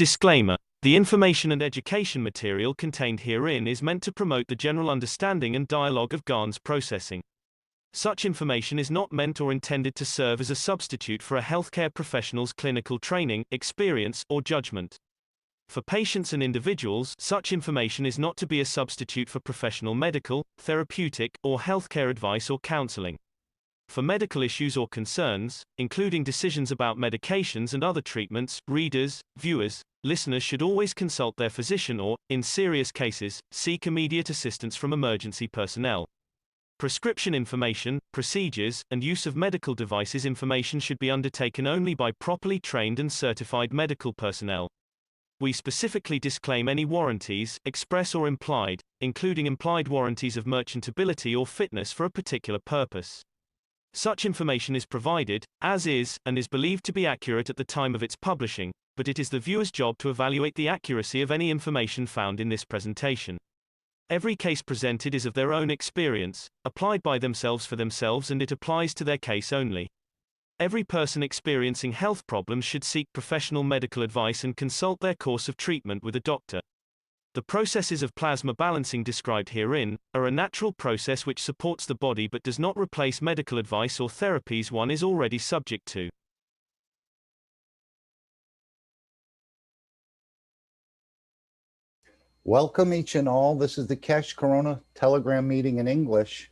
Disclaimer: the information and education material contained herein is meant to promote the general understanding and dialogue of GAN's processing. Such information is not meant or intended to serve as a substitute for a healthcare professional's clinical training, experience, or judgment. For patients and individuals, such information is not to be a substitute for professional medical, therapeutic, or healthcare advice or counseling. For medical issues or concerns, including decisions about medications and other treatments, readers, viewers, listeners should always consult their physician or, in serious cases, seek immediate assistance from emergency personnel. Prescription information, procedures, and use of medical devices information should be undertaken only by properly trained and certified medical personnel. We specifically disclaim any warranties, express or implied, including implied warranties of merchantability or fitness for a particular purpose. Such information is provided, as is, and is believed to be accurate at the time of its publishing, but it is the viewer's job to evaluate the accuracy of any information found in this presentation. Every case presented is of their own experience, applied by themselves for themselves, and it applies to their case only. Every person experiencing health problems should seek professional medical advice and consult their course of treatment with a doctor. The processes of plasma balancing described herein are a natural process which supports the body but does not replace medical advice or therapies one is already subject to. Welcome each and all. This is the Cash Corona Telegram meeting in English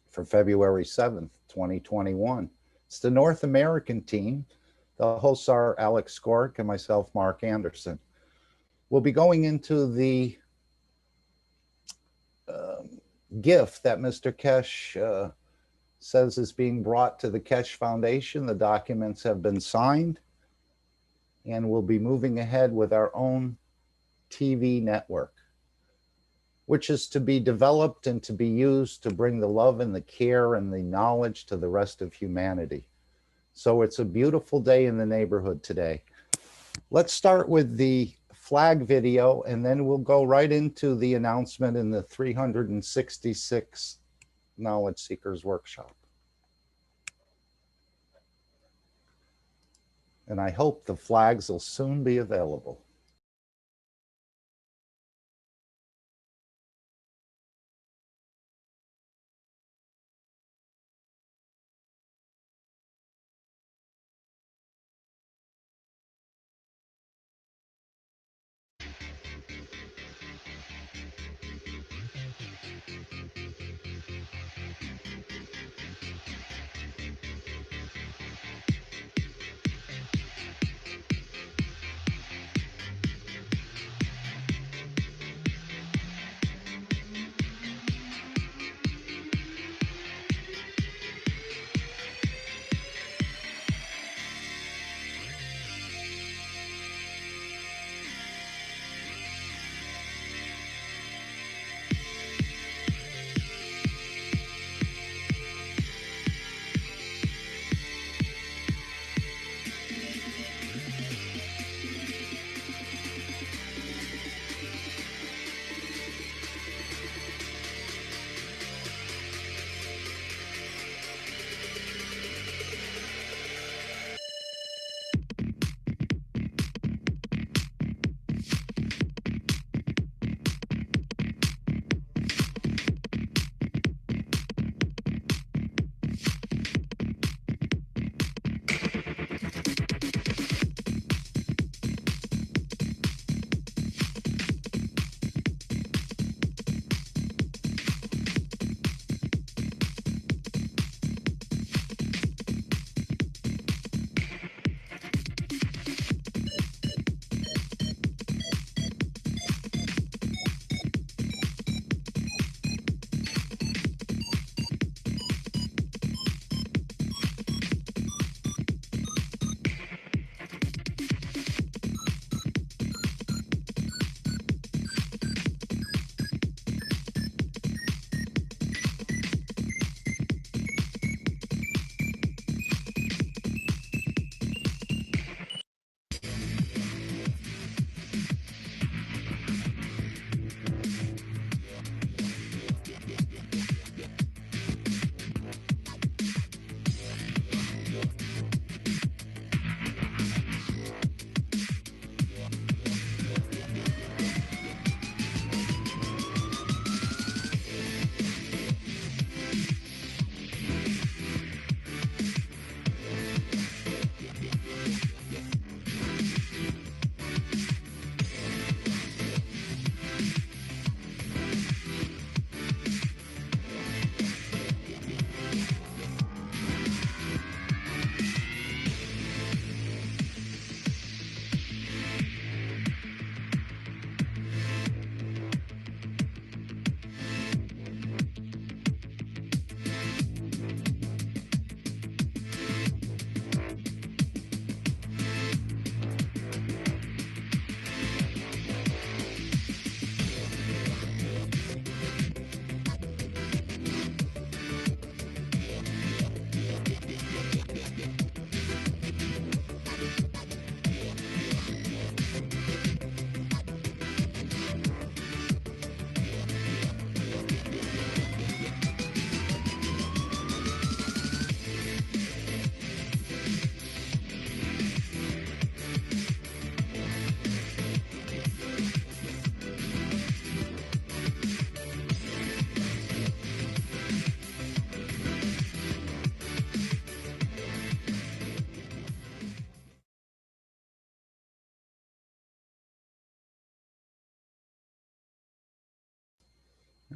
for February 7th, 2021. It's the North American team. The hosts are Alex Skork and myself, Mark Anderson. We'll be going into the gift that Mr. Kesh says is being brought to the Kesh Foundation. The documents have been signed, and we'll be moving ahead with our own TV network, which is to be developed and to be used to bring the love and the care and the knowledge to the rest of humanity. So it's a beautiful day in the neighborhood today. Let's start with the flag video, and then we'll go right into the announcement in the 366 Knowledge Seekers Workshop. And I hope the flags will soon be available.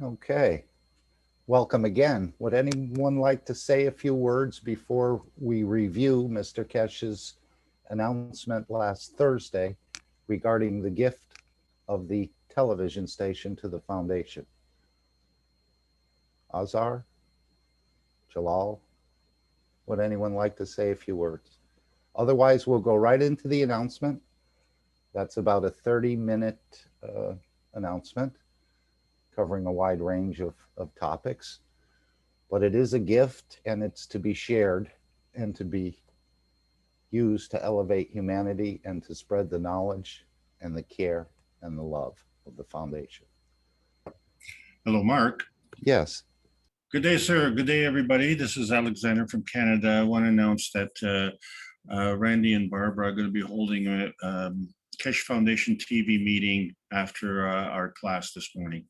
Okay. Welcome again. Would anyone like to say a few words before we review Mr. Kesh's announcement last Thursday regarding the gift of the television station to the foundation? Azar? Jalal? Would anyone like to say a few words? Otherwise, we'll go right into the announcement. That's about a 30-minute announcement covering a wide range of topics. But it is a gift, and it's to be shared and to be used to elevate humanity and to spread the knowledge and the care and the love of the foundation. Hello, Mark. Yes. Good day, sir. Good day, everybody. This is Alexander from Canada. I want to announce that Randy and Barbara are going to be holding a Kesh Foundation TV meeting after our class this morning.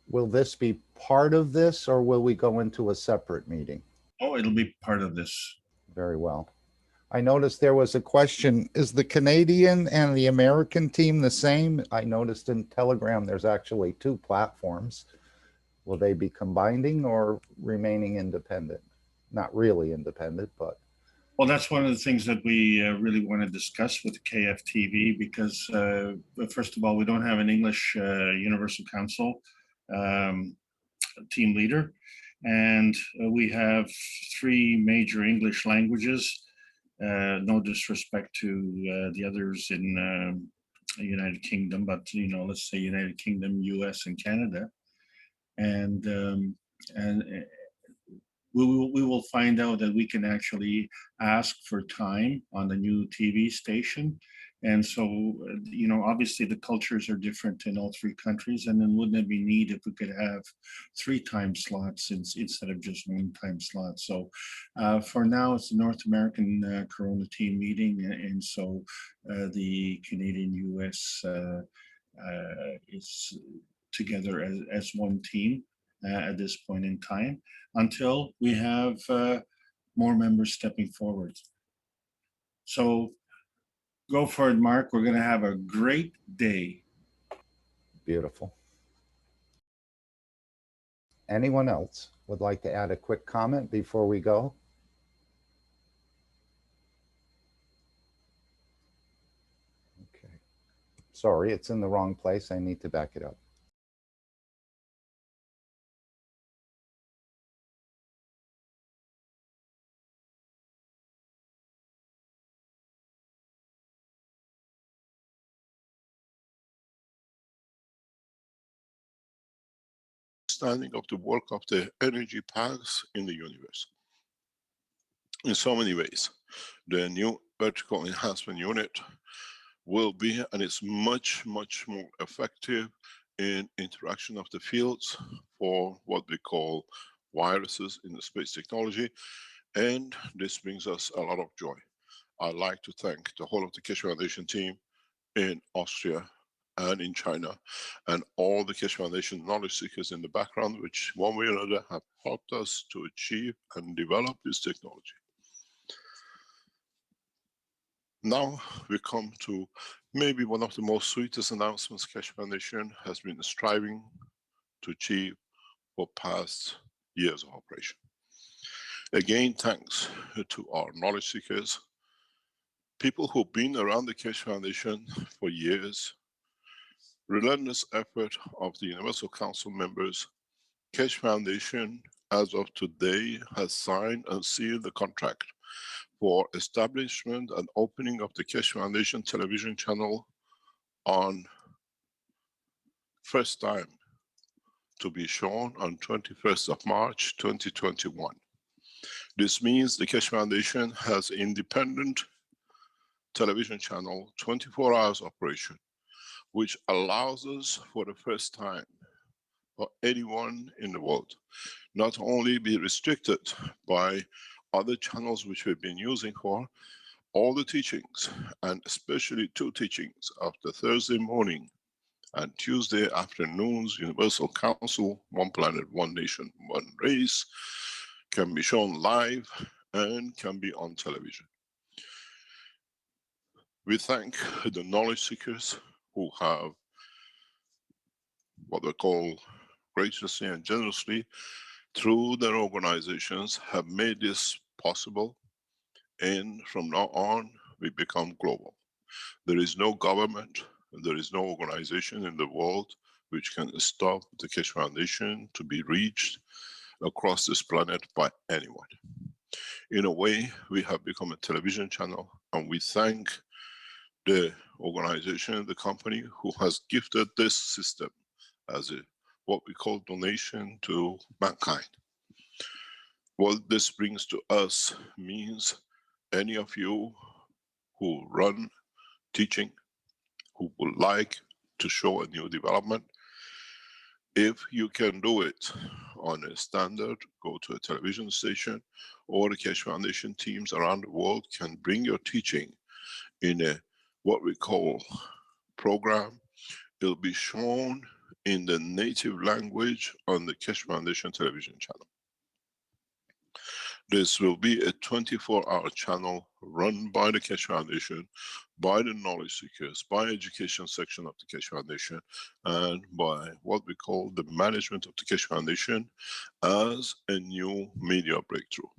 Will this be part of this, or will we go into a separate meeting? Oh, it'll be part of this. Very well. I noticed there was a question, is the Canadian and the American team the same? I noticed in Telegram there's actually two platforms. Will they be combining or remaining independent? Not really independent, but. Well, that's one of the things that we really want to discuss with KFTV because, first of all, we don't have an English Universal Council team leader, and we have three major English languages. No disrespect to the others in United Kingdom, but let's say United Kingdom, US, and Canada, and we will find out that we can actually ask for time on the new TV station. And so, obviously the cultures are different in all three countries. And then wouldn't it be neat if we could have 3 time slots instead of just 1 time slot? So for now, it's the North American Corona team meeting. And so the Canadian US is together as one team at this point in time, until we have more members stepping forward. So go for it, Mark. We're going to have a great day. Beautiful. Anyone else would like to add a quick comment before we go? Okay. Sorry, it's in the wrong place. I need to back it up. Understanding of the work of the energy paths in the universe. In so many ways, the new vertical enhancement unit will be, and it's much, much more effective in interaction of the fields for what we call viruses in the space technology. And this brings us a lot of joy. I'd like to thank the whole of the Keshe Foundation team in Austria and in China, and all the Keshe Foundation knowledge seekers in the background, which one way or another have helped us to achieve and develop this technology. Now we come to maybe one of the most sweetest announcements Keshe Foundation has been striving to achieve for past years of operation. Again, thanks to our knowledge seekers, people who've been around the Keshe Foundation for years, relentless effort of the Universal Council members. Keshe Foundation, as of today, has signed and sealed the contract for establishment and opening of the Keshe Foundation television channel on first time to be shown on 21st of March 2021. This means the Keshe Foundation has independent television channel, 24 hours operation, which allows us for the first time for anyone in the world, not only be restricted by other channels which we've been using for all the teachings, and especially 2 teachings of the Thursday morning and Tuesday afternoons, Universal Council, One Planet, One Nation, One Race, can be shown live and can be on television. We thank the knowledge seekers who have what we call graciously and generously, through their organizations, have made this possible. And from now on, we become global. There is no government, there is no organization in the world which can stop the Keshe Foundation to be reached across this planet by anyone. In a way, we have become a television channel, and we thank the organization, the company who has gifted this system as a what we call donation to mankind. What this brings to us means any of you who run teaching, who would like to show a new development, if you can do it on a standard, go to a television station, or the Keshe Foundation teams around the world can bring your teaching in a what we call program. It'll be shown in the native language on the Keshe Foundation television channel. This will be a 24-hour channel run by the Keshe Foundation, by the knowledge seekers, by education section of the Keshe Foundation, and by what we call the management of the Keshe Foundation as a new media breakthrough.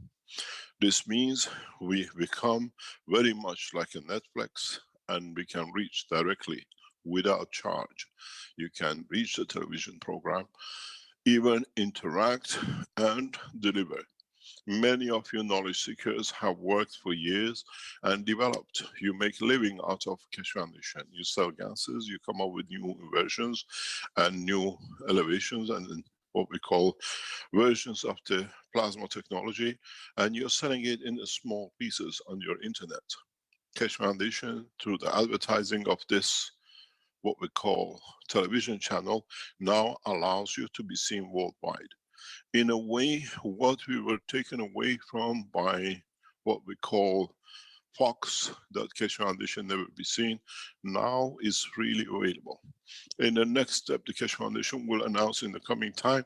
This means we become very much like a Netflix, and we can reach directly without charge. You can reach the television program, even interact and deliver. Many of you knowledge seekers have worked for years and developed. You make a living out of Keshe Foundation. You sell gases, you come up with new versions and new elevations and what we call versions of the plasma technology, and you're selling it in small pieces on your internet. Keshe Foundation, through the advertising of this what we call television channel, now allows you to be seen worldwide. In a way, what we were taken away from by what we call Fox, that Keshe Foundation never be seen, now is freely available. In the next step, the Keshe Foundation will announce in the coming time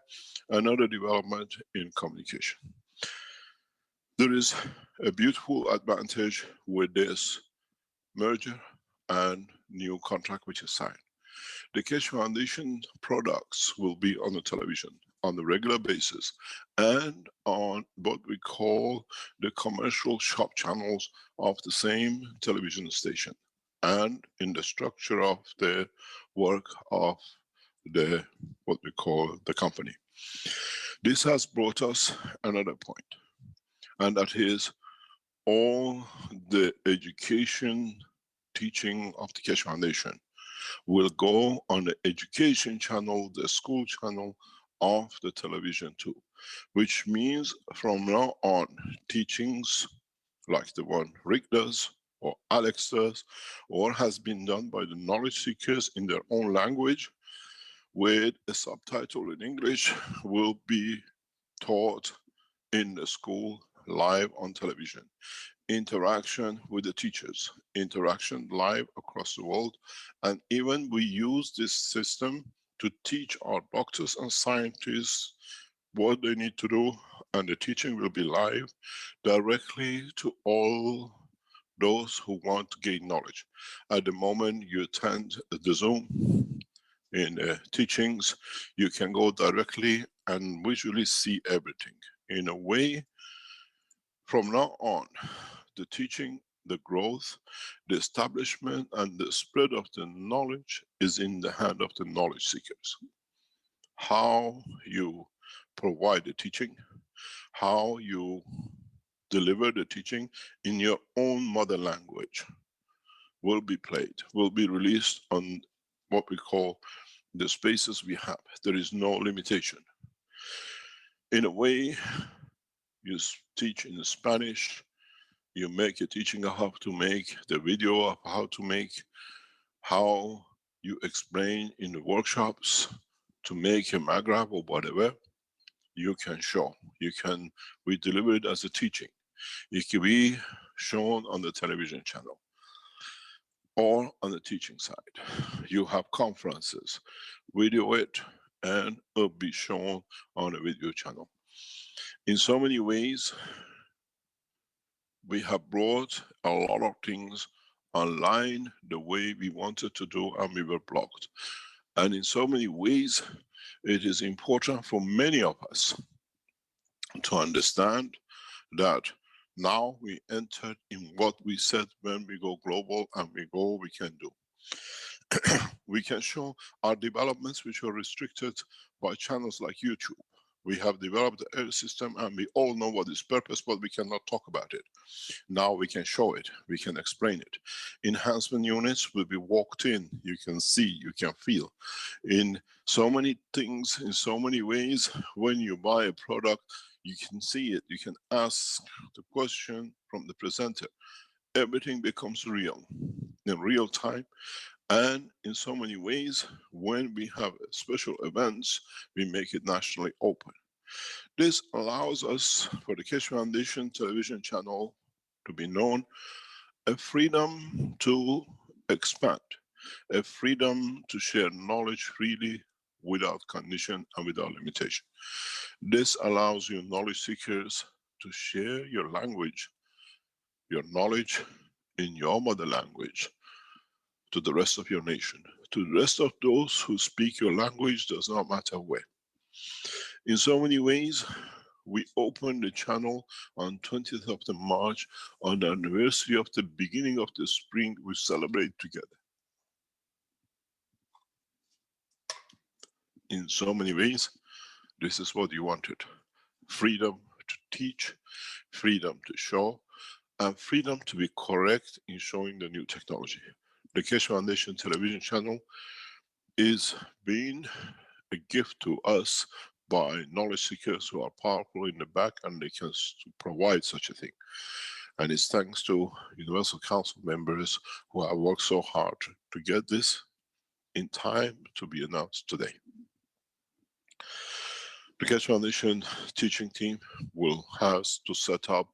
another development in communication. There is a beautiful advantage with this merger and new contract which is signed. The Keshe Foundation products will be on the television on a regular basis and on what we call the commercial shop channels of the same television station and in the structure of the work of the what we call the company. This has brought us another point, and that is all the education teaching of the Keshe Foundation will go on the education channel, the school channel of the television too, which means from now on, teachings like the one Rick does, or Alex does, or has been done by the knowledge seekers in their own language, with a subtitle in English, will be taught in the school live on television. Interaction with the teachers, interaction live across the world, and even we use this system to teach our doctors and scientists what they need to do, and the teaching will be live directly to all those who want to gain knowledge. At the moment you attend the Zoom in the teachings, you can go directly and visually see everything. In a way, from now on, the teaching, the growth, the establishment and the spread of the knowledge is in the hand of the knowledge seekers. How you provide the teaching, how you deliver the teaching in your own mother language will be played, will be released on what we call the spaces we have. There is no limitation. In a way, you teach in Spanish, you make a teaching of how to make, the video of how to make, how you explain in the workshops to make a magrab or whatever, you can show. We deliver it as a teaching. It can be shown on the television channel or on the teaching side. You have conferences, video it, and it'll be shown on a video channel. In so many ways, we have brought a lot of things online the way we wanted to do, and we were blocked. And in so many ways, it is important for many of us to understand that now we entered in what we said when we go global, and we can do. We can show our developments which are restricted by channels like YouTube. We have developed the air system and we all know what its purpose, but we cannot talk about it. Now we can show it, we can explain it. Enhancement units will be walked in, you can see, you can feel. In so many things, in so many ways, when you buy a product, you can see it, you can ask the question from the presenter. Everything becomes real, in real time. And in so many ways, when we have special events, we make it nationally open. This allows us, for the Keshe Foundation television channel, to be known, a freedom to expand, a freedom to share knowledge freely without condition and without limitation. This allows you knowledge seekers to share your language, your knowledge in your mother language, to the rest of your nation, to the rest of those who speak your language, does not matter where. In so many ways, we opened the channel on 20th of the March, on the anniversary of the beginning of the spring. We celebrate together. In so many ways, this is what you wanted. Freedom to teach, freedom to show, and freedom to be correct in showing the new technology. The Keshe Foundation television channel is being a gift to us by knowledge seekers who are powerful in the back, and they can provide such a thing. And it's thanks to Universal Council members who have worked so hard to get this in time to be announced today. The Keshe Foundation teaching team will have to set up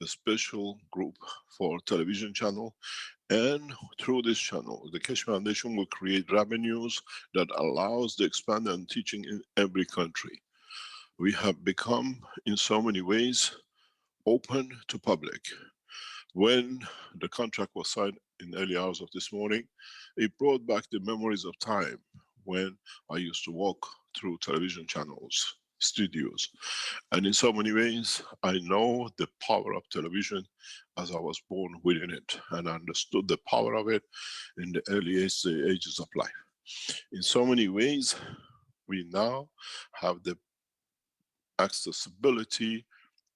a special group for television channel, and through this channel, the Keshe Foundation will create revenues that allows the expanded teaching in every country. We have become, in so many ways, open to public. When the contract was signed in early hours of this morning, it brought back the memories of time when I used to walk through television channels, studios. And in so many ways, I know the power of television as I was born within it, and I understood the power of it in the early ages of life. In so many ways, we now have the accessibility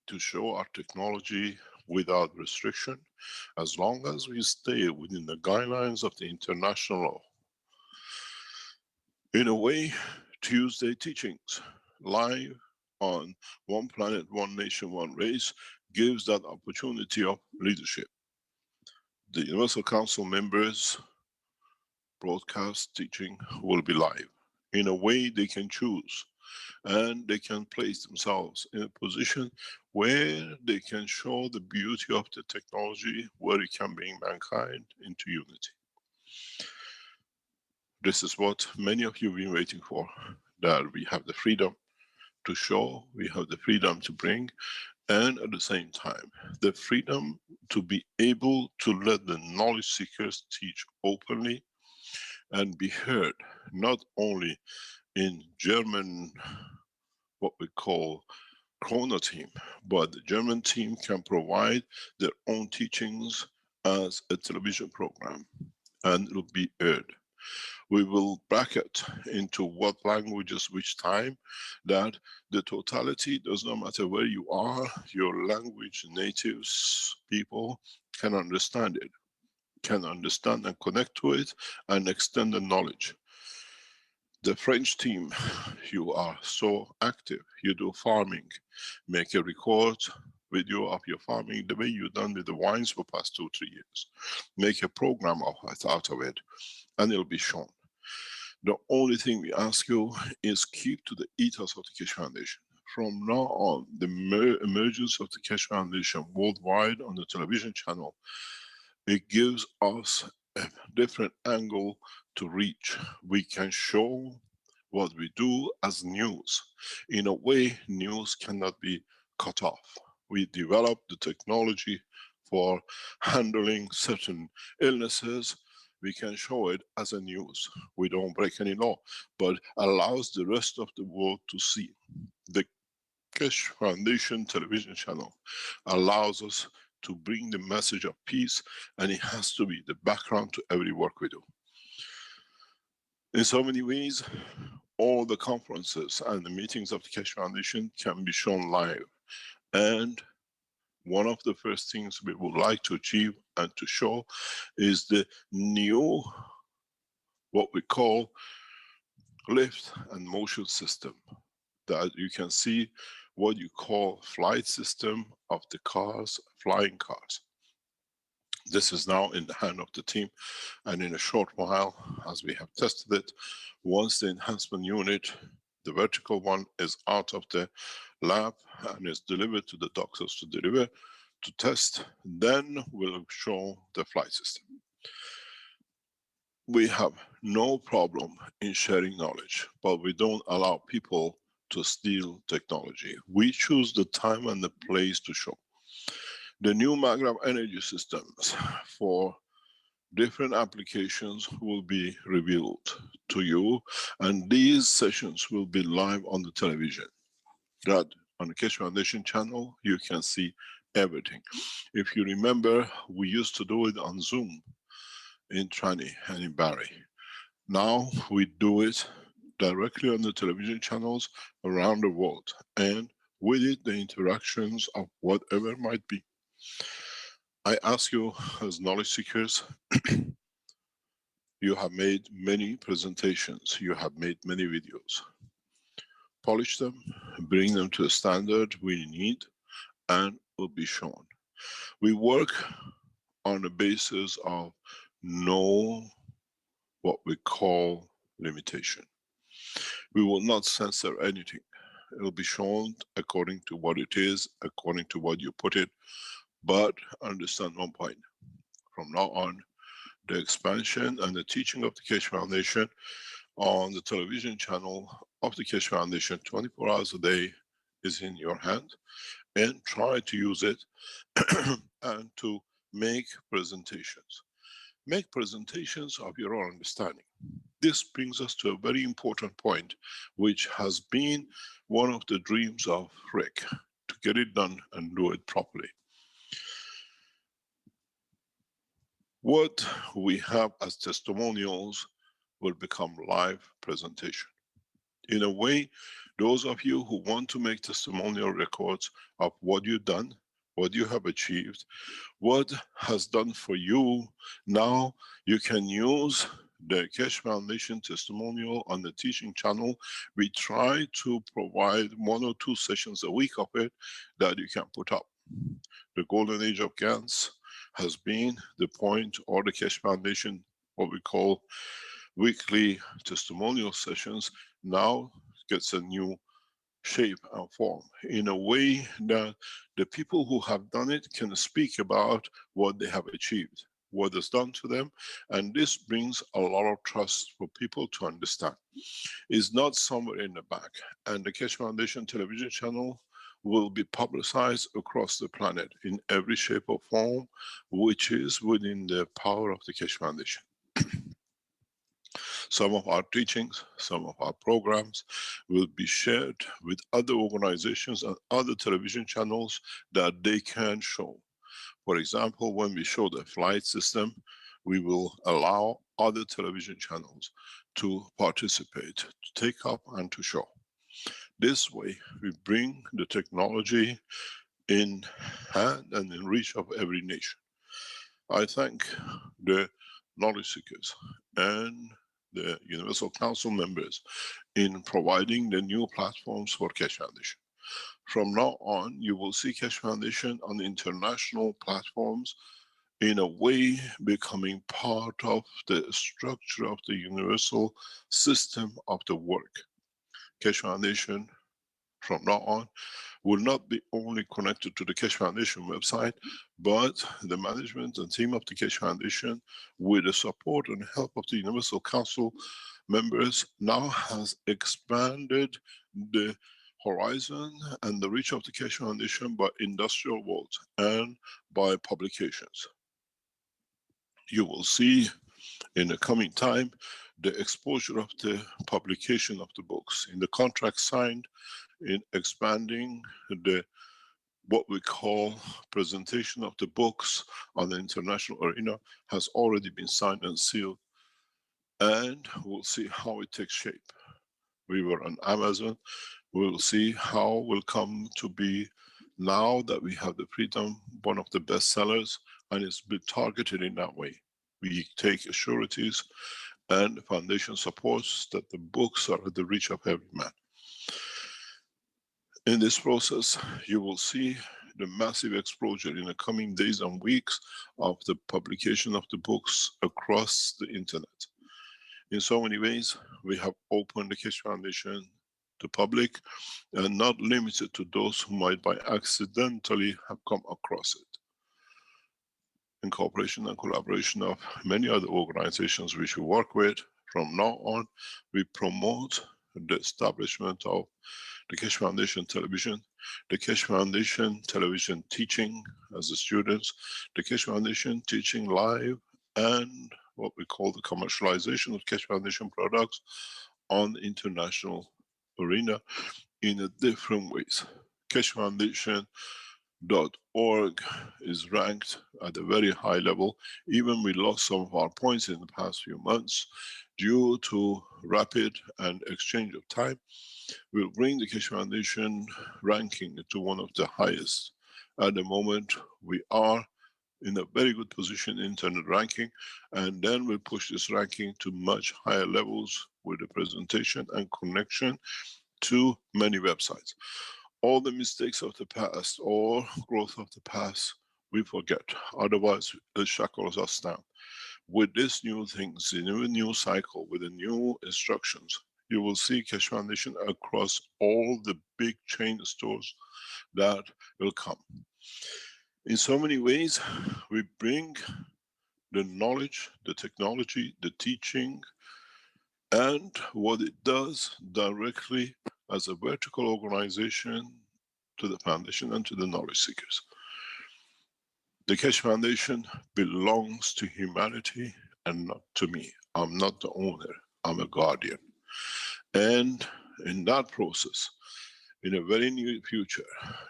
to show our technology without restriction, as long as we stay within the guidelines of the international law. In a way, Tuesday teachings, live on One Planet, One Nation, One Race, gives that opportunity of leadership. The Universal Council members' broadcast teaching will be live. In a way, they can choose, and they can place themselves in a position where they can show the beauty of the technology, where it can bring mankind into unity. This is what many of you have been waiting for, that we have the freedom to show, we have the freedom to bring, and at the same time, the freedom to be able to let the knowledge seekers teach openly and be heard, not only in German, what we call Corona team, but the German team can provide their own teachings as a television program, and it'll be heard. We will bracket into what languages, which time, that the totality does not matter where you are, your language, natives, people can understand it, can understand and connect to it and extend the knowledge. The French team, you are so active, you do farming, make a record video of your farming the way you've done with the wines for past 2-3 years. Make a program out of it, and it'll be shown. The only thing we ask you is keep to the ethos of the Keshe Foundation. From now on, the emergence of the Keshe Foundation worldwide on the television channel, it gives us a different angle to reach. We can show what we do as news. In a way, news cannot be cut off. We developed the technology for handling certain illnesses, we can show it as a news. We don't break any law, but allows the rest of the world to see. The Keshe Foundation television channel allows us to bring the message of peace, and it has to be the background to every work we do. In so many ways, all the conferences and the meetings of the Keshe Foundation can be shown live. And one of the first things we would like to achieve and to show is the new, what we call, lift and motion system, that you can see what you call flight system of the cars, flying cars. This is now in the hand of the team, and in a short while, as we have tested it, once the enhancement unit, the vertical one, is out of the lab and is delivered to the doctors to deliver, to test, then we'll show the flight system. We have no problem in sharing knowledge, but we don't allow people to steal technology. We choose the time and the place to show. The new maglev energy systems for different applications will be revealed to you, and these sessions will be live on the television. That on the Keshe Foundation channel, you can see everything. If you remember, we used to do it on Zoom in Trani and in Barry. Now we do it directly on the television channels around the world, and with it the interactions of whatever might be. I ask you as knowledge seekers, you have made many presentations, you have made many videos. Polish them, bring them to a standard we need, and will be shown. We work on the basis of no, what we call, limitation. We will not censor anything. It will be shown according to what it is, according to what you put it. But understand one point, from now on, the expansion and the teaching of the Keshe Foundation on the television channel of the Keshe Foundation 24 hours a day is in your hand, and try to use it and to make presentations. Make presentations of your own understanding. This brings us to a very important point, which has been one of the dreams of Rick, to get it done and do it properly. What we have as testimonials will become live presentation. In a way, those of you who want to make testimonial records of what you've done, what you have achieved, what has done for you, now you can use the Keshe Foundation testimonial on the teaching channel. We try to provide 1 or 2 sessions a week of it that you can put up. The golden age of GANs has been the point, or the Keshe Foundation, what we call weekly testimonial sessions, now gets a new shape and form, in a way that the people who have done it can speak about what they have achieved, what is done to them, and this brings a lot of trust for people to understand. It's not somewhere in the back, and the Keshe Foundation television channel will be publicized across the planet in every shape or form, which is within the power of the Keshe Foundation. Some of our teachings, some of our programs will be shared with other organizations and other television channels that they can show. For example, when we show the flight system, we will allow other television channels to participate, to take up and to show. This way, we bring the technology in hand and in reach of every nation. I thank the knowledge seekers and the Universal Council members in providing the new platforms for Keshe Foundation. From now on, you will see Keshe Foundation on international platforms, in a way becoming part of the structure of the universal system of the work. Keshe Foundation from now on will not be only connected to the Keshe Foundation website, but the management and team of the Keshe Foundation, with the support and help of the Universal Council members, now has expanded the horizon and the reach of the Keshe Foundation by industrial world and by publications. You will see In the coming time, the exposure of the publication of the books, in the contract signed, in expanding the what we call presentation of the books on the international arena has already been signed and sealed, and we'll see how it takes shape. We were on Amazon, we'll see how will come to be now that we have the freedom, one of the best sellers, and it's been targeted in that way. We take assurities and the foundation supports that the books are at the reach of every man. In this process, you will see the massive exposure in the coming days and weeks of the publication of the books across the internet. In so many ways, we have opened the Keshe Foundation to public and not limited to those who might by accidentally have come across it. In cooperation and collaboration of many other organizations which we work with, from now on, we promote the establishment of the Keshe Foundation Television, the Keshe Foundation Television teaching as the students, the Keshe Foundation teaching live, and what we call the commercialization of Keshe Foundation products on the international arena in a different ways. KesheFoundation.org is ranked at a very high level. Even we lost some of our points in the past few months due to rapid and exchange of time. We'll bring the Keshe Foundation ranking to one of the highest. At the moment, we are in a very good position in internet ranking, and then we'll push this ranking to much higher levels with the presentation and connection to many websites. All the mistakes of the past or growth of the past, we forget. Otherwise, it shackles us down. With this new things, the new cycle, with the new instructions, you will see Keshe Foundation across all the big chain stores that will come. In so many ways, we bring the knowledge, the technology, the teaching, and what it does directly as a vertical organization to the foundation and to the knowledge seekers. The Keshe Foundation belongs to humanity and not to me. I'm not the owner, I'm a guardian. And in that process, in a very near future,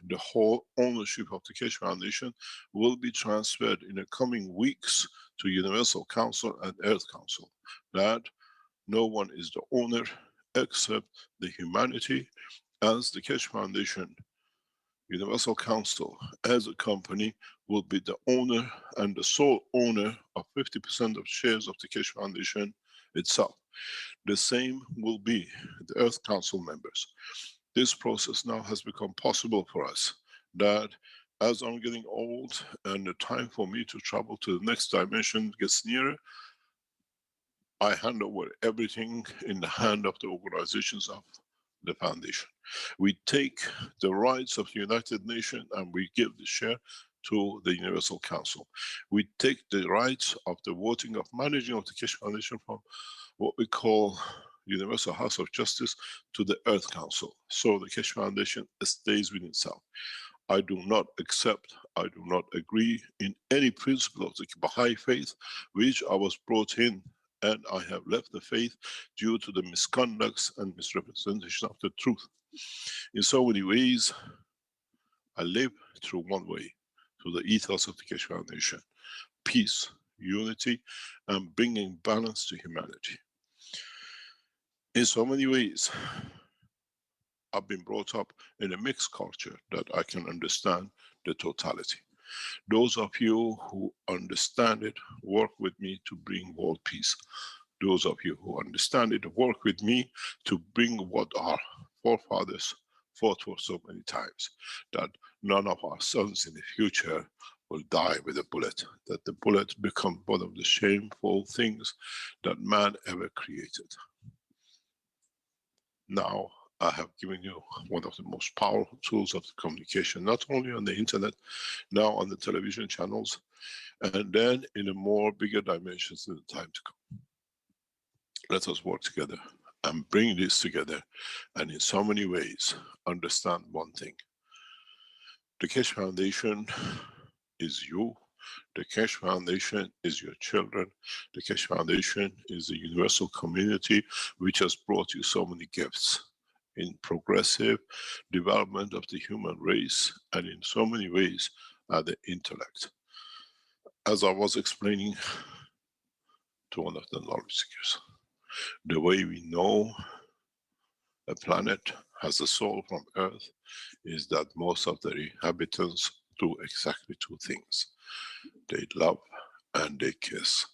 the whole ownership of the Keshe Foundation will be transferred in the coming weeks to Universal Council and Earth Council. That no one is the owner except the humanity, as the Keshe Foundation, Universal Council as a company will be the owner and the sole owner of 50% of shares of the Keshe Foundation itself. The same will be the Earth Council members. This process now has become possible for us, that as I'm getting old and the time for me to travel to the next dimension gets nearer, I hand over everything in the hand of the organizations of the foundation. We take the rights of the United Nations and we give the share to the Universal Council. We take the rights of the voting of managing of the Keshe Foundation from what we call Universal House of Justice to the Earth Council. So the Keshe Foundation stays within itself. I do not accept, I do not agree in any principle of the Baha'i faith, which I was brought in, and I have left the faith due to the misconducts and misrepresentation of the truth. In so many ways, I live through one way, through the ethos of the Keshe Foundation: peace, unity, and bringing balance to humanity. In so many ways, I've been brought up in a mixed culture that I can understand the totality. Those of you who understand it, work with me to bring world peace. Those of you who understand it, work with me to bring what our forefathers fought for so many times, that none of our sons in the future will die with a bullet, that the bullet become one of the shameful things that man ever created. Now, I have given you one of the most powerful tools of communication, not only on the internet, now on the television channels, and then in a more bigger dimensions in the time to come. Let us work together and bring this together, and in so many ways, understand one thing. The Keshe Foundation is you, The Keshe Foundation is your children. The Keshe Foundation is a universal community which has brought you so many gifts in progressive development of the human race and in so many ways the intellect. As I was explaining to one of the knowledge seekers, the way we know a planet has a soul from Earth is that most of the inhabitants do exactly two things. They love and they kiss.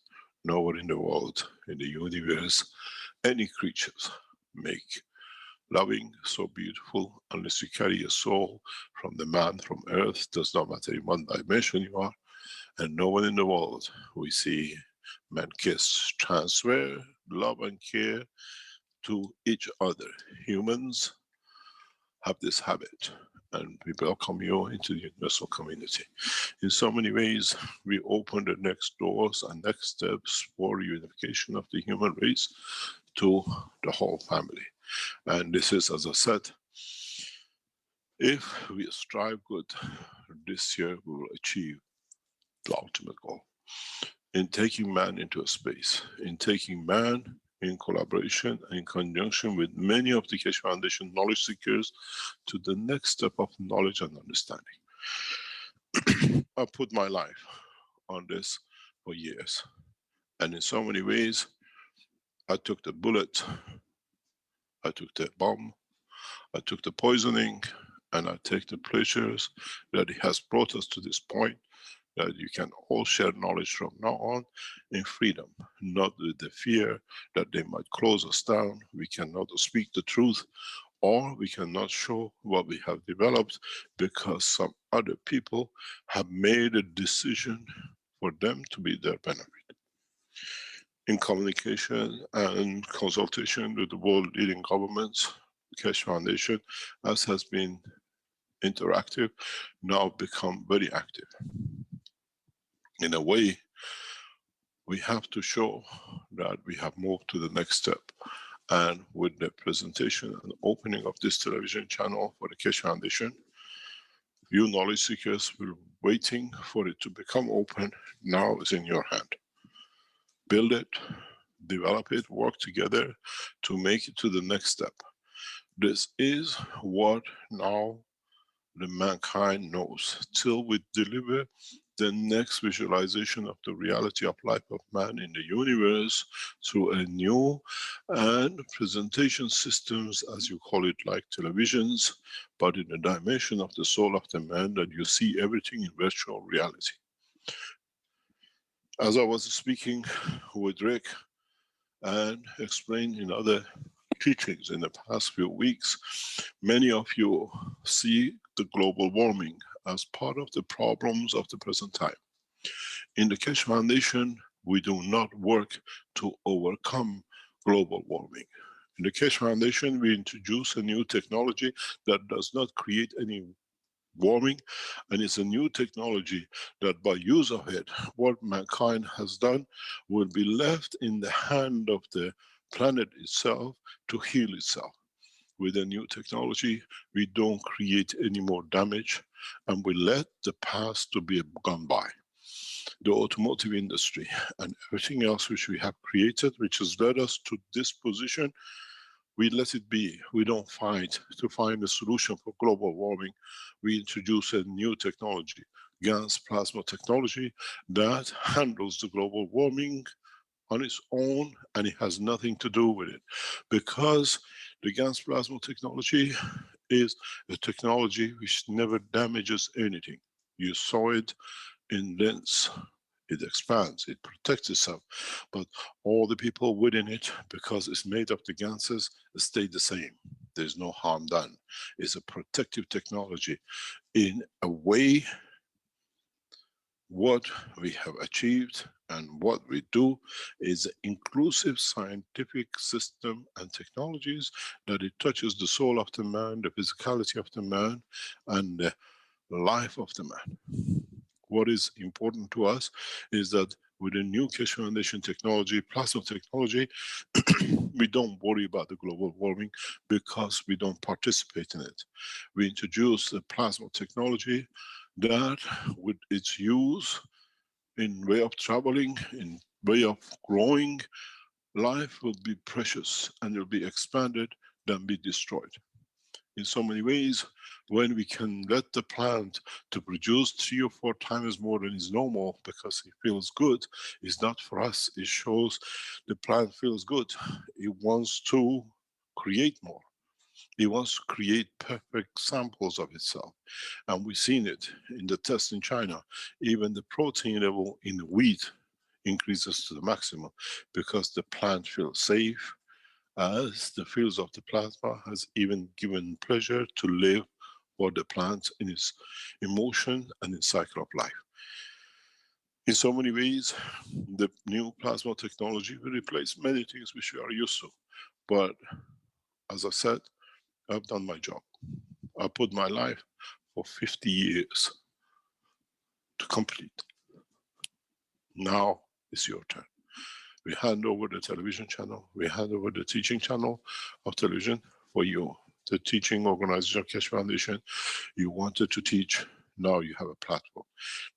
Nowhere in the world, in the universe, any creatures make loving so beautiful unless you carry a soul from the man from Earth. Does not matter in what dimension you are. And no one in the world we see men kiss, transfer love and care to each other. Humans have this habit, and we welcome you into the universal community. In so many ways, we open the next doors and next steps for unification of the human race to the whole family. And this is, as I said, if we strive good, this year we will achieve the ultimate goal. In taking man into a space, in taking man in collaboration and in conjunction with many of the Keshe Foundation knowledge seekers to the next step of knowledge and understanding. I put my life on this for years. And in so many ways, I took the bullet, I took the bomb, I took the poisoning, and I take the pleasures that it has brought us to this point, that you can all share knowledge from now on in freedom, not with the fear that they might close us down, we cannot speak the truth, or we cannot show what we have developed because some other people have made a decision for them to be their benefit. In communication and consultation with the world leading governments, the Keshe Foundation, as has been interactive, now become very active. In a way, we have to show that we have moved to the next step. And with the presentation and opening of this television channel for the Keshe Foundation, you knowledge seekers will be waiting for it to become open. Now is in your hand. Build it, develop it, work together to make it to the next step. This is what now the mankind knows. Till we deliver the next visualization of the reality of life of man in the universe through a new and presentation systems, as you call it, like televisions, but in the dimension of the soul of the man, that you see everything in virtual reality. As I was speaking with Rick and explained in other teachings in the past few weeks, many of you see the global warming as part of the problems of the present time. In the Keshe Foundation, we do not work to overcome global warming. In the Keshe Foundation, we introduce a new technology that does not create any warming, and it's a new technology that by use of it, what mankind has done will be left in the hand of the planet itself to heal itself. With a new technology, we don't create any more damage, and we let the past to be gone by. The automotive industry and everything else which we have created, which has led us to this position, we let it be. We don't fight to find a solution for global warming. We introduce a new technology, gas plasma technology, that handles the global warming on its own, and it has nothing to do with it. Because the gas plasma technology is a technology which never damages anything. You saw it in lens. It expands, it protects itself, but all the people within it, because it's made of the gases, stay the same. There's no harm done. It's a protective technology. In a way, what we have achieved and what we do is an inclusive scientific system and technologies that it touches the soul of the man, the physicality of the man, and the life of the man. What is important to us is that with the new Keshe Foundation technology, plasma technology, we don't worry about the global warming because we don't participate in it. We introduce the plasma technology that with its use in way of traveling, in way of growing, life will be precious and will be expanded than be destroyed. In so many ways, when we can let the plant to produce 3 or 4 times more than is normal because it feels good, it's not for us. It shows the plant feels good. It wants to create more. It wants to create perfect samples of itself. And we've seen it in the test in China. Even the protein level in the wheat increases to the maximum because the plant feels safe, as the fields of the plasma has even given pleasure to live for the plant in its emotion and its cycle of life. In so many ways, the new plasma technology will replace many things which we are used to. But as I said, I've done my job. I put my life for 50 years to complete. Now it's your turn. We hand over the television channel, we hand over the teaching channel of television for you. The teaching organization of Keshe Foundation, you wanted to teach, now you have a platform.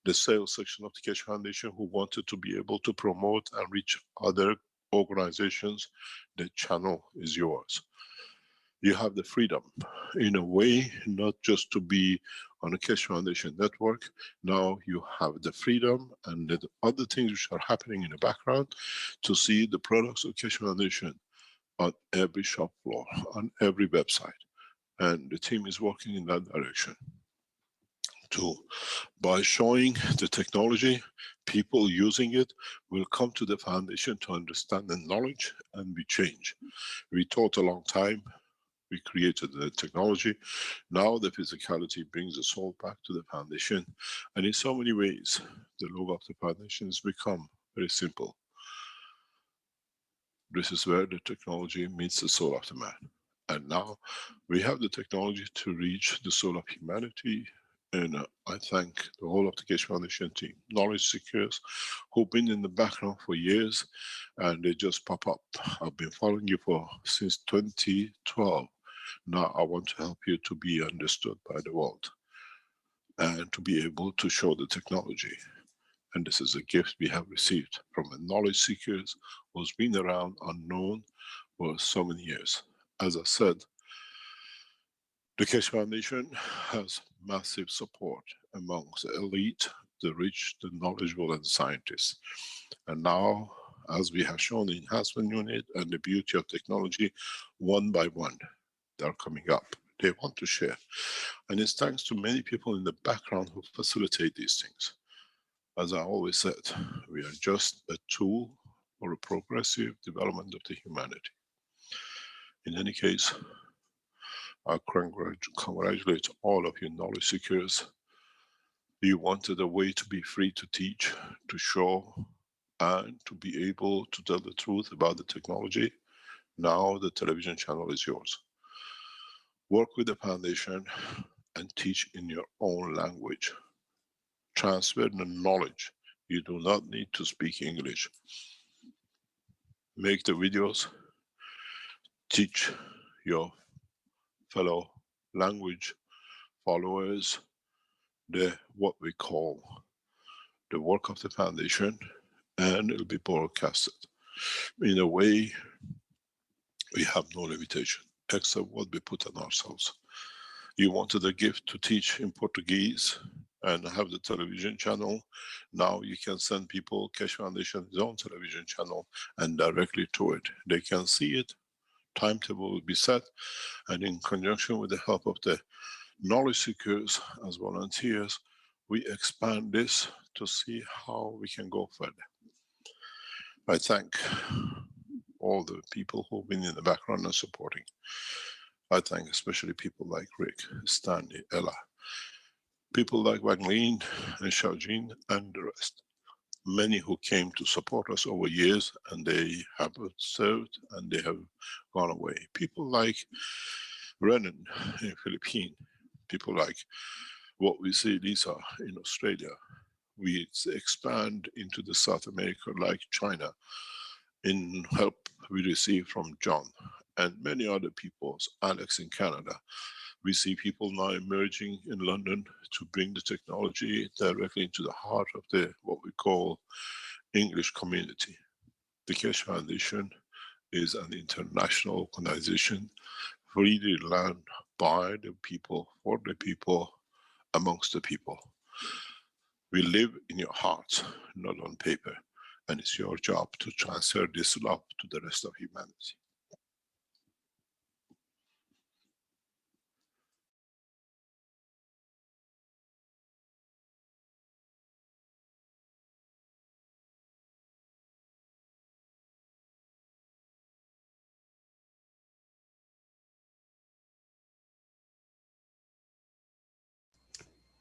The sales section of the Keshe Foundation who wanted to be able to promote and reach other organizations, the channel is yours. You have the freedom, in a way, not just to be on a Keshe Foundation network. Now you have the freedom and the other things which are happening in the background to see the products of Keshe Foundation on every shop floor, on every website. And the team is working in that direction. By showing the technology, people using it will come to the foundation to understand the knowledge and we change. We taught a long time. We created the technology. Now the physicality brings the soul back to the foundation. And in so many ways, the logo of the foundation has become very simple. This is where the technology meets the soul of the man. And now we have the technology to reach the soul of humanity. And I thank the whole of the Keshe Foundation team, knowledge seekers who've been in the background for years and they just pop up. I've been following you since 2012. Now I want to help you to be understood by the world and to be able to show the technology. And this is a gift we have received from a knowledge seekers who's been around unknown for so many years. As I said, the Keshe Foundation has massive support amongst the elite, the rich, the knowledgeable and the scientists. And now, as we have shown the enhancement unit and the beauty of technology, one by one, they're coming up. They want to share. And it's thanks to many people in the background who facilitate these things. As I always said, we are just a tool for a progressive development of the humanity. In any case, I congratulate all of you knowledge seekers. You wanted a way to be free to teach, to show, and to be able to tell the truth about the technology. Now the television channel is yours. Work with the foundation and teach in your own language. Transfer the knowledge. You do not need to speak English. Make the videos, teach your fellow language followers what we call the work of the foundation, and it'll be broadcasted. In a way, we have no limitation except what we put on ourselves. You wanted a gift to teach in Portuguese and have the television channel. Now you can send people Keshe Foundation's own television channel and directly to it. They can see it, timetable will be set, and in conjunction with the help of the knowledge seekers as volunteers, we expand this to see how we can go further. I thank all the people who've been in the background and supporting. I thank especially people like Rick, Stanley, Ella, people like Wagleen and Xiaojin and the rest. Many who came to support us over years and they have served and they have gone away. People like Renan in Philippines, people like what we see Lisa in Australia. We expand into the South America like China in help we receive from John and many other peoples, Alex in Canada. We see people now emerging in London to bring the technology directly into the heart of the what we call English community. The Keshe Foundation is an international organization freely run by the people, for the people, amongst the people. We live in your heart, not on paper, and it's your job to transfer this love to the rest of humanity.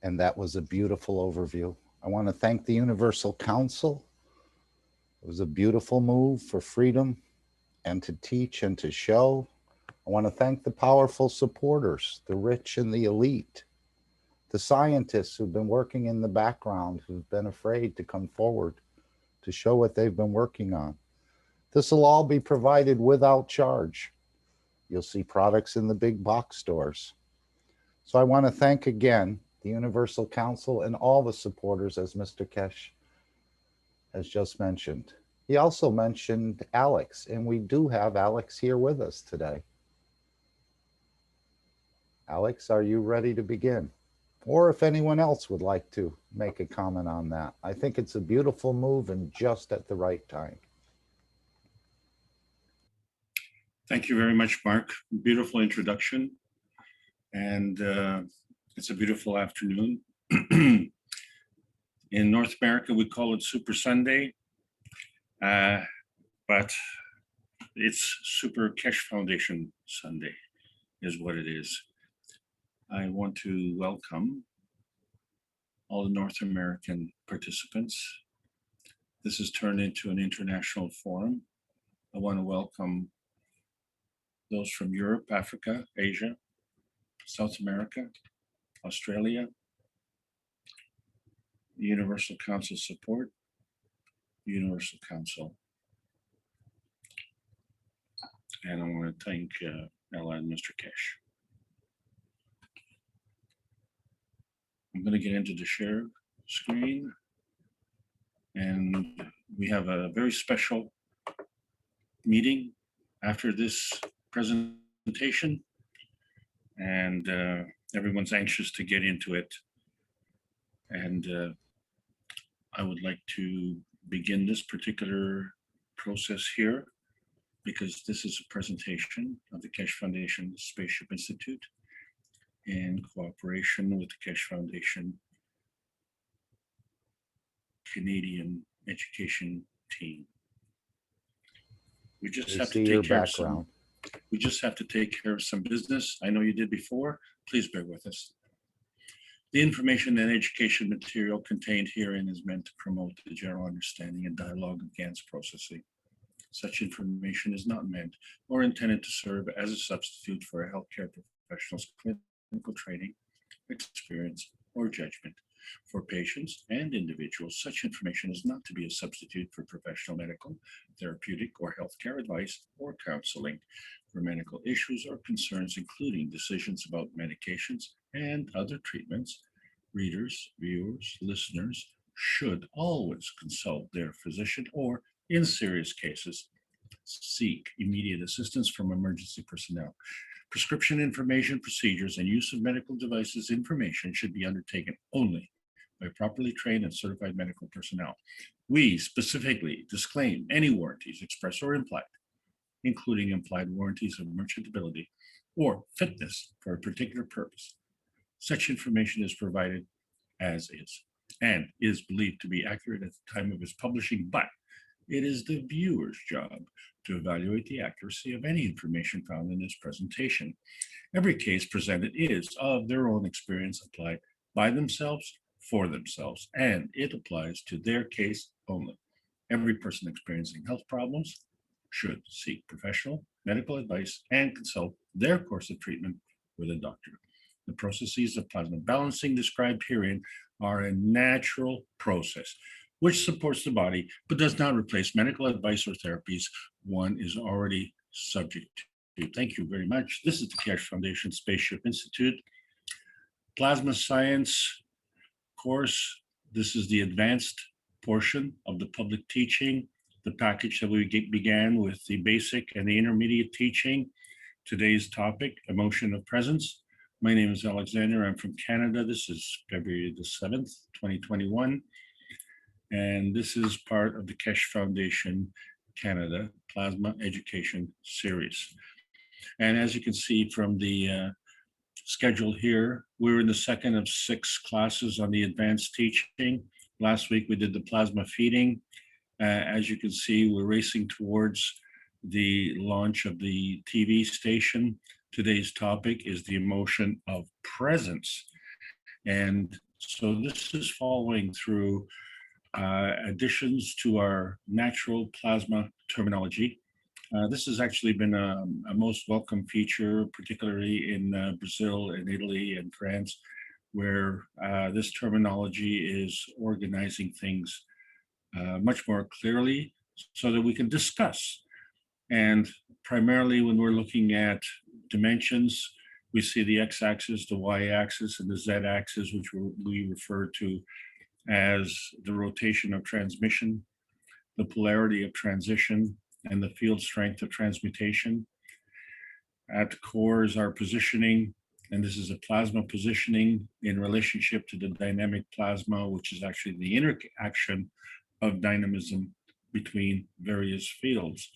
And that was a beautiful overview. I want to thank the Universal Council. It was a beautiful move for freedom and to teach and to show. I want to thank the powerful supporters, the rich and the elite, the scientists who've been working in the background, who've been afraid to come forward to show what they've been working on. This will all be provided without charge. You'll see products in the big box stores. So I want to thank again the Universal Council and all the supporters, as Mr. Keshe has just mentioned. He also mentioned Alex, and we do have Alex here with us today. Alex, are you ready to begin? Or if anyone else would like to make a comment on that. I think it's a beautiful move and just at the right time. Thank you very much, Mark. Beautiful introduction. And it's a beautiful afternoon. In North America, we call it Super Sunday, but it's Super Keshe Foundation Sunday is what it is. I want to welcome all the North American participants. This has turned into an international forum. I want to welcome those from Europe, Africa, Asia, South America, Australia, the Universal Council support, the Universal Council. And I want to thank Ella and Mr. Keshe. I'm going to get into the share screen. And we have a very special meeting after this presentation. And everyone's anxious to get into it. And I would like to begin this particular process here because this is a presentation of the Keshe Foundation Spaceship Institute in cooperation with the Keshe Foundation Canadian education team. We just have to take care of some. We just have to take care of some business. I know you did before. Please bear with us. The information and education material contained herein is meant to promote the general understanding and dialogue of GANS processing. Such information is not meant or intended to serve as a substitute for a healthcare professional's clinical training, experience, or judgment. For patients and individuals, such information is not to be a substitute for professional medical, therapeutic, or healthcare advice or counseling. For medical issues or concerns, including decisions about medications and other treatments, readers, viewers, listeners should always consult their physician or, in serious cases, seek immediate assistance from emergency personnel. Prescription information, procedures, and use of medical devices information should be undertaken only by properly trained and certified medical personnel. We specifically disclaim any warranties, express or implied, including implied warranties of merchantability or fitness for a particular purpose. Such information is provided as is and is believed to be accurate at the time of its publishing, but it is the viewer's job to evaluate the accuracy of any information found in this presentation. Every case presented is of their own experience applied by themselves for themselves, and it applies to their case only. Every person experiencing health problems should seek professional medical advice and consult their course of treatment with a doctor. The processes of plasma balancing described herein are a natural process which supports the body but does not replace medical advice or therapies one is already subject Thank you very much. This is the Keshe Foundation Spaceship Institute Plasma Science course. This is the advanced portion of the public teaching, the package that we began with the basic and the intermediate teaching. Today's topic, emotion of presence. My name is Alexander. I'm from Canada. This is February the 7th, 2021. And this is part of the Keshe Foundation Canada Plasma Education Series. And as you can see from the schedule here, we're in the second of 6 classes on the advanced teaching. Last week we did the plasma feeding. As you can see, we're racing towards the launch of the TV station. Today's topic is the emotion of presence. And so this is following through additions to our natural plasma terminology. This has actually been a most welcome feature, particularly in Brazil and Italy and France, where this terminology is organizing things much more clearly so that we can discuss. And primarily when we're looking at dimensions, we see the x-axis, the y-axis, and the z-axis, which we refer to as the rotation of transmission, the polarity of transition, and the field strength of transmutation. At the core is our positioning, and this is a plasma positioning in relationship to the dynamic plasma, which is actually the interaction of dynamism between various fields.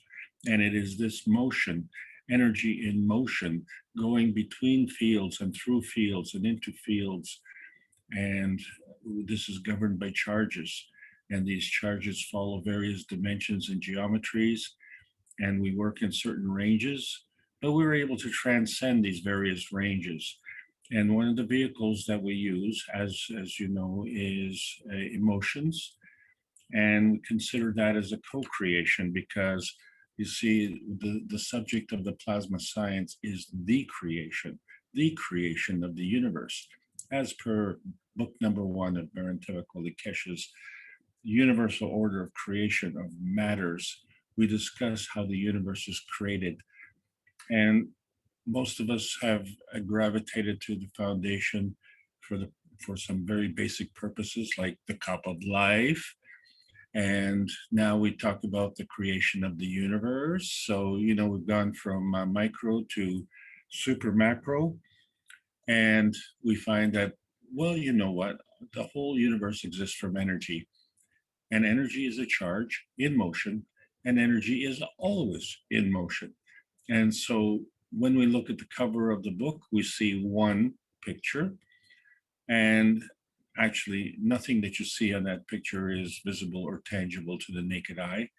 And it is this motion, energy in motion, going between fields and through fields and into fields. And this is governed by charges. And these charges follow various dimensions and geometries. And we work in certain ranges, but we're able to transcend these various ranges. And one of the vehicles that we use, as you know, is emotions. And consider that as a co-creation, because you see the subject of the plasma science is the creation of the universe, as per book number 1 of Baron Tevekoli Keshe's Universal Order of Creation of Matters. We discuss how the universe is created. And most of us have gravitated to the foundation for some very basic purposes, like the cup of life. And now we talk about the creation of the universe. So, you know, we've gone from micro to super macro. And we find that, well, you know what? The whole universe exists from energy. And energy is a charge in motion, and energy is always in motion. And so when we look at the cover of the book, we see one picture, and actually nothing that you see on that picture is visible or tangible to the naked eye.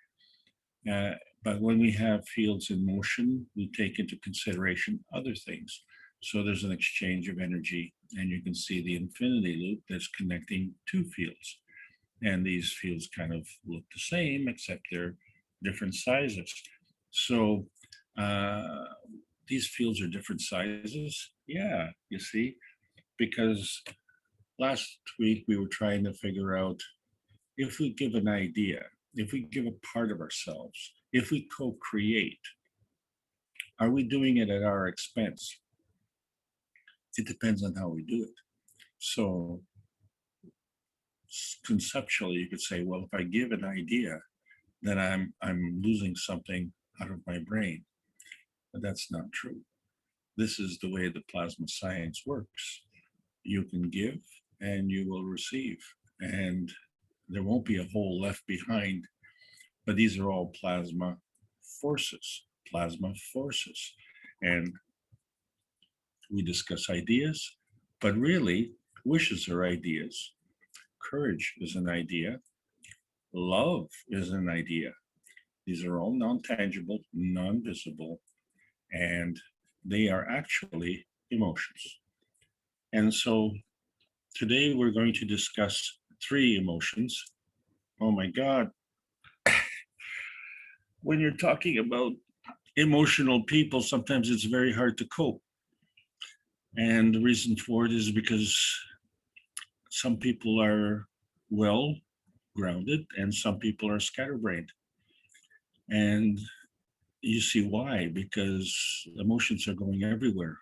But when we have fields in motion, we take into consideration other things. So there's an exchange of energy, and you can see the infinity loop that's connecting two fields. And these fields kind of look the same, except they're different sizes. So these fields are different sizes. Yeah, you see, because last week we were trying to figure out, if we give an idea, if we give a part of ourselves, if we co-create, are we doing it at our expense? It depends on how we do it. So conceptually, you could say, well, if I give an idea, then I'm losing something out of my brain. But that's not true. This is the way the plasma science works. You can give and you will receive, and there won't be a hole left behind. But these are all plasma forces. And we discuss ideas, but really wishes are ideas. Courage is an idea. Love is an idea. These are all non-tangible, non-visible, and they are actually emotions. And so today we're going to discuss 3 emotions. Oh my God. When you're talking about emotional people, sometimes it's very hard to cope. And the reason for it is because some people are well grounded and some people are scatterbrained. And you see why, because emotions are going everywhere.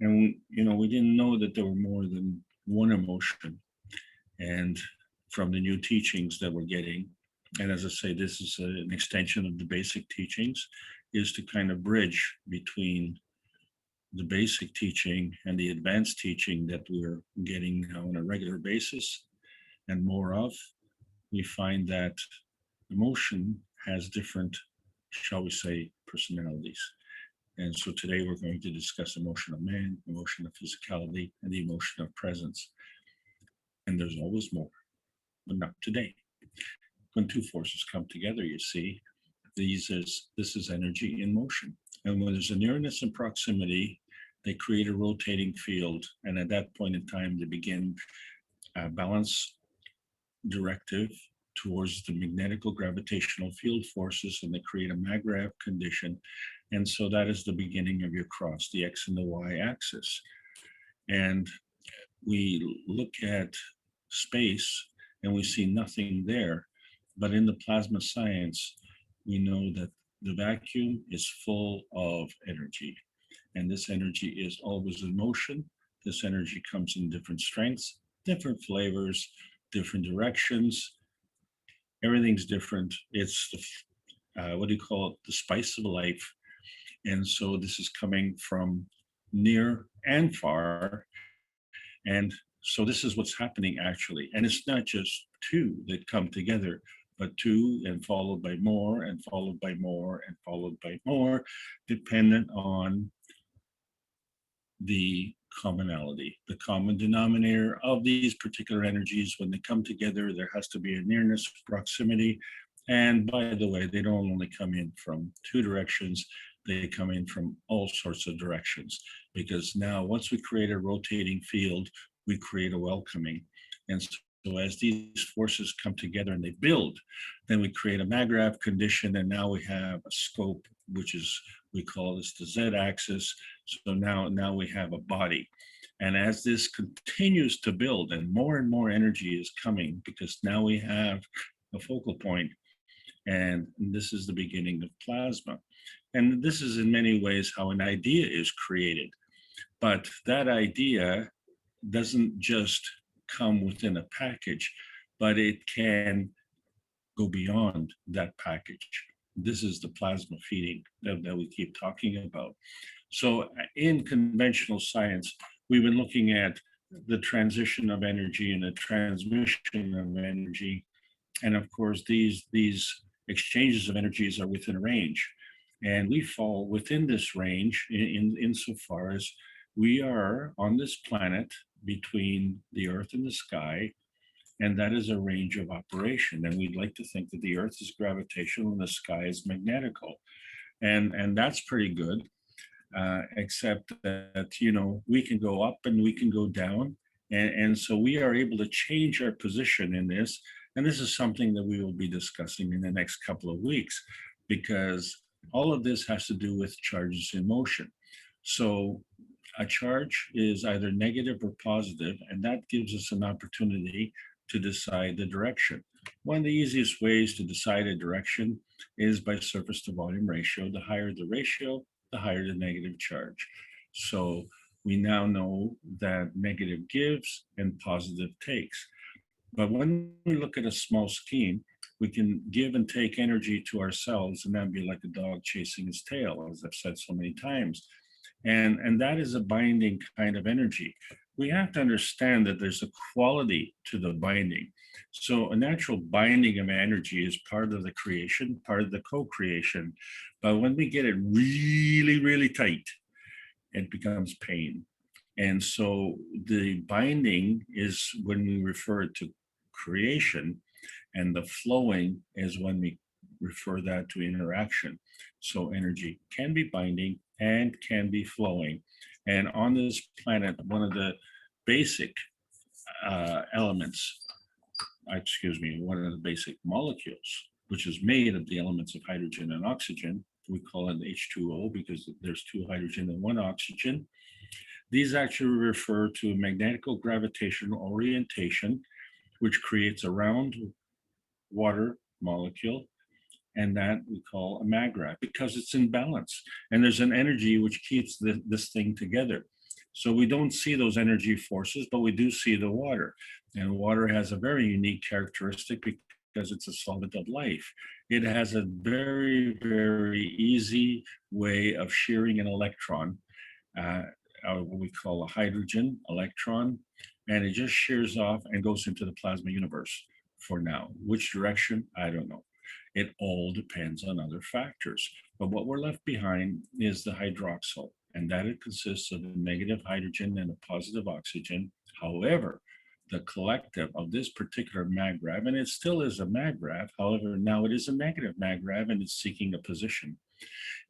And, we didn't know that there were more than one emotion. And from the new teachings that we're getting, and as I say, this is an extension of the basic teachings, is to kind of bridge between the basic teaching and the advanced teaching that we're getting now on a regular basis and more of. We find that emotion has different, shall we say, personalities. And so today we're going to discuss emotion of man, emotion of physicality, and the emotion of presence. And there's always more, but not today. When two forces come together, you see, this is energy in motion. And when there's a nearness and proximity, they create a rotating field. And at that point in time, they begin a balance directive towards the magnetical gravitational field forces, and they create a maggrav condition. And so that is the beginning of your cross, the X and the Y axis. And we look at space and we see nothing there. But in the plasma science, we know that the vacuum is full of energy. And this energy is always in motion. This energy comes in different strengths, different flavors, different directions. Everything's different. It's the, what do you call it? The spice of life. And so this is coming from near and far. And so this is what's happening actually. And it's not just two that come together, but two and followed by more and followed by more and followed by more, dependent on the commonality, the common denominator of these particular energies. When they come together, there has to be a nearness, proximity. And by the way, they don't only come in from two directions, they come in from all sorts of directions. Because now, once we create a rotating field, we create a welcoming. And so as these forces come together and they build, then we create a maggrav condition, and now we have a scope, which is, we call this the Z-axis. So now we have a body. And as this continues to build and more energy is coming, because now we have a focal point, and this is the beginning of plasma. And this is in many ways how an idea is created. But that idea doesn't just come within a package, but it can go beyond that package. This is the plasma feeding that we keep talking about. So in conventional science, we've been looking at the transition of energy and the transmission of energy. And of course, these exchanges of energies are within a range. And we fall within this range insofar as we are on this planet between the earth and the sky, and that is a range of operation. And we'd like to think that the earth is gravitational and the sky is magnetical. And that's pretty good, except that, we can go up and we can go down. And so we are able to change our position in this. And this is something that we will be discussing in the next couple of weeks, because all of this has to do with charges in motion. So a charge is either negative or positive, and that gives us an opportunity to decide the direction. One of the easiest ways to decide a direction is by surface to volume ratio. The higher the ratio, the higher the negative charge. So we now know that negative gives and positive takes. But when we look at a small scheme, we can give and take energy to ourselves, and that'd be like a dog chasing his tail, as I've said so many times. And that is a binding kind of energy. We have to understand that there's a quality to the binding. So a natural binding of energy is part of the creation, part of the co-creation. But when we get it really, really tight, it becomes pain. And so the binding is when we refer to creation, and the flowing is when we refer that to interaction. So energy can be binding and can be flowing. And on this planet, one of the basic elements, one of the basic molecules, which is made of the elements of hydrogen and oxygen, we call it H2O because there's two hydrogen and one oxygen. These actually refer to magnetical gravitational orientation, which creates a round water molecule. and that we call a maggrav because it's in balance. And there's an energy which keeps this thing together. So we don't see those energy forces, but we do see the water. And water has a very unique characteristic because it's a solvent of life. It has a very, very easy way of shearing an electron, what we call a hydrogen electron, and it just shears off and goes into the plasma universe for now. Which direction? I don't know. It all depends on other factors. But what we're left behind is the hydroxyl, and that it consists of a negative hydrogen and a positive oxygen. However, the collective of this particular maggrav, and it still is a maggrav, however, now it is a negative maggrav and it's seeking a position.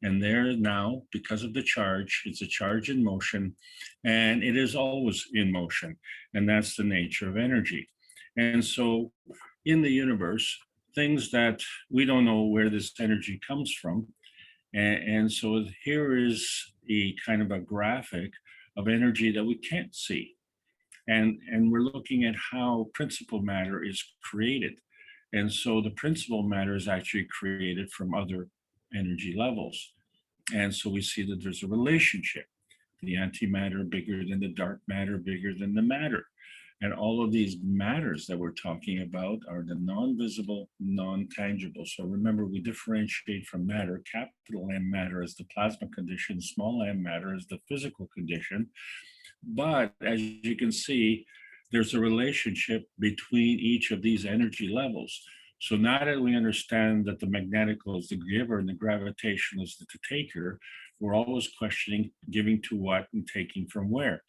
And there now, because of the charge, it's a charge in motion, and it is always in motion. And that's the nature of energy. And so in the universe, things that we don't know where this energy comes from. And so here is a kind of a graphic of energy that we can't see. And we're looking at how principal matter is created. And so the principal matter is actually created from other energy levels. And so we see that there's a relationship. The antimatter bigger than the dark matter, bigger than the matter. And all of these matters that we're talking about are the non-visible, non-tangible. So remember, we differentiate from matter. Capital M matter is the plasma condition, small m matter is the physical condition. But as you can see, there's a relationship between each of these energy levels. So now that we understand that the magnetical is the giver and the gravitational is the taker, we're always questioning giving to what and taking from where.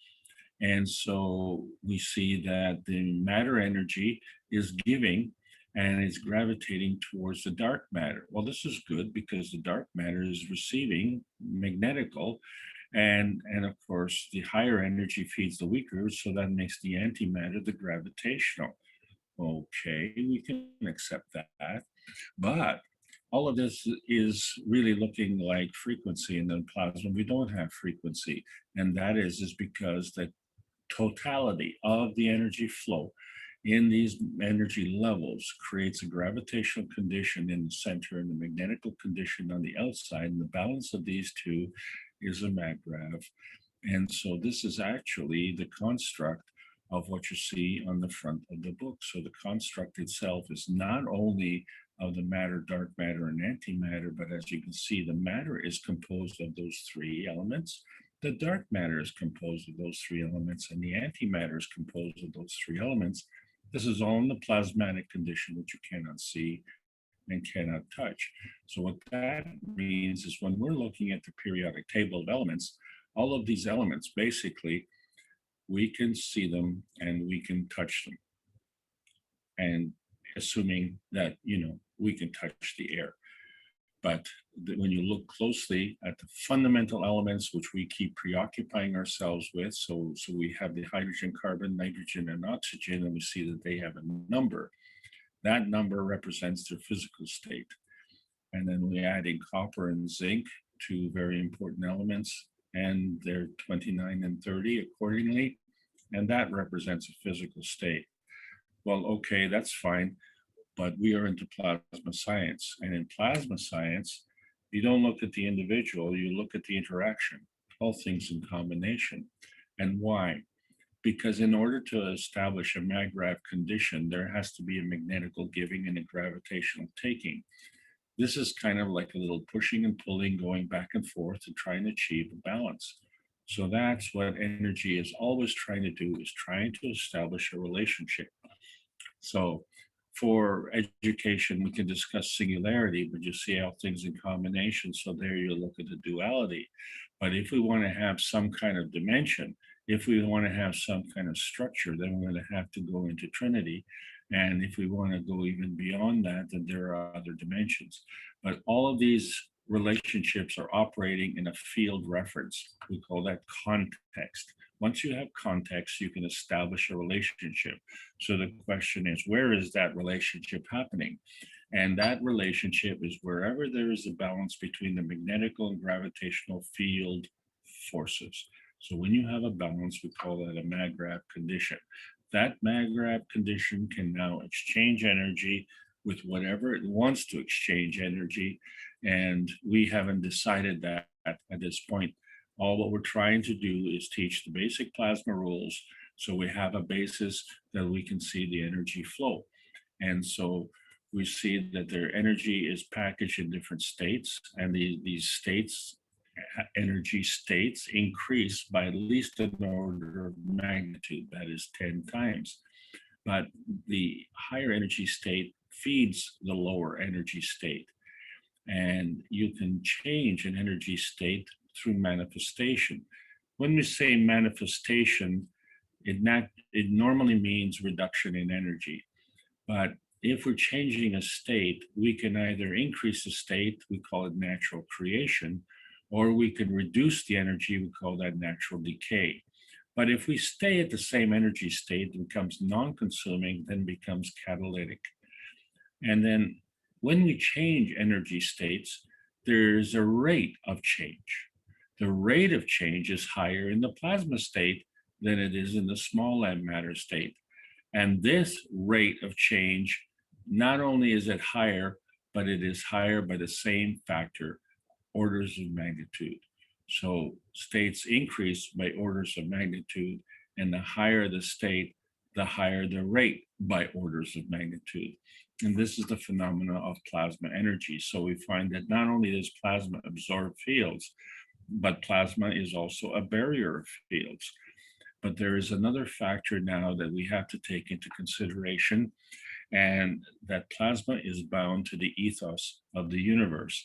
And so we see that the matter energy is giving and it's gravitating towards the dark matter. Well, this is good because the dark matter is receiving magnetical. And of course, the higher energy feeds the weaker, so that makes the antimatter the gravitational. Okay, we can accept that. But all of this is really looking like frequency in the plasma. We don't have frequency. And that is because the totality of the energy flow in these energy levels creates a gravitational condition in the center and the magnetical condition on the outside. And the balance of these two is a maggrav. And so this is actually the construct of what you see on the front of the book. So the construct itself is not only of the matter, dark matter, and antimatter, but as you can see, the matter is composed of those three elements. The dark matter is composed of those three elements, and the antimatter is composed of those three elements. This is all in the plasmatic condition, which you cannot see and cannot touch. So what that means is when we're looking at the periodic table of elements, all of these elements, basically, we can see them and we can touch them. And assuming that, we can touch the air. But when you look closely at the fundamental elements, which we keep preoccupying ourselves with, so we have the hydrogen, carbon, nitrogen, and oxygen, and we see that they have a number. That number represents their physical state. And then we add in copper and zinc, two very important elements, and they're 29 and 30 accordingly, and that represents a physical state. Well, okay, that's fine. But we are into plasma science. And in plasma science, you don't look at the individual, you look at the interaction, all things in combination. And why? Because in order to establish a maggrav condition, there has to be a magnetical giving and a gravitational taking. This is kind of like a little pushing and pulling, going back and forth to try and achieve a balance. So that's what energy is always trying to do, is trying to establish a relationship. So for education, we can discuss singularity, but you see all things in combination. So there you look at the duality. But if we want to have some kind of dimension, if we want to have some kind of structure, then we're going to have to go into Trinity. And if we want to go even beyond that, then there are other dimensions. But all of these relationships are operating in a field reference. We call that context. Once you have context, you can establish a relationship. So the question is, where is that relationship happening? And that relationship is wherever there is a balance between the magnetical and gravitational field forces. So when you have a balance, we call that a maggrav condition. That maggrav condition can now exchange energy with whatever it wants to exchange energy. And we haven't decided that at this point. All what we're trying to do is teach the basic plasma rules so we have a basis that we can see the energy flow. And so we see that their energy is packaged in different states, and these states, energy states, increase by at least an order of magnitude, that is 10 times. But the higher energy state feeds the lower energy state. And you can change an energy state through manifestation. When we say manifestation, it normally means reduction in energy. But if we're changing a state, we can either increase the state, we call it natural creation, or we can reduce the energy, we call that natural decay. But if we stay at the same energy state, it becomes non-consuming, then becomes catalytic. And then when we change energy states, there's a rate of change. The rate of change is higher in the plasma state than it is in the small lamp matter state. And this rate of change, not only is it higher, but it is higher by the same factor, orders of magnitude. So states increase by orders of magnitude, and the higher the state, the higher the rate by orders of magnitude. And this is the phenomena of plasma energy. So we find that not only does plasma absorb fields, but plasma is also a barrier of fields. But there is another factor now that we have to take into consideration, and that plasma is bound to the ethos of the universe.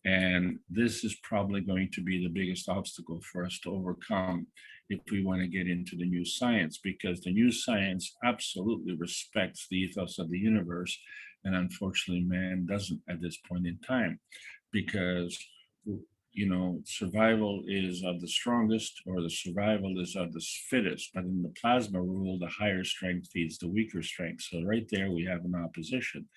And this is probably going to be the biggest obstacle for us to overcome if we want to get into the new science, because the new science absolutely respects the ethos of the universe. And unfortunately, man doesn't at this point in time, because survival is of the strongest, or the survival is of the fittest. But in the plasma rule, the higher strength feeds the weaker strength. So right there, we have an opposition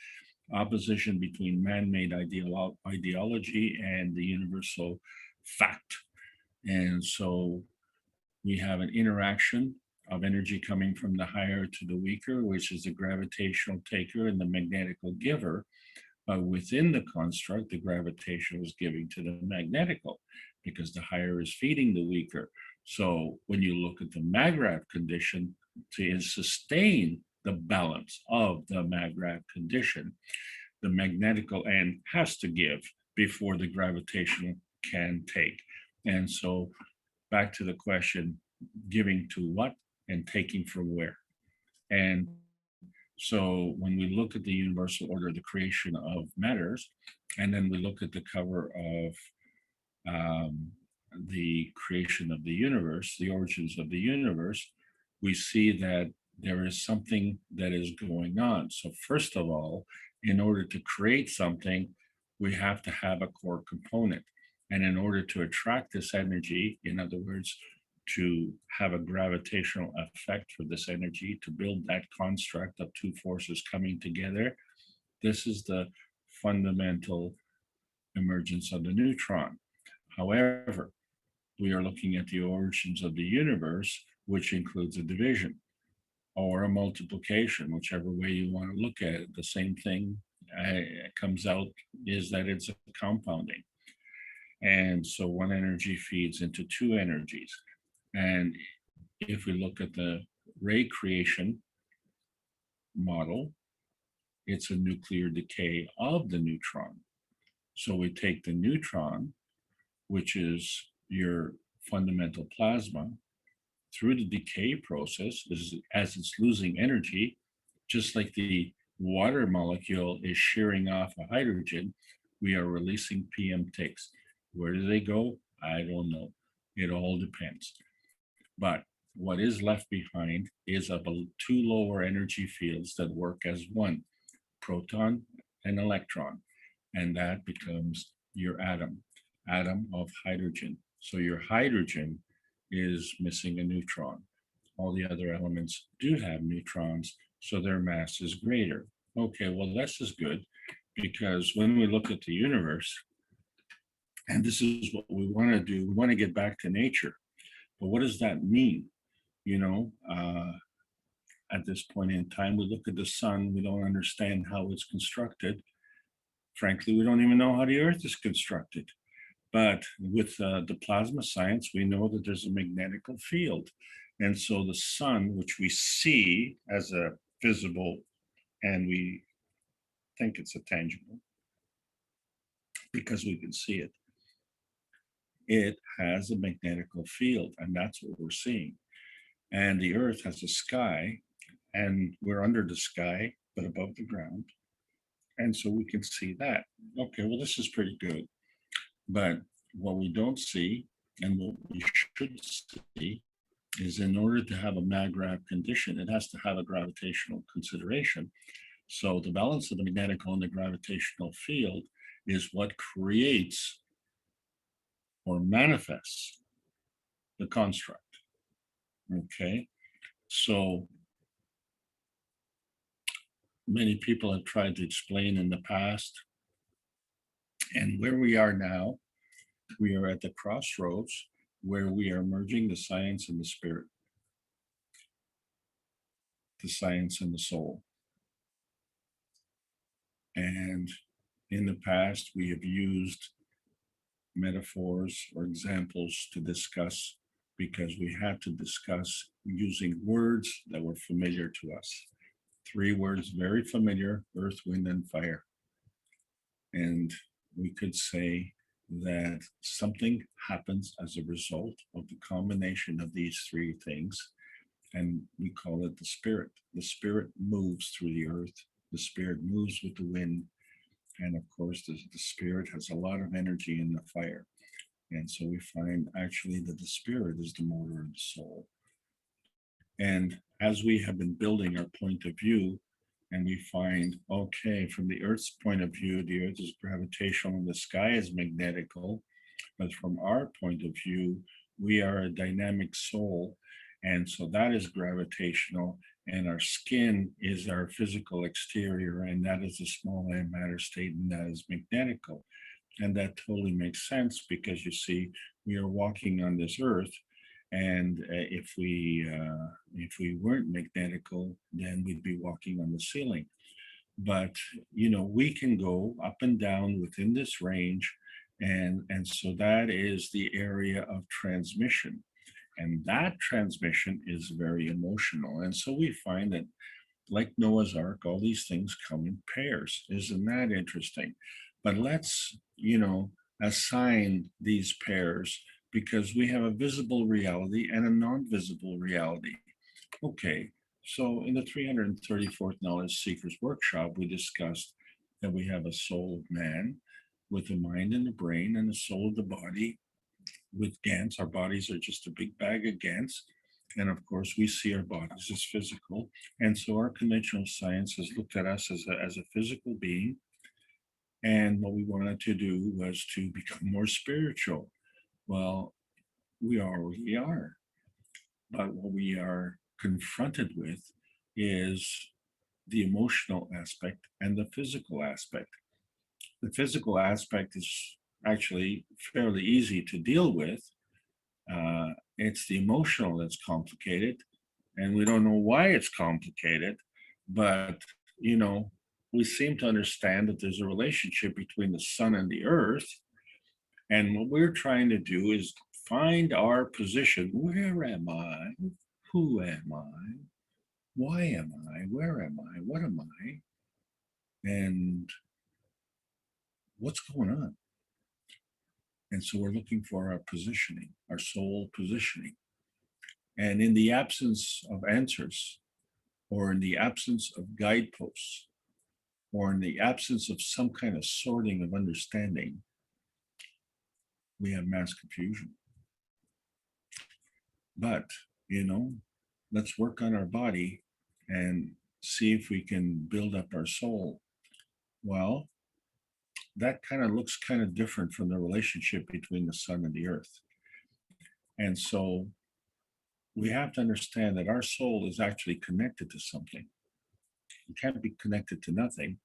between man-made ideology and the universal fact. And so we have an interaction of energy coming from the higher to the weaker, which is the gravitational taker and the magnetical giver. But within the construct, the gravitational is giving to the magnetical, because the higher is feeding the weaker. So when you look at the Maggrav condition, to sustain the balance of the Maggrav condition, the magnetical end has to give before the gravitational can take. And so back to the question, giving to what and taking from where? And so when we look at the universal order, the creation of matters, and then we look at the cover of the creation of the universe, the origins of the universe, we see that there is something that is going on. So first of all, in order to create something, we have to have a core component. And in order to attract this energy, in other words, to have a gravitational effect for this energy, to build that construct of two forces coming together, this is the fundamental emergence of the neutron. However, we are looking at the origins of the universe, which includes a division or a multiplication, whichever way you want to look at it. The same thing comes out is that it's a compounding. And so one energy feeds into two energies. And if we look at the ray creation model, it's a nuclear decay of the neutron. So we take the neutron, which is your fundamental plasma, through the decay process, as it's losing energy, just like the water molecule is shearing off a hydrogen, we are releasing PM ticks. Where do they go? I don't know. It all depends. But what is left behind is two lower energy fields that work as one, proton and electron. And that becomes your atom of hydrogen. So your hydrogen is missing a neutron. All the other elements do have neutrons, so their mass is greater. Okay, well, this is good, because when we look at the universe, and this is what we want to do, we want to get back to nature. But what does that mean? at this point in time. We look at the sun, we don't understand how it's constructed. Frankly, we don't even know how the Earth is constructed. But with the plasma science, we know that there's a magnetical field. And so the sun, which we see as a visible, and we think it's a tangible because we can see it, it has a magnetical field, and that's what we're seeing. And the Earth has a sky, and we're under the sky, but above the ground. And so we can see that. Okay, well, this is pretty good. But what we don't see, and what we should see, is in order to have a mag-grav condition, it has to have a gravitational consideration. So the balance of the magnetical and the gravitational field is what creates or manifests the construct. Okay, so many people have tried to explain in the past, and where we are now, we are at the crossroads where we are merging the science and the spirit, the science and the soul. And in the past, we have used metaphors or examples to discuss, because we had to discuss using words that were familiar to us. 3 words very familiar: earth, wind, and fire. And we could say that something happens as a result of the combination of these 3 things, and we call it the spirit. The spirit moves through the earth, the spirit moves with the wind, and of course the spirit has a lot of energy in the fire. And so we find actually that the spirit is the motor of the soul. And as we have been building our point of view, and we find, okay, from the Earth's point of view, the Earth is gravitational and the sky is magnetical. But from our point of view, we are a dynamic soul. And so that is gravitational. And our skin is our physical exterior. And that is a small antimatter state, and that is magnetical. And that totally makes sense, because you see, we are walking on this earth, and if we weren't magnetical, then we'd be walking on the ceiling. But we can go up and down within this range, and so that is the area of transmission, and that transmission is very emotional. And so we find that, like Noah's Ark, all these things come in pairs. Isn't that interesting? But let's, assign these pairs, because we have a visible reality and a non-visible reality. Okay, so in the 334th Knowledge Seekers Workshop, we discussed that we have a soul of man with a mind and a brain, and a soul of the body with GANs. Our bodies are just a big bag of GANs. And of course, we see our bodies as physical. And so our conventional science has looked at us as a physical being. And what we wanted to do was to become more spiritual. Well, we already are. But what we are confronted with is the emotional aspect and the physical aspect. The physical aspect is actually fairly easy to deal with. It's the emotional that's complicated, and we don't know why it's complicated, but we seem to understand that there's a relationship between the sun and the earth. And what we're trying to do is find our position. Where am I? Who am I? Why am I? Where am I? What am I? And what's going on? And so we're looking for our positioning, our soul positioning. And in the absence of answers, or in the absence of guideposts, or in the absence of some kind of sorting of understanding, we have mass confusion. But, let's work on our body and see if we can build up our soul. Well, that kind of looks kind of different from the relationship between the sun and the earth. And so we have to understand that our soul is actually connected to something. You can't be connected to nothing,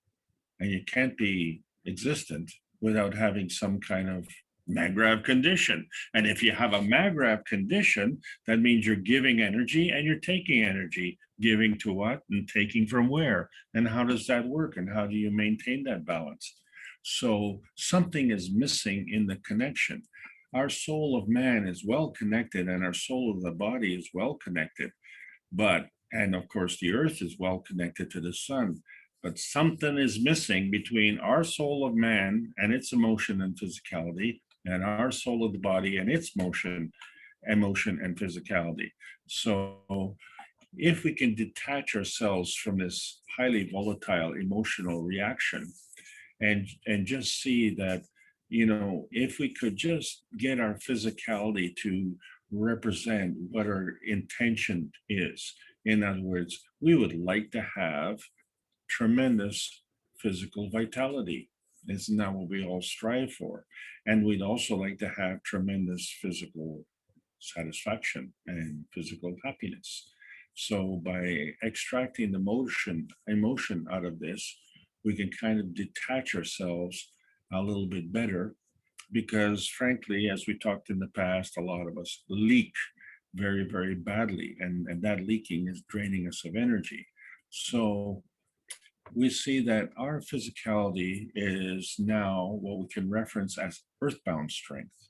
and you can't be existent without having some kind of Magrav condition. And if you have a Magrav condition, that means you're giving energy and you're taking energy. Giving to what and taking from where? And how does that work? And how do you maintain that balance? So something is missing in the connection. Our soul of man is well connected, and our soul of the body is well connected. But, and of course, the earth is well connected to the sun. But something is missing between our soul of man and its emotion and physicality, and our soul of the body and its emotion and physicality. So if we can detach ourselves from this highly volatile emotional reaction and just see that, you know, if we could just get our physicality to represent what our intention is. In other words, we would like to have tremendous physical vitality. Isn't that what we all strive for? And we'd also like to have tremendous physical satisfaction and physical happiness. So by extracting the emotion out of this, we can kind of detach ourselves a little bit better, because frankly, as we talked in the past, a lot of us leak very, very badly, and that leaking is draining us of energy. So we see that our physicality is now what we can reference as earthbound strength.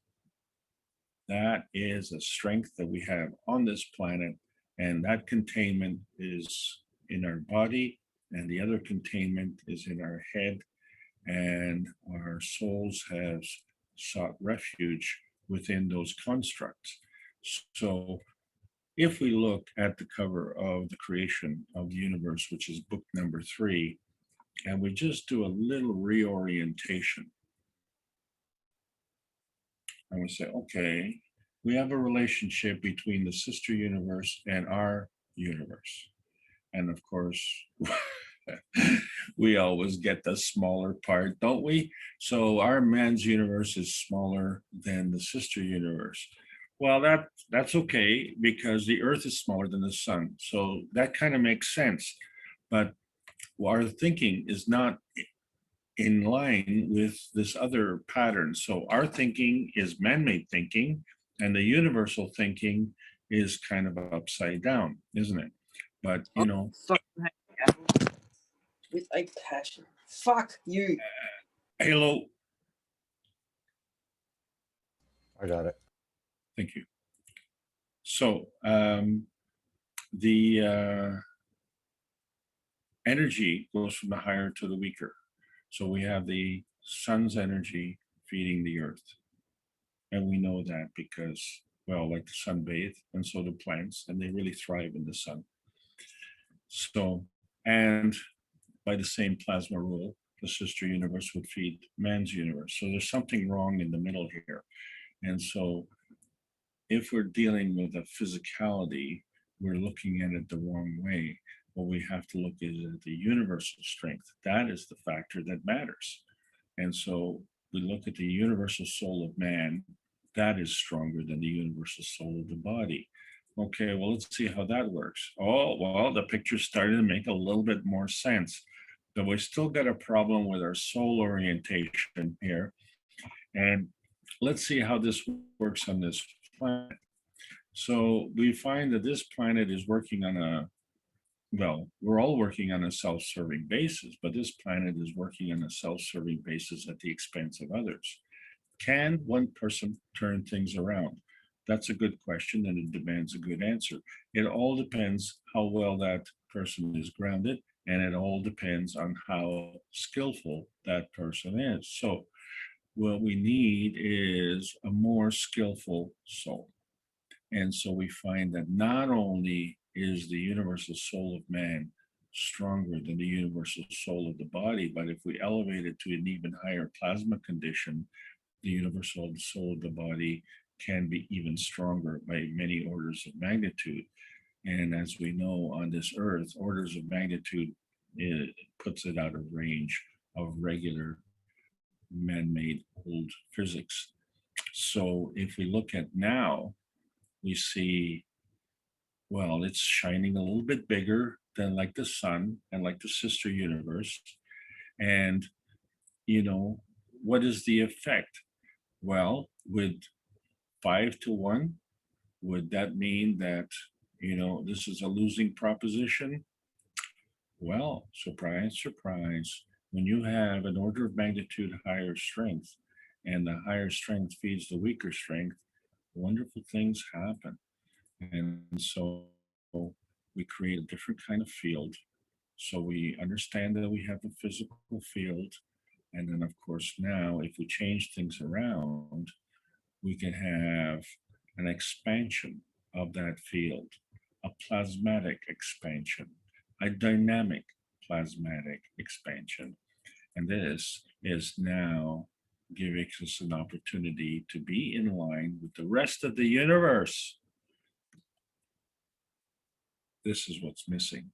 That is a strength that we have on this planet, and that containment is in our body, and the other containment is in our head, and our souls have sought refuge within those constructs. So if we look at the cover of The Creation of the Universe, which is book number 3, and we just do a little reorientation, and we say, okay, we have a relationship between the sister universe and our universe. And of course, we always get the smaller part, don't we? So our man's universe is smaller than the sister universe. Well, that's okay, because the earth is smaller than the sun. So that kind of makes sense. But our thinking is not in line with this other pattern. So our thinking is man-made thinking, and the universal thinking is kind of upside down, isn't it? But you know, with a passion. Fuck you. Halo. I got it. Thank you. So the energy goes from the higher to the weaker. So we have the sun's energy feeding the earth. And we know that because, well, like the sun bathe, and so do plants, and they really thrive in the sun. So, and by the same plasma rule, the sister universe would feed man's universe. So there's something wrong in the middle here. And so if we're dealing with a physicality, we're looking at it the wrong way. What we have to look at the universal strength. That is the factor that matters. And so we look at the universal soul of man. That is stronger than the universal soul of the body. Okay, well, let's see how that works. Oh, well, the picture's starting to make a little bit more sense. But we still got a problem with our soul orientation here. And let's see how this works on this planet. So we find that this planet is working on a, well, we're all working on a self-serving basis, but this planet is working on a self-serving basis at the expense of others. Can one person turn things around? That's a good question, and it demands a good answer. It all depends how well that person is grounded, and it all depends on how skillful that person is. So what we need is a more skillful soul. And so we find that not only is the universal soul of man stronger than the universal soul of the body, but if we elevate it to an even higher plasma condition, the universal soul of the body can be even stronger by many orders of magnitude. And as we know on this earth, orders of magnitude, it puts it out of range of regular man-made old physics. So if we look at now, we see, well, it's shining a little bit bigger than like the sun and like the sister universe. And, you know, what is the effect? Well, with 5-1, would that mean that, this is a losing proposition? Well, surprise, surprise. When you have an order of magnitude higher strength and the higher strength feeds the weaker strength, wonderful things happen. And so we create a different kind of field. So we understand that we have a physical field. And then, of course, now if we change things around, we can have an expansion of that field, a plasmatic expansion, a dynamic plasmatic expansion. And this is now giving us an opportunity to be in line with the rest of the universe. This is what's missing.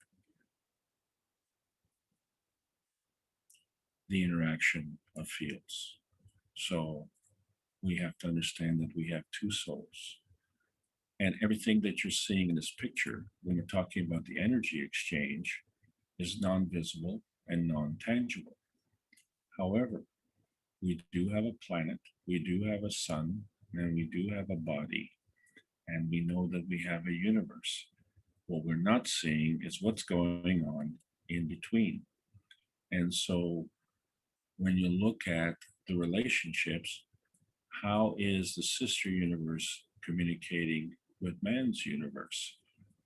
The interaction of fields. So we have to understand that we have two souls. And everything that you're seeing in this picture, when we're talking about the energy exchange, is non-visible and non-tangible. However, we do have a planet, we do have a sun, and we do have a body, and we know that we have a universe. What we're not seeing is what's going on in between. And so when you look at the relationships, how is the sister universe communicating with man's universe?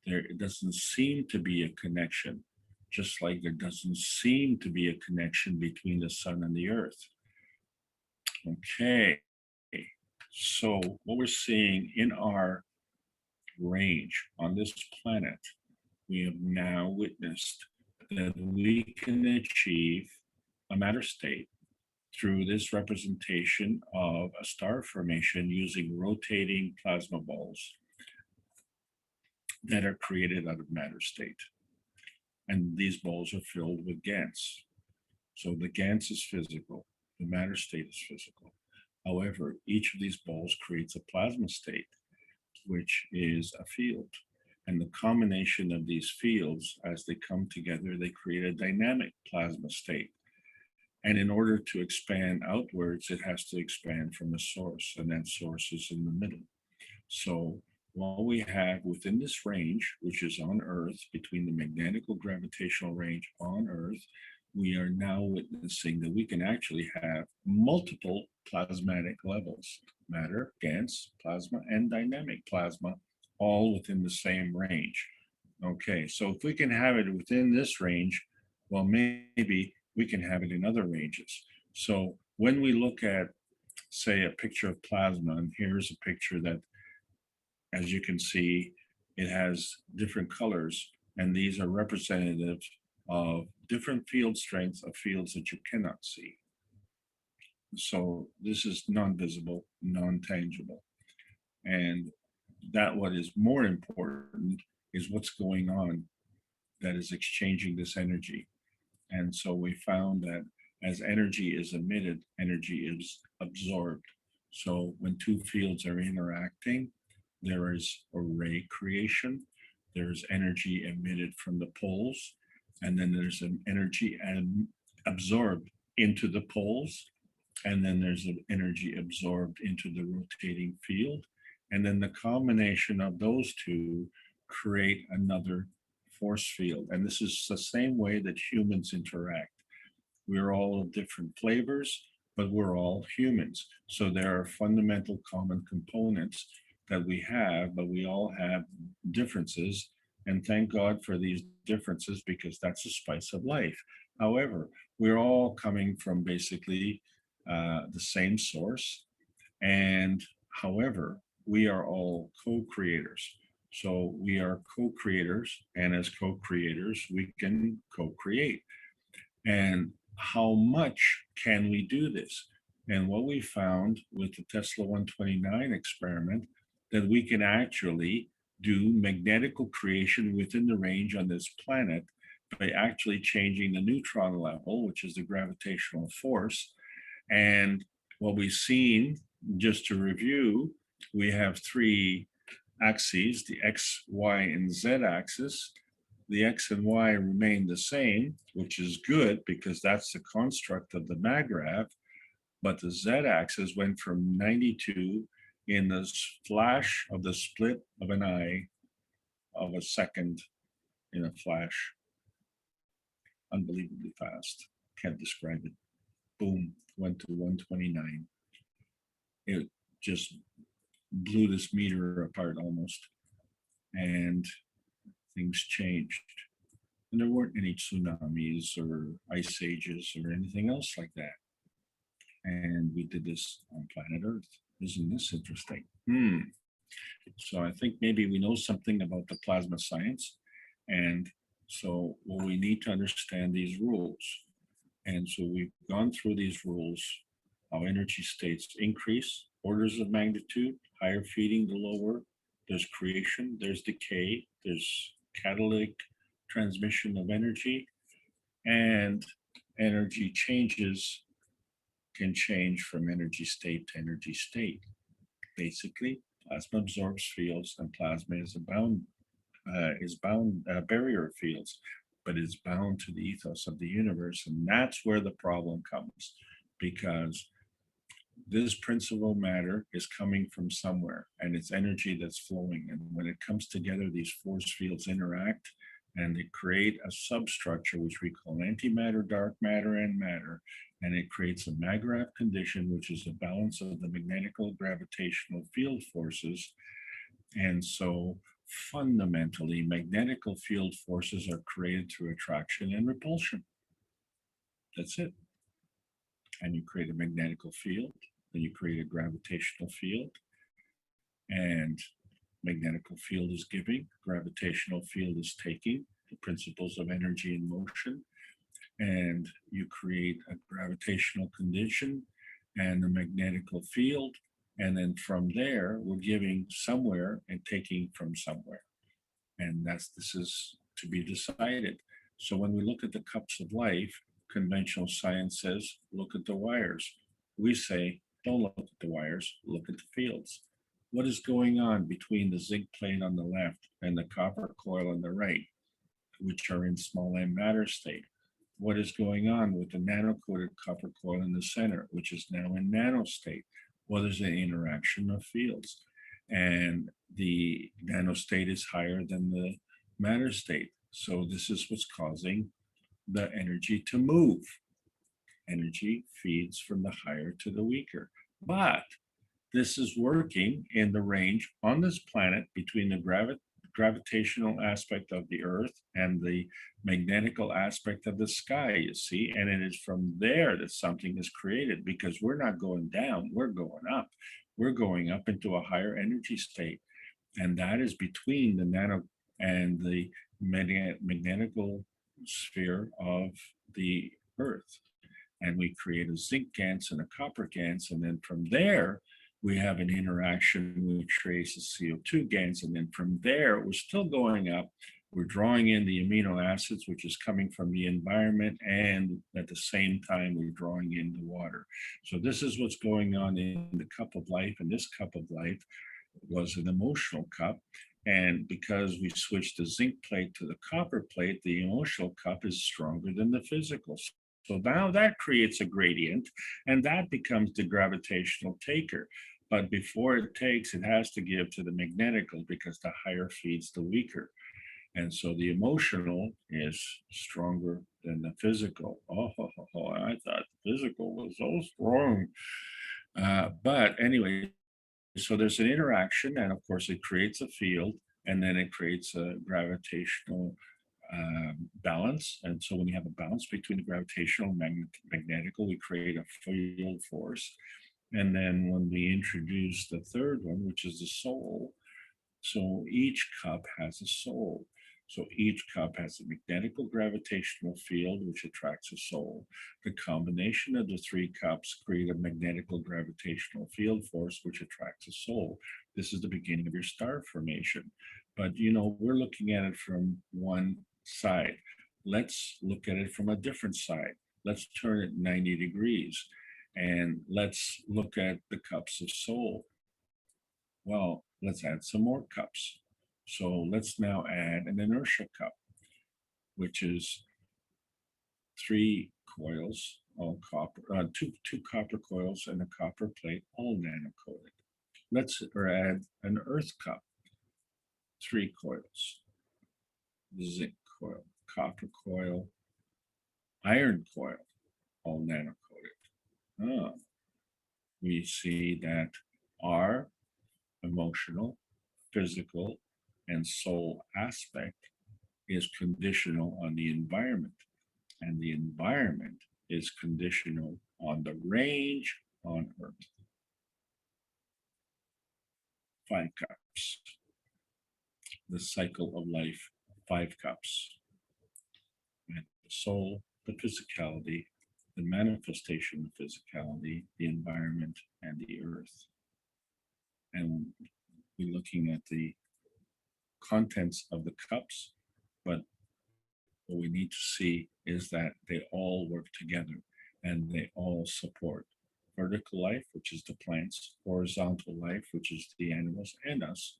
There doesn't seem to be a connection, just like there doesn't seem to be a connection between the sun and the earth. Okay, so what we're seeing in our range on this planet, we have now witnessed that we can achieve a matter state through this representation of a star formation using rotating plasma balls that are created out of matter state. And these balls are filled with GANs. So the GANs is physical, the matter state is physical. However, each of these balls creates a plasma state, which is a field. And the combination of these fields, as they come together, they create a dynamic plasma state. And in order to expand outwards, it has to expand from a source, and that source is in the middle. So what we have within this range, which is on Earth, between the magnetical gravitational range on Earth, we are now witnessing that we can actually have multiple plasmatic levels: matter, GANs, plasma, and dynamic plasma, all within the same range. Okay, so if we can have it within this range, well, maybe we can have it in other ranges. So when we look at, say, a picture of plasma, and here's a picture that, as you can see, it has different colors, and these are representative of different field strengths of fields that you cannot see. So this is non-visible, non-tangible. And that what is more important is what's going on that is exchanging this energy. And so we found that as energy is emitted, energy is absorbed. So when two fields are interacting, there is a ray creation, there's energy emitted from the poles, and then there's an energy absorbed into the poles, and then there's an energy absorbed into the rotating field. And then the combination of those two create another force field. And this is the same way that humans interact. We're all of different flavors, but we're all humans. So there are fundamental common components that we have, but we all have differences. And thank God for these differences, because that's the spice of life. However, we're all coming from basically the same source. And however, we are all co-creators. So we are co-creators, and as co-creators, we can co-create. And how much can we do this? And what we found with the Tesla 129 experiment, that we can actually do magnetical creation within the range on this planet by actually changing the neutron level, which is the gravitational force. And what we've seen, just to review, we have three axes, the X, Y, and Z axis. The X and Y remain the same, which is good because that's the construct of the MAGRAV. but the z-axis went from 92 in the flash of the split of an eye of a second, in a flash, unbelievably fast. Can't describe it. Boom, went to 129. It just blew this meter apart almost, and things changed. And there weren't any tsunamis or ice ages or anything else like that. And we did this on planet Earth. Isn't this interesting? So I think maybe we know something about the plasma science. And so well, we need to understand these rules. And so we've gone through these rules, how energy states increase, orders of magnitude, higher feeding the lower. There's creation, there's decay, there's catalytic transmission of energy, and energy changes can change from energy state to energy state. Basically, plasma absorbs fields, and plasma is bound barrier fields, but is bound to the ethos of the universe, and that's where the problem comes, because this principal matter is coming from somewhere, and it's energy that's flowing. And when it comes together, these force fields interact, and they create a substructure which we call antimatter, dark matter, and matter. And it creates a Magravh condition, which is a balance of the magnetical gravitational field forces. And so fundamentally, magnetical field forces are created through attraction and repulsion. That's it. And you create a magnetical field, then you create a gravitational field, and magnetical field is giving, gravitational field is taking, the principles of energy and motion, and you create a gravitational condition and a magnetical field, and then from there we're giving somewhere and taking from somewhere, and this is to be decided. So when we look at the cups of life, conventional science says look at the wires. We say don't look at the wires, look at the fields. What is going on between the zinc plate on the left and the copper coil on the right, which are in small m matter state? What is going on with the nano-coated copper coil in the center, which is now in nano state? Well, there's an interaction of fields, and the nano state is higher than the matter state. So this is what's causing the energy to move. Energy feeds from the higher to the weaker. But this is working in the range on this planet between the gravitational aspect of the Earth and the magnetical aspect of the sky, you see, and it is from there that something is created, because we're not going down, we're going up. We're going up into a higher energy state, and that is between the nano and the magnetical sphere of the Earth. And we create a zinc GANS and a copper GANS, and then from there, we have an interaction which creates a CO2 GANS, and then from there, we're still going up. We're drawing in the amino acids, which is coming from the environment, and at the same time, we're drawing in the water. So this is what's going on in the cup of life, and this cup of life was an emotional cup. And because we switched the zinc plate to the copper plate, the emotional cup is stronger than the physical. So now that creates a gradient, and that becomes the gravitational taker. But before it takes, it has to give to the magnetical, because the higher feeds the weaker. And so the emotional is stronger than the physical. Oh, I thought the physical was so strong. But anyway, so there's an interaction, and of course it creates a field, and then it creates a gravitational balance. And so when you have a balance between the gravitational and magnetical, we create a field force. And then when we introduce the third one, which is the soul, so each cup has a soul. So each cup has a magnetical gravitational field, which attracts a soul. The combination of the three cups create a magnetical gravitational field force, which attracts a soul. This is the beginning of your star formation. But, you know, we're looking at it from one side. Let's look at it from a different side. Let's turn it 90 degrees, and let's look at the cups of soul. Well, let's add some more cups. So let's now add an inertia cup, which is 3 coils all copper, two copper coils and a copper plate, all nano-coated. Let's add an earth cup, 3 coils, zinc coil, copper coil, iron coil, all nano-coated. We see that our emotional, physical, and soul aspect is conditional on the environment, and the environment is conditional on the range on Earth. 5 cups. The cycle of life, 5 cups. And the soul, the physicality, the manifestation of physicality, the environment, and the earth. And we're looking at the contents of the cups, but what we need to see is that they all work together and they all support vertical life, which is the plants, horizontal life, which is the animals and us.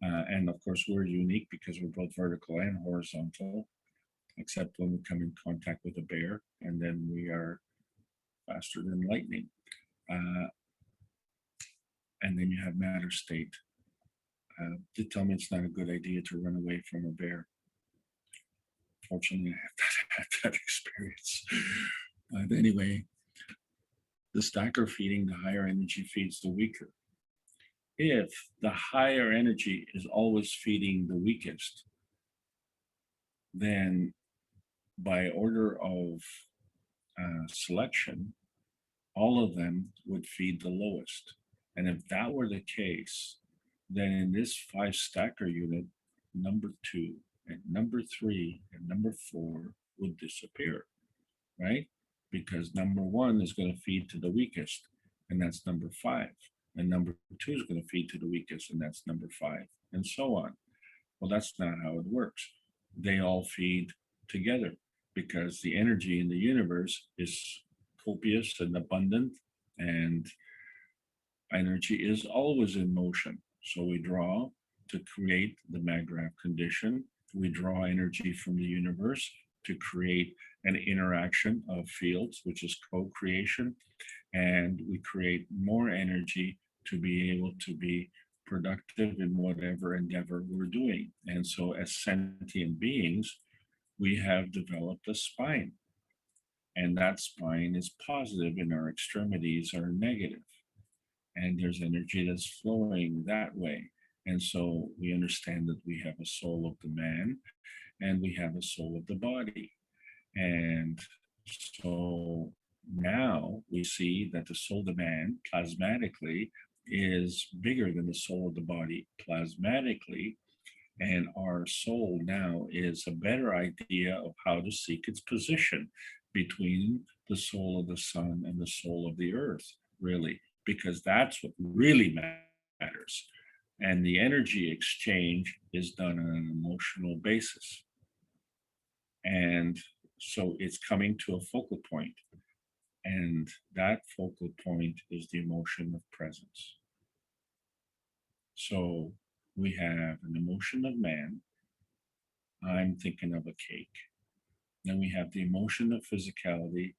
And of course, we're unique because we're both vertical and horizontal, except when we come in contact with a bear, and then we are faster than lightning. And then you have matter state. They tell me it's not a good idea to run away from a bear. Fortunately, I have had that experience. But anyway, the stacker feeding the higher energy feeds the weaker. If the higher energy is always feeding the weakest, then by order of selection, all of them would feed the lowest. And if that were the case, then in this 5 stacker unit, number 2 and number 3 and number 4 would disappear, right? Because number 1 is going to feed to the weakest, and that's number 5. And number 2 is going to feed to the weakest, and that's number 5, and so on. Well, that's not how it works. They all feed together because the energy in the universe is copious and abundant, and energy is always in motion. So we draw to create the Maggrav condition. We draw energy from the universe to create an interaction of fields, which is co-creation. And we create more energy to be able to be productive in whatever endeavor we're doing. And so as sentient beings, we have developed a spine. And that spine is positive and our extremities are negative. And there's energy that's flowing that way. And so we understand that we have a soul of the man and we have a soul of the body. And so now we see that the soul of the man plasmatically is bigger than the soul of the body plasmatically. And our soul now is a better idea of how to seek its position between the soul of the sun and the soul of the earth, really, because that's what really matters. And the energy exchange is done on an emotional basis. And so it's coming to a focal point. And that focal point is the emotion of presence. So we have an emotion of man. I'm thinking of a cake. Then we have the emotion of physicality.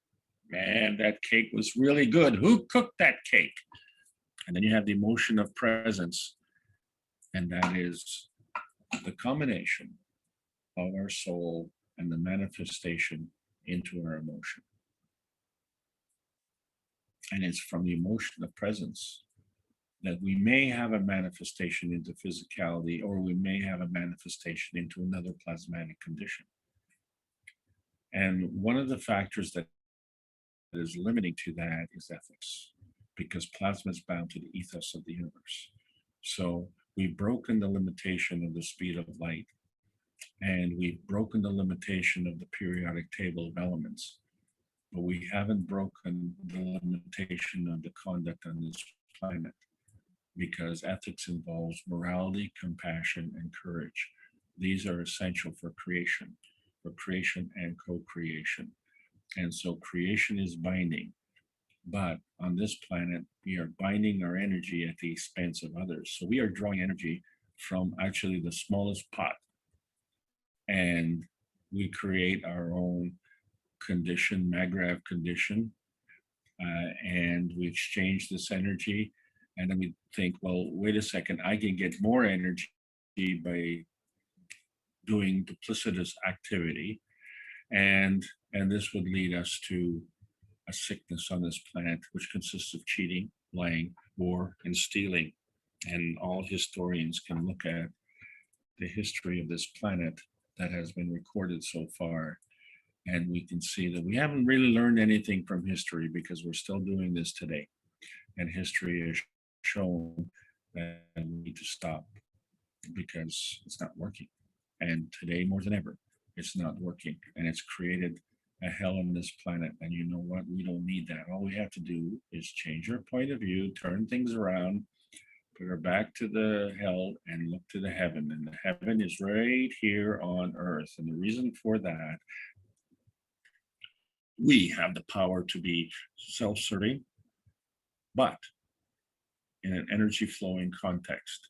Man, that cake was really good. Who cooked that cake? And then you have the emotion of presence. And that is the combination of our soul and the manifestation into our emotion. And it's from the emotion of presence that we may have a manifestation into physicality, or we may have a manifestation into another plasmatic condition. And one of the factors that is limiting to that is ethics, because plasma is bound to the ethos of the universe. So we've broken the limitation of the speed of light, and we've broken the limitation of the periodic table of elements, but we haven't broken the limitation of the conduct on this planet, because ethics involves morality, compassion, and courage. These are essential for creation and co-creation. And so creation is binding, but on this planet, we are binding our energy at the expense of others. So we are drawing energy from actually the smallest pot, and we create our own condition, Magravh condition, and we exchange this energy, and then we think, well, wait a second, I can get more energy by doing duplicitous activity, and this would lead us to a sickness on this planet, which consists of cheating, lying, war, and stealing. And all historians can look at the history of this planet that has been recorded so far, and we can see that we haven't really learned anything from history because we're still doing this today. And history has shown that we need to stop because it's not working. And today, more than ever, it's not working. And it's created a hell on this planet. And you know what? We don't need that. All we have to do is change our point of view, turn things around, put our back to the hell, and look to the heaven. And the heaven is right here on earth. And the reason for that, we have the power to be self-serving, but in an energy flowing context.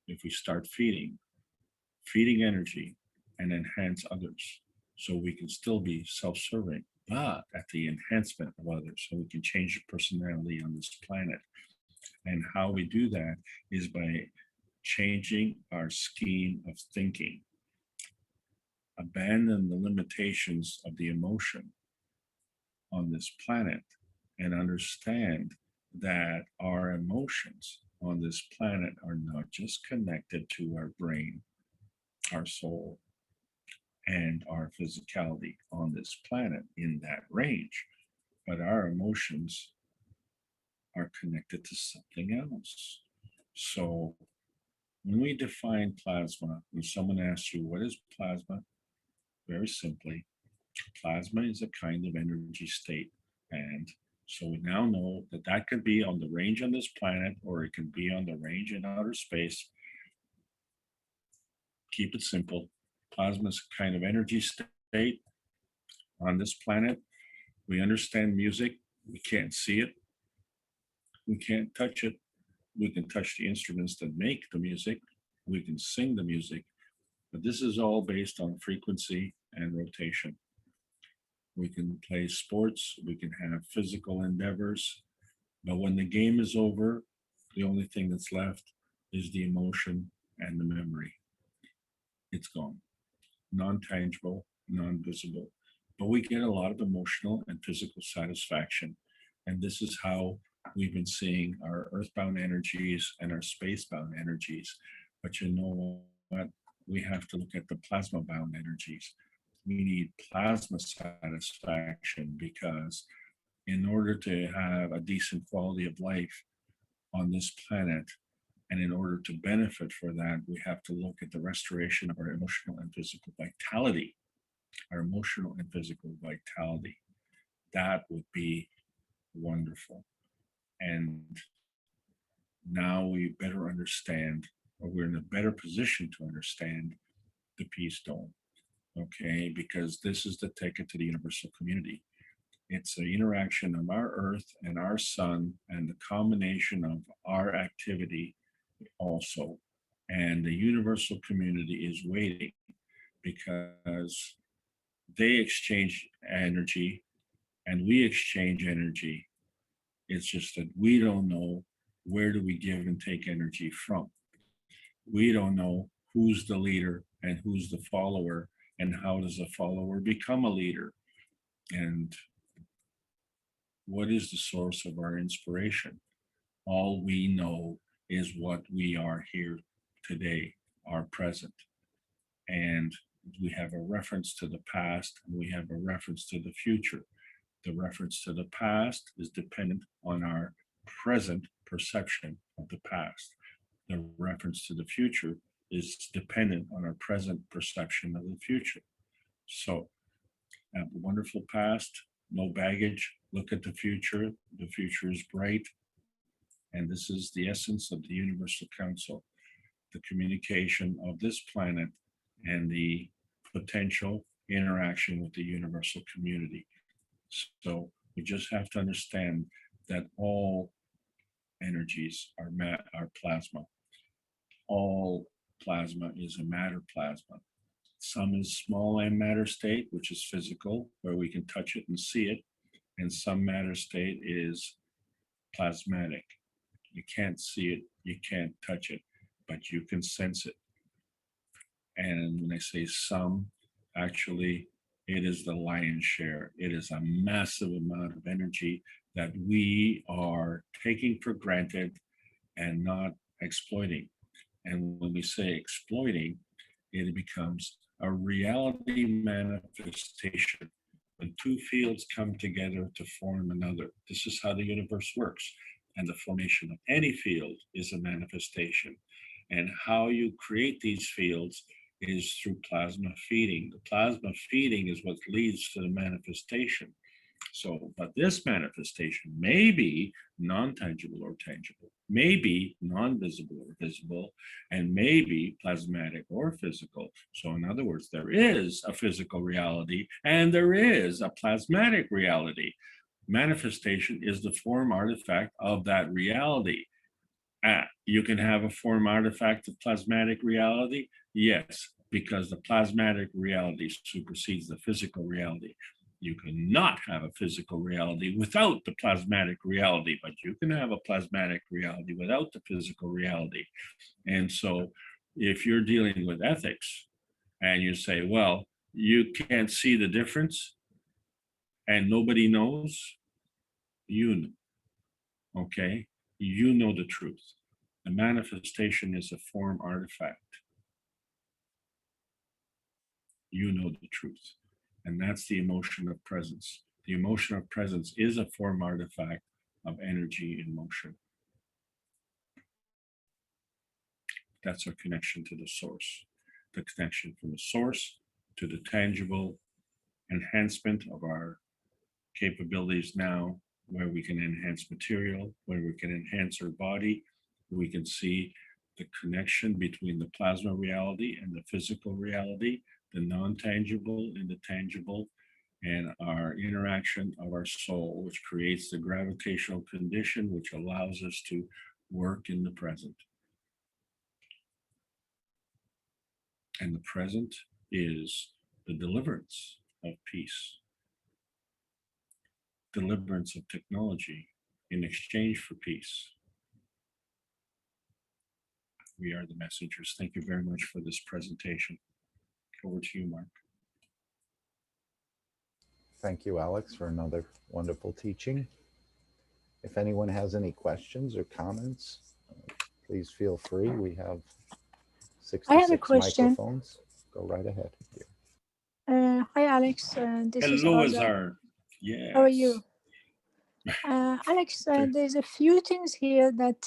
If we start feeding energy and enhance others, so we can still be self-serving, but at the enhancement of others, so we can change the personality on this planet. And how we do that is by changing our scheme of thinking. Abandon the limitations of the emotion on this planet and understand that our emotions on this planet are not just connected to our brain, our soul, and our physicality on this planet in that range, but our emotions are connected to something else. So when we define plasma, when someone asks you, what is plasma? Very simply, plasma is a kind of energy state. And so we now know that that could be on the range on this planet, or it can be on the range in outer space. Keep it simple. Plasma is a kind of energy state on this planet. We understand music. We can't see it. We can't touch it. We can touch the instruments that make the music. We can sing the music. But this is all based on frequency and rotation. We can play sports. We can have physical endeavors. But when the game is over, the only thing that's left is the emotion and the memory. It's gone. Non-tangible, non-visible. But we get a lot of emotional and physical satisfaction. And this is how we've been seeing our earthbound energies and our spacebound energies. But you know what? We have to look at the plasma-bound energies. We need plasma satisfaction because in order to have a decent quality of life on this planet, and in order to benefit for that, we have to look at the restoration of our emotional and physical vitality. Our emotional and physical vitality. That would be wonderful. And now we better understand, or we're in a better position to understand the peace dome. Okay, because this is the ticket to the universal community. It's the interaction of our earth and our sun and the combination of our activity also. And the universal community is waiting because they exchange energy and we exchange energy. It's just that we don't know where do we give and take energy from. We don't know who's the leader and who's the follower, and how does a follower become a leader, and what is the source of our inspiration. All we know is what we are here today, our present. And we have a reference to the past and we have a reference to the future. The reference to the past is dependent on our present perception of the past. The reference to the future is dependent on our present perception of the future. So, have a wonderful past, no baggage, look at the future. The future is bright. And this is the essence of the Universal Council, the communication of this planet and the potential interaction with the universal community. So we just have to understand that all energies are plasma. All plasma is a matter plasma. Some is small M matter state, which is physical, where we can touch it and see it. And some matter state is plasmatic. You can't see it, you can't touch it, but you can sense it. And when I say some, actually, it is the lion's share. It is a massive amount of energy that we are taking for granted and not exploiting. And when we say exploiting, it becomes a reality manifestation. When two fields come together to form another, this is how the universe works. And the formation of any field is a manifestation. And how you create these fields is through plasma feeding. The plasma feeding is what leads to the manifestation. So, but this manifestation may be non-tangible or tangible, may be non-visible or visible, and may be plasmatic or physical. So in other words, there is a physical reality and there is a plasmatic reality. Manifestation is the form artifact of that reality. You can have a form artifact of plasmatic reality? Yes, because the plasmatic reality supersedes the physical reality. You cannot have a physical reality without the plasmatic reality, but you can have a plasmatic reality without the physical reality. And so if you're dealing with ethics and you say, well, you can't see the difference and nobody knows, you know, okay? You know the truth. The manifestation is a form artifact. You know the truth. And that's the emotion of presence. The emotion of presence is a form artifact of energy in motion. That's our connection to the source. The connection from the source to the tangible enhancement of our capabilities now, where we can enhance material, where we can enhance our body. We can see the connection between the plasma reality and the physical reality, the non-tangible and the tangible, and our interaction of our soul, which creates the gravitational condition, which allows us to work in the present. And the present is the deliverance of peace, deliverance of technology in exchange for peace. We are the messengers. Thank you very much for this presentation. Over to you, Mark. Thank you, Alex, for another wonderful teaching. If anyone has any questions or comments, please feel free. We have 66 I have a question. microphones. Go right ahead. Hi, Alex. This Hello, is Azar. Azar. Yes. How are you? Alex, there's a few things here that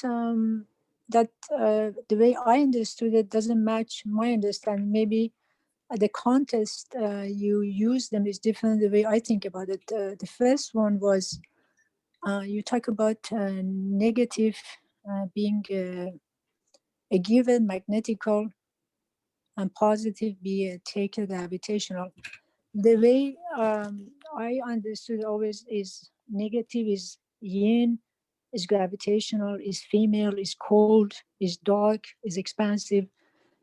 the way I understood it doesn't match my understanding. Maybe the context you use them is different the way I think about it. The first one was you talk about negative being a given magnetical and positive be a taker gravitational. The way I understood always is negative is yin, is gravitational, is female, is cold, is dark, is expansive,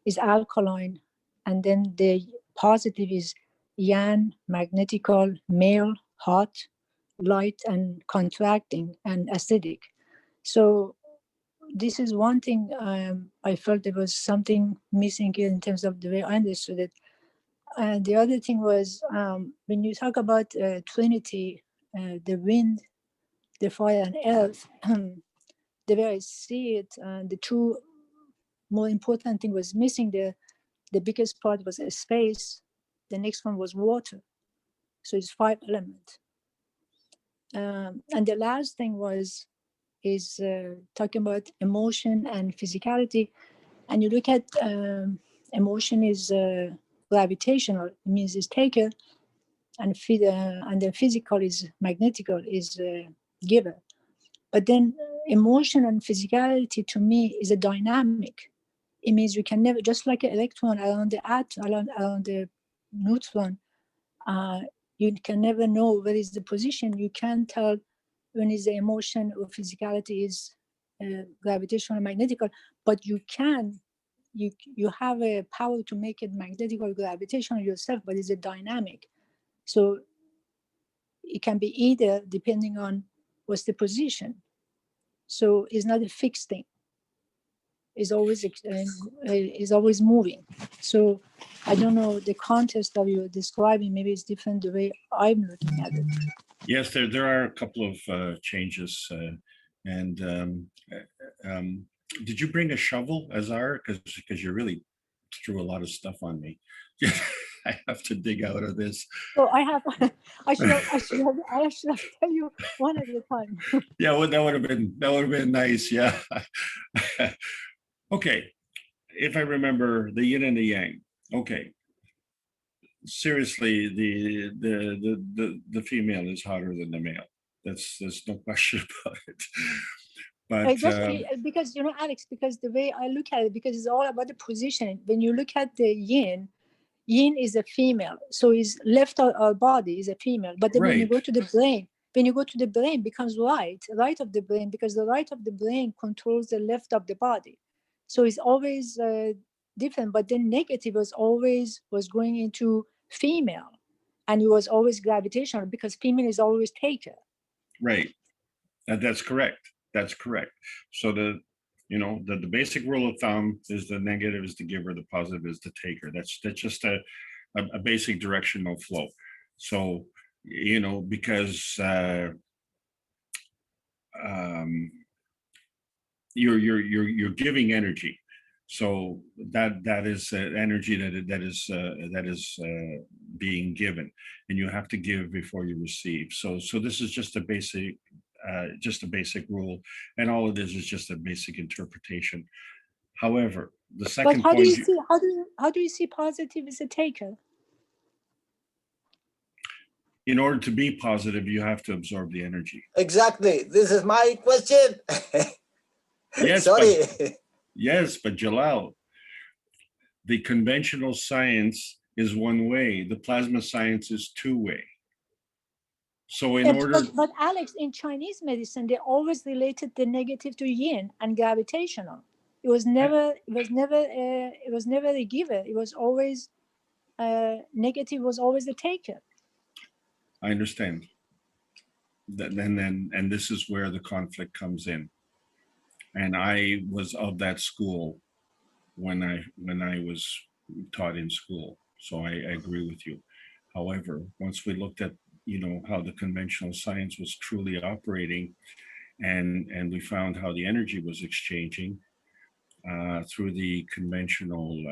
is alkaline. And then the positive is yang, magnetical, male, hot, light, and contracting, and acidic. So this is one thing I felt there was something missing here in terms of the way I understood it. And the other thing was when you talk about Trinity, the wind, the fire, and earth, the way I see it, the two more important thing was missing. The biggest part was space. The next one was water. So it's 5 elements. And the last thing is talking about emotion and physicality. And you look at emotion is gravitational, it means it's taker, and the physical is magnetical, is giver. But then emotion and physicality to me is a dynamic. It means you can never, just like an electron around the atom, around the neutron, you can never know where is the position. You can't tell when is the emotion or physicality is gravitational or magnetical, but you can you have a power to make it magnetic or gravitational yourself, but it's a dynamic. So it can be either depending on what's the position. So it's not a fixed thing. It's always moving. So I don't know the context of you describing. Maybe it's different the way I'm looking at it. Yes, there are a couple of changes. Did you bring a shovel, Azar? Because you really threw a lot of stuff on me. I have to dig out of this. So I have. I should have tell you one at a time. Yeah, well, that would have been nice. Yeah. Okay, if I remember the yin and the yang. Okay. Seriously, the female is hotter than the male. There's no question about it. But because Alex, because the way I look at it, because it's all about the positioning. When you look at the yin is a female, so his left our body is a female. But then when you go to the brain, becomes right of the brain, because the right of the brain controls the left of the body. So it's always different. But then negative was going into female, and it was always gravitational, because female is always taker. Right. That's correct. So the basic rule of thumb is the negative is the giver, the positive is the taker. That's just a basic directional flow. So, because you're giving energy. So that is energy that is being given, and you have to give before you receive. So this is just a basic rule, and all it is just a basic interpretation. However, the second but point. How do you see positive as a taker? In order to be positive, you have to absorb the energy. Exactly. This is my question. Yes. Sorry. But Jalal, the conventional science is one way. The plasma science is two-way. So but Alex, in Chinese medicine, they always related the negative to yin and gravitational. It was never a giver. It was always negative. Was always the taker. I understand. And this is where the conflict comes in. And I was of that school when I was taught in school. So I agree with you. However, once we looked at how the conventional science was truly operating, and we found how the energy was exchanging through the conventional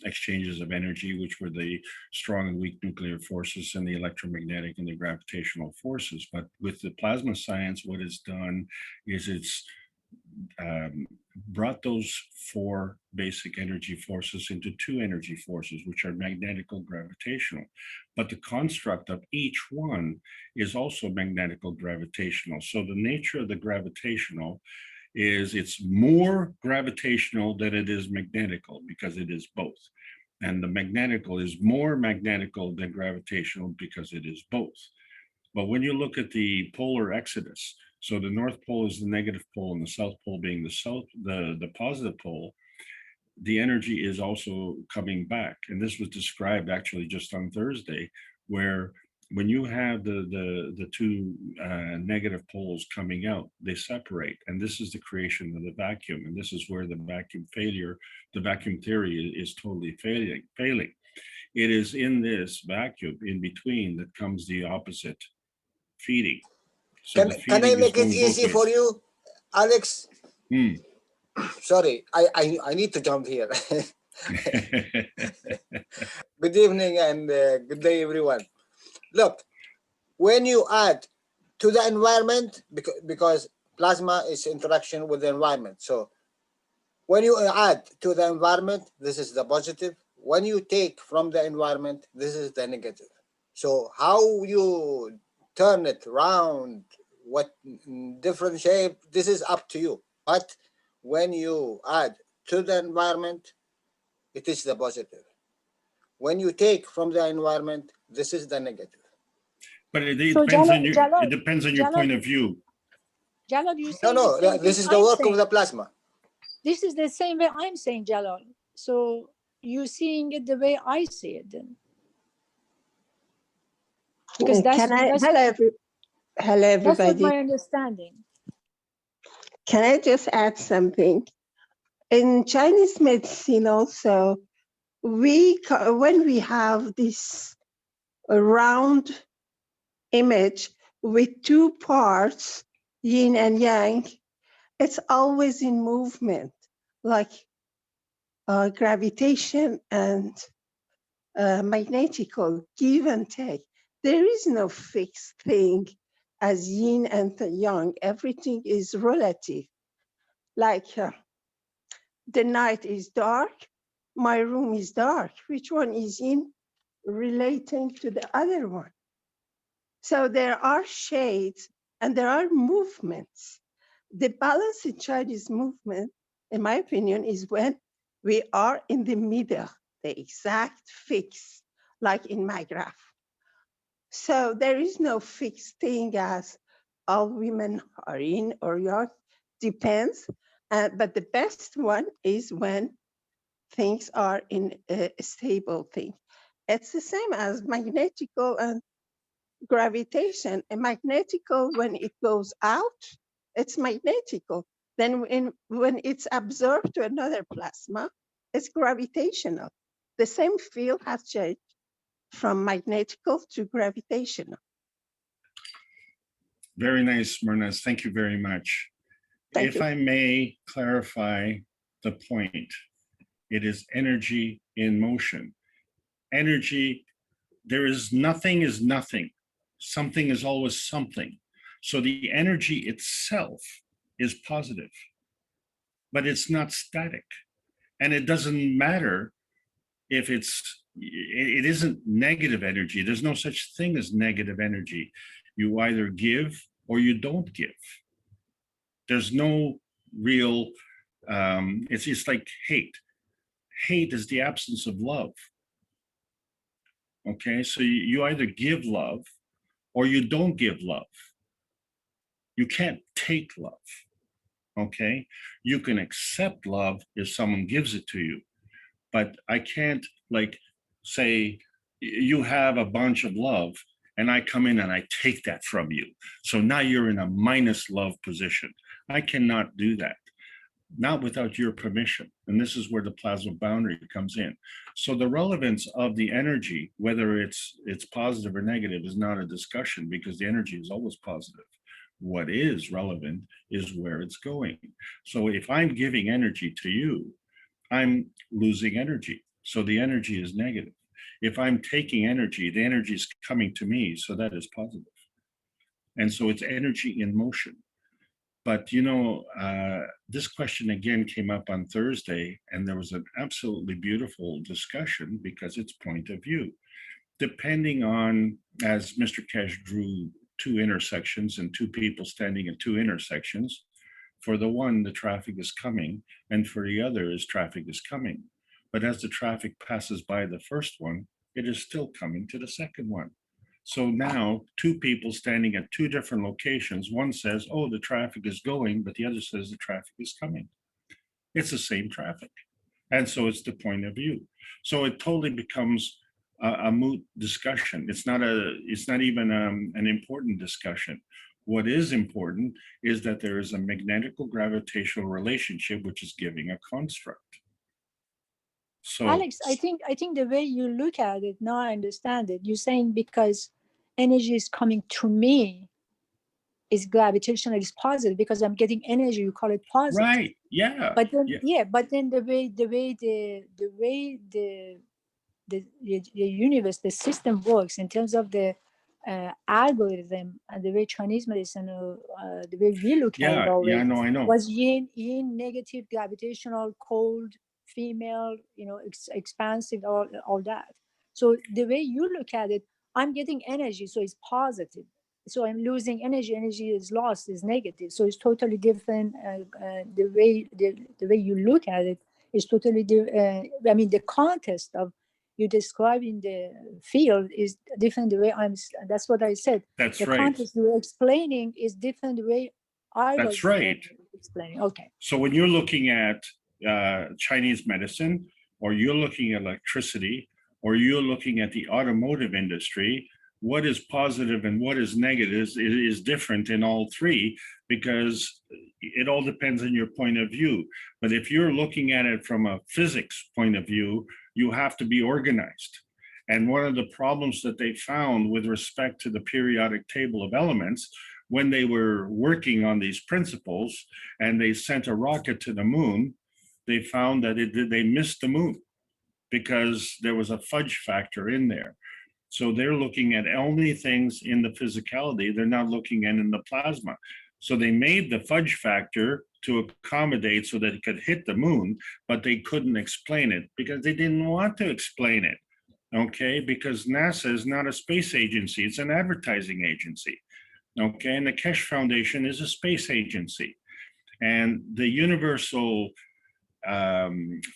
exchanges of energy, which were the strong and weak nuclear forces and the electromagnetic and the gravitational forces. But with the plasma science, what it's done is it's brought those four basic energy forces into two energy forces, which are magnetical gravitational. But the construct of each one is also magnetical gravitational. So the nature of the gravitational is it's more gravitational than it is magnetical, because it is both. And the magnetical is more magnetical than gravitational because it is both. But when you look at the polar exodus, so the North Pole is the negative pole and the South Pole being the positive pole, the energy is also coming back. And this was described actually just on Thursday, where when you have the two negative poles coming out, they separate. And this is the creation of the vacuum. And this is where the vacuum theory is totally failing. It is in this vacuum in between that comes the opposite feeding. So can I make it easy for you, Alex? Sorry, I need to jump here. Good evening and good day, everyone. Look, when you add to the environment, because plasma is interaction with the environment. So when you add to the environment, this is the positive. When you take from the environment, this is the negative. So how you turn it around, what different shape, this is up to you. But when you add to the environment, it is the positive. When you take from the environment, this is the negative. But it depends on your point of view. Jalal, you No, this is the work of the plasma. This is the same way I'm saying, Jalal. So you're seeing it the way I see it then. Because that's, hello everybody. That's what my understanding. Can I just add something? In Chinese medicine also, when we have this round image with two parts, yin and yang, it's always in movement, like gravitation and magnetical, give and take. There is no fixed thing as yin and yang. Everything is relative. Like the night is dark, my room is dark. Which one is yin relating to the other one? So there are shades and there are movements. The balance in Chinese movement, in my opinion, is when we are in the middle, the exact fix, like in my graph. So there is no fixed thing as all women are yin or yang, depends. But the best one is when things are in a stable thing. It's the same as magnetical and gravitation. A magnetical, when it goes out, it's magnetical. Then when it's absorbed to another plasma, it's gravitational. The same field has changed from magnetical to gravitational. Very nice, Myrnas. Thank you very much. If I may clarify the point, it is energy in motion. Energy, there is nothing is nothing. Something is always something. So the energy itself is positive, but it's not static. And it doesn't matter if it isn't negative energy. There's no such thing as negative energy. You either give or you don't give. There's no real, it's just like hate. Hate is the absence of love. Okay, so you either give love or you don't give love. You can't take love. Okay, you can accept love if someone gives it to you, but I can't like say you have a bunch of love and I come in and I take that from you. So now you're in a minus love position. I cannot do that, not without your permission. And this is where the plasma boundary comes in. So the relevance of the energy, whether it's positive or negative, is not a discussion because the energy is always positive. What is relevant is where it's going. So if I'm giving energy to you, I'm losing energy. So the energy is negative. If I'm taking energy, the energy is coming to me. So that is positive. And so it's energy in motion. But, you know, this question again came up on Thursday, and there was an absolutely beautiful discussion because it's point of view. Depending on, as Mr. Kesh drew two intersections and two people standing at two intersections, for the one, the traffic is coming, and for the other is traffic is coming. But as the traffic passes by the first one, it is still coming to the second one. So now two people standing at two different locations, one says, oh, the traffic is going, but the other says the traffic is coming. It's the same traffic. And so it's the point of view. So it totally becomes a moot discussion. It's not even an important discussion. What is important is that there is a magnetical gravitational relationship, which is giving a construct. So Alex, I think the way you look at it, now I understand it. You're saying because energy is coming to me is gravitational, is positive because I'm getting energy, you call it positive. Right, yeah. But then but then the way the universe, the system works in terms of the algorithm and the way Chinese medicine, the way we look at it always, I know. was yin, negative, gravitational, cold, female, you know, expansive, all that. So the way you look at it, I'm getting energy, so it's positive. So I'm losing energy. Energy is lost, is negative. So it's totally different. The way you look at it is totally different. I mean, the context of you describing the field is different the way that's what I said. That's the right. context you're explaining is different the way I That's was right. explaining. Okay. So when you're looking at Chinese medicine, or you're looking at electricity, or you're looking at the automotive industry, what is positive and what is negative is different in all three, because it all depends on your point of view. But if you're looking at it from a physics point of view, you have to be organized. And one of the problems that they found with respect to the periodic table of elements, when they were working on these principles and they sent a rocket to the moon, they found that they missed the moon because there was a fudge factor in there. So they're looking at only things in the physicality, they're not looking at in the plasma. So they made the fudge factor to accommodate so that it could hit the moon, but they couldn't explain it because they didn't want to explain it. Okay, because NASA is not a space agency, it's an advertising agency. Okay, and the Keshe Foundation is a space agency. And the universal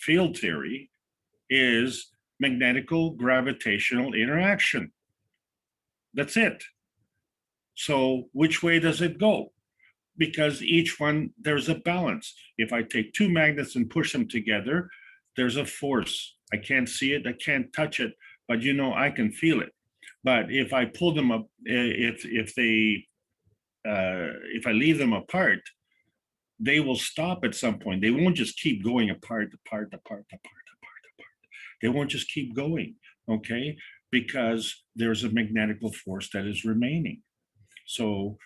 field theory is magnetical gravitational interaction. That's it. So which way does it go? Because each one, there's a balance. If I take two magnets and push them together, there's a force. I can't see it, I can't touch it, but you know, I can feel it. But if I pull them up, if I leave them apart, they will stop at some point. They won't just keep going apart. They won't just keep going, okay? Because there's a magnetical force that is remaining. So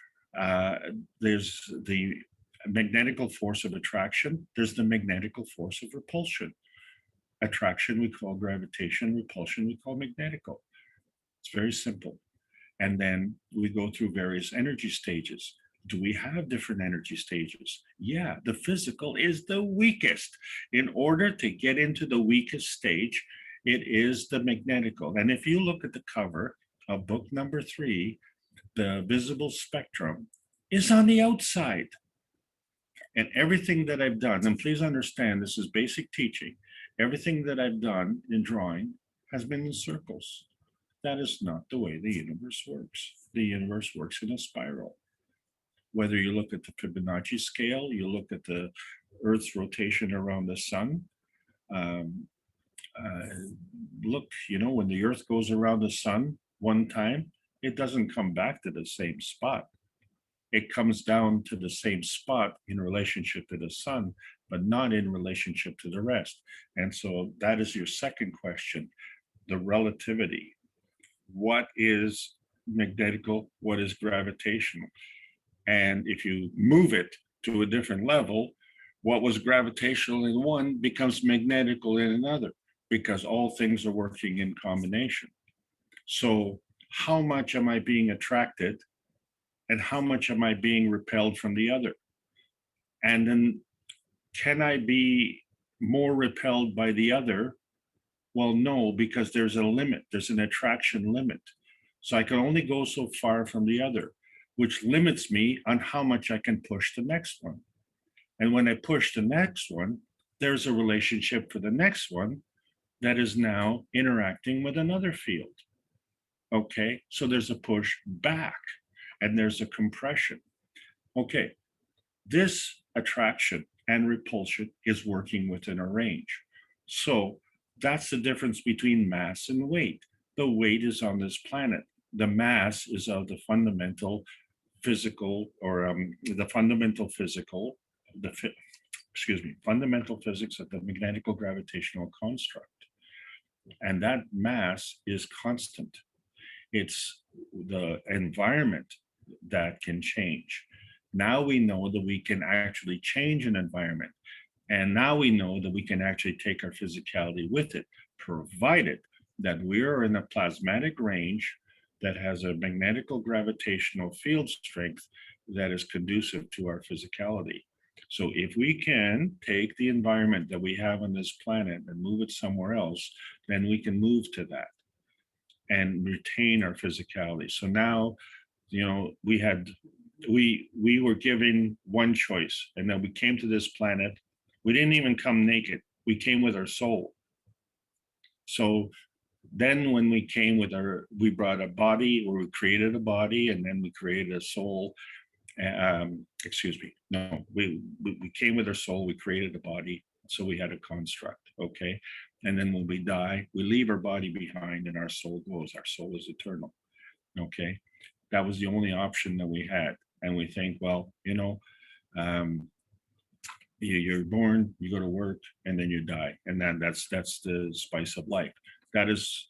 there's the magnetical force of attraction. There's the magnetical force of repulsion. Attraction we call gravitation, repulsion we call magnetical. It's very simple. And then we go through various energy stages. Do we have different energy stages? Yeah, the physical is the weakest. In order to get into the weakest stage, it is the magnetical. And if you look at the cover of book number 3, the visible spectrum is on the outside. And everything that I've done, and please understand, this is basic teaching, everything that I've done in drawing has been in circles. That is not the way the universe works. The universe works in a spiral. Whether you look at the Fibonacci scale, you look at the Earth's rotation around the sun. Look, you know, when the Earth goes around the sun one time, it doesn't come back to the same spot. It comes down to the same spot in relationship to the sun, but not in relationship to the rest. And so that is your second question, the relativity. What is magnetical? What is gravitational? And if you move it to a different level, what was gravitational in one becomes magnetical in another, because all things are working in combination. So how much am I being attracted and how much am I being repelled from the other? And then can I be more repelled by the other? Well, no, because there's a limit, there's an attraction limit. So I can only go so far from the other, which limits me on how much I can push the next one. And when I push the next one, there's a relationship for the next one that is now interacting with another field. Okay, so there's a push back and there's a compression. Okay, this attraction and repulsion is working within a range. So that's the difference between mass and weight. The weight is on this planet. The mass is of the fundamental physical, or the fundamental physical, fundamental physics of the magnetical gravitational construct. And that mass is constant. It's the environment that can change. Now we know that we can actually change an environment. And now we know that we can actually take our physicality with it, provided that we are in a plasmatic range that has a magnetical gravitational field strength that is conducive to our physicality. So if we can take the environment that we have on this planet and move it somewhere else, then we can move to that and retain our physicality. So now, you know, we were given one choice, and then we came to this planet. We didn't even come naked. We came with our soul. So then when we came with we brought a body, or we created a body, and then we created a soul. We came with our soul, we created a body, So we had a construct, okay? And then when we die, we leave our body behind and our soul goes. Our soul is eternal, okay? That was the only option that we had. And we think, well, you know, you're born, you go to work, and then you die. And that's the spice of life. That is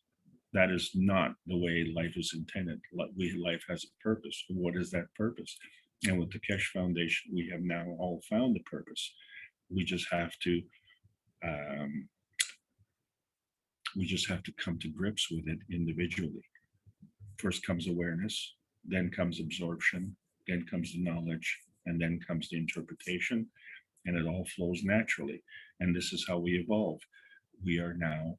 not the way life is intended. Life has a purpose. What is that purpose? And with the Keshe Foundation, we have now all found the purpose. We just have to come to grips with it individually. First comes awareness, then comes absorption, then comes the knowledge, and then comes the interpretation, and it all flows naturally. And this is how we evolve. We are now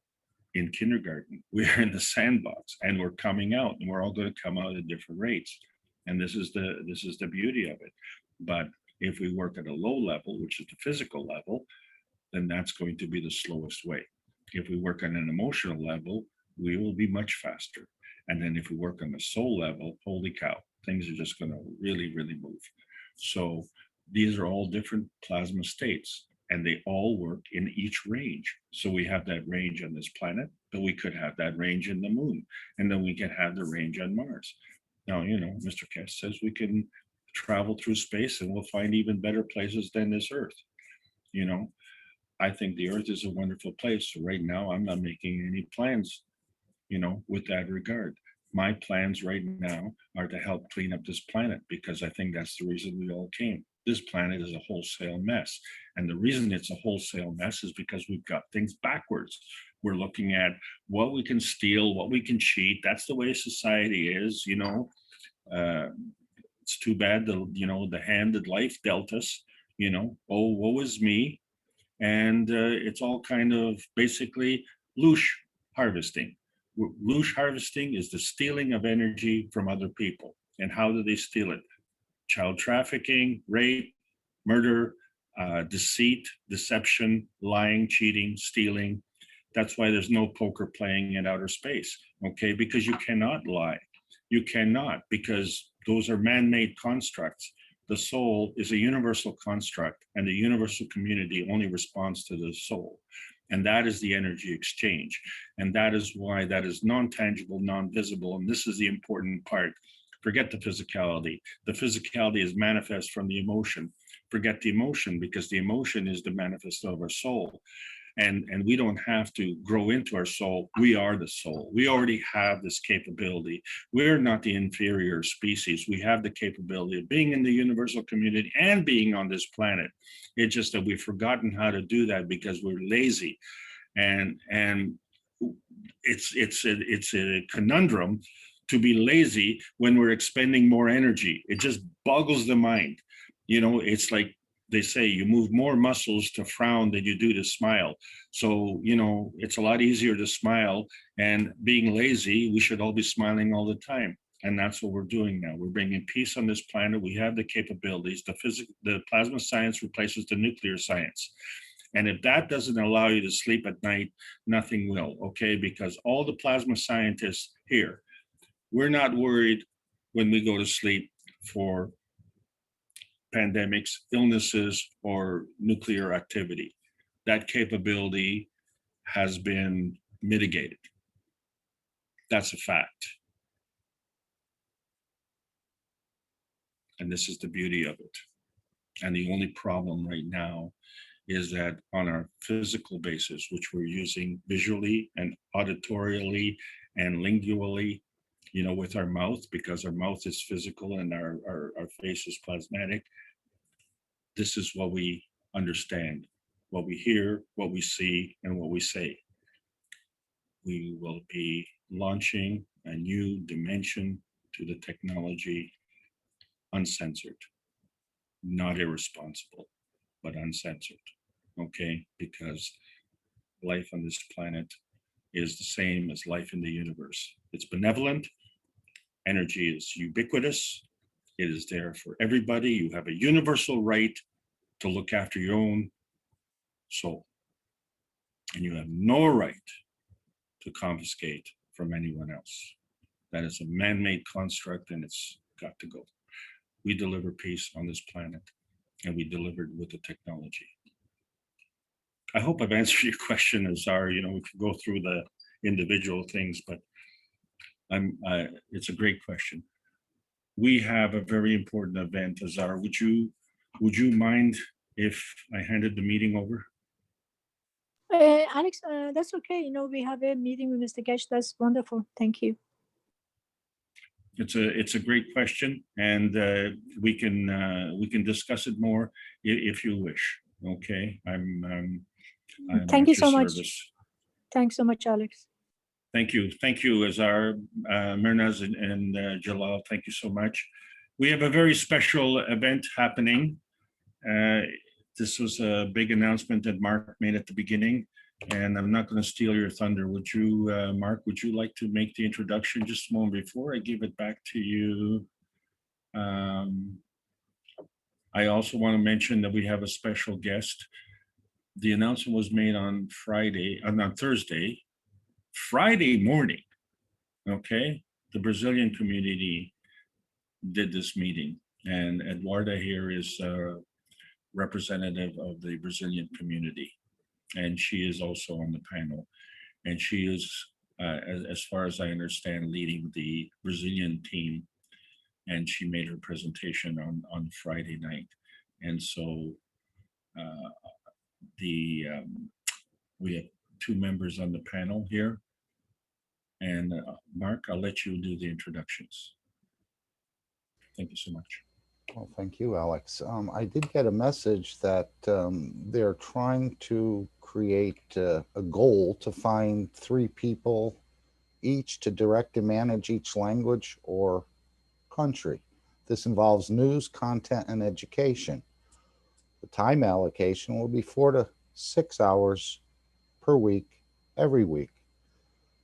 in kindergarten. We're in the sandbox, and we're coming out, and we're all going to come out at different rates. And this is the beauty of it. But if we work at a low level, which is the physical level, then that's going to be the slowest way. If we work on an emotional level, we will be much faster. And then if we work on the soul level, holy cow, things are just going to really, really move. So these are all different plasma states, and they all work in each range. So we have that range on this planet, but we could have that range in the moon, and then we can have the range on Mars. Now, you know, Mr. Keshe says we can travel through space and we'll find even better places than this Earth. You know, I think the Earth is a wonderful place. So right now, I'm not making any plans, you know, with that regard. My plans right now are to help clean up this planet, because I think that's the reason we all came. This planet is a wholesale mess. And the reason it's a wholesale mess is because we've got things backwards. We're looking at what we can steal, what we can cheat. That's the way society is, you know. It's too bad, the hand that life dealt us, you know, oh, woe is me. And it's all kind of basically loosh harvesting. Loosh harvesting is the stealing of energy from other people. And how do they steal it? Child trafficking, rape, murder, deceit, deception, lying, cheating, stealing. That's why there's no poker playing in outer space, okay? Because you cannot lie. You cannot, because those are man-made constructs. The soul is a universal construct, and the universal community only responds to the soul. And that is the energy exchange. And that is why that is non-tangible, non-visible. And this is the important part. Forget the physicality. The physicality is manifest from the emotion. Forget the emotion, because the emotion is the manifest of our soul. And we don't have to grow into our soul. We are the soul. We already have this capability. We're not the inferior species. We have the capability of being in the universal community and being on this planet. It's just that we've forgotten how to do that because we're lazy. And it's a conundrum to be lazy when we're expending more energy. It just boggles the mind. You know, it's like they say you move more muscles to frown than you do to smile. So, you know, it's a lot easier to smile, and being lazy, we should all be smiling all the time. And that's what we're doing now. We're bringing peace on this planet. We have the capabilities. The plasma science replaces the nuclear science. And if that doesn't allow you to sleep at night, nothing will, okay? Because all the plasma scientists here, we're not worried when we go to sleep for pandemics, illnesses, or nuclear activity. That capability has been mitigated. That's a fact. And this is the beauty of it. And the only problem right now is that on our physical basis, which we're using visually and auditorially and lingually, you know, with our mouth, because our mouth is physical and our face is plasmatic. This is what we understand, what we hear, what we see, and what we say. We will be launching a new dimension to the technology, uncensored, not irresponsible, but uncensored, okay? Because life on this planet is the same as life in the universe. It's benevolent, energy is ubiquitous, it is there for everybody. You have a universal right to look after your own soul. And you have no right to confiscate from anyone else. That is a man-made construct, and it's got to go. We deliver peace on this planet, and we deliver it with the technology. I hope I've answered your question, Azar. You know, we could go through the individual things, but it's a great question. We have a very important event, Azar. Would you mind if I handed the meeting over? Alex, that's okay. You know, we have a meeting with Mr. Kesh. That's wonderful. Thank you. It's a great question, and we can discuss it more if you wish. Okay, I'm Thank you at your so much. service. Thanks so much, Alex. Thank you, Azar, Mirnaz, and Jalal. Thank you so much. We have a very special event happening. This was a big announcement that Mark made at the beginning, and I'm not going to steal your thunder. Would you, Mark, would you like to make the introduction just a moment before I give it back to you? I also want to mention that we have a special guest. The announcement was made on Thursday. Friday morning, okay, the Brazilian community did this meeting, and Eduarda here is a representative of the Brazilian community, and she is also on the panel, and she is, as far as I understand, leading the Brazilian team, and she made her presentation on Friday night, and so we have two members on the panel here. And Mark, I'll let you do the introductions. Thank you so much. Well, thank you, Alex. I did get a message that they're trying to create a goal to find 3 people each to direct and manage each language or country. This involves news, content, and education. The time allocation will be 4 to 6 hours per week, every week.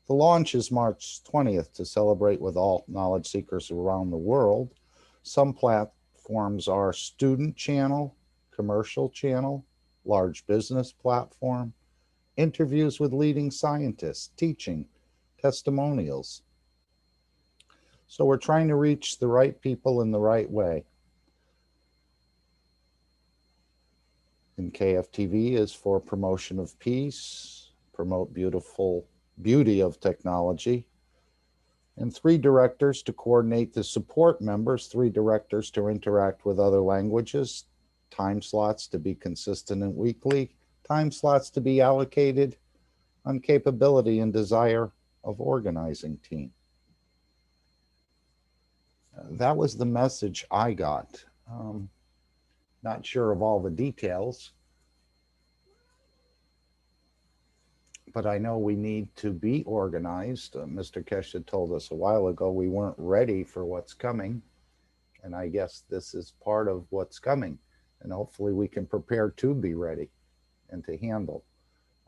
The launch is March 20th to celebrate with all knowledge seekers around the world. Some platforms are student channel, commercial channel, large business platform, interviews with leading scientists, teaching, testimonials. So we're trying to reach the right people in the right way. And KFTV is for promotion of peace, promote beauty of technology, and 3 directors to coordinate the support members, 3 directors to interact with other languages, time slots to be consistent and weekly, time slots to be allocated on capability and desire of organizing team. That was the message I got. Not sure of all the details, but I know we need to be organized. Mr. Kesh had told us a while ago we weren't ready for what's coming, and I guess this is part of what's coming, and hopefully we can prepare to be ready and to handle.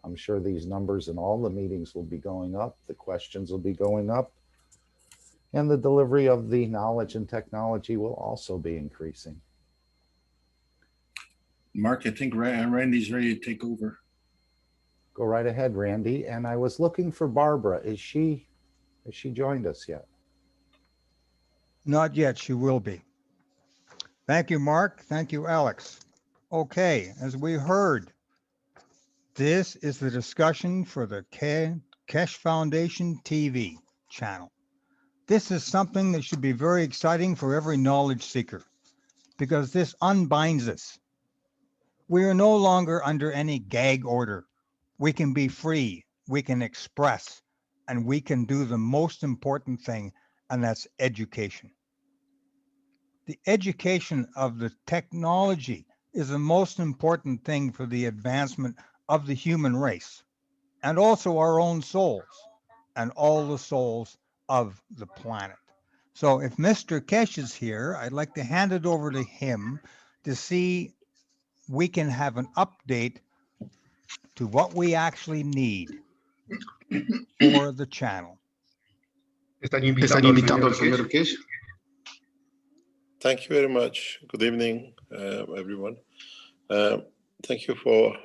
I'm sure these numbers in all the meetings will be going up, the questions will be going up, and the delivery of the knowledge and technology will also be increasing. Mark, I think Randy's ready to take over. Go right ahead, Randy. And I was looking for Barbara. Has she joined us yet? Not yet. She will be. Thank you, Mark. Thank you, Alex. Okay, as we heard, this is the discussion for the Kesh Foundation TV channel. This is something that should be very exciting for every knowledge seeker because this unbinds us. We are no longer under any gag order. We can be free, we can express, and we can do the most important thing, and that's education. The education of the technology is the most important thing for the advancement of the human race, and also our own souls, and all the souls of the planet. So if Mr. Kesh is here, I'd like to hand it over to him to see we can have an update to what we actually need for the channel. Están invitando al señor Kesh. Thank you very much. Good evening, everyone. Thank you for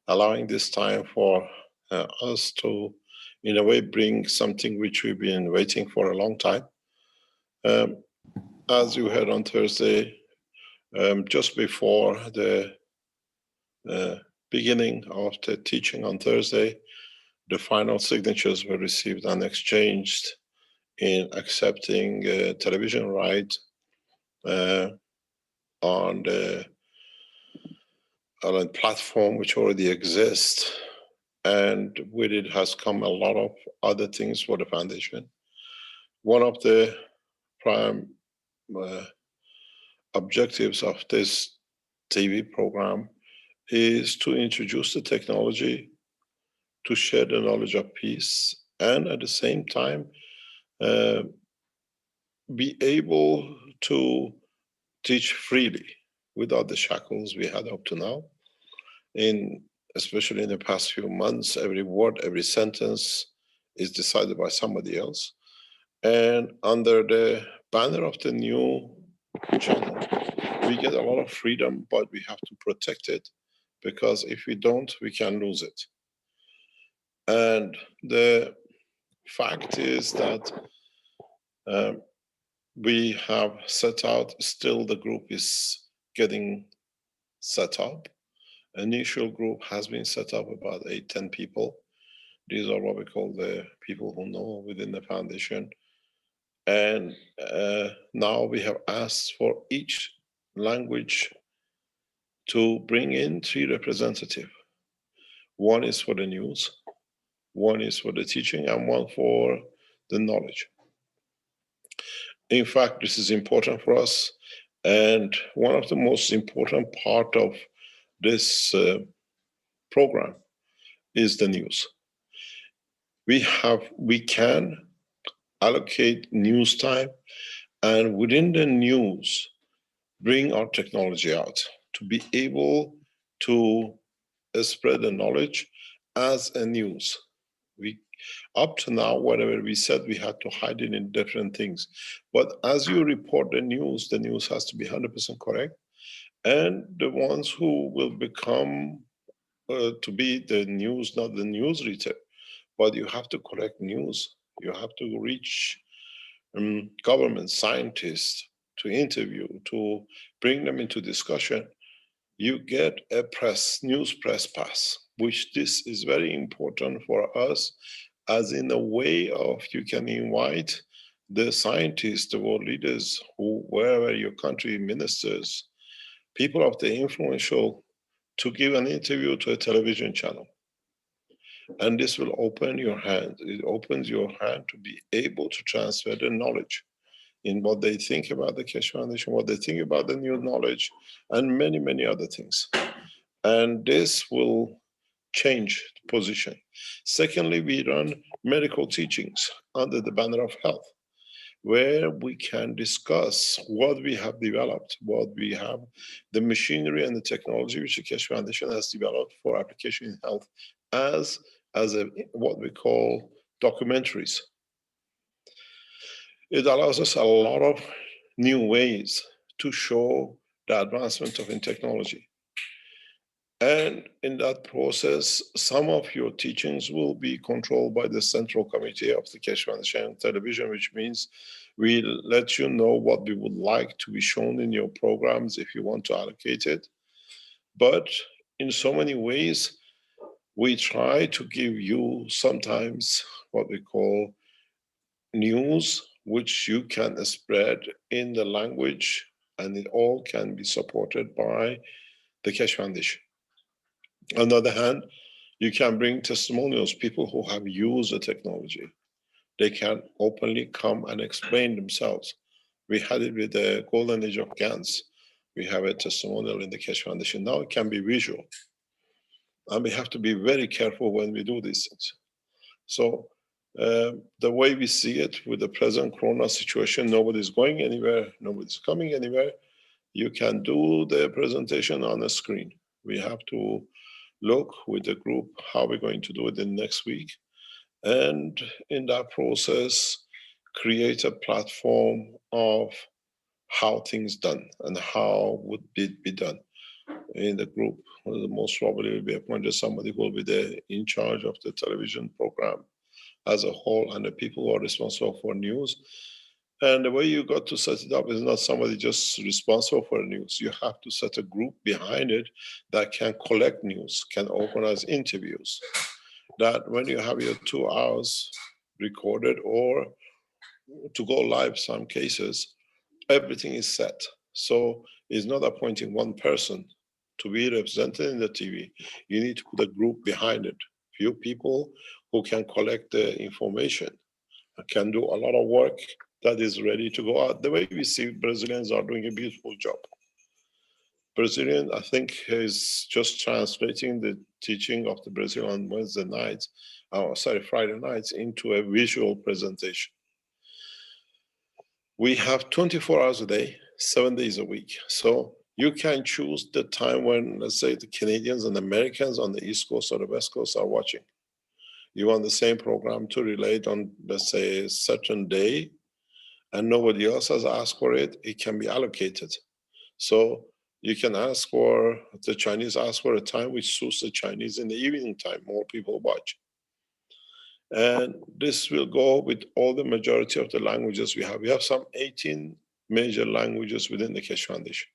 allowing this time for us to, in a way, bring something which we've been waiting for a long time. As you heard on Thursday, just before the beginning of the teaching on Thursday, the final signatures were received and exchanged in accepting television right on the platform which already exists. And with it has come a lot of other things for the foundation. One of the prime objectives of this TV program is to introduce the technology to share the knowledge of peace and at the same time be able to teach freely without the shackles we had up to now. Especially in the past few months, every word, every sentence is decided by somebody else. And under the banner of the new channel, we get a lot of freedom, but we have to protect it, because if we don't, we can lose it. And the fact is that we have set out, still the group is getting set up. Initial group has been set up about 8-10 people. These are what we call the people who know within the foundation. And now we have asked for each language to bring in 3 representatives. One is for the news, one is for the teaching, and one for the knowledge. In fact, this is important for us. And one of the most important part of this program is the news. We can allocate news time, and within the news, bring our technology out to be able to spread the knowledge as a news. Up to now, whatever we said, we had to hide it in different things. But as you report the news has to be 100% correct. And the ones who will become to be the news, not the news reader, but you have to correct news. You have to reach government scientists to interview, to bring them into discussion. You get a news press pass, which this is very important for us, as in a way of you can invite the scientists, the world leaders, who wherever your country ministers, people of the influential, to give an interview to a television channel. And this will open your hand. It opens your hand to be able to transfer the knowledge in what they think about the Keshe Foundation, what they think about the new knowledge, and many, many other things. And this will change the position. Secondly, we run medical teachings under the banner of health, where we can discuss what we have developed, what we have, the machinery and the technology which the Keshe Foundation has developed for application in health as what we call documentaries. It allows us a lot of new ways to show the advancement of in technology. And in that process, some of your teachings will be controlled by the Central Committee of the Keshe Foundation Television, which means we'll let you know what we would like to be shown in your programs if you want to allocate it. But in so many ways, we try to give you sometimes what we call news, which you can spread in the language, and it all can be supported by the Keshe Foundation. On the other hand, you can bring testimonials, people who have used the technology. They can openly come and explain themselves. We had it with the Golden Age of GANs. We have a testimonial in the Keshe Foundation. Now it can be visual. And we have to be very careful when we do these things. So the way we see it with the present Corona situation, nobody's going anywhere, nobody's coming anywhere. You can do the presentation on a screen. We have to look with the group how we're going to do it in next week. And in that process, create a platform of how things done and how would it be done in the group. Most probably will be appointed somebody who will be there in charge of the television program as a whole, and the people who are responsible for news. And the way you got to set it up is not somebody just responsible for news. You have to set a group behind it that can collect news, can organize interviews. That when you have your 2 hours recorded or to go live some cases, everything is set. So it's not appointing one person to be represented in the TV. You need to put a group behind it. Few people who can collect the information, can do a lot of work that is ready to go out. The way we see Brazilians are doing a beautiful job. Brazilian, I think, is just translating the teaching of the Brazil on Wednesday nights, Friday nights, into a visual presentation. We have 24 hours a day, 7 days a week. So you can choose the time when, let's say, the Canadians and Americans on the East Coast or the West Coast are watching. You want the same program to relate on, let's say, a certain day, and nobody else has asked for it, it can be allocated. So you can ask for, the Chinese ask for a time which suits the Chinese in the evening time, more people watch. And this will go with all the majority of the languages we have. We have some 18 major languages within the Keshe Foundation.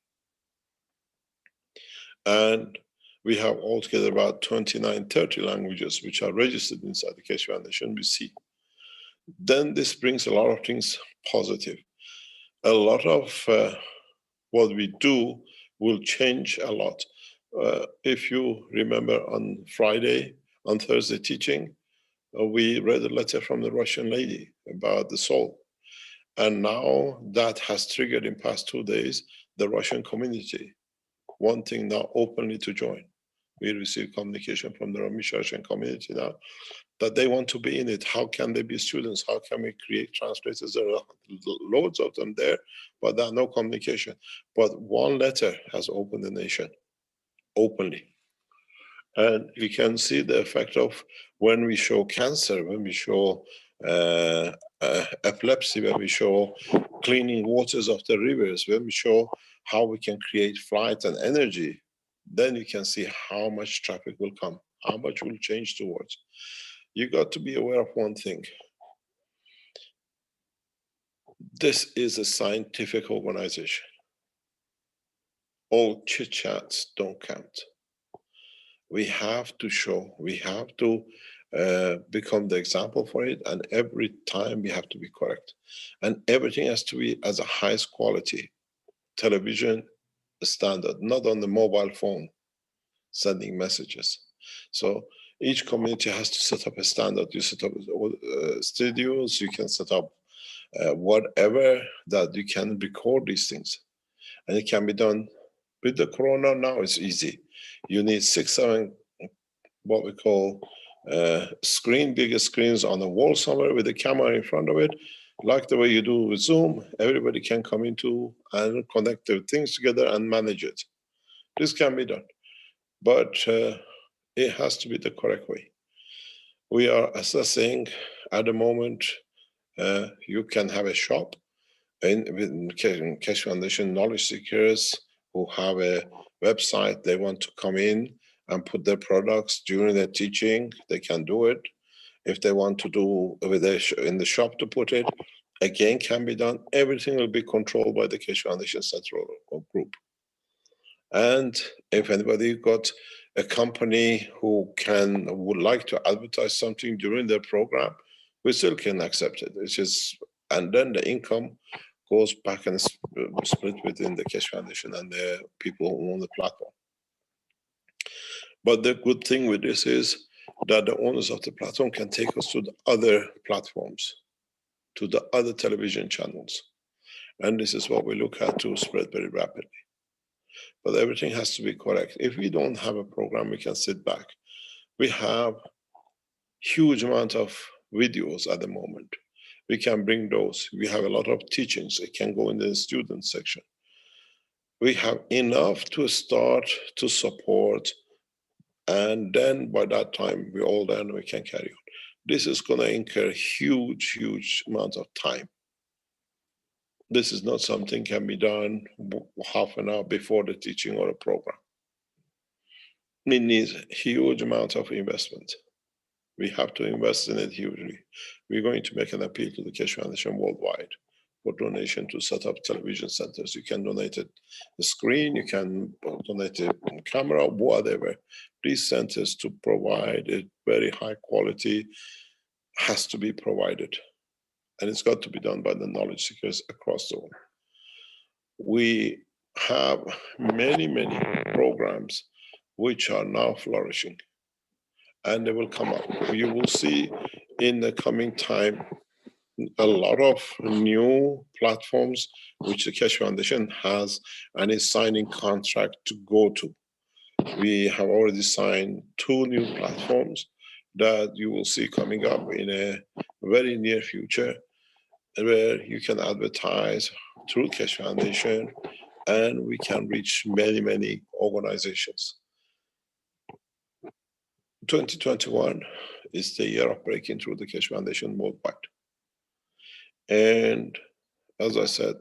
And we have altogether about 29, 30 languages which are registered inside the Keshe Foundation, we see. Then this brings a lot of things positive. A lot of what we do will change a lot. If you remember on Friday, on Thursday teaching, we read a letter from the Russian lady about the soul. And now that has triggered in past 2 days, the Russian community wanting now openly to join. We receive communication from the Russian community now that they want to be in it. How can they be students? How can we create translators? There are loads of them there, but there are no communication. But one letter has opened the nation openly. And you can see the effect of when we show cancer, when we show epilepsy, when we show cleaning waters of the rivers, when we show how we can create flight and energy, then you can see how much traffic will come, how much will change towards. You got to be aware of one thing. This is a scientific organization. All chit chats don't count. We have to show, we have to become the example for it, and every time we have to be correct. And everything has to be as a highest quality television standard, not on the mobile phone sending messages. So each community has to set up a standard. You set up studios, you can set up whatever that you can record these things. And it can be done with the corona now, it's easy. You need 6, 7, what we call bigger screens on the wall somewhere with a camera in front of it, like the way you do with Zoom. Everybody can come into and connect their things together and manage it. This can be done, but it has to be the correct way. We are assessing at the moment, you can have a shop with Keshe Foundation knowledge seekers who have a website, they want to come in and put their products during their teaching, they can do it. If they want to do with in the shop to put it, again, can be done. Everything will be controlled by the Keshe Foundation Central Group. And if anybody got a company who would like to advertise something during their program, we still can accept it. It's just, and then the income goes back and split within the Keshe Foundation and the people who own the platform. But the good thing with this is that the owners of the platform can take us to the other platforms, to the other television channels. And this is what we look at to spread very rapidly. But everything has to be correct. If we don't have a program, we can sit back. We have huge amount of videos at the moment. We can bring those. We have a lot of teachings. It can go in the student section. We have enough to start to support, and then by that time, we all then we can carry on. This is going to incur huge, huge amount of time. This is not something can be done half an hour before the teaching or a program. It needs a huge amount of investment. We have to invest in it hugely. We're going to make an appeal to the Keshe Foundation worldwide for donation to set up television centers. You can donate a screen, you can donate a camera, whatever. These centers to provide a very high quality has to be provided. And it's got to be done by the knowledge seekers across the world. We have many, many programs which are now flourishing, and they will come up. You will see in the coming time a lot of new platforms which the Keshe Foundation has and is signing contract to go to. We have already signed 2 new platforms that you will see coming up in a very near future, where you can advertise through Keshe Foundation and we can reach many, many organizations. 2021 is the year of breaking through the Keshe Foundation worldwide. And as I said,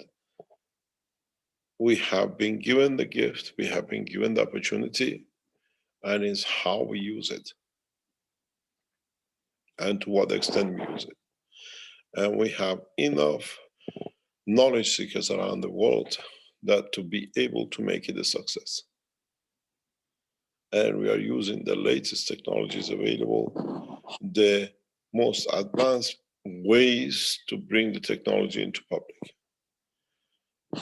we have been given the gift, we have been given the opportunity, and it's how we use it and to what extent we use it. And we have enough knowledge seekers around the world that to be able to make it a success. And we are using the latest technologies available, the most advanced ways to bring the technology into public.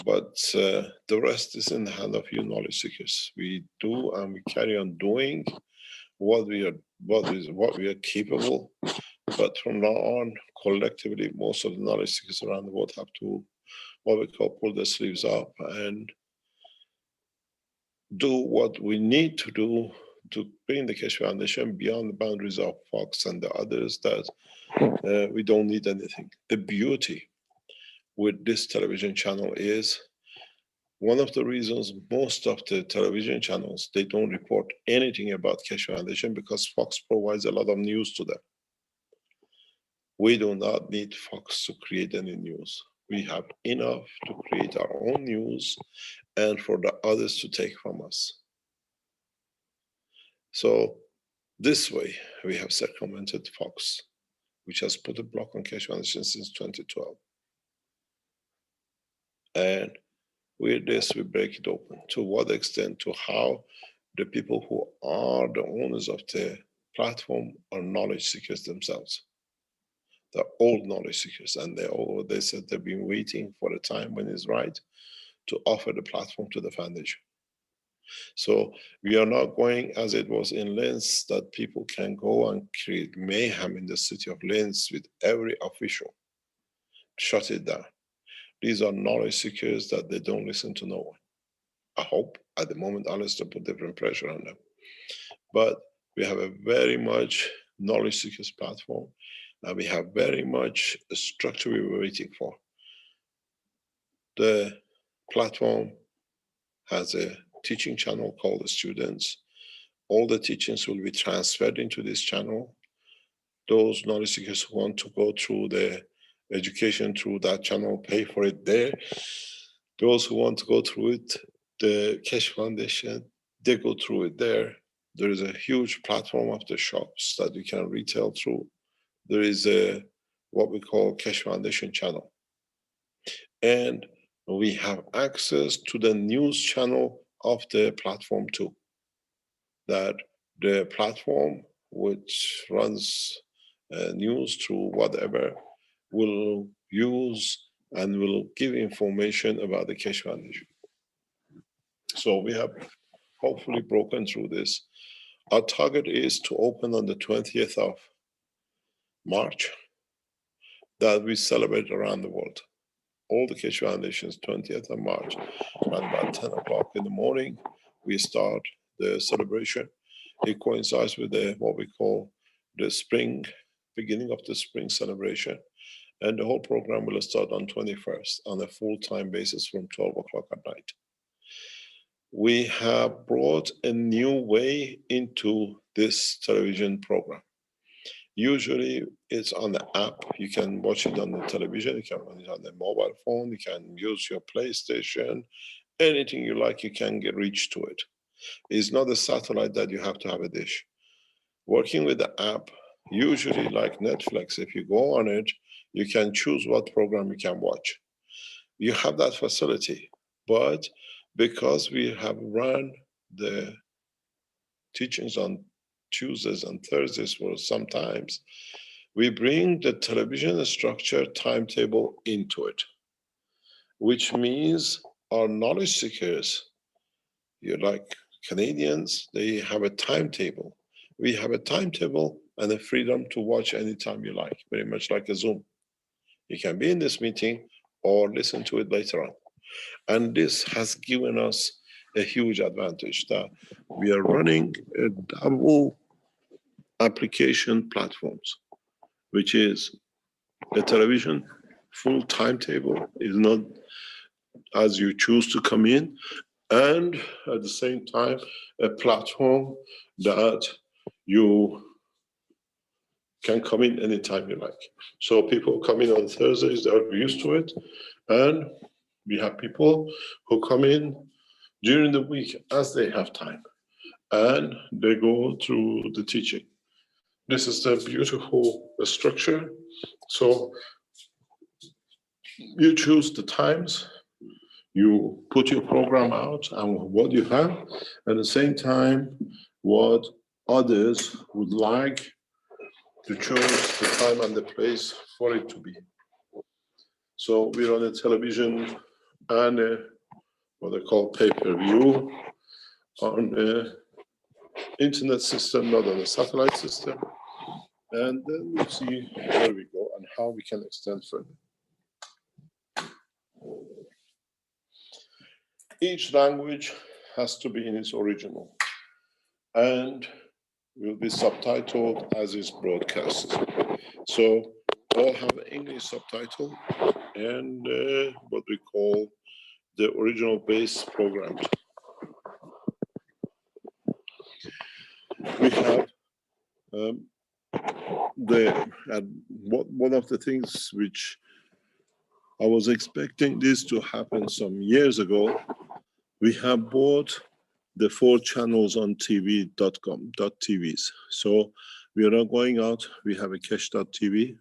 But the rest is in the hand of you knowledge seekers. We do and we carry on doing what we are capable. But from now on, collectively, most of the knowledge seekers around the world have to what we call pull their sleeves up and do what we need to do to bring the Keshe Foundation beyond the boundaries of Fox and the others that we don't need anything. The beauty with this television channel is one of the reasons most of the television channels, they don't report anything about Keshe Foundation because Fox provides a lot of news to them. We do not need Fox to create any news. We have enough to create our own news and for the others to take from us. So this way, we have circumvented Fox, which has put a block on Keshe Foundation since 2012. And with this, we break it open. To what extent, to how the people who are the owners of the platform are knowledge seekers themselves. They're old knowledge seekers, and they said they've been waiting for a time when it's right to offer the platform to the foundation. So we are not going as it was in Linz, that people can go and create mayhem in the city of Linz with every official. Shut it down. These are knowledge seekers that they don't listen to no one. I hope at the moment, unless they put different pressure on them. But we have a very much knowledge seekers platform, and we have very much a structure we were waiting for. The platform has a teaching channel called the Students. All the teachings will be transferred into this channel. Those knowledge seekers who want to go through the education through that channel, pay for it there. Those who want to go through it, the Keshe Foundation, they go through it there. There is a huge platform of the shops that you can retail through. There is a what we call Keshe Foundation channel. And we have access to the news channel of the platform too. That the platform, which runs news through whatever, will use and will give information about the Keshe Foundation. So we have hopefully broken through this. Our target is to open on the 20th of March, that we celebrate around the world. All the Keshe Foundations, 20th of March, around about 10 o'clock in the morning, we start the celebration. It coincides with what we call the spring, beginning of the spring celebration. And the whole program will start on 21st on a full-time basis from 12 o'clock at night. We have brought a new way into this television program. Usually it's on the app. You can watch it on the television, you can watch it on the mobile phone, you can use your PlayStation, anything you like, you can reach to it. It's not a satellite that you have to have a dish. Working with the app, usually like Netflix, if you go on it, you can choose what program you can watch. you have that facility. But because we have run the teachings on Tuesdays and Thursdays for sometimes, we bring the television structure timetable into it, which means our knowledge seekers, you're like Canadians, they have a timetable. We have a timetable and the freedom to watch anytime you like, very much like a Zoom. You can be in this meeting or listen to it later on. And this has given us a huge advantage that we are running a double application platforms, which is a television full timetable is not as you choose to come in, and at the same time, a platform that you can come in anytime you like. So people come in on Thursdays, they're used to it. And we have people who come in during the week as they have time. And they go through the teaching. This is the beautiful structure. So you choose the times, you put your program out and what you have, at the same time, what others would like to choose the time and the place for it to be. So we're on a television and what they call pay-per-view on an internet system, not on a satellite system. And then we'll see where we go and how we can extend further. Each language has to be in its original and will be subtitled as is broadcast. So all have English subtitle and what we call the original base programs. We have one of the things which I was expecting this to happen some years ago. We have bought the 4 channels on TV.com.tvs. So we are not going out. We have a cache.tv.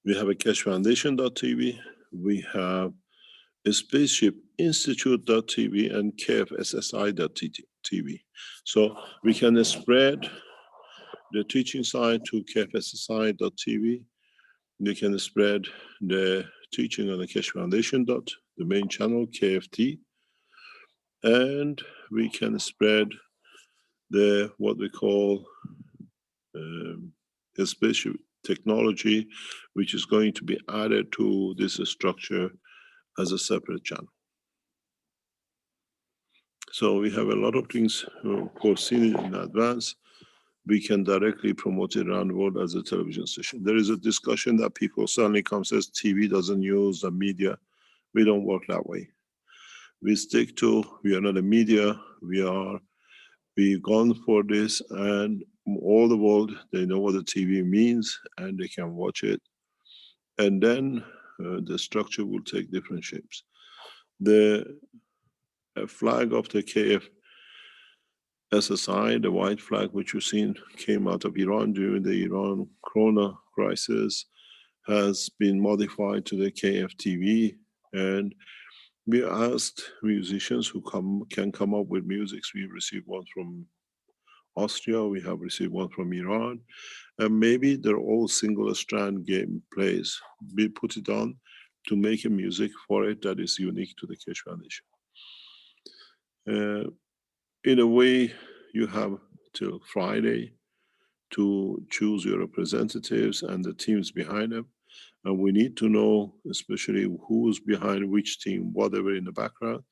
We have a cache foundation.tv. We have a spaceship institute.tv and kfssi.tv. So we can spread the teaching side to kfssi.tv. We can spread the teaching on the Cache Foundation the main channel, KFT. And we can spread the what we call a spatial technology, which is going to be added to this structure as a separate channel. So we have a lot of things foreseen in advance. We can directly promote it around the world as a television station. There is a discussion that people suddenly come says TV doesn't use the media. We don't work that way. We stick to, we are not a media, we've gone for this, and all the world, they know what the TV means and they can watch it. And then the structure will take different shapes. The flag of the KFSSI, the white flag which you've seen came out of Iran during the Iran Corona crisis, has been modified to the KFTV, and we asked musicians who can come up with music. We received one from Austria, we have received one from Iran, and maybe they're all single strand game plays. We put it on to make a music for it that is unique to the Keshe Foundation. In a way, you have till Friday to choose your representatives and the teams behind them. And we need to know, especially who's behind which team, whatever in the background.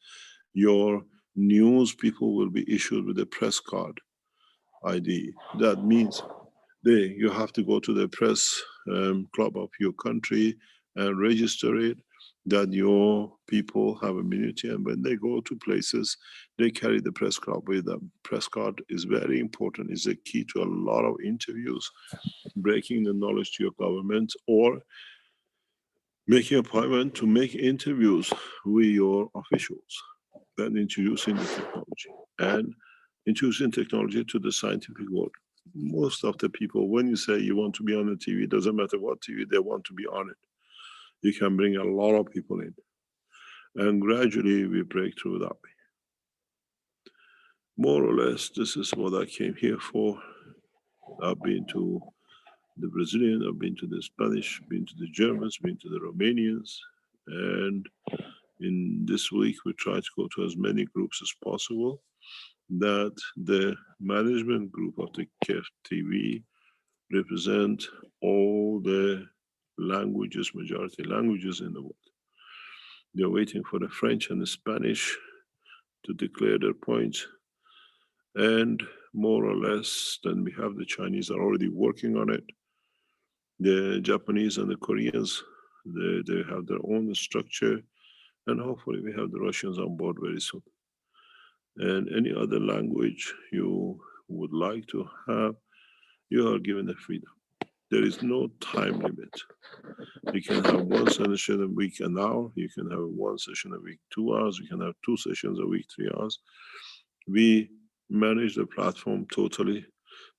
Your news people will be issued with a press card ID. That means you have to go to the press club of your country and register it, that your people have immunity, and when they go to places, they carry the press card with them. Press card is very important. It's a key to a lot of interviews, breaking the knowledge to your government, or making an appointment to make interviews with your officials, and introducing the technology, and introducing technology to the scientific world. Most of the people, when you say you want to be on the TV, it doesn't matter what TV, they want to be on it. You can bring a lot of people in. And gradually we break through that way. More or less, this is what I came here for. I've been to the Brazilian, I've been to the Spanish, been to the Germans, been to the Romanians, and in this week we try to go to as many groups as possible, that the management group of the KEF TV represent all the languages, majority languages in the world. They're waiting for the French and the Spanish to declare their points. And more or less, then we have the Chinese are already working on it. The Japanese and the Koreans, they have their own structure. And hopefully we have the Russians on board very soon. And any other language you would like to have, you are given the freedom. There is no time limit. You can have one session a week an hour. You can have one session a week 2 hours. You can have 2 sessions a week 3 hours. We manage the platform totally.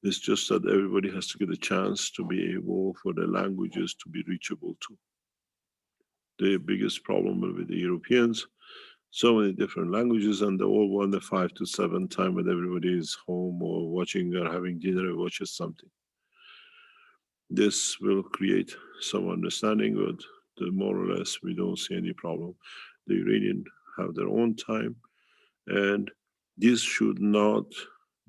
It's just that everybody has to get a chance to be able for the languages to be reachable too. The biggest problem with the Europeans, so many different languages, and they all want the 5 to 7 time when everybody is home or watching or having dinner or watches something. This will create some understanding, but more or less we don't see any problem. The Iranians have their own time, and this should not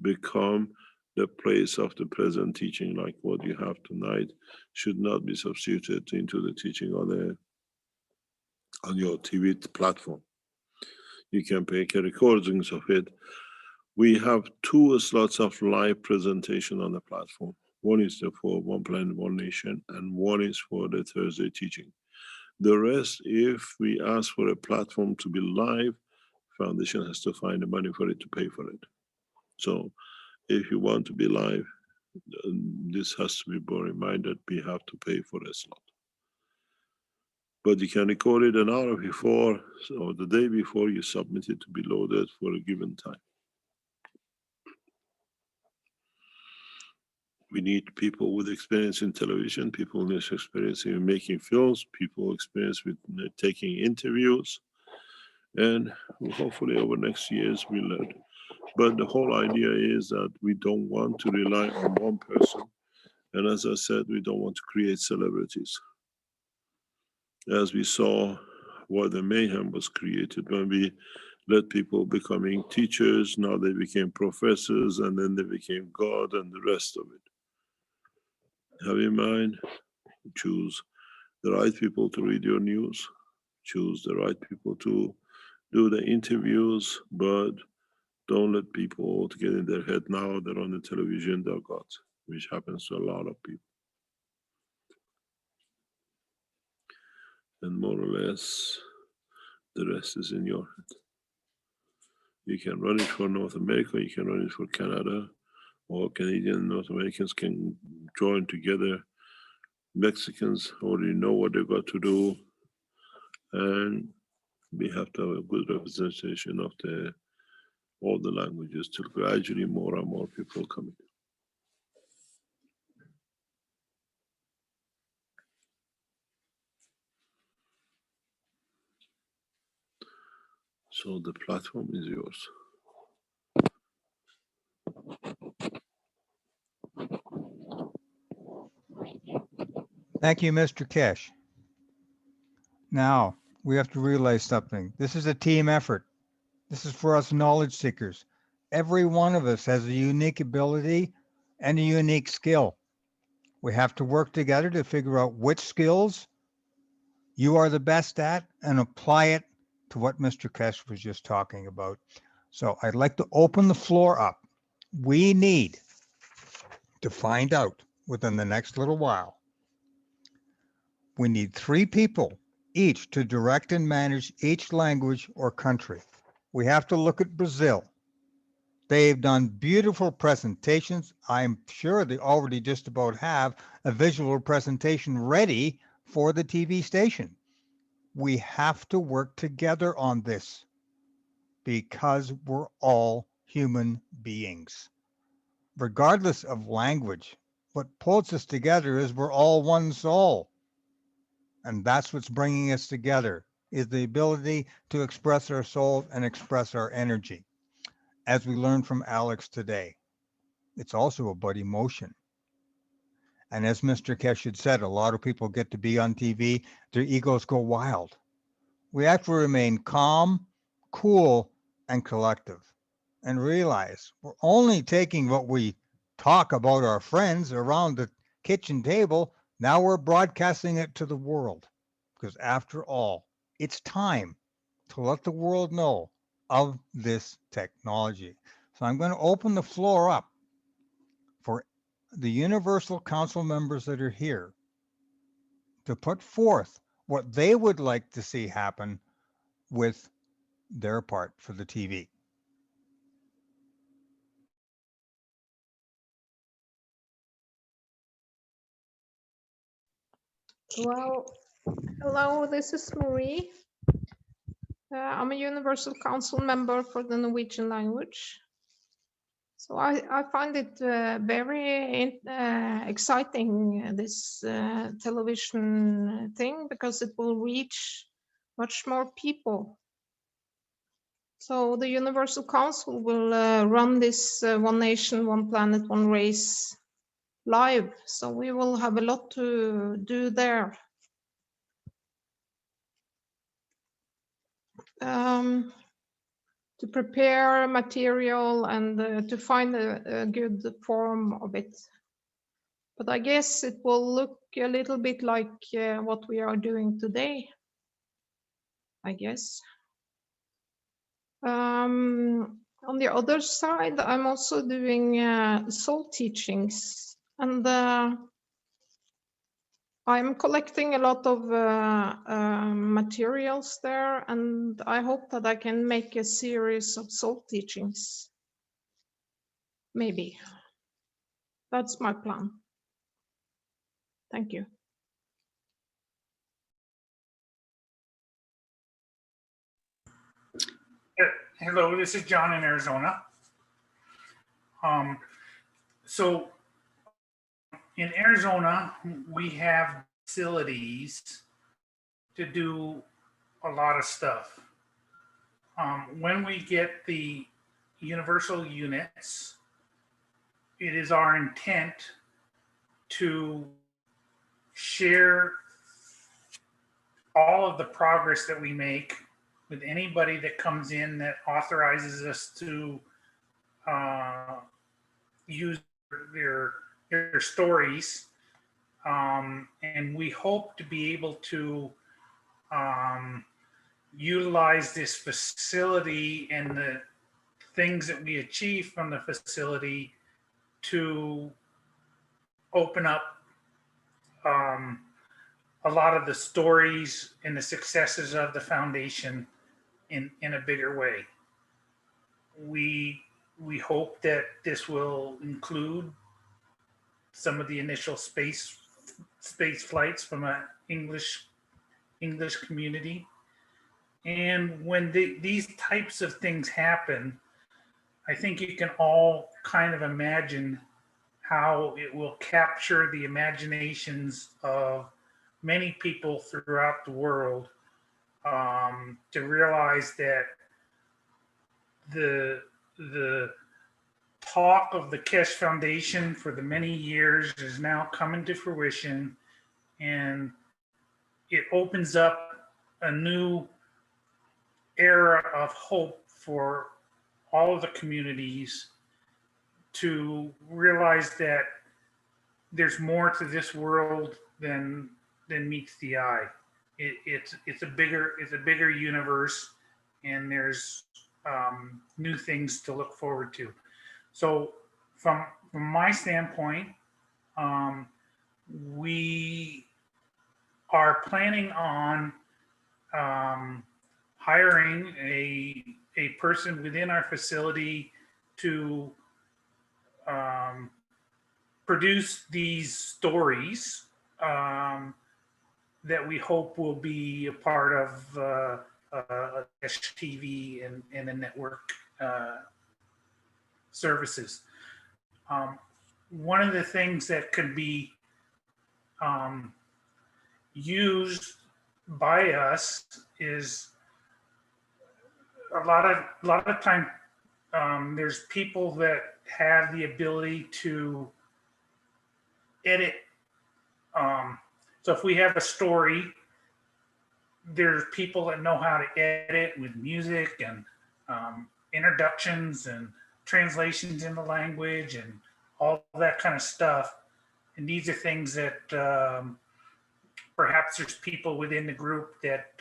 become the place of the present teaching, like what you have tonight, should not be substituted into the teaching on your TV platform. You can make recordings of it. We have 2 slots of live presentation on the platform. One is for One Planet, One Nation, and one is for the Thursday teaching. The rest, if we ask for a platform to be live, Foundation has to find the money for it to pay for it. So if you want to be live, this has to be borne in mind that we have to pay for a slot. But you can record it an hour before or the day before you submit it to be loaded for a given time. We need people with experience in television, people with experience in making films, people experience with taking interviews, and hopefully over next years we learn. But the whole idea is that we don't want to rely on one person. And as I said, we don't want to create celebrities. As we saw what the mayhem was created when we let people becoming teachers, now they became professors, and then they became God and the rest of it. Have in mind, choose the right people to read your news, choose the right people to do the interviews, but don't let people to get in their head now they're on the television, they're God, which happens to a lot of people. And more or less, the rest is in your hand. You can run it for North America, you can run it for Canada, or Canadian and North Americans can join together. Mexicans already know what they've got to do, and we have to have a good representation of all the languages till gradually more and more people come in. So the platform is yours. Thank you, Mr. Kesh. Now, we have to realize something. This is a team effort. This is for us knowledge seekers. Every one of us has a unique ability and a unique skill. We have to work together to figure out which skills you are the best at and apply it to what Mr. Kesh was just talking about. So I'd like to open the floor up. We need to find out within the next little while. We need 3 people each to direct and manage each language or country. We have to look at Brazil. They've done beautiful presentations. I'm sure they already just about have a visual presentation ready for the TV station. We have to work together on this because we're all human beings. Regardless of language, what pulls us together is we're all one soul. And that's what's bringing us together. is the ability to express our soul and express our energy, as we learned from Alex today. It's also about emotion. And as Mr. Kesh had said, a lot of people get to be on TV, their egos go wild. We have to remain calm, cool, and collective, and realize we're only taking what we talk about our friends around the kitchen table. Now we're broadcasting it to the world, because after all, it's time to let the world know of this technology. So I'm going to open the floor up for the Universal Council members that are here to put forth what they would like to see happen with their part for the TV. Well, hello, this is Marie. I'm a Universal Council member for the Norwegian language. So I find it very exciting, this television thing, because it will reach much more people. So the Universal Council will run this One Nation, One Planet, One Race live. So we will have a lot to do there. To prepare material and to find a good form of it. But I guess it will look a little bit like what we are doing today, I guess. On the other side, I'm also doing soul teachings, and I'm collecting a lot of materials there, and I hope that I can make a series of soul teachings. Maybe. That's my plan. Thank you. Hello, this is John in Arizona. So in Arizona, we have facilities to do a lot of stuff. When we get the universal units, it is our intent to share all of the progress that we make with anybody that comes in that authorizes us to use their stories. And we hope to be able to utilize this facility and the things that we achieve from the facility to open up a lot of the stories and the successes of the foundation in a bigger way. We hope that this will include some of the initial space flights from an English community. And when these types of things happen, I think you can all kind of imagine how it will capture the imaginations of many people throughout the world, to realize that the talk of the Kesh Foundation for the many years is now coming to fruition, and it opens up a new era of hope for all of the communities to realize that there's more to this world than meets the eye. It's a bigger universe, and there's new things to look forward to. So from my standpoint, we are planning on hiring a person within our facility to produce these stories that we hope will be a part of TV and the network services. One of the things that could be used by us is a lot of time. There's people that have the ability to edit. So if we have a story, there's people that know how to edit with music and introductions and translations in the language and all that kind of stuff. And these are things that perhaps there's people within the group that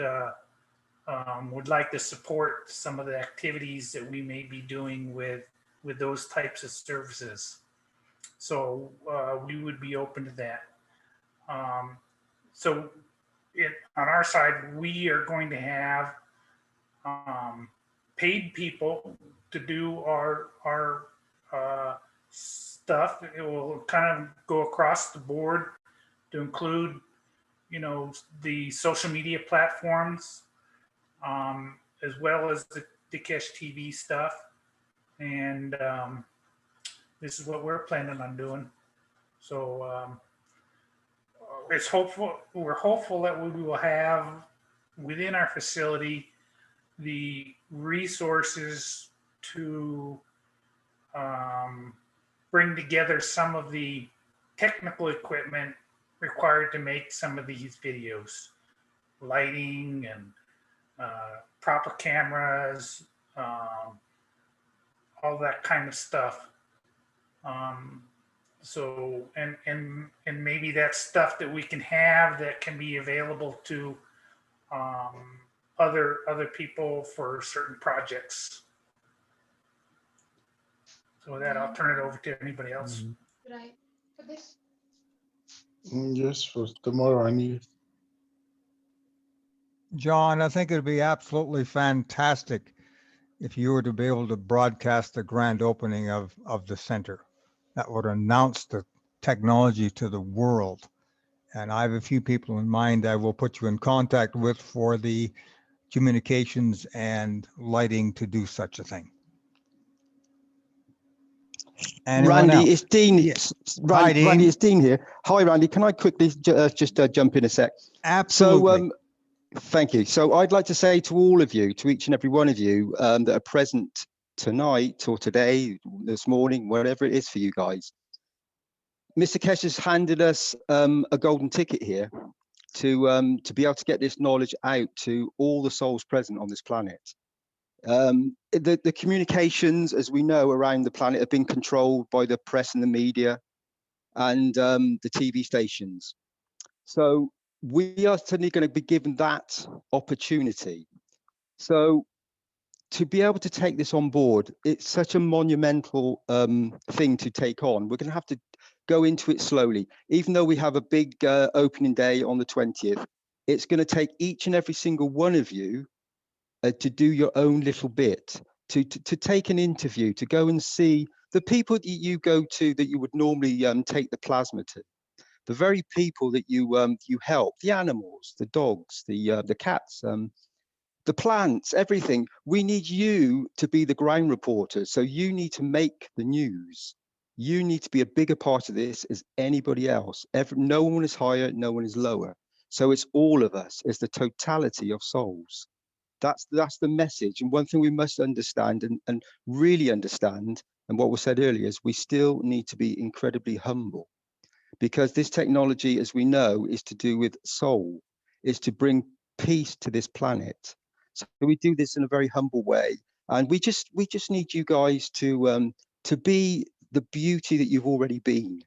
would like to support some of the activities that we may be doing with those types of services. So we would be open to that. So on our side, we are going to have paid people to do our stuff. It will kind of go across the board to include, you know, the social media platforms, as well as the Dikesh TV stuff. And this is what we're planning on doing. So we're hopeful that we will have within our facility the resources to bring together some of the technical equipment required to make some of these videos, lighting and proper cameras, all that kind of stuff. So and maybe that's stuff that we can have that can be available to other people for certain projects. So with that, I'll turn it over to anybody else. Could I put this? Yes, for tomorrow I need. John, I think it'd be absolutely fantastic if you were to be able to broadcast the grand opening of the center. That would announce the technology to the world. And I have a few people in mind I will put you in contact with for the communications and lighting to do such a thing. Anyone Randy, else? it's Dean. Yes. Randy, Hi, Dean. Randy, it's Dean here. Hi, Randy. Can I quickly just jump in a sec? Absolutely. So, thank you. So I'd like to say to all of you, to each and every one of you that are present tonight or today, this morning, whatever it is for you guys, Mr. Kesh has handed us a golden ticket here to be able to get this knowledge out to all the souls present on this planet. The communications, as we know, around the planet have been controlled by the press and the media and the TV stations. So we are suddenly going to be given that opportunity. So to be able to take this on board, it's such a monumental thing to take on. We're going to have to go into it slowly. Even though we have a big opening day on the 20th, it's going to take each and every single one of you to do your own little bit, to take an interview, to go and see the people that you go to that you would normally take the plasma to, the very people that you help, the animals, the dogs, the cats, the plants, everything. We need you to be the ground reporters. So you need to make the news. You need to be a bigger part of this as anybody else. No one is higher, no one is lower. So it's all of us. It's the totality of souls. That's the message. And one thing we must understand and really understand, and what was said earlier, is we still need to be incredibly humble, because this technology, as we know, is to do with soul, is to bring peace to this planet. So we do this in a very humble way, and we just need you guys to be the beauty that you've already been,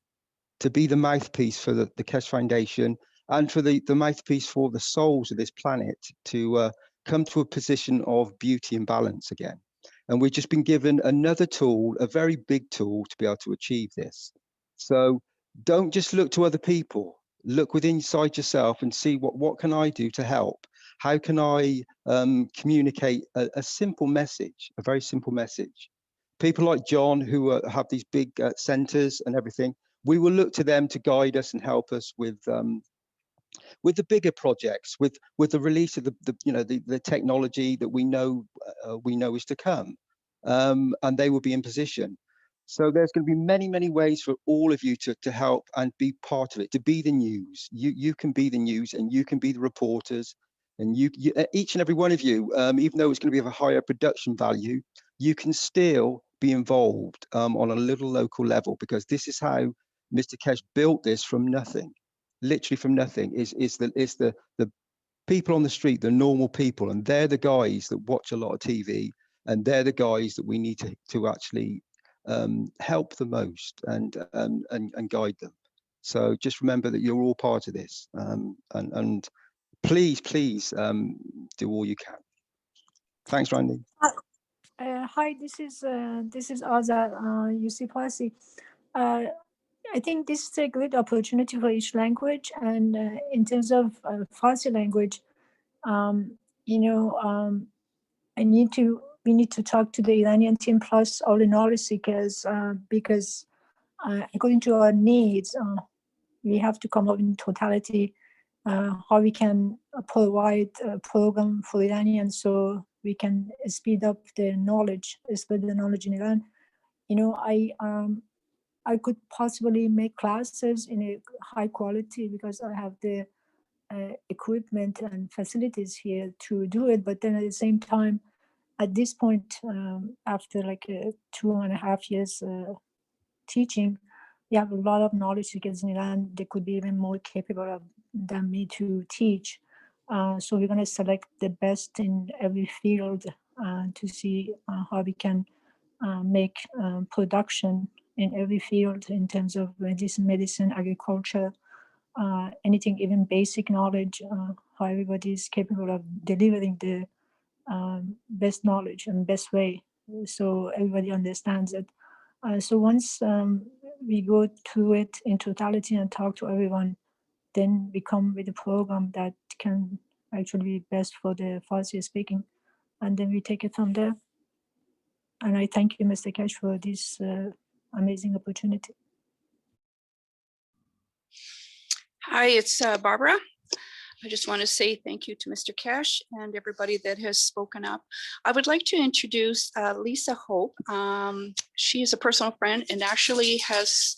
to be the mouthpiece for the Kesh Foundation and for the mouthpiece for the souls of this planet to come to a position of beauty and balance again. And we've just been given another tool, a very big tool, to be able to achieve this. So don't just look to other people. Look within inside yourself and see what can I do to help? How can I communicate a simple message, a very simple message? People like John, who have these big centers and everything, we will look to them to guide us and help us with the bigger projects, with the release of the technology that we know is to come, and they will be in position. So there's going to be many ways for all of you to help and be part of it, to be the news. You can be the news, and you can be the reporters, And each and every one of you, even though it's going to be of a higher production value, you can still be involved on a little local level, because this is how Mr. Kesh built this from nothing, literally from nothing. Is the people on the street, the normal people, and they're the guys that watch a lot of TV, and they're the guys that we need to actually help the most and guide them. So just remember that you're all part of this, and please do all you can. Thanks, Randy. Hi, this is Azar, UC I think this is a great opportunity for each language, and in terms of Farsi language, we need to talk to the Iranian team plus all the knowledge seekers, because according to our needs, we have to come up in totality how we can provide a program for Iranians so we can speed up the knowledge, spread the knowledge in Iran. I could possibly make classes in a high quality because I have the equipment and facilities here to do it. But then at the same time, at this point, after like 2.5 years teaching, we have a lot of knowledge seekers in Iran. They could be even more capable than me to teach. So we're going to select the best in every field to see how we can make production in every field in terms of medicine, agriculture, anything, even basic knowledge, how everybody is capable of delivering the best knowledge and best way, so everybody understands it. So once we go through it in totality and talk to everyone, then we come with a program that can actually be best for the Farsi speaking, and then we take it from there. And I thank you, Mr. Kesh, for this amazing opportunity. Hi, it's Barbara. I just want to say thank you to Mr. Kesh and everybody that has spoken up. I would like to introduce Lisa Hope. She is a personal friend and actually has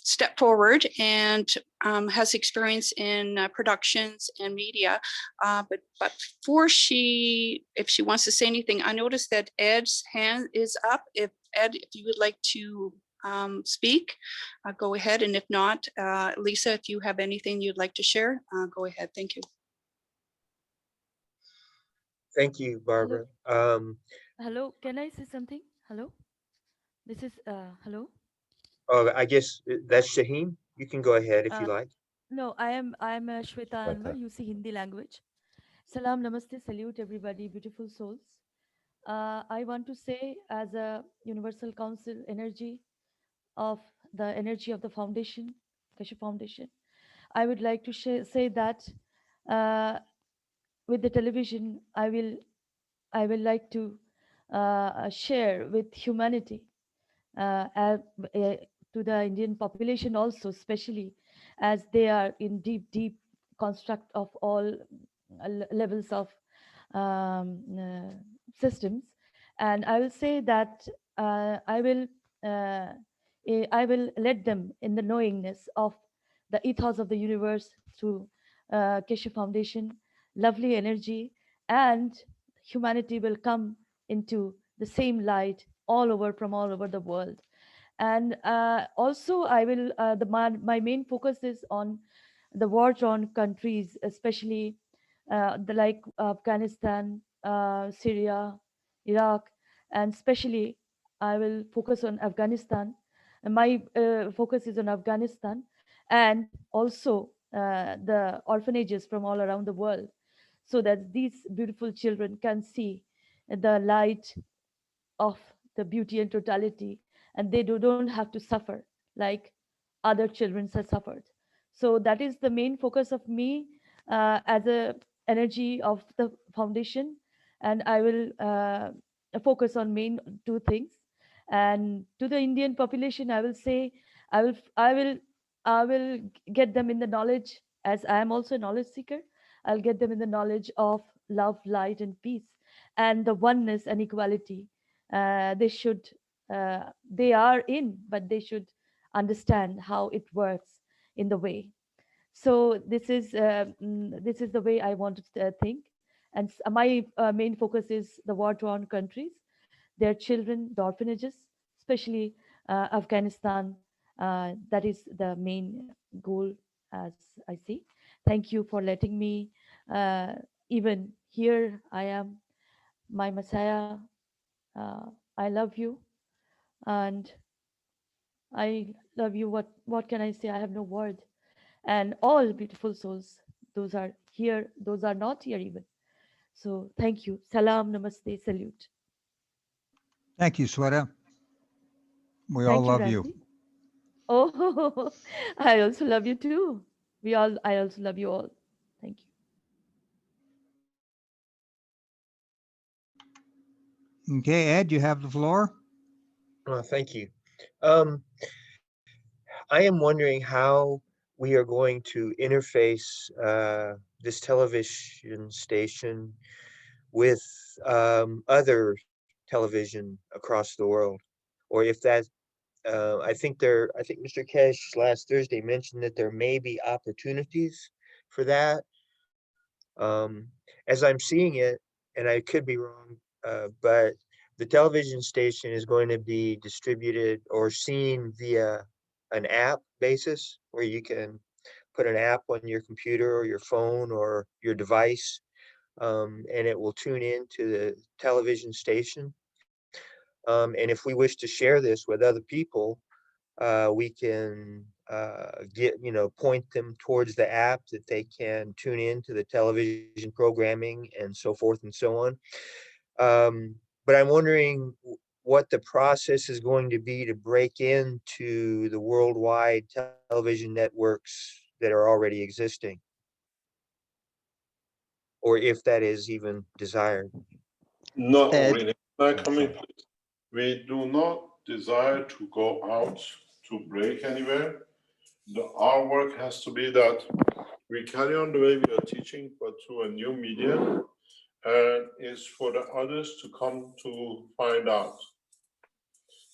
stepped forward and has experience in productions and media. But before if she wants to say anything, I noticed that Ed's hand is up. If Ed, if you would like to speak, go ahead. And if not, Lisa, if you have anything you'd like to share, go ahead. Thank you. Thank you, Barbara. Hello, can I say something? Hello, this is hello. Oh, I guess that's Shaheen. You can go ahead if you like. No, I'm Shweta Anwar, UC Hindi language. Salam, namaste, salute everybody, beautiful souls. I want to say, as a Universal Council energy of the foundation, Keshe Foundation, I would like to say that with the television, I will like to share with humanity, to the Indian population also, especially as they are in deep construct of all levels of systems. And I will say that I will let them in the knowingness of the ethos of the universe through Keshe Foundation, lovely energy, and humanity will come into the same light from all over the world. And also I will my main focus is on the war-torn countries, especially like Afghanistan, Syria, Iraq, and especially I will focus on Afghanistan. And my focus is on Afghanistan, and also the orphanages from all around the world, so that these beautiful children can see the light of the beauty and totality, and they don't have to suffer like other children have suffered. So that is the main focus of me as a energy of the foundation, and I will focus on main two things. And to the Indian population, I will say I will get them in the knowledge, as I am also a knowledge seeker. I'll get them in the knowledge of love, light, and peace, and the oneness and equality. They are in, but they should understand how it works in the way. So this is the way I want to think. And my main focus is the war-torn countries, their children, the orphanages, especially Afghanistan. That is the main goal, as I see. Thank you for letting me. Even here, I am my Messiah. I love you, and I love you. What can I say? I have no word. And all beautiful souls, those are here, those are not here even. So thank you. Salam, namaste, salute. Thank you, Sweta. We all Thank you, love you. Ramzi. Oh, I also love you too. I also love you all. Thank you. Okay, Ed, you have the floor. Thank you. I am wondering how we are going to interface this television station with other television across the world, or if that. I think Mr. Kesh last Thursday mentioned that there may be opportunities for that. As I'm seeing it, and I could be wrong, but the television station is going to be distributed or seen via an app basis where you can put an app on your computer or your phone or your device, and it will tune in to the television station. And if we wish to share this with other people, we can point them towards the app that they can tune in to the television programming and so forth and so on. But I'm wondering what the process is going to be to break into the worldwide television networks that are already existing, or if that is even desired. Not Ed, really. We do not desire to go out to break anywhere. Our work has to be that we carry on the way we are teaching, but through a new media, and it's for the others to come to find out.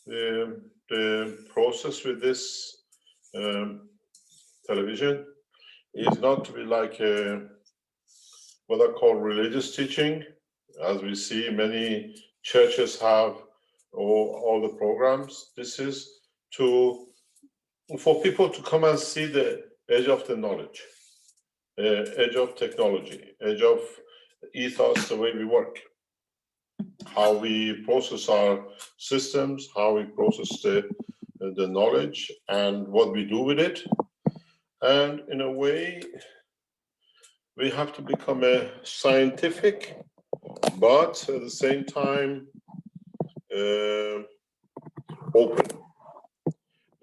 The process with this television is not to be like what I call religious teaching, as we see many churches have all the programs. This is for people to come and see the edge of the knowledge, edge of technology, edge of ethos, the way we work, how we process our systems, how we process the knowledge and what we do with it. And in a way, we have to become a scientific, but at the same time, open.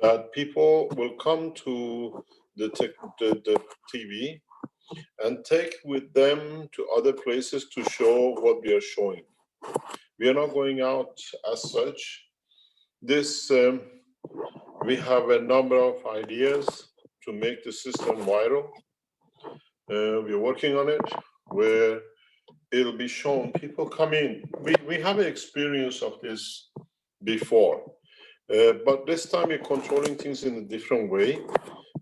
That people will come to the TV and take with them to other places to show what we are showing. We are not going out as such. This, we have a number of ideas to make the system viral. We are working on it, where it'll be shown. People come in. We have an experience of this before, but this time we're controlling things in a different way.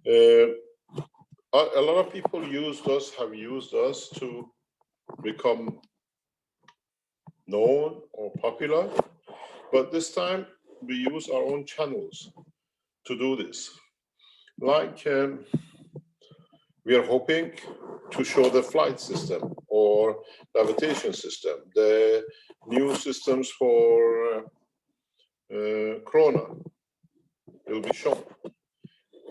A lot of people have used us to become known or popular, but this time we use our own channels to do this. Like we are hoping to show the flight system or navigation system, the new systems for Corona will be shown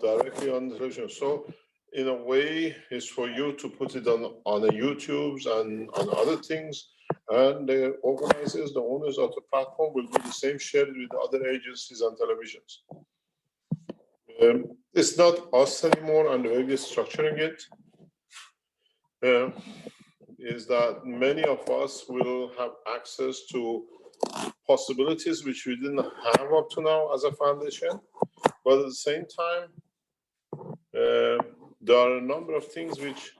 directly on the television. So in a way, it's for you to put it on the YouTubes and on other things, and the organizers, the owners of the platform will do the same, share it with other agencies and televisions. It's not us anymore, and the way we're structuring it is that many of us will have access to possibilities which we didn't have up to now as a foundation, but at the same time, there are a number of things which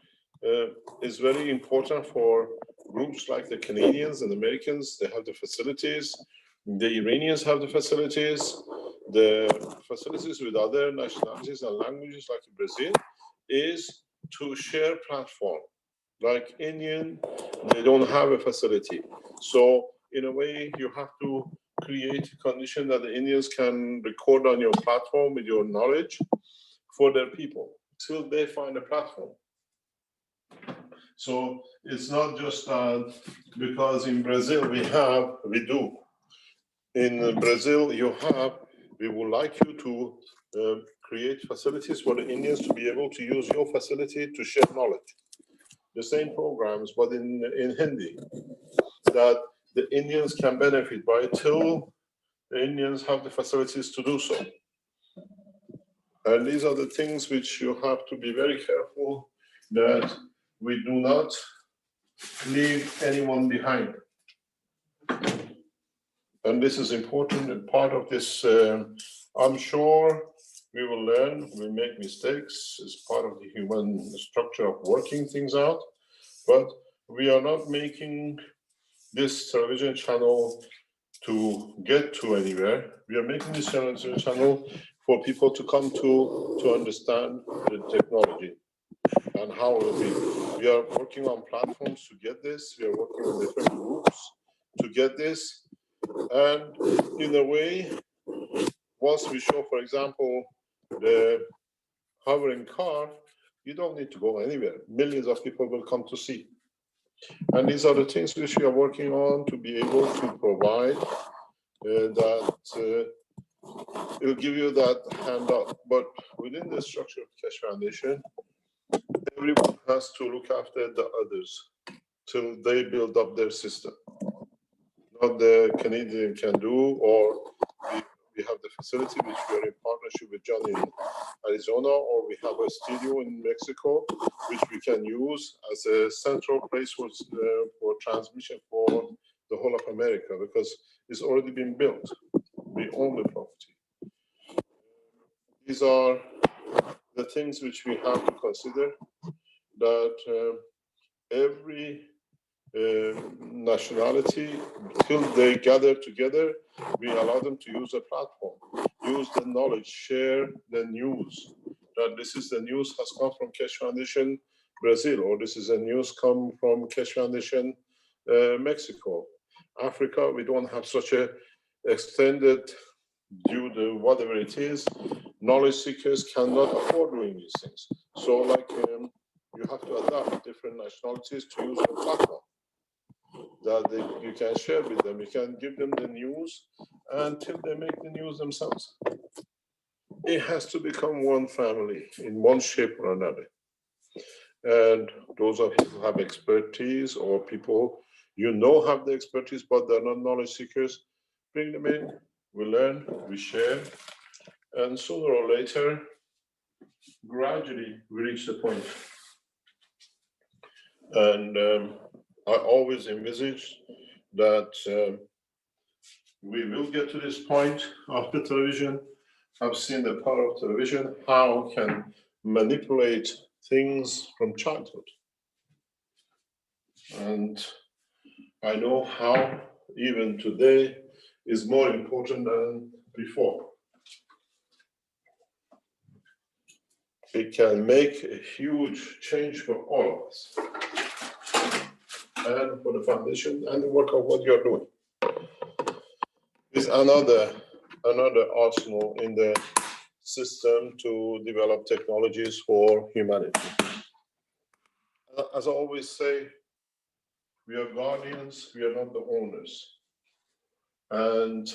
is very important for groups like the Canadians and Americans. They have the facilities. The Iranians have the facilities with other nationalities and languages like Brazil. is to share platform. Like Indian, they don't have a facility. So in a way, you have to create a condition that the Indians can record on your platform with your knowledge for their people till they find a platform. So it's not just because in Brazil we do. In Brazil, we would like you to create facilities for the Indians to be able to use your facility to share knowledge. The same programs, but in Hindi, that the Indians can benefit by till the Indians have the facilities to do so. And these are the things which you have to be very careful that we do not leave anyone behind. And this is important and part of this. I'm sure we will learn, we make mistakes as part of the human structure of working things out, but we are not making this television channel to get to anywhere. We are making this television channel for people to come to understand the technology and how it will be. We are working on platforms to get this. We are working on different groups to get this. And in a way, once we show, for example, the hovering car, you don't need to go anywhere. Millions of people will come to see. And these are the things which we are working on to be able to provide that it'll give you that handout. But within the structure of Keshe Foundation, everyone has to look after the others till they build up their system. Not the Canadian can do, or we have the facility which we are in partnership with John in Arizona, or we have a studio in Mexico, which we can use as a central place for transmission for the whole of America, because it's already been built. We own the property. These are the things which we have to consider, that every nationality, till they gather together, we allow them to use a platform, use the knowledge, share the news, that this is the news has come from Keshe Foundation Brazil, or this is a news come from Keshe Foundation Mexico. Africa, we don't have such a extended, due to whatever it is, knowledge seekers cannot afford doing these things. So like you have to adapt different nationalities to use the platform that you can share with them. You can give them the news until they make the news themselves. It has to become one family in one shape or another. And those of you who have expertise, or people you know have the expertise, but they're not knowledge seekers, bring them in, we learn, we share, and sooner or later, gradually, we reach the point. And I always envisage that we will get to this point of the television. I've seen the power of television, how it can manipulate things from childhood. And I know how even today is more important than before. It can make a huge change for all of us, and for the foundation and the work of what you're doing. It's another arsenal in the system to develop technologies for humanity. As I always say, we are guardians, we are not the owners. And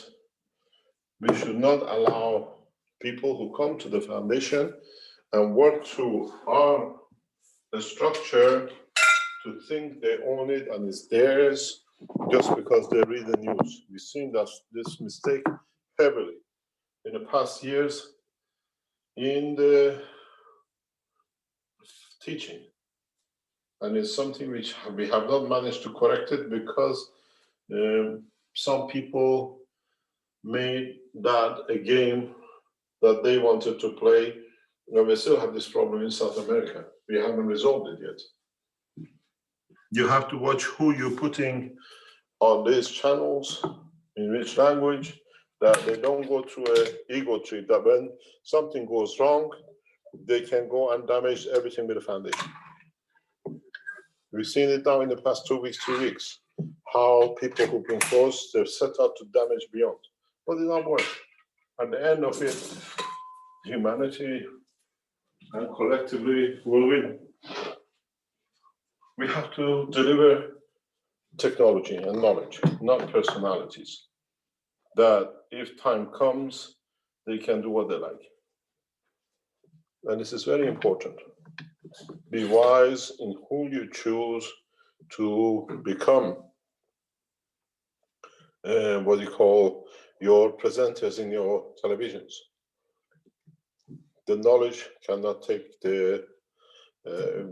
we should not allow people who come to the foundation and work through our structure to think they own it and it's theirs just because they read the news. We've seen that this mistake heavily in the past years in the teaching. And it's something which we have not managed to correct it because some people made that a game that they wanted to play. And we still have this problem in South America. We haven't resolved it yet. You have to watch who you're putting on these channels, in which language, that they don't go through an ego trip, that when something goes wrong, they can go and damage everything with the foundation. We've seen it now in the past 2 weeks, 3 weeks, how people who've been close, they've set out to damage beyond, but it not work. At the end of it, humanity and collectively will win. We have to deliver technology and knowledge, not personalities, that if time comes, they can do what they like. And this is very important. Be wise in who you choose to become what you call your presenters in your televisions. The knowledge cannot take the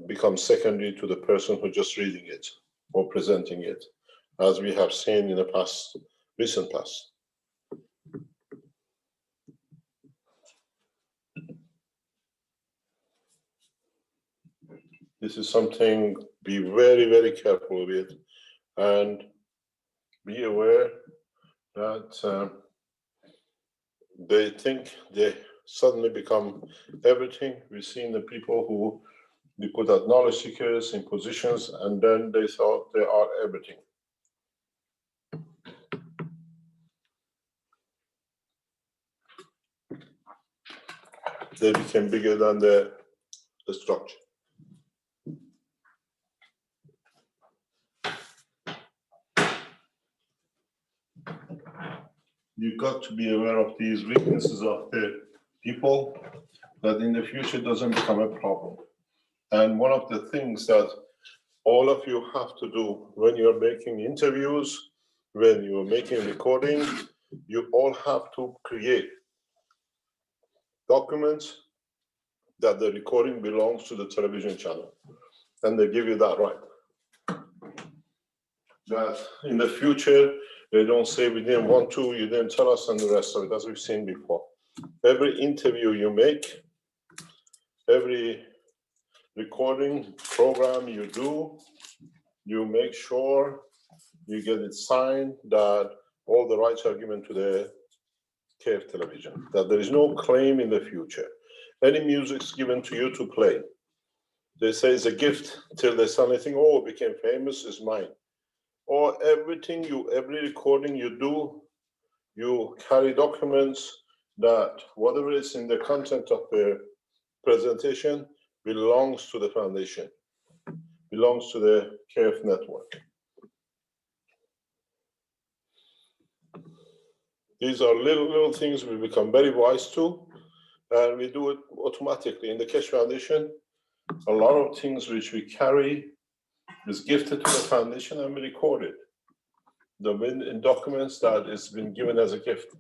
become secondary to the person who's just reading it or presenting it, as we have seen in the past, recent past. This is something be very, very careful with, and be aware that they think they suddenly become everything. We've seen the people who they put out knowledge seekers in positions, and then they thought they are everything. They became bigger than the structure. You've got to be aware of these weaknesses of the people, that in the future doesn't become a problem. And one of the things that all of you have to do when you're making interviews, when you're making recording, you all have to create documents that the recording belongs to the television channel. And they give you that right. That in the future, they don't say we didn't want to, you didn't tell us, and the rest of it, as we've seen before. Every interview you make, every recording program you do, you make sure you get it signed that all the rights are given to the KF television, that there is no claim in the future. Any music is given to you to play. They say it's a gift till they suddenly think, oh, it became famous, it's mine. Or everything every recording you do, you carry documents that whatever is in the content of the presentation belongs to the foundation, belongs to the KF network. These are little things we become very wise to, and we do it automatically. In the Keshe Foundation, a lot of things which we carry is gifted to the foundation and we record it. In documents that it's been given as a gift.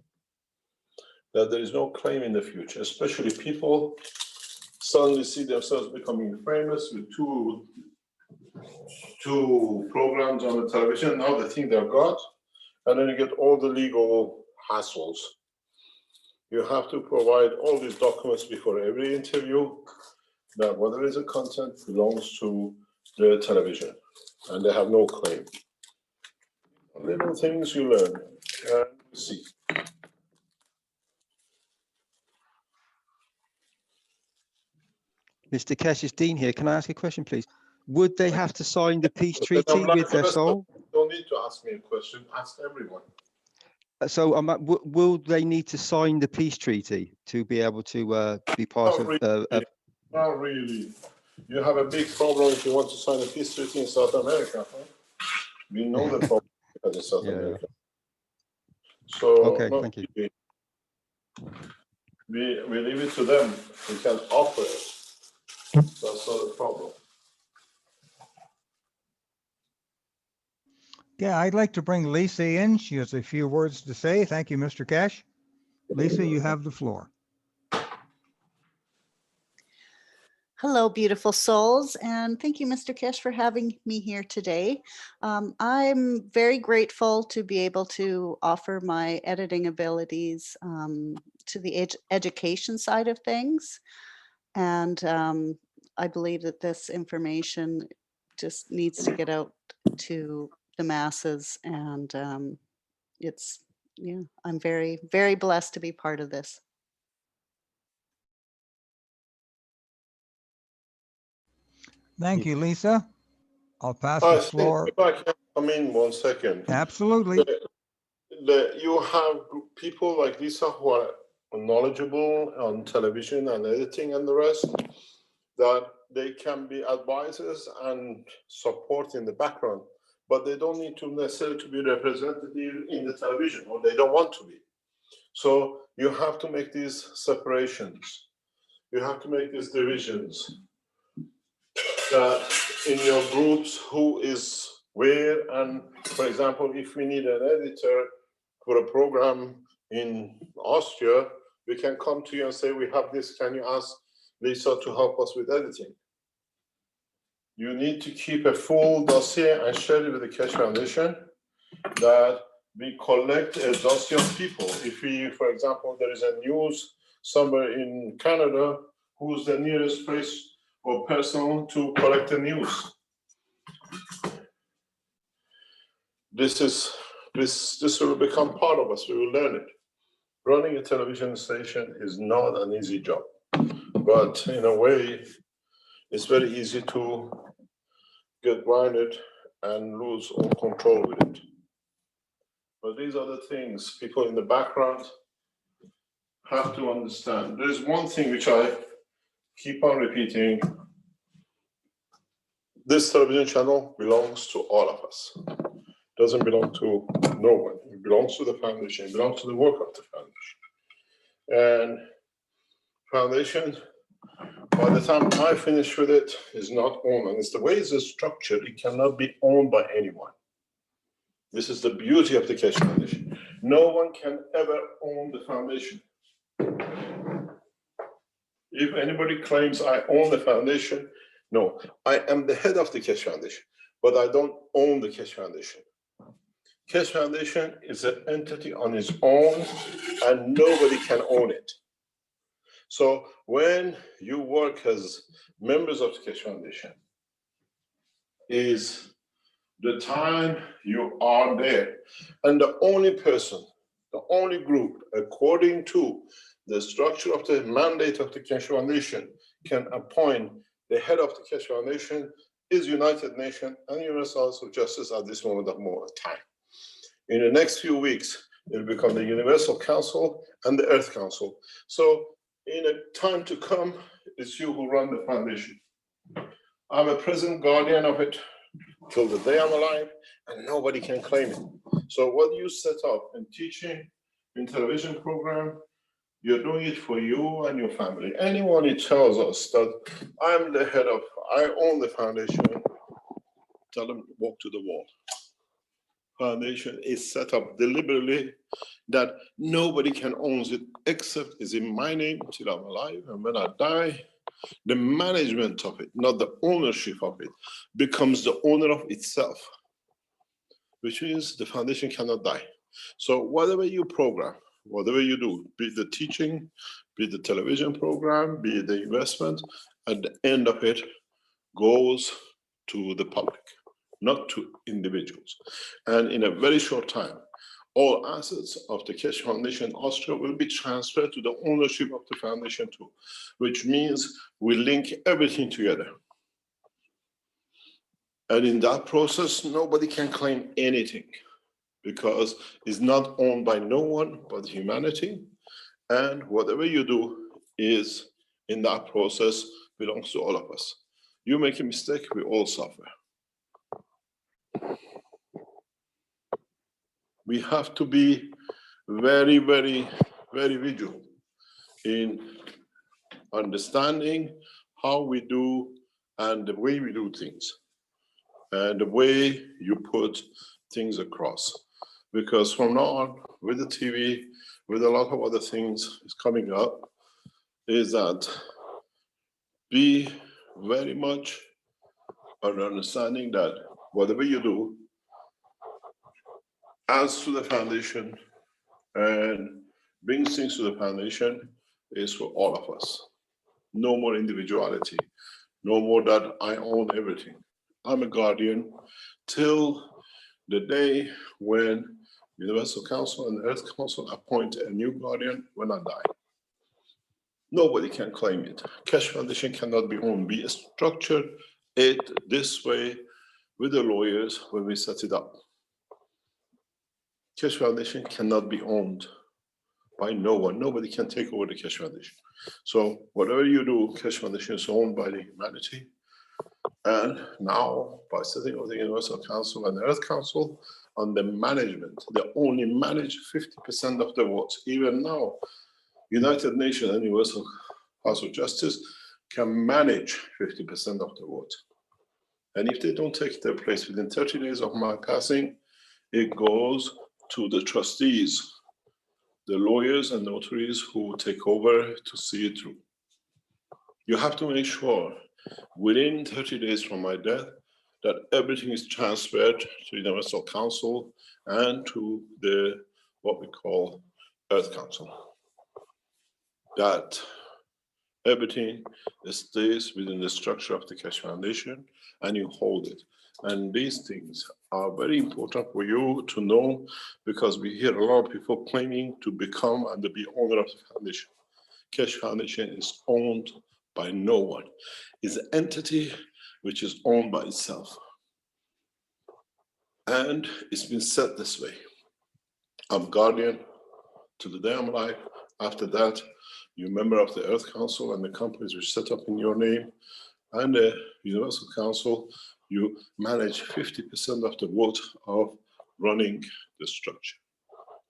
That there is no claim in the future, especially people suddenly see themselves becoming famous with two programs on the television. Now they think they've got, and then you get all the legal hassles. You have to provide all these documents before every interview, that whatever is the content belongs to the television, and they have no claim. Little things you learn and see. Mr. Keshe, Dean here. Can I ask a question, please? Would they have to sign the peace treaty with their soul? Don't need to ask me a question. Ask everyone. So, will they need to sign the peace treaty to be able to be part of? Not really. You have a big problem if you want to sign a peace treaty in South America. Huh? We know the problem in South America. So, okay, thank you. We leave it to them. We can offer it. That's not a problem. Yeah, I'd like to bring Lisa in. She has a few words to say. Thank you, Mr. Keshe. Lisa, you have the floor. Hello, beautiful souls, and thank you, Mr. Keshe, for having me here today. I'm very grateful to be able to offer my editing abilities to the education side of things. And I believe that this information just needs to get out to the masses, and I'm very, very blessed to be part of this. Thank you, Lisa. I'll pass I the think floor. if I can come in 1 second. Absolutely. You have people like Lisa who are knowledgeable on television and editing and the rest, that they can be advisors and support in the background, but they don't need to necessarily to be representative in the television, or they don't want to be. So you have to make these separations. You have to make these divisions, that in your groups who is where. And for example, if we need an editor for a program in Austria, we can come to you and say, we have this, can you ask Lisa to help us with editing? You need to keep a full dossier and share it with the Keshe Foundation, that we collect a dossier of people. If we, for example, there is a news somewhere in Canada, who's the nearest place or person to collect the news? This will become part of us. We will learn it. Running a television station is not an easy job, but in a way, it's very easy to get blinded and lose all control with it. But these are the things people in the background have to understand. There's one thing which I keep on repeating. This television channel belongs to all of us. It doesn't belong to no one. It belongs to the foundation. It belongs to the work of the foundation. And foundation, by the time I finish with it, is not owned. And it's the way it's structured, it cannot be owned by anyone. This is the beauty of the Keshe Foundation. No one can ever own the foundation. If anybody claims I own the foundation, no, I am the head of the Keshe Foundation, but I don't own the Keshe Foundation. Keshe Foundation is an entity on its own, and nobody can own it. So when you work as members of the Keshe Foundation, is the time you are there. And the only person, the only group, according to the structure of the mandate of the Keshe Foundation, can appoint the head of the Keshe Foundation is United Nations and Universal House of Justice at this moment of more time. In the next few weeks, it will become the Universal Council and the Earth Council. So in a time to come, it's you who run the foundation. I'm a present guardian of it till the day I'm alive, and nobody can claim it. So what you set up in teaching, in television program, you're doing it for you and your family. Anyone who tells us that I'm the head of, I own the foundation, tell them walk to the wall. Foundation is set up deliberately that nobody can own it except it's in my name till I'm alive, and when I die, the management of it, not the ownership of it, becomes the owner of itself, which means the foundation cannot die. So whatever you program, whatever you do, be it the teaching, be it the television program, be it the investment, at the end of it goes to the public, not to individuals. And in a very short time, all assets of the Keshe Foundation Austria will be transferred to the ownership of the foundation too, which means we link everything together. And in that process, nobody can claim anything because it's not owned by no one but humanity. And whatever you do is, in that process, belongs to all of us. You make a mistake, we all suffer. We have to be very, very, very vigilant in understanding how we do and the way we do things and the way you put things across. Because from now on, with the TV, with a lot of other things coming up, is that be very much an understanding that whatever you do adds to the foundation and brings things to the foundation is for all of us. No more individuality, no more that I own everything. I'm a guardian till the day when Universal Council and Earth Council appoint a new guardian when I die. Nobody can claim it. Keshe Foundation cannot be owned, be structured it this way with the lawyers when we set it up. Keshe Foundation cannot be owned by no one. Nobody can take over the Keshe Foundation. So whatever you do, Keshe Foundation is owned by the humanity. And now, by setting up the Universal Council and the Earth Council, on the management, they only manage 50% of the votes. Even now, United Nations and Universal House of Justice can manage 50% of the votes. And if they don't take their place within 30 days of my passing, it goes to the trustees, the lawyers and notaries who take over to see it through. You have to make sure within 30 days from my death that everything is transferred to the Universal Council and to the what we call Earth Council. That everything stays within the structure of the Keshe Foundation and you hold it. And these things are very important for you to know because we hear a lot of people claiming to become and to be owner of the foundation. Keshe Foundation is owned by no one. It's an entity which is owned by itself. And it's been set this way. I'm guardian to the day I'm alive. After that, you're a member of the Earth Council and the companies which set up in your name. And the Universal Council, you manage 50% of the vote of running the structure.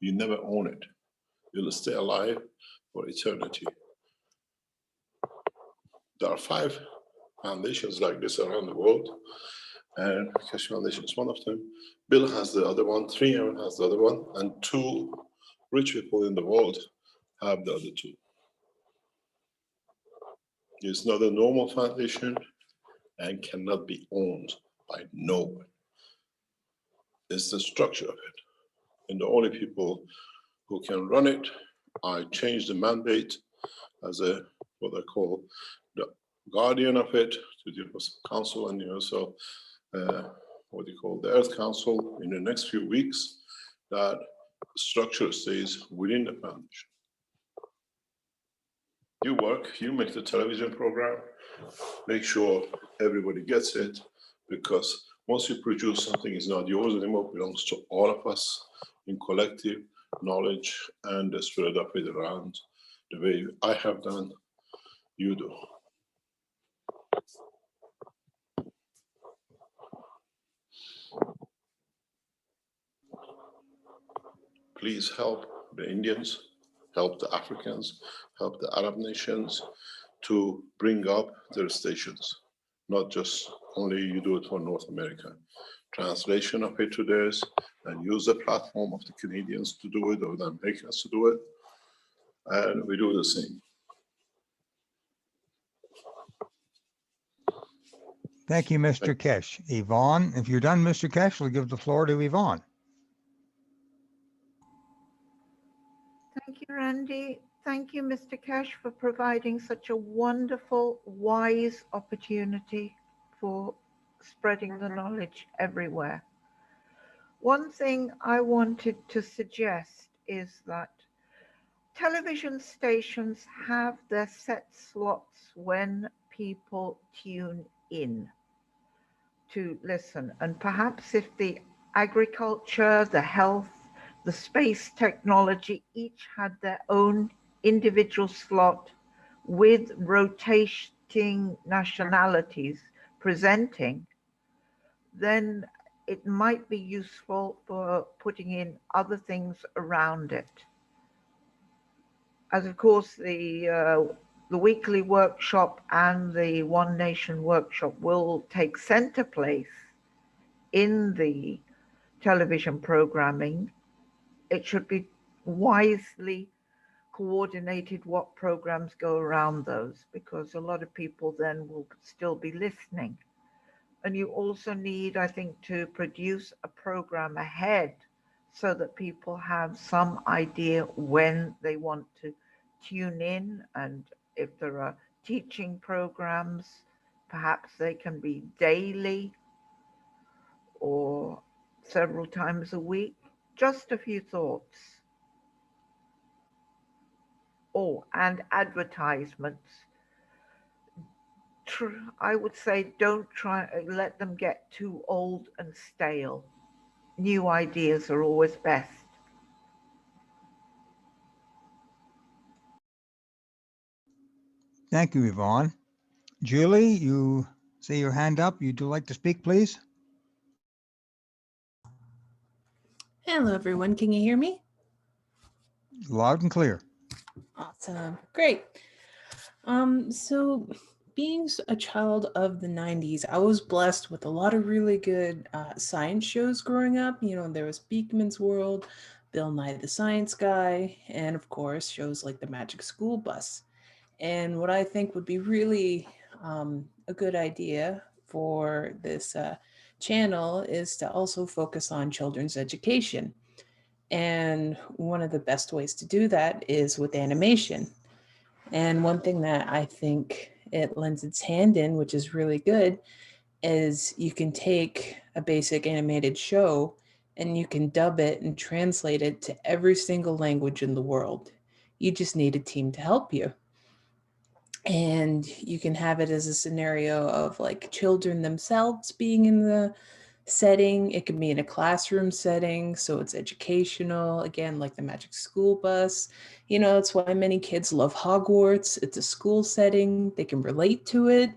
You never own it. You'll stay alive for eternity. There are 5 foundations like this around the world, and Keshe Foundation is one of them. Bill has the other one, 3M has the other one, and 2 rich people in the world have the other 2. It's not a normal foundation and cannot be owned by no one. It's the structure of it. And the only people who can run it, I changed the mandate as a, what I call the guardian of it to the Universal Council and Universal, what do you call the Earth Council in the next few weeks, that structure stays within the foundation. You work, you make the television program, make sure everybody gets it, because once you produce something, it's not yours anymore, it belongs to all of us in collective knowledge and the spread of it around the way I have done, you do. Please help the Indians, help the Africans, help the Arab nations to bring up their stations, not just only you do it for North America. Translation of it to theirs and use the platform of the Canadians to do it or the Americans to do it. And we do the same. Thank you, Mr. Keshe. Yvonne, if you're done, Mr. Keshe, we'll give the floor to Yvonne. Thank you, Randy. Thank you, Mr. Keshe, for providing such a wonderful, wise opportunity for spreading the knowledge everywhere. One thing I wanted to suggest is that television stations have their set slots when people tune in to listen. And perhaps if the agriculture, the health, the space technology each had their own individual slot with rotating nationalities presenting, then it might be useful for putting in other things around it. As of course the weekly workshop and the One Nation workshop will take center place in the television programming, it should be wisely coordinated what programs go around those, because a lot of people then will still be listening. And you also need, I think, to produce a program ahead so that people have some idea when they want to tune in. And if there are teaching programs, perhaps they can be daily or several times a week. Just a few thoughts. Oh, and advertisements. I would say don't try let them get too old and stale. New ideas are always best. Thank you, Yvonne. Julie, you see your hand up. You'd like to speak, please? Hello, everyone. Can you hear me? Loud and clear. Awesome. Great. So being a child of the 90s, I was blessed with a lot of really good science shows growing up. You know, there was Beakman's World, Bill Nye the Science Guy, and of course, shows like The Magic School Bus. And what I think would be really a good idea for this channel is to also focus on children's education. And one of the best ways to do that is with animation. And one thing that I think it lends its hand in, which is really good, is you can take a basic animated show and you can dub it and translate it to every single language in the world. You just need a team to help you. And you can have it as a scenario of like children themselves being in the setting. It can be in a classroom setting, so it's educational, again, like the Magic School Bus. You know, it's why many kids love Hogwarts. It's a school setting, they can relate to it.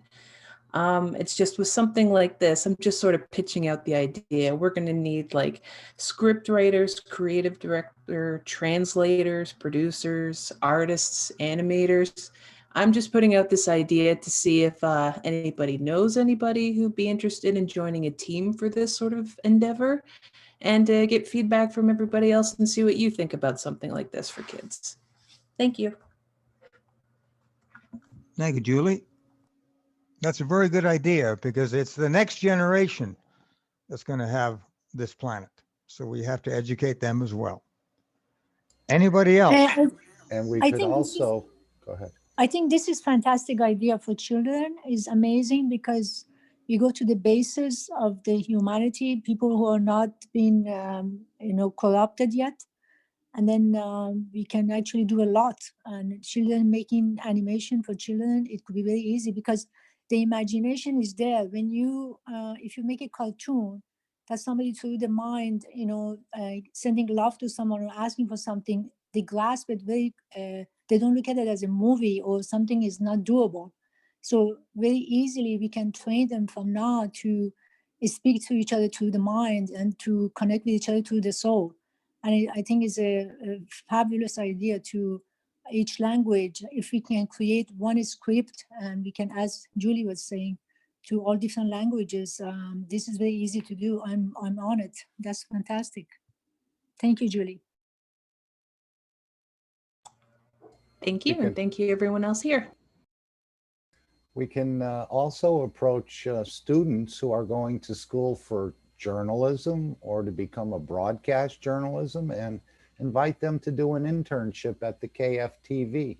It's just with something like this, I'm just sort of pitching out the idea. We're going to need like script writers, creative director, translators, producers, artists, animators. I'm just putting out this idea to see if anybody knows anybody who'd be interested in joining a team for this sort of endeavor, and to get feedback from everybody else and see what you think about something like this for kids. Thank you. Thank you, Julie. That's a very good idea because it's the next generation that's going to have this planet. So we have to educate them as well. Anybody else? And we I could think also, go ahead. I think this is fantastic idea for children. Is amazing because you go to the basis of the humanity, people who are not been, corrupted yet. And then we can actually do a lot. And children making animation for children, it could be very easy because the imagination is there. When you, if you make a cartoon, that's somebody through the mind, sending love to someone or asking for something, they grasp it very, they don't look at it as a movie or something is not doable. So very easily we can train them from now to speak to each other through the mind and to connect with each other through the soul. And I think it's a fabulous idea to each language. If we can create one script and we can, as Julie was saying, to all different languages, this is very easy to do. I'm on it. That's fantastic. Thank you, Julie. Thank you, and thank you everyone else here. We can also approach students who are going to school for journalism or to become a broadcast journalism and invite them to do an internship at the KFTV.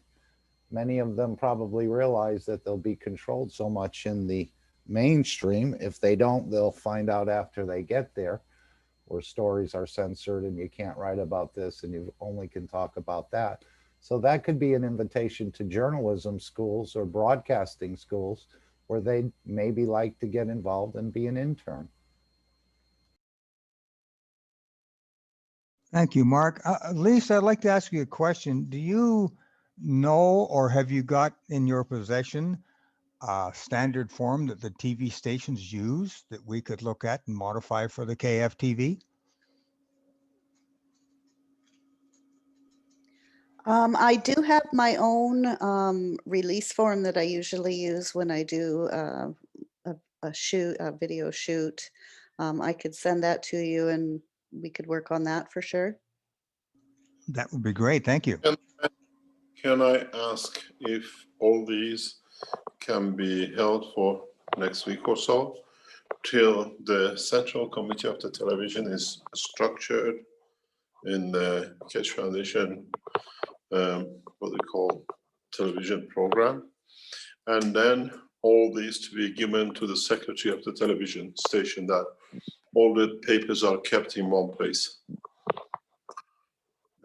Many of them probably realize that they'll be controlled so much in the mainstream. If they don't, they'll find out after they get there, where stories are censored and you can't write about this and you only can talk about that. So that could be an invitation to journalism schools or broadcasting schools where they'd maybe like to get involved and be an intern. Thank you, Mark. Lisa, I'd like to ask you a question. Do you know or have you got in your possession a standard form that the TV stations use that we could look at and modify for the KFTV? I do have my own release form that I usually use when I do a video shoot. I could send that to you and we could work on that for sure. That would be great. Thank you. Can I ask if all these can be held for next week or so till the Central Committee of the Television is structured in the Keshe Foundation, what they call television program, and then all these to be given to the secretary of the television station, that all the papers are kept in one place.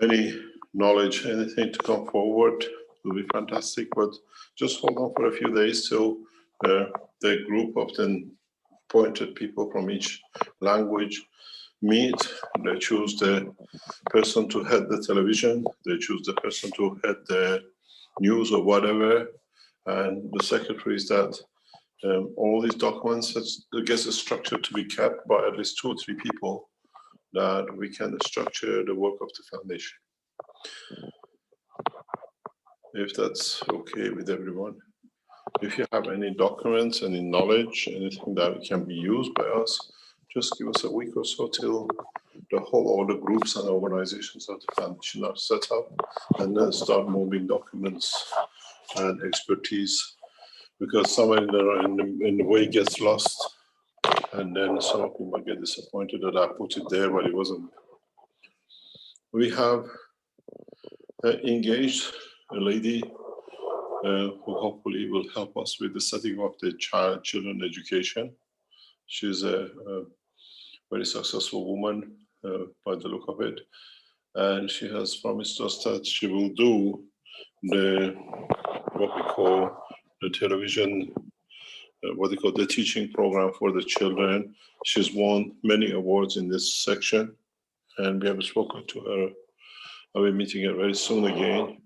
Any knowledge, anything to come forward will be fantastic, but just hold on for a few days till the group of then appointed people from each language meet. They choose the person to head the television. They choose the person to head the news or whatever. And the secretary is that all these documents gets a structure to be kept by at least 2 or 3 people, that we can structure the work of the foundation. If that's okay with everyone. If you have any documents, any knowledge, anything that can be used by us, just give us a week or so till all the groups and organizations of the foundation are set up, and then start moving documents and expertise, because somewhere in the way gets lost, and then some of you might get disappointed that I put it there, but it wasn't. We have engaged a lady who hopefully will help us with the setting up the children education. She's a very successful woman by the look of it, and she has promised us that she will do what we call the television, the teaching program for the children. She's won many awards in this section, and we have spoken to her. I'll be meeting her very soon again.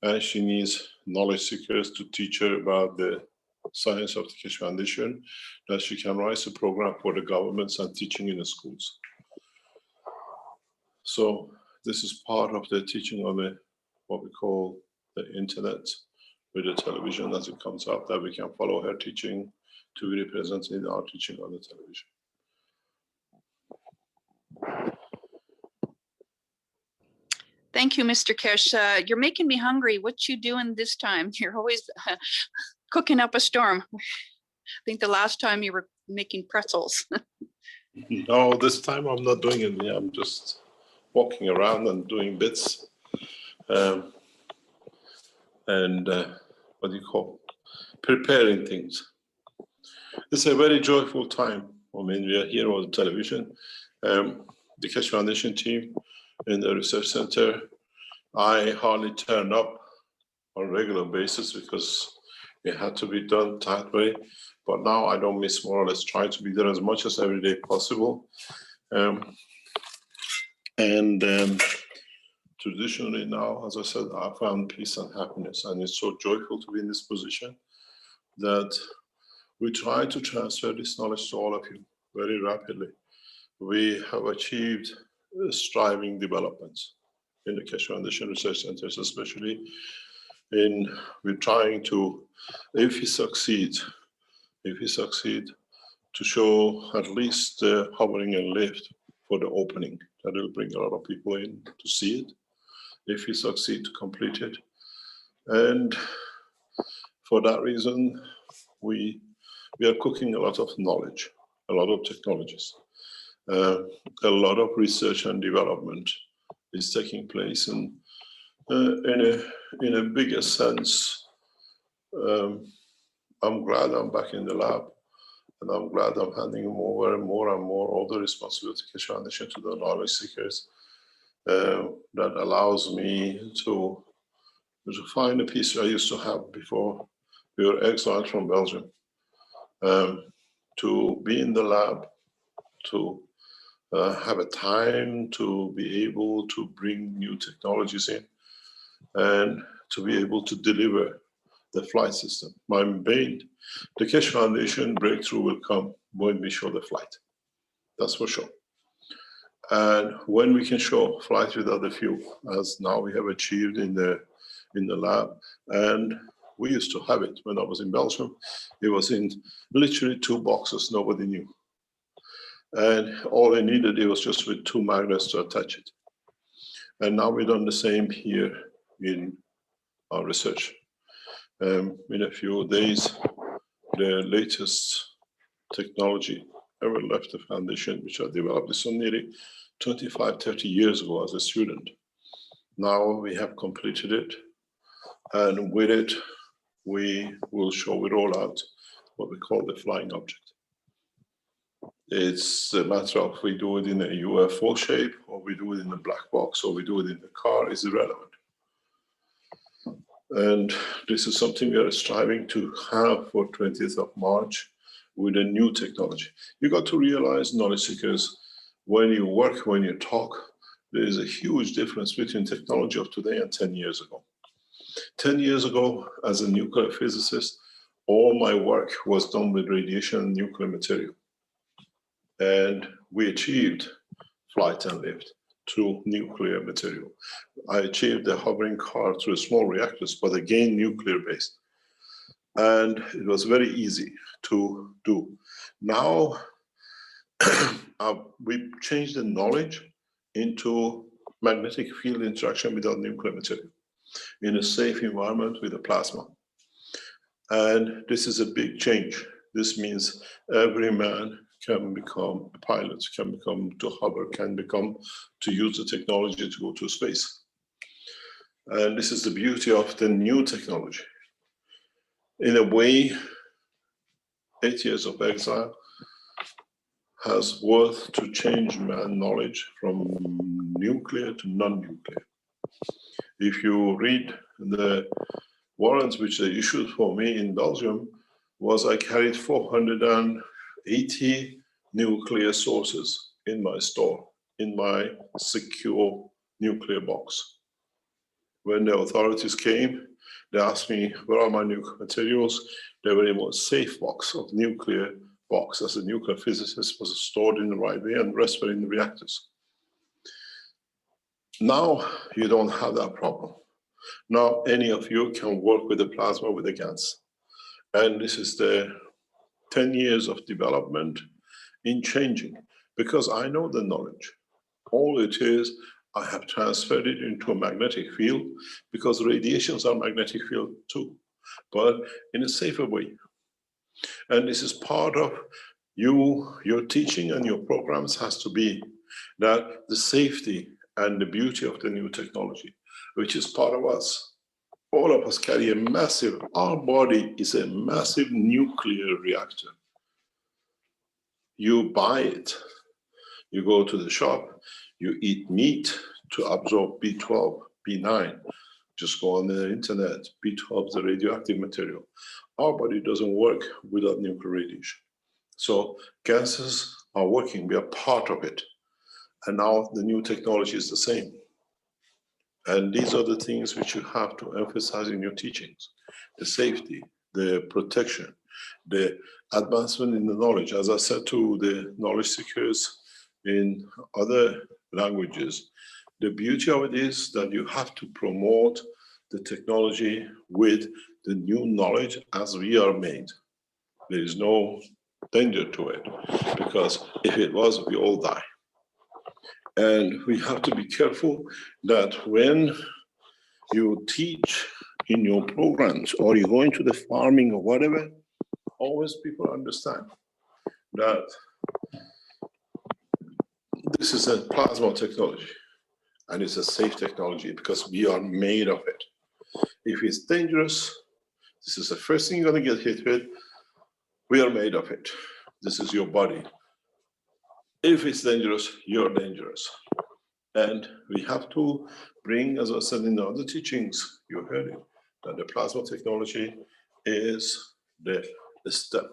And she needs knowledge seekers to teach her about the science of the Keshe Foundation, that she can write a program for the governments and teaching in the schools. So this is part of the teaching on what we call the internet with the television as it comes up, that we can follow her teaching to be represented in our teaching on the television. Thank you, Mr. Keshe. You're making me hungry. What you doing this time? You're always cooking up a storm. I think the last time you were making pretzels. No, this time I'm not doing it. I'm just walking around and doing bits. Preparing things. It's a very joyful time. I mean, we are here on the television. The Keshe Foundation team in the research center, I hardly turn up on a regular basis because it had to be done that way. But now I don't miss, more or less try to be there as much as every day possible. Traditionally now, as I said, I found peace and happiness, and it's so joyful to be in this position that we try to transfer this knowledge to all of you very rapidly. We have achieved striving developments in the Keshe Foundation research centers, especially we're trying to, if we succeed, to show at least the hovering and lift for the opening. That will bring a lot of people in to see it, if we succeed to complete it. And for that reason, we are cooking a lot of knowledge, a lot of technologies. A lot of research and development is taking place, and in a bigger sense, I'm glad I'm back in the lab, and I'm glad I'm handing over more and more of the responsibility of Keshe Foundation to the knowledge seekers. That allows me to find a piece I used to have before we were exiled from Belgium, to be in the lab, to have a time to be able to bring new technologies in, and to be able to deliver the flight system. The Keshe Foundation breakthrough will come when we show the flight. That's for sure. And when we can show flight without the fuel, as now we have achieved in the lab, and we used to have it when I was in Belgium. It was in literally 2 boxes, nobody knew. And all I needed, it was just with 2 magnets to attach it. And now we've done the same here in our research. In a few days, the latest technology ever left the foundation, which I developed this nearly 25, 30 years ago as a student. Now we have completed it, and with it, we will roll out what we call the flying object. It's a matter of we do it in a UFO shape, or we do it in a black box, or we do it in the car, is irrelevant. And this is something we are striving to have for 20th of March with a new technology. You got to realize, knowledge seekers, when you work, when you talk, there is a huge difference between technology of today and 10 years ago. 10 years ago, as a nuclear physicist, all my work was done with radiation and nuclear material. And we achieved flight and lift through nuclear material. I achieved the hovering car through small reactors, but again, nuclear based. And it was very easy to do. Now, we changed the knowledge into magnetic field interaction without nuclear material in a safe environment with a plasma. And this is a big change. This means every man can become a pilot, can become to hover, can become to use the technology to go to space. And this is the beauty of the new technology. In a way, 8 years of exile has worth to change man knowledge from nuclear to non-nuclear. If you read the warrants which they issued for me in Belgium, was I carried 480 nuclear sources in my store, in my secure nuclear box. When the authorities came, they asked me, where are my nuclear materials? They were in a safe box of nuclear box. As a nuclear physicist, was stored in the right way, and the rest were in the reactors. Now you don't have that problem. Now any of you can work with the plasma with the GANs. And this is the 10 years of development in changing, because I know the knowledge. All it is, I have transferred it into a magnetic field, because radiations are magnetic field too, but in a safer way. And this is part of your teaching and your programs has to be that the safety and the beauty of the new technology, which is part of us. All of us carry a massive, our body is a massive nuclear reactor. You buy it, you go to the shop, you eat meat to absorb B12, B9. Just go on the internet, B12 is a radioactive material. Our body doesn't work without nuclear radiation. So gases are working, we are part of it. And now the new technology is the same. And these are the things which you have to emphasize in your teachings. The safety, the protection, the advancement in the knowledge. As I said to the knowledge seekers in other languages, the beauty of it is that you have to promote the technology with the new knowledge as we are made. There is no danger to it, because if it was, we all die. And we have to be careful that when you teach in your programs or you go into the farming or whatever, always people understand that this is a plasma technology and it's a safe technology because we are made of it. If it's dangerous, this is the first thing you're going to get hit with. We are made of it. This is your body. If it's dangerous, you're dangerous. And we have to bring, as I said in the other teachings, you heard it, that the plasma technology is the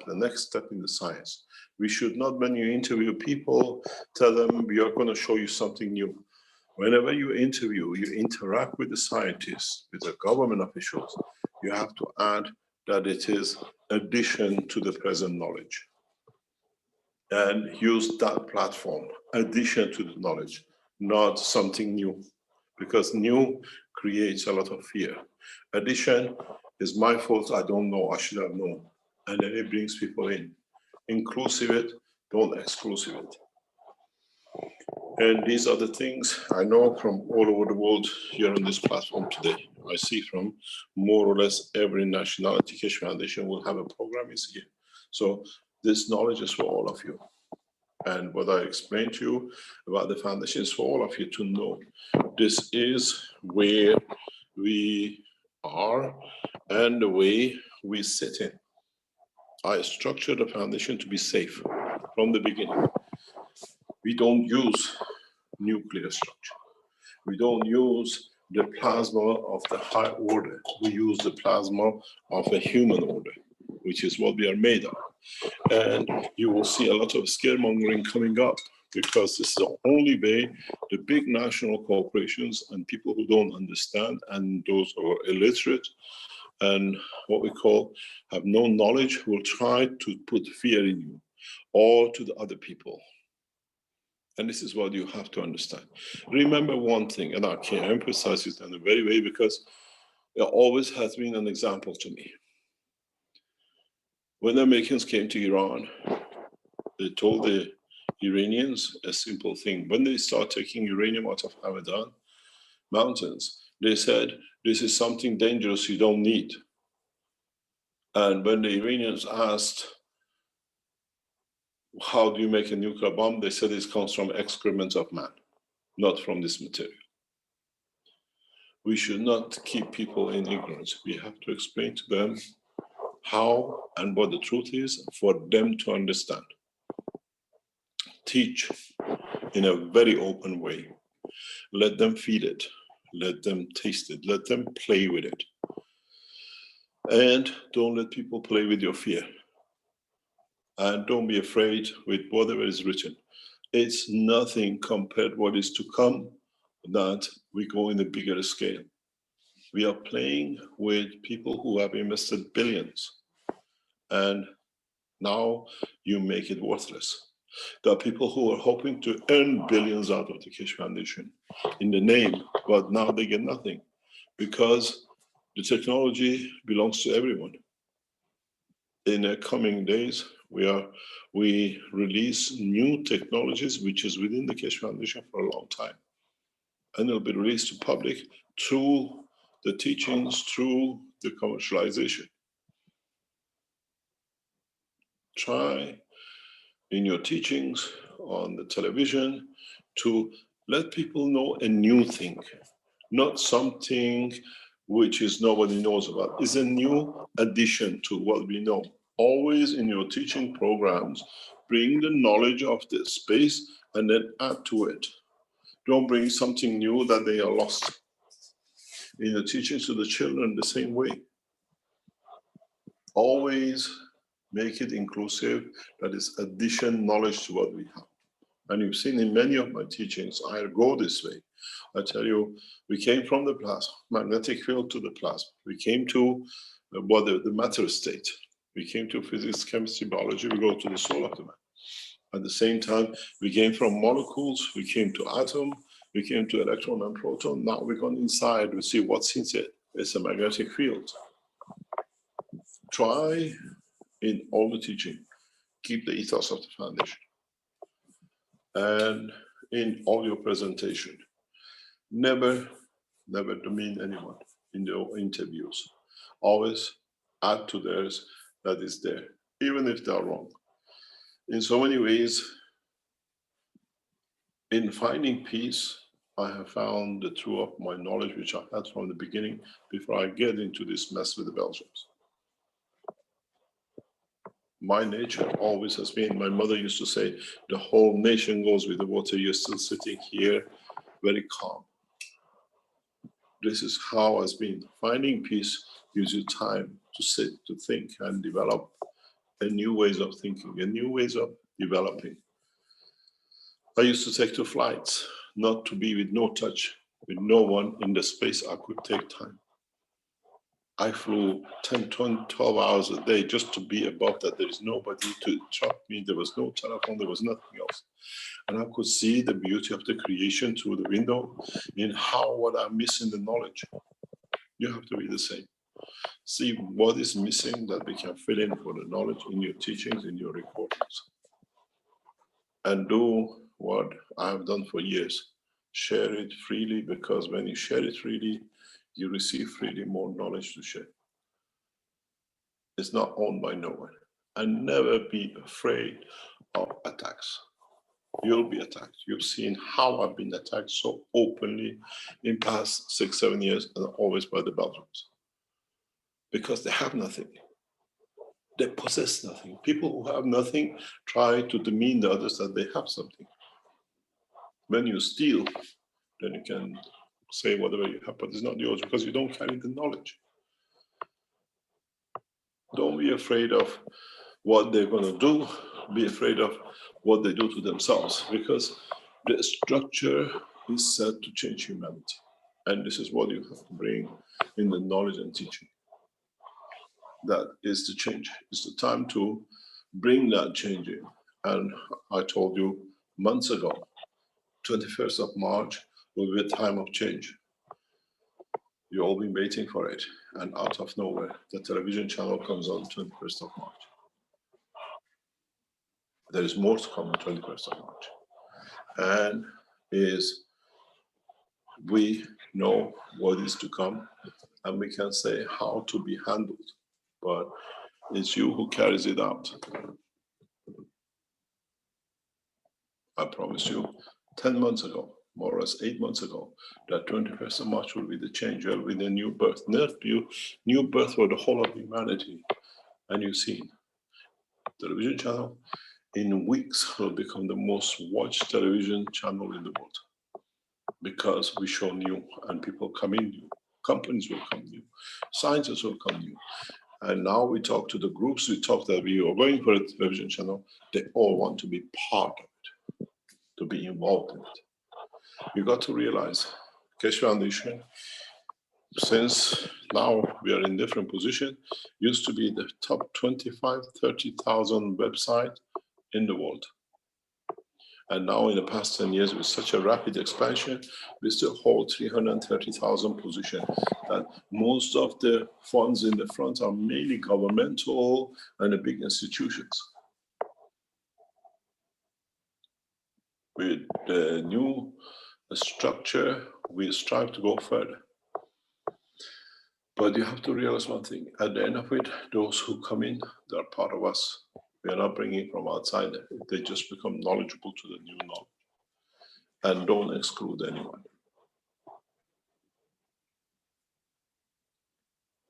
next step in the science. We should not, when you interview people, tell them we are going to show you something new. Whenever you interview, you interact with the scientists, with the government officials, you have to add that it is addition to the present knowledge. And use that platform, addition to the knowledge, not something new, because new creates a lot of fear. Addition is my fault, I don't know, I should have known. And then it brings people in. Inclusive it, don't exclusive it. And these are the things I know from all over the world here on this platform today. I see from more or less every nationality Keshe Foundation will have a program is here. So this knowledge is for all of you. And what I explained to you about the foundation is for all of you to know. This is where we are and the way we sit in. I structured the foundation to be safe from the beginning. We don't use nuclear structure. We don't use the plasma of the high order. We use the plasma of a human order, which is what we are made of. And you will see a lot of scaremongering coming up, because this is the only way the big national corporations and people who don't understand, and those who are illiterate and what we call have no knowledge, will try to put fear in you or to the other people. And this is what you have to understand. Remember one thing, and I can emphasize it in a very way because it always has been an example to me. When the Americans came to Iran, they told the Iranians a simple thing. When they start taking uranium out of Hamadan mountains, they said, this is something dangerous you don't need. And when the Iranians asked, how do you make a nuclear bomb? They said it comes from excrement of man, not from this material. We should not keep people in ignorance. We have to explain to them how and what the truth is for them to understand. Teach in a very open way. Let them feel it. Let them taste it. Let them play with it. And don't let people play with your fear. And don't be afraid with whatever is written. It's nothing compared to what is to come, that we go in a bigger scale. We are playing with people who have invested billions. And now you make it worthless. There are people who are hoping to earn billions out of the Keshe Foundation in the name, but now they get nothing because the technology belongs to everyone. In the coming days, we release new technologies which is within the Keshe Foundation for a long time, and it'll be released to public through the teachings, through the commercialization. Try in your teachings on the television to let people know a new thing, not something which is nobody knows about. It's a new addition to what we know. Always in your teaching programs, bring the knowledge of the space and then add to it. Don't bring something new that they are lost. In your teachings to the children, the same way. Always make it inclusive, that is addition knowledge to what we have. And you've seen in many of my teachings, I go this way. I tell you, we came from the plasma, magnetic field to the plasma. We came to the matter state. We came to physics, chemistry, biology, we go to the soul of the man. At the same time, we came from molecules, we came to atom, we came to electron and proton. Now we're going inside, we see what's inside. It's a magnetic field. Try in all the teaching, keep the ethos of the foundation. And in all your presentation, never demean anyone in the interviews. Always add to theirs that is there, even if they are wrong. In so many ways, in finding peace, I have found the truth of my knowledge, which I had from the beginning, before I get into this mess with the Belgians. My nature always has been, my mother used to say, the whole nation goes with the water, you're still sitting here very calm. This is how it's been. Finding peace gives you time to sit, to think, and develop a new ways of thinking, a new ways of developing. I used to take 2 flights, not to be with no touch, with no one in the space I could take time. I flew 10, 20, 12 hours a day just to be above that. There is nobody to chop me. There was no telephone. There was nothing else. And I could see the beauty of the creation through the window in what I'm missing the knowledge. You have to be the same. See what is missing that we can fill in for the knowledge in your teachings, in your recordings. And do what I've done for years. Share it freely, because when you share it freely, you receive freely more knowledge to share. It's not owned by no one. And never be afraid of attacks. You'll be attacked. You've seen how I've been attacked so openly in past 6, 7 years, and always by the Belgians. Because they have nothing. They possess nothing. People who have nothing try to demean the others that they have something. When you steal, then you can say whatever you have, but it's not yours because you don't carry the knowledge. Don't be afraid of what they're going to do. Be afraid of what they do to themselves, because the structure is set to change humanity. And this is what you have to bring in the knowledge and teaching. That is the change. It's the time to bring that change in. And I told you months ago, 21st of March will be a time of change. You've all been waiting for it. And out of nowhere, the television channel comes on 21st of March. There is more to come on 21st of March. And we know what is to come, and we can say how to be handled. But it's you who carries it out. I promise you, 10 months ago, more or less 8 months ago, that 21st of March will be the change, will be the new birth. New birth for the whole of humanity. And you've seen, television channel in weeks will become the most watched television channel in the world. Because we show new, and people come in new. Companies will come new. Scientists will come new. And now we talk to the groups, we talk that we are going for a television channel, they all want to be part of it, to be involved in it. You got to realize, Keshe Foundation, since now we are in different position, used to be the top 25, 30,000 website in the world. And now in the past 10 years, with such a rapid expansion, we still hold 330,000 positions. That most of the funds in the front are mainly governmental and the big institutions. With the new structure, we strive to go further. But you have to realize one thing, at the end of it, those who come in, they're part of us. We are not bringing from outside. They just become knowledgeable to the new knowledge. And don't exclude anyone.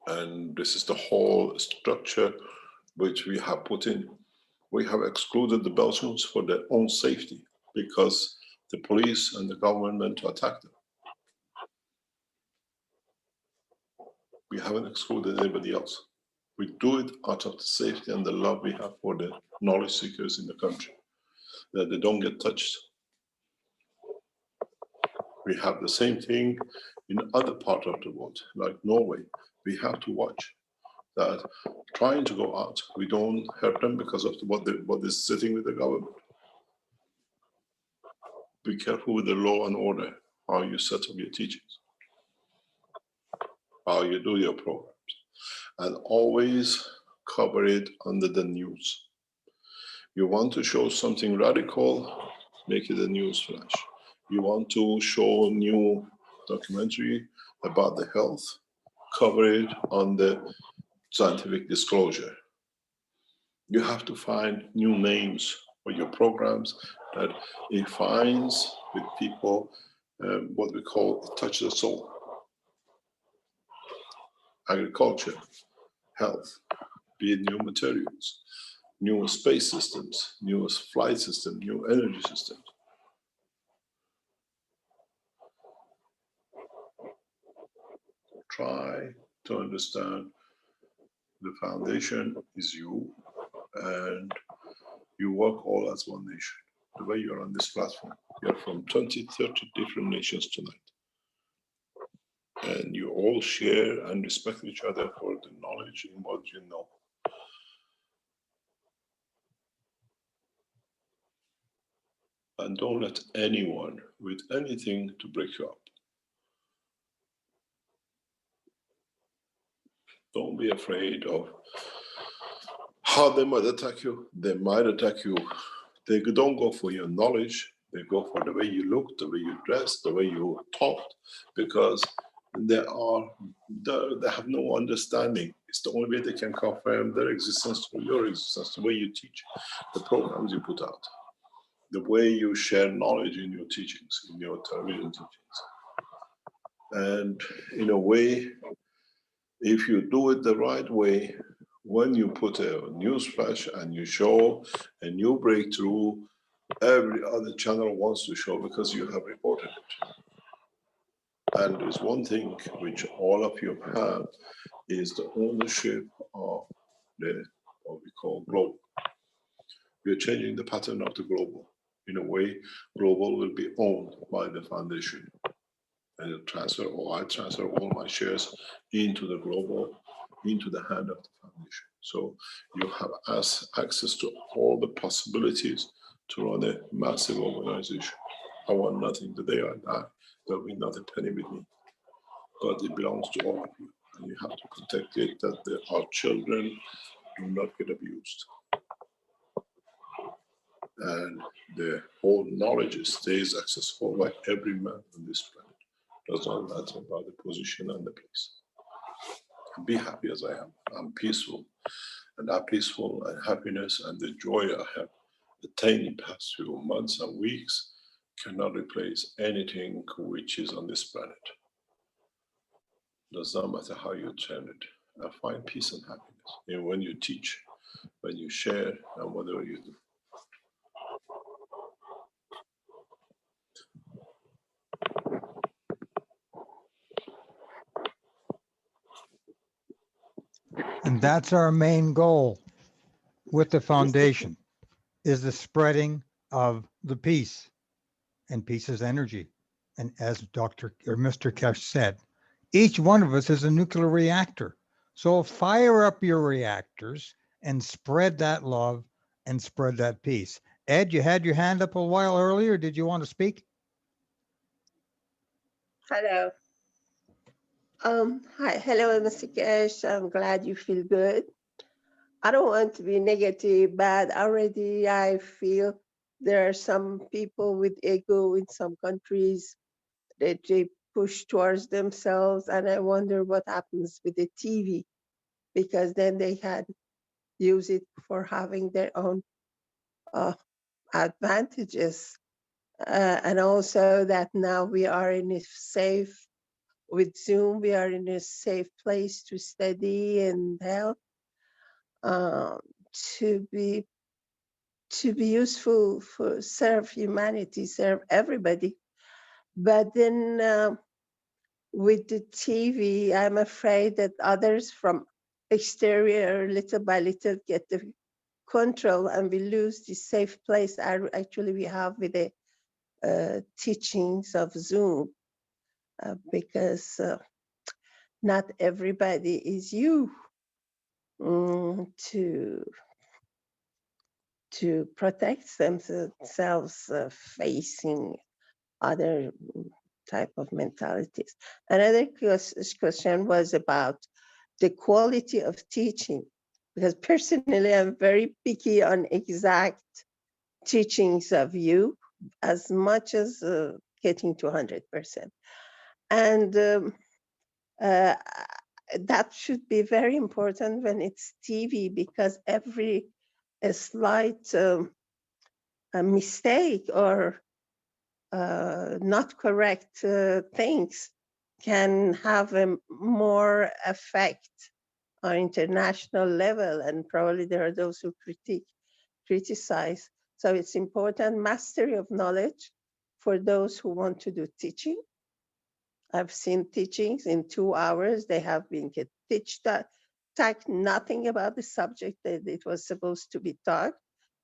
And this is the whole structure which we have put in. We have excluded the Belgians for their own safety because the police and the government meant to attack them. We haven't excluded anybody else. We do it out of the safety and the love we have for the knowledge seekers in the country, that they don't get touched. We have the same thing in other parts of the world, like Norway. We have to watch that trying to go out, we don't hurt them because of what is sitting with the government. Be careful with the law and order, how you set up your teachings, how you do your programs, and always cover it under the news. You want to show something radical, make it a news flash. You want to show new documentary about the health, cover it on the scientific disclosure. You have to find new names for your programs that it finds with people what we call touch the soul. Agriculture, health, be it new materials, new space systems, new flight system, new energy systems. Try to understand the foundation is you, and you work all as one nation. The way you're on this platform, you're from 20, 30 different nations tonight. And you all share and respect each other for the knowledge in what you know. And don't let anyone with anything to break you up. Don't be afraid of how they might attack you. They might attack you. They don't go for your knowledge. They go for the way you look, the way you dress, the way you talk, because they have no understanding. It's the only way they can confirm their existence or your existence, the way you teach, the programs you put out, the way you share knowledge in your teachings, in your television teachings. And in a way, if you do it the right way, when you put a news flash and you show a new breakthrough, every other channel wants to show because you have reported it. And there's one thing which all of you have is the ownership of the what we call global. We are changing the pattern of the global. In a way, global will be owned by the foundation. And I transfer all my shares into the global, into the hand of the foundation. So you have access to all the possibilities to run a massive organization. I want nothing the day I die. There'll be not a penny with me. But it belongs to all of you. And you have to protect it that our children do not get abused. And the whole knowledge stays accessible by every man on this planet. Does not matter about the position and the place. Be happy as I am. I'm peaceful. And that peaceful and happiness and the joy I have attained in the past few months and weeks cannot replace anything which is on this planet. Does not matter how you turn it. I find peace and happiness in when you teach, when you share, and whatever you do. And that's our main goal with the foundation, is the spreading of the peace, and peace is energy. And as Mr. Kesh said, each one of us is a nuclear reactor. So fire up your reactors and spread that love and spread that peace. Ed, you had your hand up a while earlier. Did you want to speak? Hello. Hi, hello, Mr. Cash. I'm glad you feel good. I don't want to be negative, but already I feel there are some people with ego in some countries that they push towards themselves, and I wonder what happens with the TV, because then they had use it for having their own advantages. And also that now we are in a safe, with Zoom, we are in a safe place to study and help, to be useful, for serve humanity, serve everybody. But then with the TV, I'm afraid that others from exterior, little by little, get the control, and we lose the safe place actually we have with the teachings of Zoom, because not everybody is you to protect themselves facing other type of mentalities. Another question was about the quality of teaching, because personally I'm very picky on exact teachings of you, as much as getting to 100%. And that should be very important when it's TV, because every slight mistake or not correct things can have a more effect on international level, and probably there are those who criticize. So it's important mastery of knowledge for those who want to do teaching. I've seen teachings in 2 hours. They have been talked nothing about the subject that it was supposed to be taught,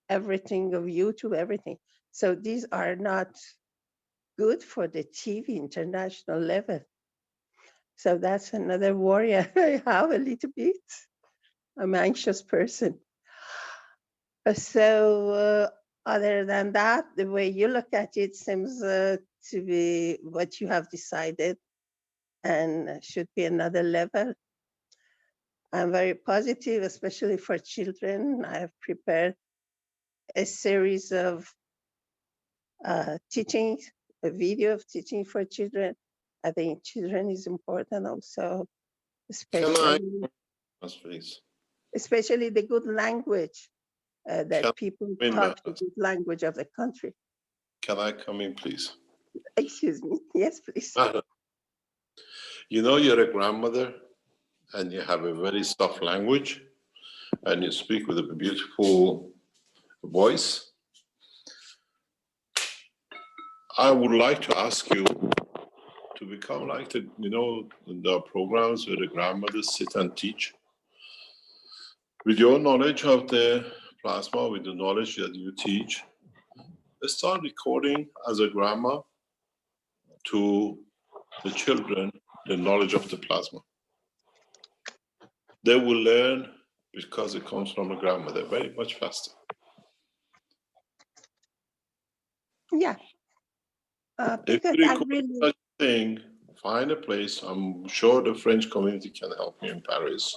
everything of YouTube, everything. So these are not good for the TV international level. So that's another worry I have a little bit. I'm an anxious person. So other than that, the way you look at it seems to be what you have decided, and should be another level. I'm very positive, especially for children. I have prepared a series of teachings, a video of teaching for children. I think children is important also, especially the good language, that people talk the good language of the country. Can I come in, please? Excuse me. Yes, please. You know, you're a grandmother and you have a very soft language and you speak with a beautiful voice. I would like to ask you to become like the, the programs where the grandmothers sit and teach. With your knowledge of the plasma, with the knowledge that you teach, start recording as a grandma to the children the knowledge of the plasma. They will learn because it comes from a grandmother very much faster. Yeah. If Because you I record really, such a thing, find a place. I'm sure the French community can help you in Paris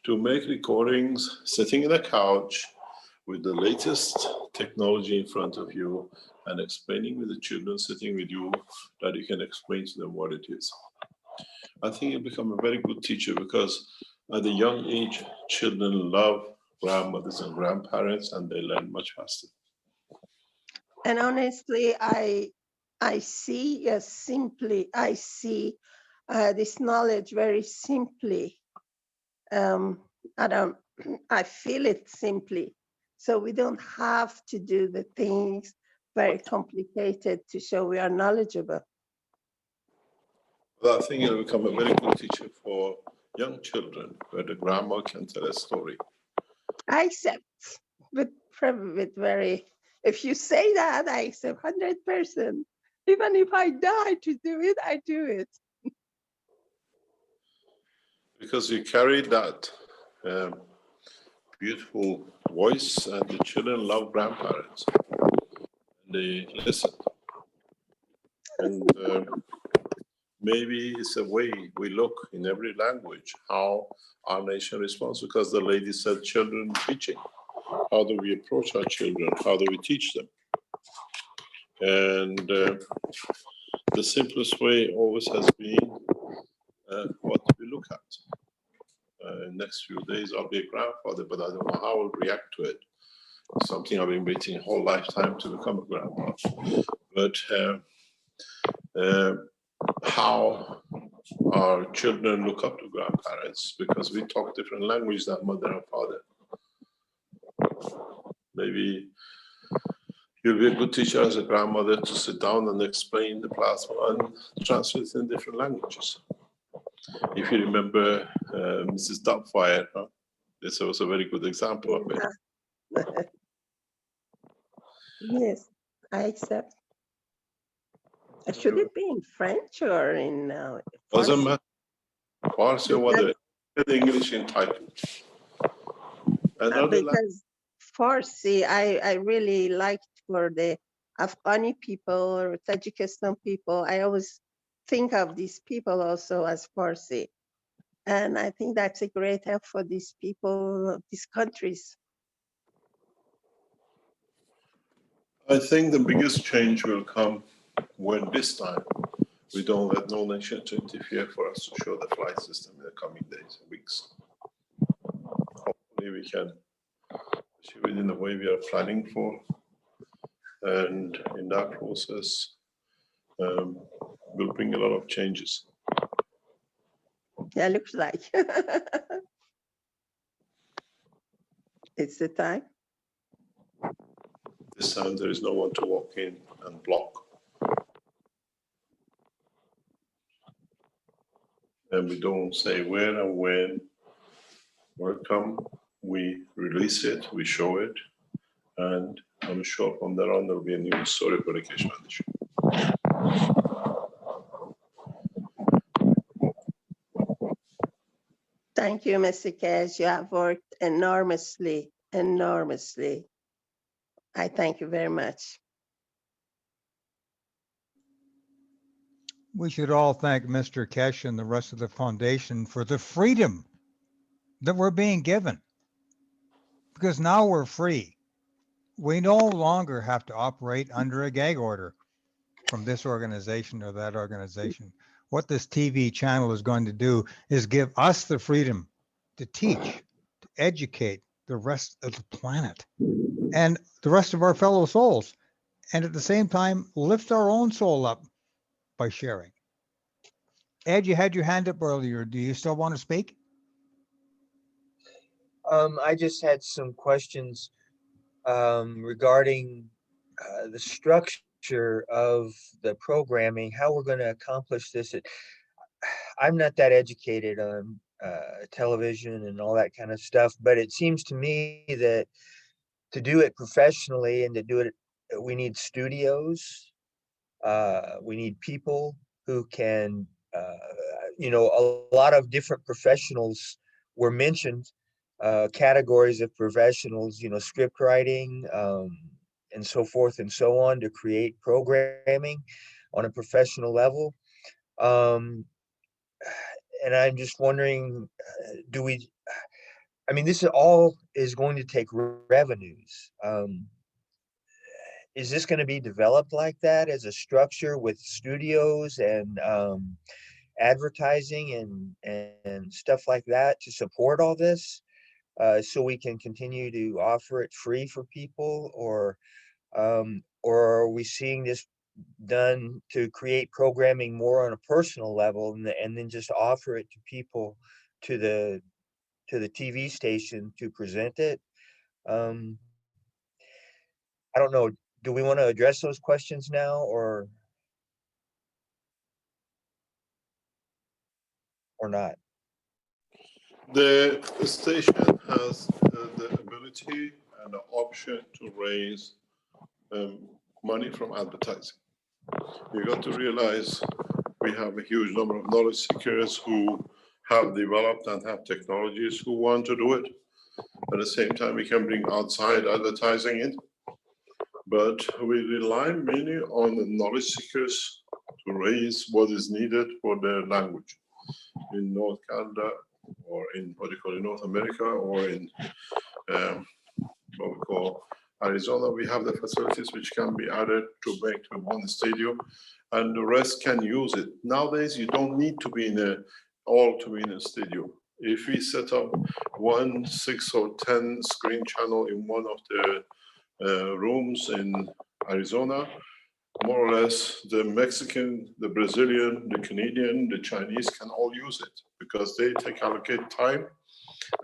to make recordings sitting in a couch with the latest technology in front of you and explaining with the children sitting with you that you can explain to them what it is. I think you'll become a very good teacher because at a young age, children love grandmothers and grandparents and they learn much faster. and honestly, I see I see this knowledge very simply. I feel it simply. So we don't have to do the things very complicated to show we are knowledgeable. Well, I think you'll become a very good teacher for young children where the grandma can tell a story. I accept, but probably with very, if you say that, I accept 100%. Even if I die to do it, I do it. Because you carry that beautiful voice and the children love grandparents. And they listen. And maybe it's a way we look in every language how our nation responds, because the lady said children teaching. How do we approach our children? How do we teach them? And the simplest way always has been what we look at. In the next few days, I'll be a grandfather, but I don't know how I'll react to it. Something I've been waiting a whole lifetime to become a grandpa. But how our children look up to grandparents, because we talk different language than mother and father. Maybe you'll be a good teacher as a grandmother to sit down and explain the plasma and translate it in different languages. If you remember Mrs. Doubtfire, this was a very good example of it. Yes, I accept. Should it be in French or in Doesn't Farsi? matter. Farsi or whether English entitled. Because Farsi, I really liked for the Afghani people or Tajikistan people. I always think of these people also as Farsi. And I think that's a great help for these people, these countries. I think the biggest change will come when this time we don't let no nation to interfere for us to show the flight system in the coming days and weeks. Hopefully we can achieve it in the way we are planning for. And in that process, we'll bring a lot of changes. Yeah, looks like. It's the time. This time there is no one to walk in and block. And we don't say where and when or come. We release it, we show it, and I'm sure from there on there will be a new story for the Keshe Foundation. Thank you, Mr. Cash. You have worked enormously, enormously. I thank you very much. We should all thank Mr. Kesh and the rest of the foundation for the freedom that we're being given, because now we're free. We no longer have to operate under a gag order from this organization or that organization. What this TV channel is going to do is give us the freedom to teach, to educate the rest of the planet and the rest of our fellow souls, and at the same time lift our own soul up by sharing. Ed, you had your hand up earlier. Do you still want to speak? I just had some questions regarding the structure structure of the programming, how we're going to accomplish this. I'm not that educated on television and all that kind of stuff, but it seems to me that to do it professionally and to do it, we need studios. We need people who can, a lot of different professionals were mentioned, categories of professionals, script writing, and so forth and so on, to create programming on a professional level. And I'm just wondering, this all is going to take revenues. Is this going to be developed like that as a structure with studios and advertising and stuff like that to support all this, so we can continue to offer it free for people, or are we seeing this done to create programming more on a personal level, and then just offer it to people, to the TV station to present it? I don't know. Do we want to address those questions now, or not? The station has the ability and the option to raise money from advertising. You got to realize we have a huge number of knowledge seekers who have developed and have technologies who want to do it. At the same time, we can bring outside advertising in, but we rely mainly on the knowledge seekers to raise what is needed for their language. In North Canada, or in what you call in North America, or in what we call Arizona, we have the facilities which can be added to make to one stadium, and the rest can use it. Nowadays, you don't need to be in a stadium. If we set up 1, 6, or 10 screen channel in one of the rooms in Arizona, more or less the Mexican, the Brazilian, the Canadian, the Chinese can all use it, because they allocate time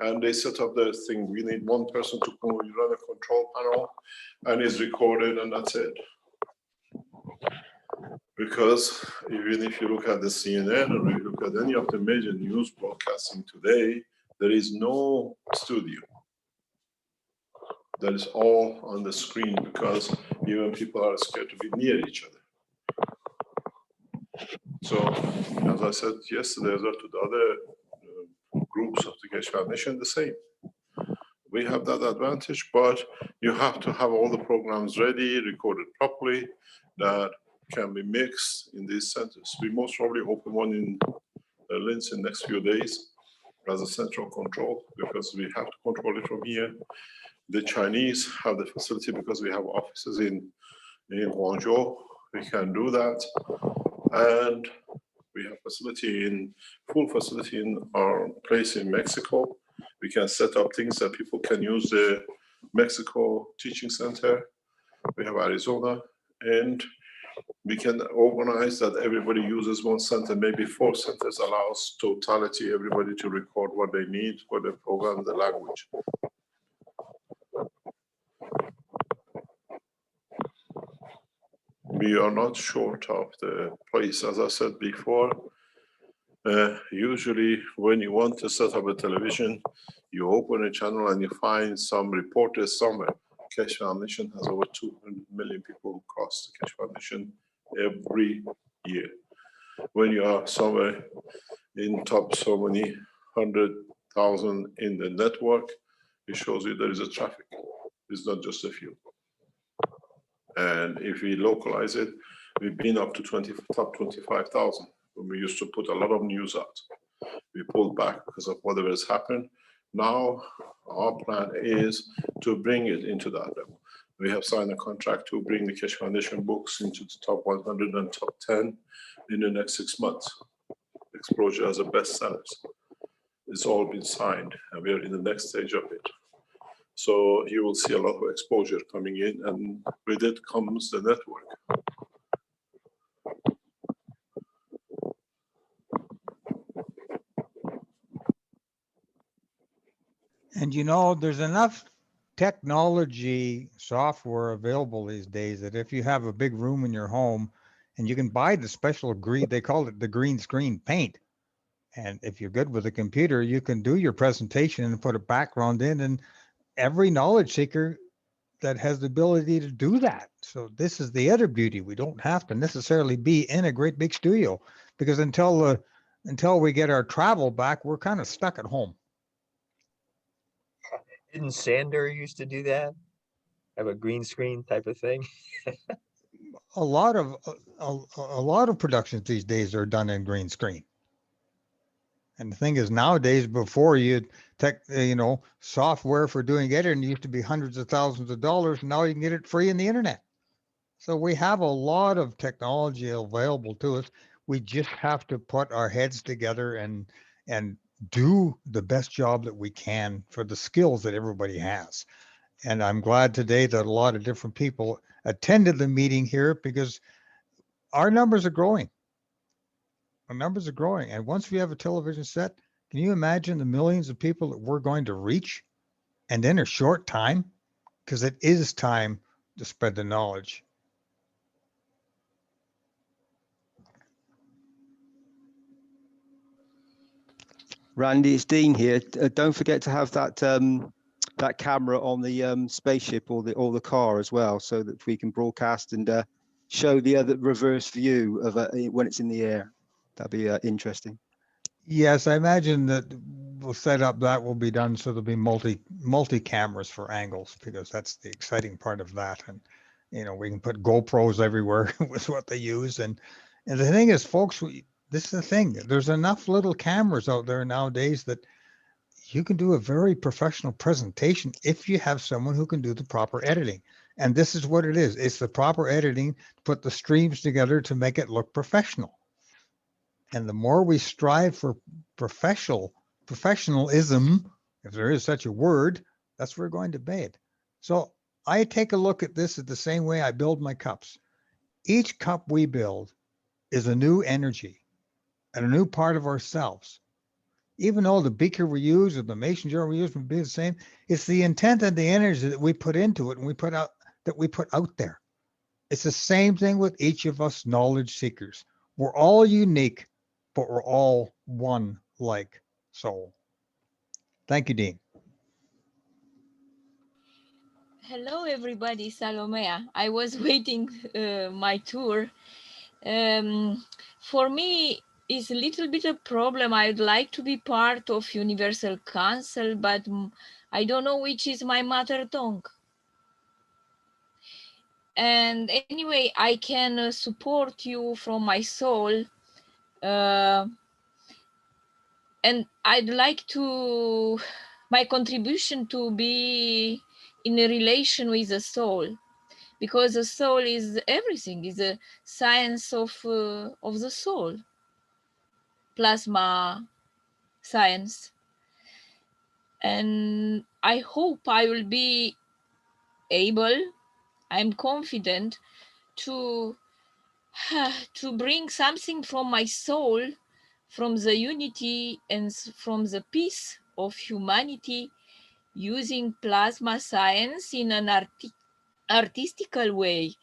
and they set up their thing. We need one person to run a control panel, and it's recorded, and that's it. Because even if you look at the CNN, or you look at any of the major news broadcasting today, there is no studio. That is all on the screen, because even people are scared to be near each other. So, as I said yesterday, as well to the other groups of the Keshe Foundation, the same. We have that advantage, but you have to have all the programs ready, recorded properly, that can be mixed in these centers. We most probably open one in Linz in the next few days as a central control, because we have to control it from here. The Chinese have the facility because we have offices in Guangzhou. We can do that. And we have full facility in our place in Mexico. We can set up things that people can use the Mexico teaching center. We have Arizona, and we can organize that everybody uses one center, maybe 4 centers, allows totality, everybody to record what they need for the program, the language. We are not short of the place. As I said before, usually when you want to set up a television, you open a channel and you find some reporters somewhere. Keshe Foundation has over 200 million people who cross the Keshe Foundation every year. When you are somewhere in top so many 100,000 in the network, it shows you there is a traffic. It's not just a few. And if we localize it, we've been up to top 25,000 when we used to put a lot of news out. We pulled back because of whatever has happened. Now our plan is to bring it into that level. We have signed a contract to bring the Keshe Foundation books into the top 100 and top 10 in the next 6 months. Exposure as a bestsellers. It's all been signed, and we are in the next stage of it. So you will see a lot of exposure coming in, and with it comes the network. And there's enough technology software available these days that if you have a big room in your home and you can buy the special green, they call it the green screen paint. And if you're good with a computer, you can do your presentation and put a background in, and every knowledge seeker that has the ability to do that. So this is the other beauty. We don't have to necessarily be in a great big studio, because until we get our travel back, we're kind of stuck at home. Didn't Sander used to do that? Have a green screen type of thing? A lot of productions these days are done in green screen. And the thing is, nowadays, before software for doing editing used to be hundreds of thousands of dollars. Now you can get it free in the internet. So we have a lot of technology available to us. We just have to put our heads together and do the best job that we can for the skills that everybody has. And I'm glad today that a lot of different people attended the meeting here, because our numbers are growing. Our numbers are growing. And once we have a television set, can you imagine the millions of people that we're going to reach, and in a short time? Because it is time to spread the knowledge. Randy, it's Dean here. Don't forget to have that that camera on the spaceship or the car as well, so that we can broadcast and show the other reverse view of when it's in the air. That'd be interesting. Yes, I imagine that we'll set up that will be done so there'll be multi cameras for angles, because that's the exciting part of that. And we can put GoPros everywhere with what they use. And the thing is, folks, this is the thing. There's enough little cameras out there nowadays that you can do a very professional presentation if you have someone who can do the proper editing. And this is what it is. It's the proper editing to put the streams together to make it look professional. And the more we strive for professionalism, if there is such a word, that's where we're going to bed. So I take a look at this the same way I build my cups. Each cup we build is a new energy and a new part of ourselves. Even though the beaker we use or the mason jar we use would be the same, it's the intent and the energy that we put into it and we put out there. It's the same thing with each of us knowledge seekers. We're all unique, but we're all one like soul. Thank you, Dean. Hello, everybody. Salomea. I was waiting my tour. For me, it's a little bit of problem. I'd like to be part of Universal Council, but I don't know which is my mother tongue. And anyway, I can support you from my soul. And I'd like my contribution to be in a relation with the soul, because the soul is everything, is a science of the soul, plasma science. And I hope I will be able, I'm confident, to bring something from my soul, from the unity and from the peace of humanity, using plasma science in an artistical way.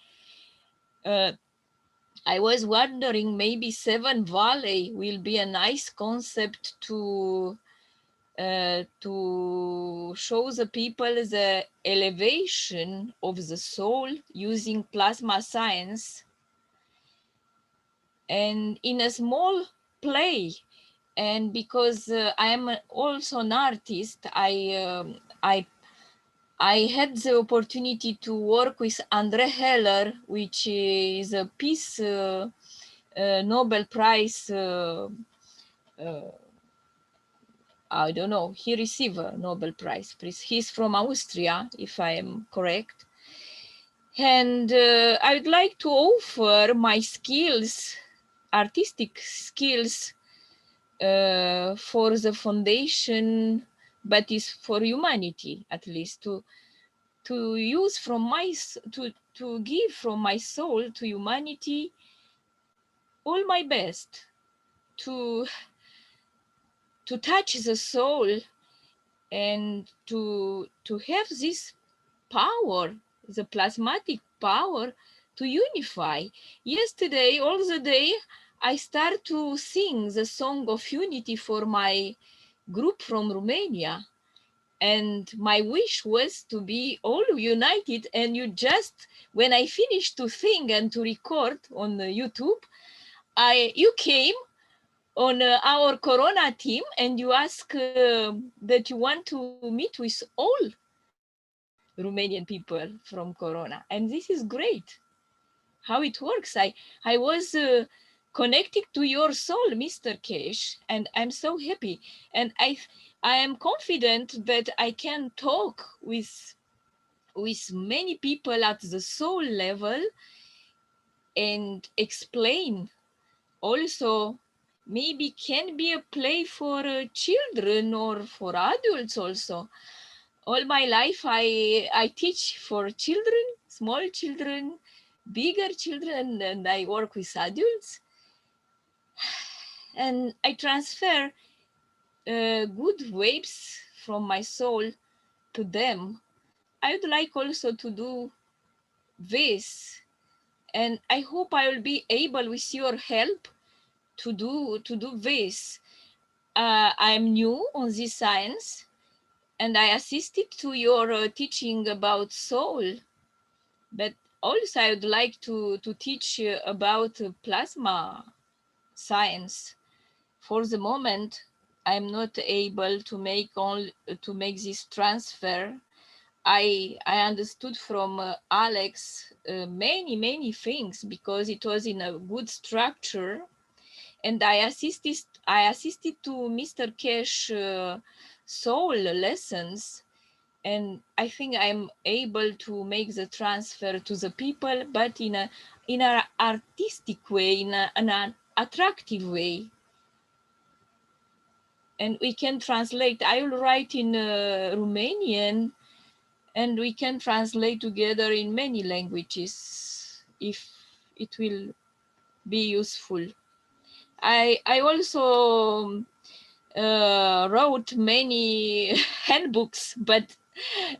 I was wondering, maybe Seven Valley will be a nice concept to show the people the elevation of the soul using plasma science, and in a small play. And because I am also an artist, I had the opportunity to work with Andre Heller, which is a peace Nobel Prize. I don't know, he received a Nobel Prize. He's from Austria, if I am correct. And I would like to offer my skills, artistic skills, for the foundation, but is for humanity, at least, to use from to give from my soul to humanity all my best, to touch the soul and to have this power, the plasmatic power to unify. Yesterday, all the day, I start to sing the song of unity for my group from Romania. And my wish was to be all united. And you just, when I finished to sing and to record on YouTube, you came on our Corona team and you asked that you want to meet with all Romanian people from Corona. And this is great how it works. I was connected to your soul, Mr. Kesh, and I'm so happy. And I am confident that I can talk with many people at the soul level and explain. Also, maybe can be a play for children or for adults also. All my life I teach for children, small children, bigger children, and I work with adults. And I transfer good waves from my soul to them. I would like also to do this, and I hope I will be able, with your help, to do this. I'm new on this science, and I assisted to your teaching about soul, but also I would like to teach about plasma science. For the moment, I'm not able to make this transfer. I understood from Alex many things because it was in a good structure, and I assisted to Mr. Kesh soul lessons, and I think I'm able to make the transfer to the people, but in an artistic way, in an attractive way. And we can translate. I will write in Romanian, and we can translate together in many languages if it will be useful. I also wrote many handbooks, but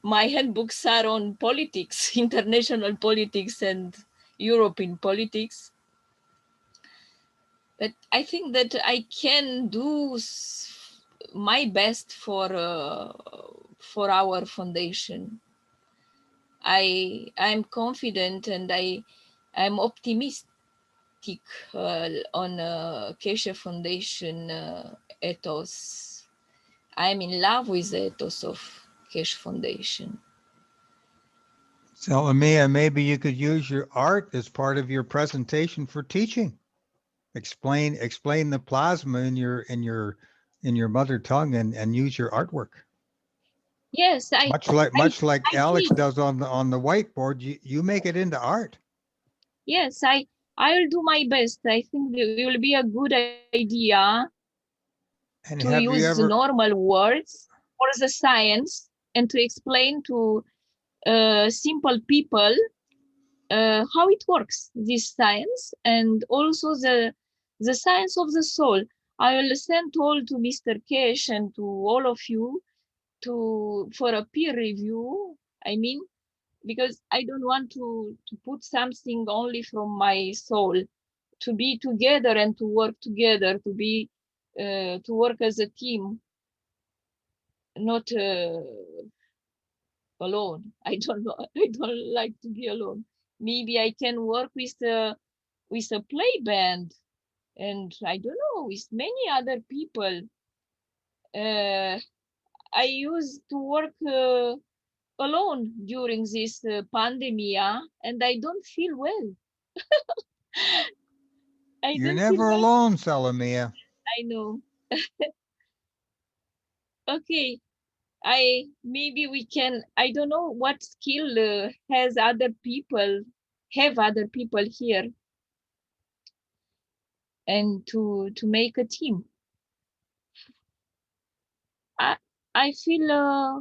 my handbooks are on politics, international politics and European politics. But I think that I can do my best for our foundation. I'm confident and I'm optimistic on Keshe Foundation ethos. I'm in love with the ethos of Keshe Foundation. Salamia, maybe you could use your art as part of your presentation for teaching. Explain the plasma in your mother tongue and use your artwork. Yes, Much like Alex does on the whiteboard, you make it into art. Yes, I will do my best. I think it will be a good idea And to use normal words for the science and to explain to simple people how it works, this science, and also the science of the soul. I will send all to Mr. Kesh and to all of you for a peer review. I mean, because I don't want to put something only from my soul, to be together and to work together, to work as a team, not alone. I don't know. I don't like to be alone. Maybe I can work with a play band, and I don't know, with many other people. I used to work alone during this pandemic, and I don't feel well. You're never alone, Salamia. I know. Okay, maybe we can. I don't know what skill have other people here, and to make a team. I feel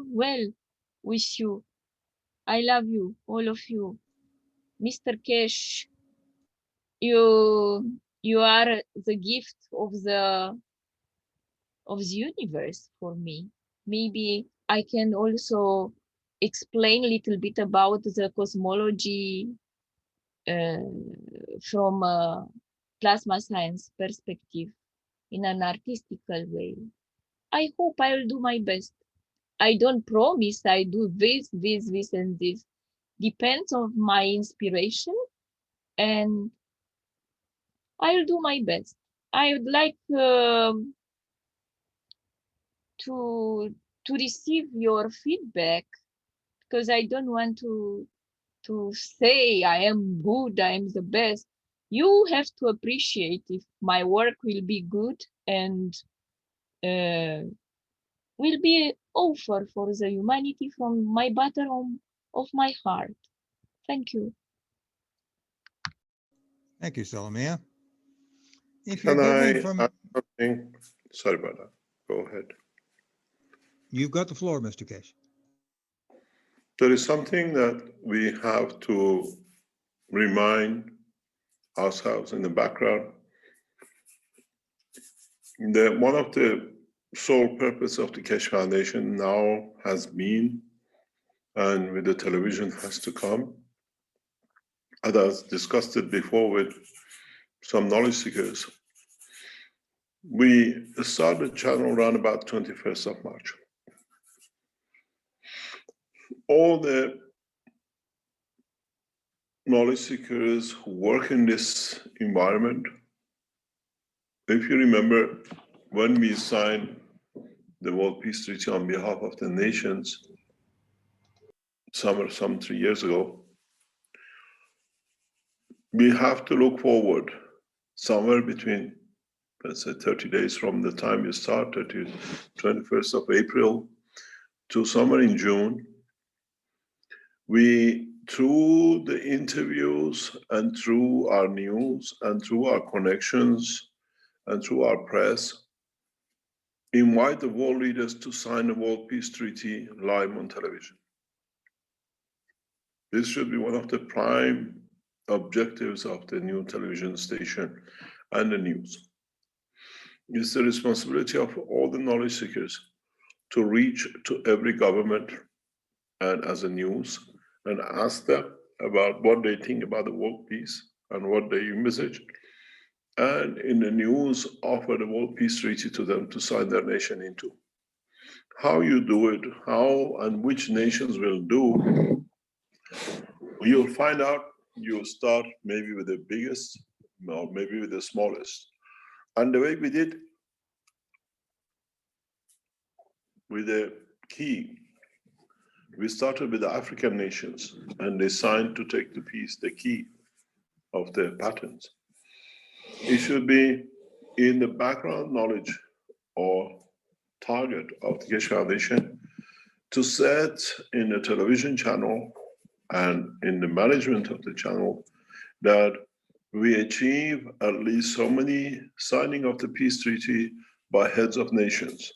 well with you. I love you, all of you, Mr. Kesh. You are the gift of the universe for me. Maybe I can also explain a little bit about the cosmology from a plasma science perspective in an artistical way. I hope I will do my best. I don't promise I do this, and this. Depends on my inspiration, and I will do my best. I would like to receive your feedback, because I don't want to say I am good, I am the best. You have to appreciate if my work will be good and will be offer for the humanity from my bottom of my heart. Thank you. Thank you, Salamia. If you're Can I given from, add something? Sorry about that. Go ahead. you've got the floor, Mr. Kesh. There is something that we have to remind ourselves in the background. One of the sole purpose of the Keshe Foundation now has been, and with the television has to come, as I discussed it before with some knowledge seekers, we started the channel around about 21st of March. All the knowledge seekers who work in this environment, if you remember, when we signed the World Peace Treaty on behalf of the nations, some 3 years ago, we have to look forward somewhere between, let's say, 30 days from the time you started to 21st of April to somewhere in June. We, through the interviews and through our news and through our connections and through our press, invite the world leaders to sign the World Peace Treaty live on television. This should be one of the prime objectives of the new television station and the news. It's the responsibility of all the knowledge seekers to reach to every government and as a news and ask them about what they think about the world peace and what they envisage. And in the news, offer the World Peace Treaty to them to sign their nation into. How you do it, how and which nations will do, you'll find out. You'll start maybe with the biggest, or maybe with the smallest. And the way we did with the key, we started with the African nations, and they signed to take the peace, the key of the patents. It should be in the background knowledge or target of the Keshe Foundation to set in the television channel and in the management of the channel that we achieve at least so many signing of the peace treaty by heads of nations.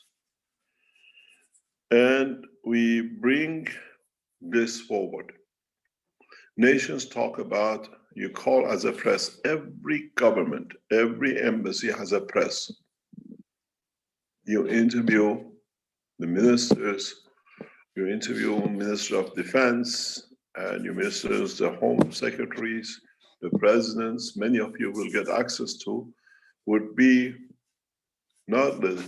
And we bring this forward. Nations talk about, you call as a press, every government, every embassy has a press. You interview the ministers, you interview Minister of Defense, and your ministers, the home secretaries, the presidents, many of you will get access to, would be not the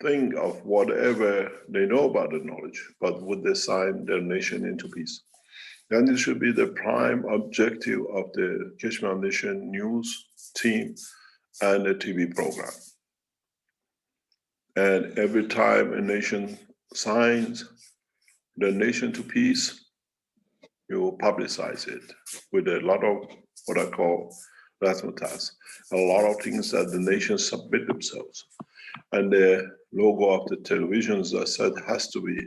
thing of whatever they know about the knowledge, but would they sign their nation into peace? And it should be the prime objective of the Keshe Foundation news team and the TV program. And every time a nation signs the nation to peace, you publicize it with a lot of what I call razzmatazz, a lot of things that the nations submit themselves. And the logo of the televisions, I said, has to be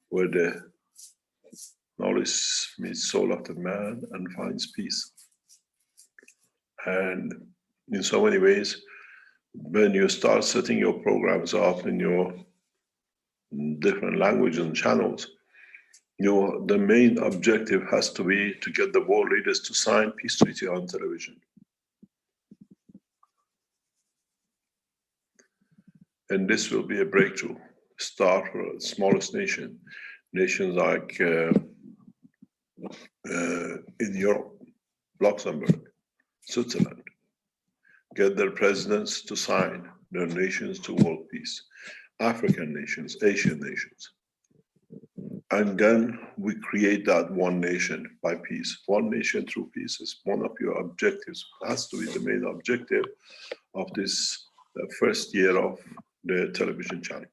where the knowledge meets soul of the man and finds peace. And in so many ways, when you start setting your programs up in your different languages and channels, the main objective has to be to get the world leaders to sign peace treaty on television. And this will be a breakthrough, start for the smallest nation. nations like in Europe, Luxembourg, Switzerland, get their presidents to sign their nations to world peace, African nations, Asian nations. And then we create that one nation by peace. One nation through peace is one of your objectives, has to be the main objective of this first year of the television channel.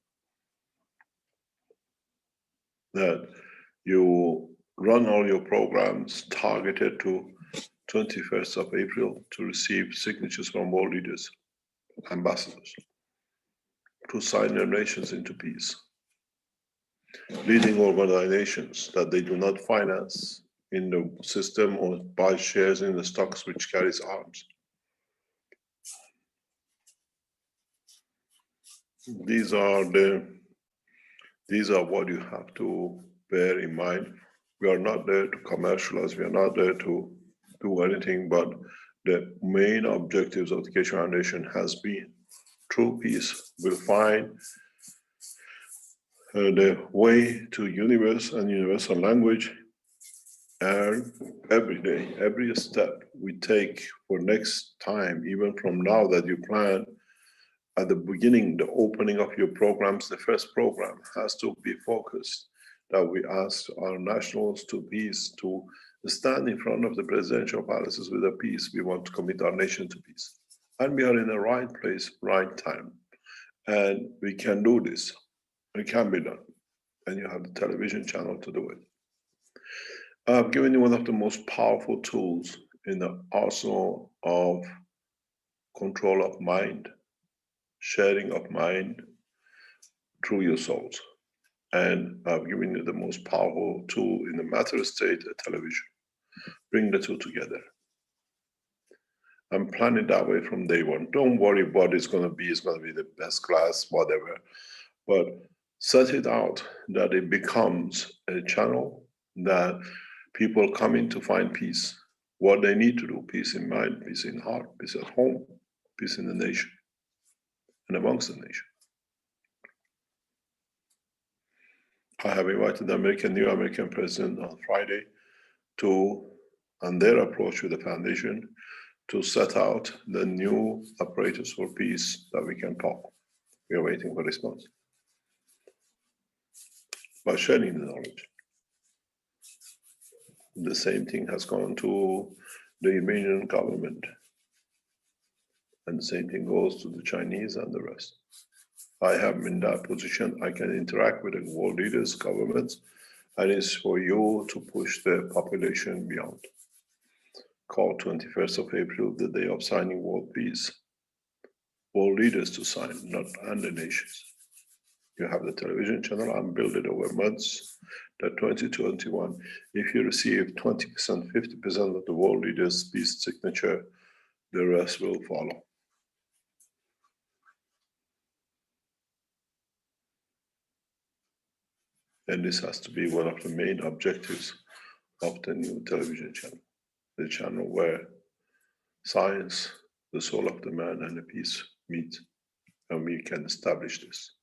That you run all your programs targeted to 21st of April to receive signatures from world leaders, ambassadors, to sign their nations into peace. Leading organizations that they do not finance in the system or buy shares in the stocks which carries arms. These are what you have to bear in mind. We are not there to commercialize, we are not there to do anything, but the main objectives of the Keshe Foundation has been through peace, we'll find the way to universe and universal language, and every day, every step we take for next time, even from now that you plan, at the beginning, the opening of your programs, the first program has to be focused, that we ask our nationals to peace, to stand in front of the presidential palaces with a peace. We want to commit our nation to peace. And we are in the right place, right time. And we can do this. It can be done. And you have the television channel to do it. I've given you one of the most powerful tools in the arsenal of control of mind, sharing of mind through your souls. And I've given you the most powerful tool in the matter state, television. Bring the two together. I'm planning that way from day one. Don't worry what it's going to be. It's going to be the best class, whatever. But set it out that it becomes a channel that people come in to find peace. What they need to do, peace in mind, peace in heart, peace at home, peace in the nation and amongst the nation. I have invited the new American president on Friday on their approach with the foundation, to set out the new apparatus for peace that we can talk. We are waiting for response. By sharing the knowledge. The same thing has gone to the Iranian government. And the same thing goes to the Chinese and the rest. I am in that position. I can interact with the world leaders, governments, and it's for you to push the population beyond. Call 21st of April, the day of signing world peace. World leaders to sign, not and the nations. You have the television channel and build it over months. That 2021, if you receive 20%, 50% of the world leaders' peace signature, the rest will follow. And this has to be one of the main objectives of the new television channel. The channel where science, the soul of the man, and the peace meet, and we can establish this.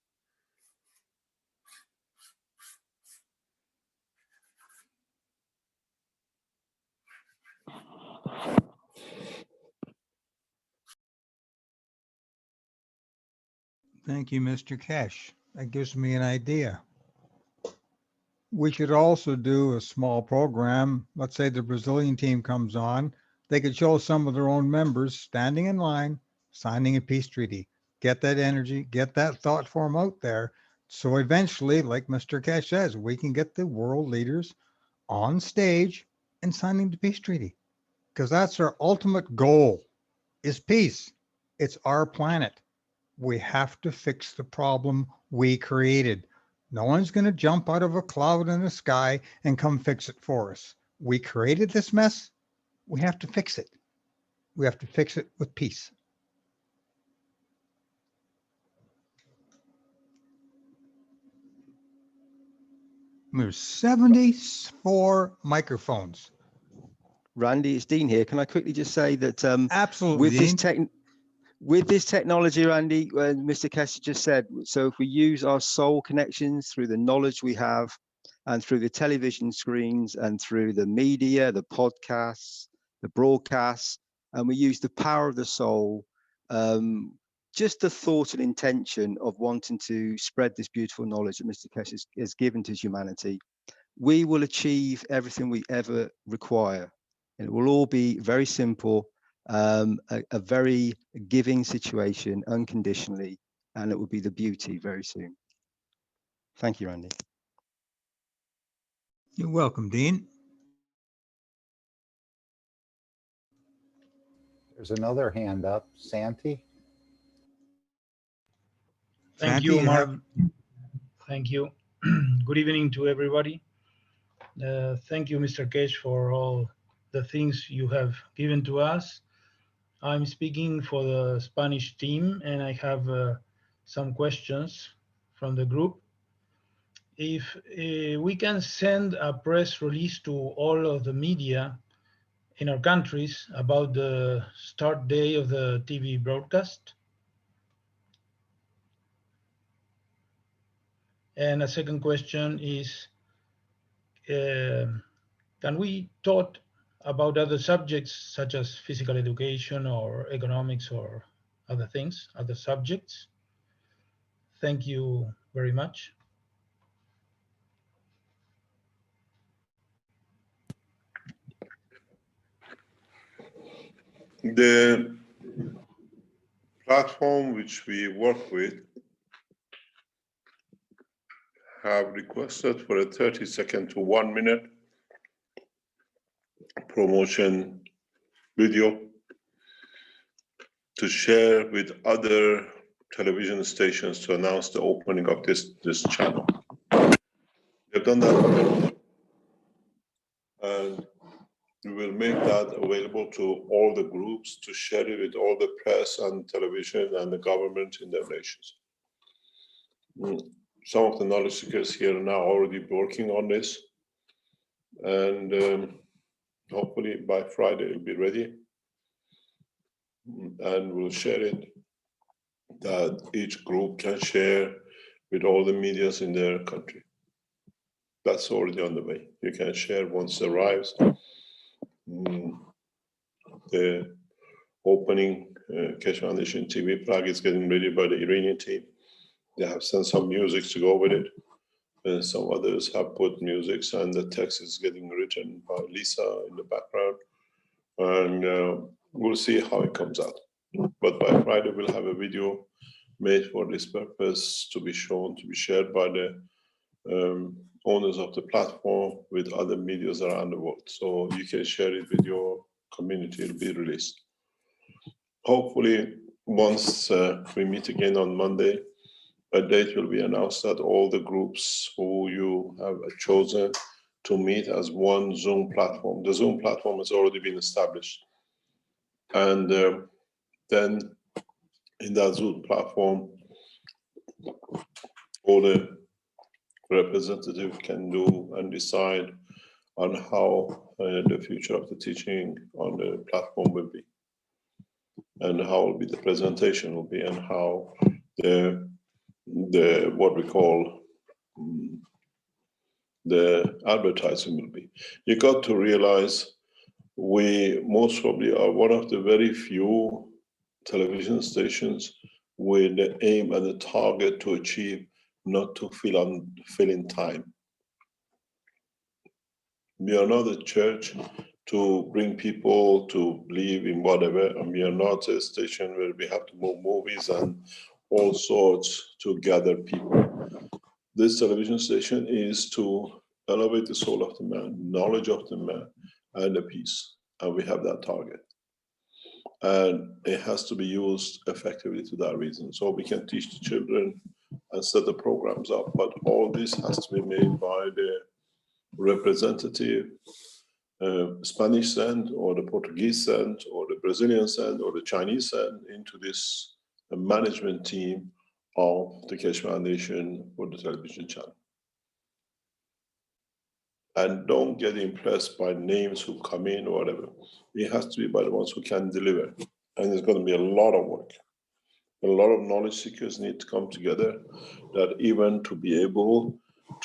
Thank you, Mr. Keshe. That gives me an idea. We should also do a small program. Let's say the Brazilian team comes on. They could show some of their own members standing in line, signing a peace treaty. Get that energy, get that thought form out there. So eventually, like Mr. Keshe says, we can get the world leaders on stage and signing the peace treaty. Because that's our ultimate goal, is peace. It's our planet. We have to fix the problem we created. No one's going to jump out of a cloud in the sky and come fix it for us. We created this mess. We have to fix it. We have to fix it with peace. There's 74 microphones. Randy, it's Dean here. Can I quickly just say that absolutely, with this technology, Randy, Mr. Keshe just said, so if we use our soul connections through the knowledge we have and through the television screens and through the media, the podcasts, the broadcasts, and we use the power of the soul, just the thought and intention of wanting to spread this beautiful knowledge that Mr. Keshe has given to humanity. We will achieve everything we ever require. And it will all be very simple, a very giving situation unconditionally, and it will be the beauty very soon. Thank you, Randy. You're welcome, Dean. There's another hand up, Santi. Thank Santi, you, you Mark. have- Thank you. Good evening to everybody. Thank you, Mr. Keshe, for all the things you have given to us. I'm speaking for the Spanish team, and I have some questions from the group. If we can send a press release to all of the media in our countries about the start day of the TV broadcast. And a second question is, can we talk about other subjects such as physical education or economics or other things, other subjects? Thank you very much. The platform which we work with have requested for a 30-second to 1 minute promotion video to share with other television stations to announce the opening of this channel. They've done that, and we will make that available to all the groups to share it with all the press and television and the government in their nations. Some of the knowledge seekers here are now already working on this, and hopefully by Friday it'll be ready, and we'll share it, that each group can share with all the medias in their country. That's already on the way. You can share once it arrives. The opening Keshe Foundation TV plug is getting ready by the Iranian team. They have sent some music to go with it. And some others have put music, and the text is getting written by Lisa in the background. And we'll see how it comes out. But by Friday, we'll have a video made for this purpose to be shown, to be shared by the owners of the platform with other medias around the world. So you can share it with your community, it'll be released. Hopefully, once we meet again on Monday, a date will be announced that all the groups who you have chosen to meet as one Zoom platform. The Zoom platform has already been established. And then in that Zoom platform, all the representatives can do and decide on how the future of the teaching on the platform will be, and how will be the presentation will be, and how the what we call the advertising will be. You got to realize we most probably are one of the very few television stations with the aim and the target to achieve not to fill in time. We are not a church to bring people to believe in whatever, and we are not a station where we have to move movies and all sorts to gather people. This television station is to elevate the soul of the man, knowledge of the man, and the peace, and we have that target. And it has to be used effectively to that reason. So we can teach the children and set the programs up, but all this has to be made by the representative Spanish send, or the Portuguese send, or the Brazilian send, or the Chinese send into this management team of the Keshe Foundation for the television channel. And don't get impressed by names who come in or whatever. It has to be by the ones who can deliver. And there's going to be a lot of work. A lot of knowledge seekers need to come together, that even to be able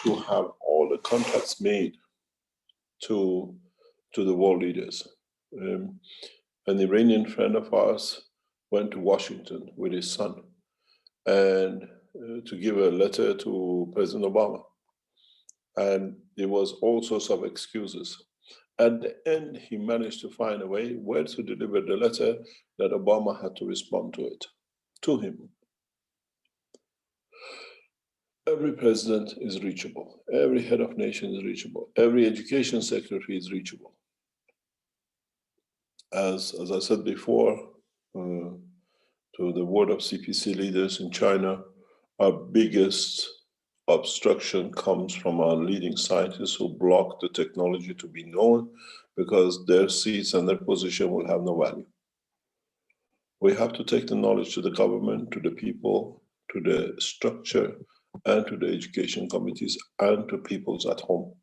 to have all the contacts made to the world leaders. An Iranian friend of ours went to Washington with his son and to give a letter to President Obama. And there was all sorts of excuses. At the end, he managed to find a way where to deliver the letter that Obama had to respond to him. Every president is reachable. Every head of nation is reachable. Every education secretary is reachable. As I said before, to the word of CPC leaders in China, our biggest obstruction comes from our leading scientists who block the technology to be known because their seats and their position will have no value. We have to take the knowledge to the government, to the people, to the structure, and to the education committees, and to peoples at home.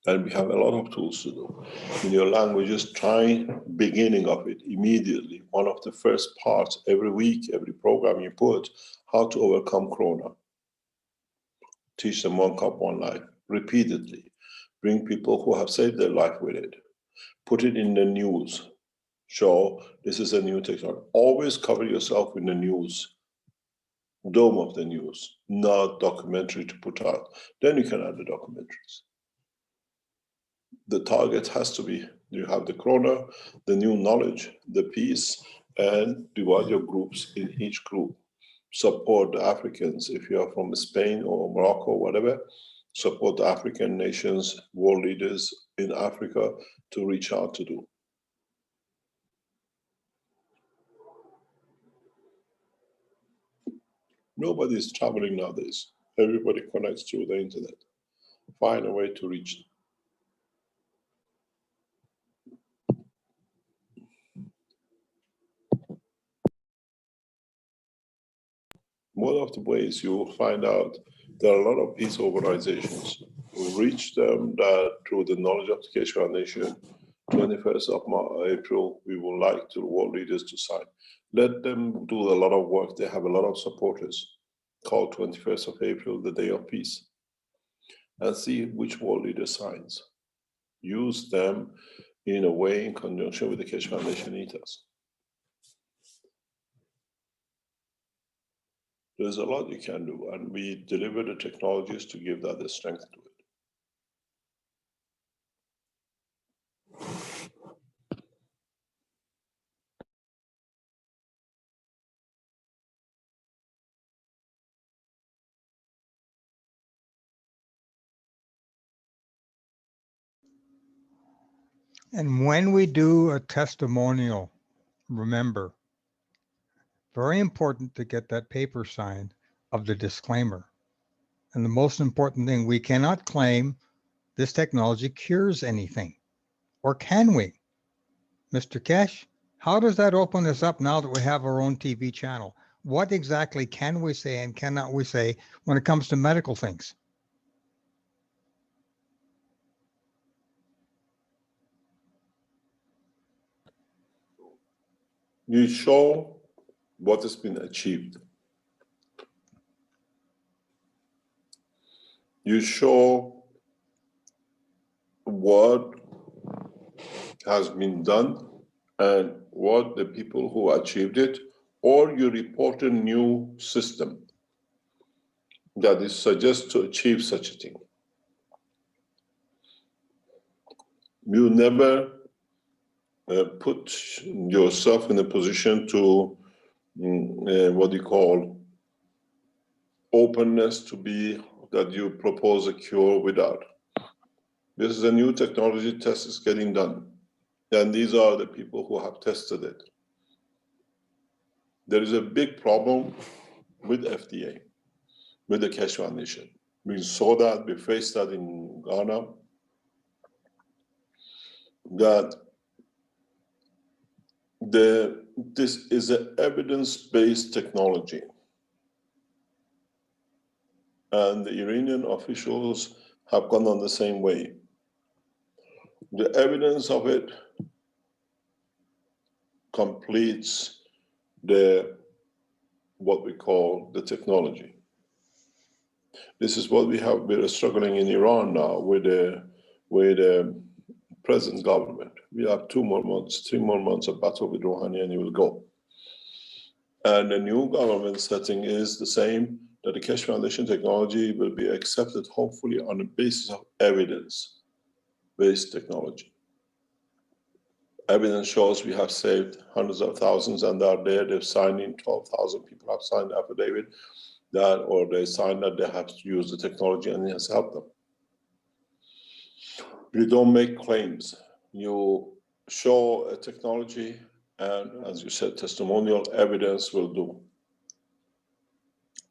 And we have a lot of tools to do. In your languages, try beginning of it immediately. One of the first parts every week, every program you put, how to overcome Corona. Teach them one cup, one life, repeatedly. Bring people who have saved their life with it. Put it in the news. Show this is a new technology. Always cover yourself in the news, dome of the news, not documentary to put out. Then you can add the documentaries. The target has to be, you have the Corona, the new knowledge, the peace, and divide your groups in each group. Support the Africans. If you are from Spain or Morocco or whatever, support the African nations, world leaders in Africa to reach out to do. Nobody is traveling nowadays. Everybody connects through the internet. Find a way to reach them. One of the ways you will find out there are a lot of peace organizations. We reach them that through the Knowledge Application Foundation, 21st of April, we would like the world leaders to sign. Let them do a lot of work. They have a lot of supporters. Call 21st of April, the Day of Peace, and see which world leader signs. Use them in a way in conjunction with the Keshe Foundation ethos. There's a lot you can do, and we deliver the technologies to give that the strength to it. And when we do a testimonial, remember, very important to get that paper signed of the disclaimer. And the most important thing, we cannot claim this technology cures anything. Or can we? Mr. Keshe, how does that open us up now that we have our own TV channel? What exactly can we say and cannot we say when it comes to medical things? You show what has been achieved. You show what has been done and what the people who achieved it, or you report a new system that is suggested to achieve such a thing. You never put yourself in a position to what you call openness to be that you propose a cure without. This is a new technology, test is getting done. And these are the people who have tested it. There is a big problem with FDA, with the Keshe Foundation. We saw that, we faced that in Ghana, that this is an evidence-based technology. And the Iranian officials have gone on the same way. The evidence of it completes what we call the technology. This is what we're struggling in Iran now with the present government. We have 2 more months, 3 more months of battle with Rouhani, and he will go. And the new government setting is the same, that the Keshe Foundation technology will be accepted, hopefully, on the basis of evidence-based technology. Evidence shows we have saved hundreds of thousands, and they are there. They've signed in, 12,000 people have signed affidavit that, or they signed that they have to use the technology and it has helped them. You don't make claims. You show a technology, and as you said, testimonial evidence will do.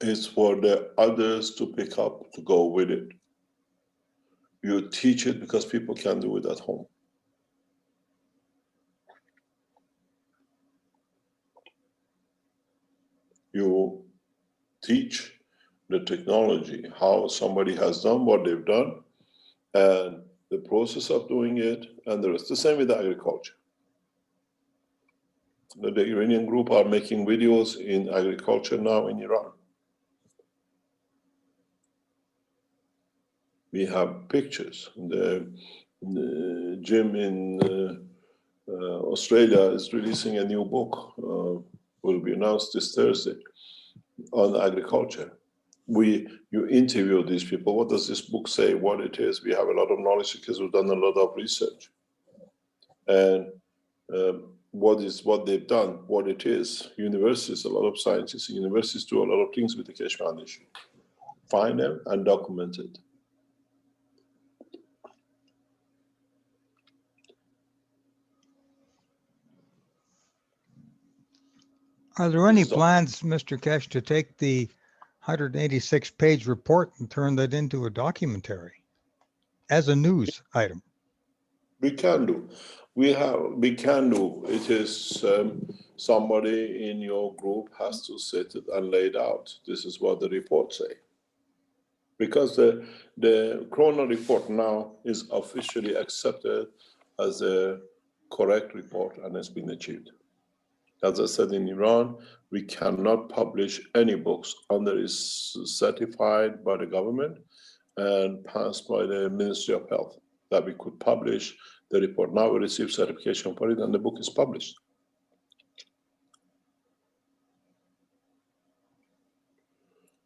It's for the others to pick up, to go with it. You teach it because people can do it at home. You teach the technology, how somebody has done what they've done, and the process of doing it, and the rest. The same with agriculture. The Iranian group are making videos in agriculture now in Iran. We have pictures. The Jim in Australia is releasing a new book, will be announced this Thursday, on agriculture. You interview these people. What does this book say? What it is? We have a lot of knowledge because we've done a lot of research. And what they've done, what it is. Universities, a lot of scientists in universities do a lot of things with the Keshe Foundation. Find them and document it. Are there any plans, Mr. Keshe, to take the 186-page report and turn that into a documentary as a news item? We can do. We can do. It is somebody in your group has to sit it and lay it out. This is what the reports say. Because the Corona report now is officially accepted as a correct report and has been achieved. As I said, in Iran, we cannot publish any books until it's certified by the government and passed by the Ministry of Health, that we could publish the report. Now we receive certification for it and the book is published.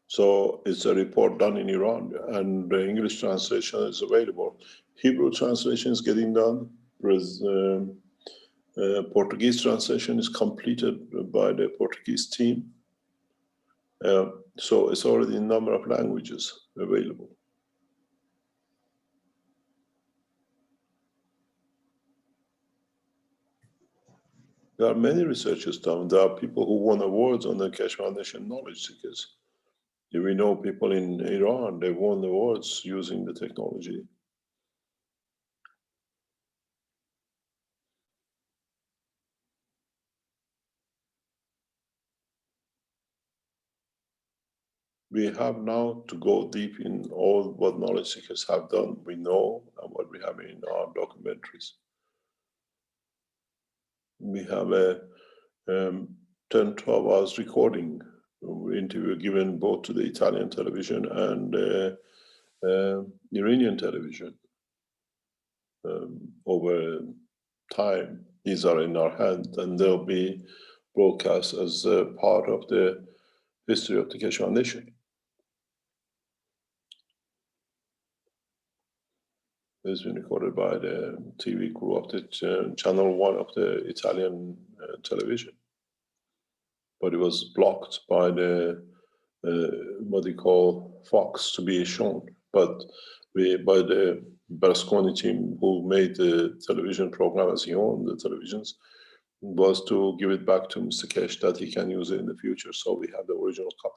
So it's a report done in Iran, and the English translation is available. Hebrew translation is getting done. Portuguese translation is completed by the Portuguese team. So it's already in a number of languages available. There are many researchers done. There are people who won awards on the Keshe Foundation knowledge seekers. We know people in Iran, they won awards using the technology. We have now to go deep in all what knowledge seekers have done. We know and what we have in our documentaries. We have a 10-12 hours recording interview given both to the Italian television and Iranian television. Over time, these are in our hands and they'll be broadcast as part of the history of the Keshe Foundation. It's been recorded by the TV crew of the channel 1 of the Italian television. But it was blocked by the, what they call Fox to be shown. But by the Berlusconi team who made the television program as he owned the televisions, was to give it back to Mr. Keshe that he can use it in the future. So we have the original copy.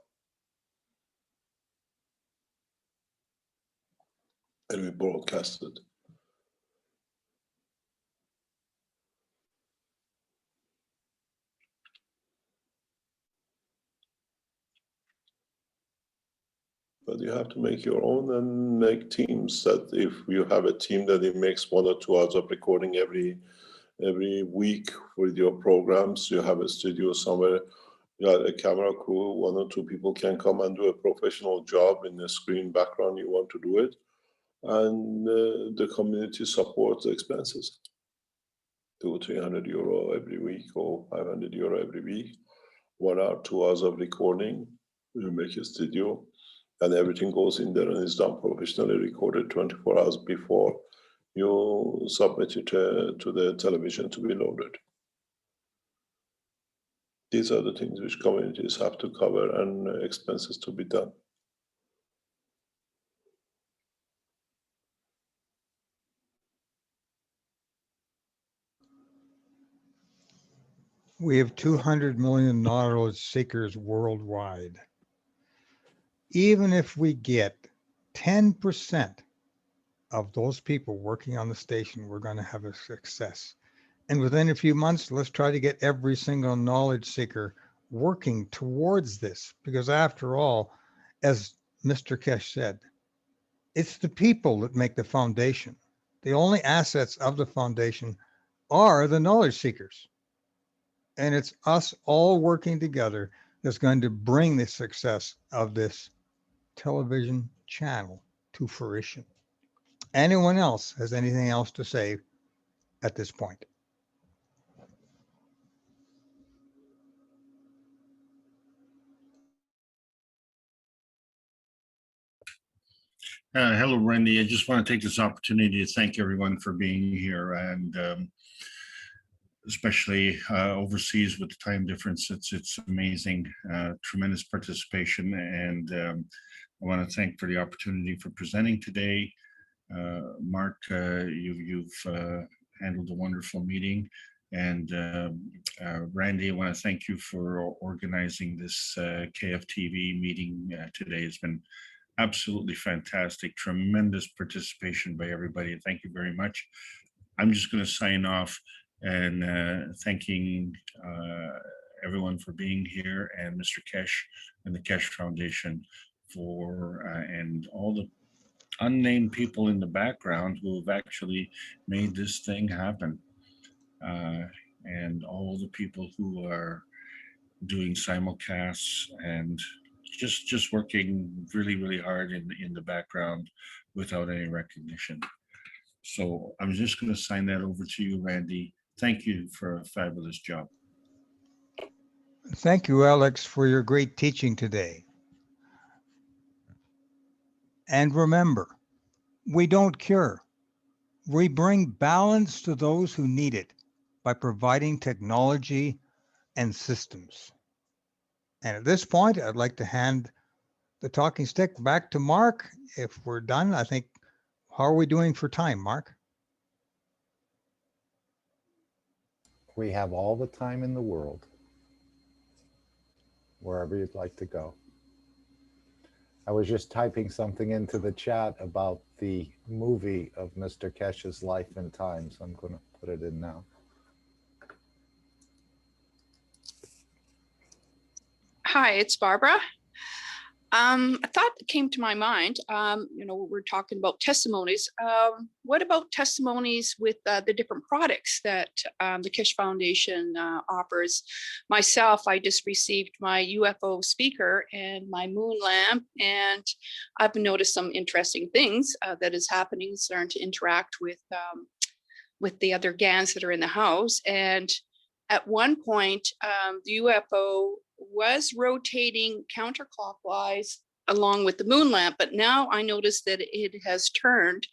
And we broadcasted. But you have to make your own and make teams. That if you have a team that it makes 1 or 2 hours of recording every week with your programs, you have a studio somewhere, You got a camera crew, 1 or 2 people can come and do a professional job in the screen background. You want to do it, and the community supports the expenses. 200-300 euro every week or 500 euro every week. 1 hour, 2 hours of recording. You make a studio, and everything goes in there and is done professionally, recorded 24 hours before you submit it to the television to be loaded. These are the things which communities have to cover and expenses to be done. We have 200 million knowledge seekers worldwide. Even if we get 10% of those people working on the station, we're going to have a success. And within a few months, let's try to get every single knowledge seeker working towards this. Because after all, as Mr. Kesh said, it's the people that make the foundation. The only assets of the foundation are the knowledge seekers. And it's us all working together that's going to bring the success of this television channel to fruition. Anyone else has anything else to say at this point? Hello, Randy. I just want to take this opportunity to thank everyone for being here, and especially overseas with the time difference. It's amazing, tremendous participation, and I want to thank for the opportunity for presenting today. Mark, you've handled a wonderful meeting, and Randy, I want to thank you for organizing this KFTV meeting today. It's been absolutely fantastic, tremendous participation by everybody. Thank you very much. I'm just going to sign off and thanking everyone for being here, and Mr. Kesh and the Kesh Foundation for and all the unnamed people in the background who have actually made this thing happen, and all the people who are doing simulcasts and just working really hard in the background without any recognition. So I'm just going to sign that over to you, Randy. Thank you for a fabulous job. Thank you, Alex, for your great teaching today. And remember, we don't cure. We bring balance to those who need it by providing technology and systems. And at this point, I'd like to hand the talking stick back to Mark. If we're done, I think, how are we doing for time, Mark? We have all the time in the world, wherever you'd like to go. I was just typing something into the chat about the movie of Mr. Kesh's life and time, so I'm going to put it in now. Hi, it's Barbara. A thought that came to my mind, we're talking about testimonies. What about testimonies with the different products that the Kesh Foundation offers? Myself, I just received my UFO speaker and my moon lamp, and I've noticed some interesting things that is happening, starting to interact with the other GANs that are in the house. And at one point, the UFO was rotating counterclockwise along with the moon lamp, but now I noticed that it has turned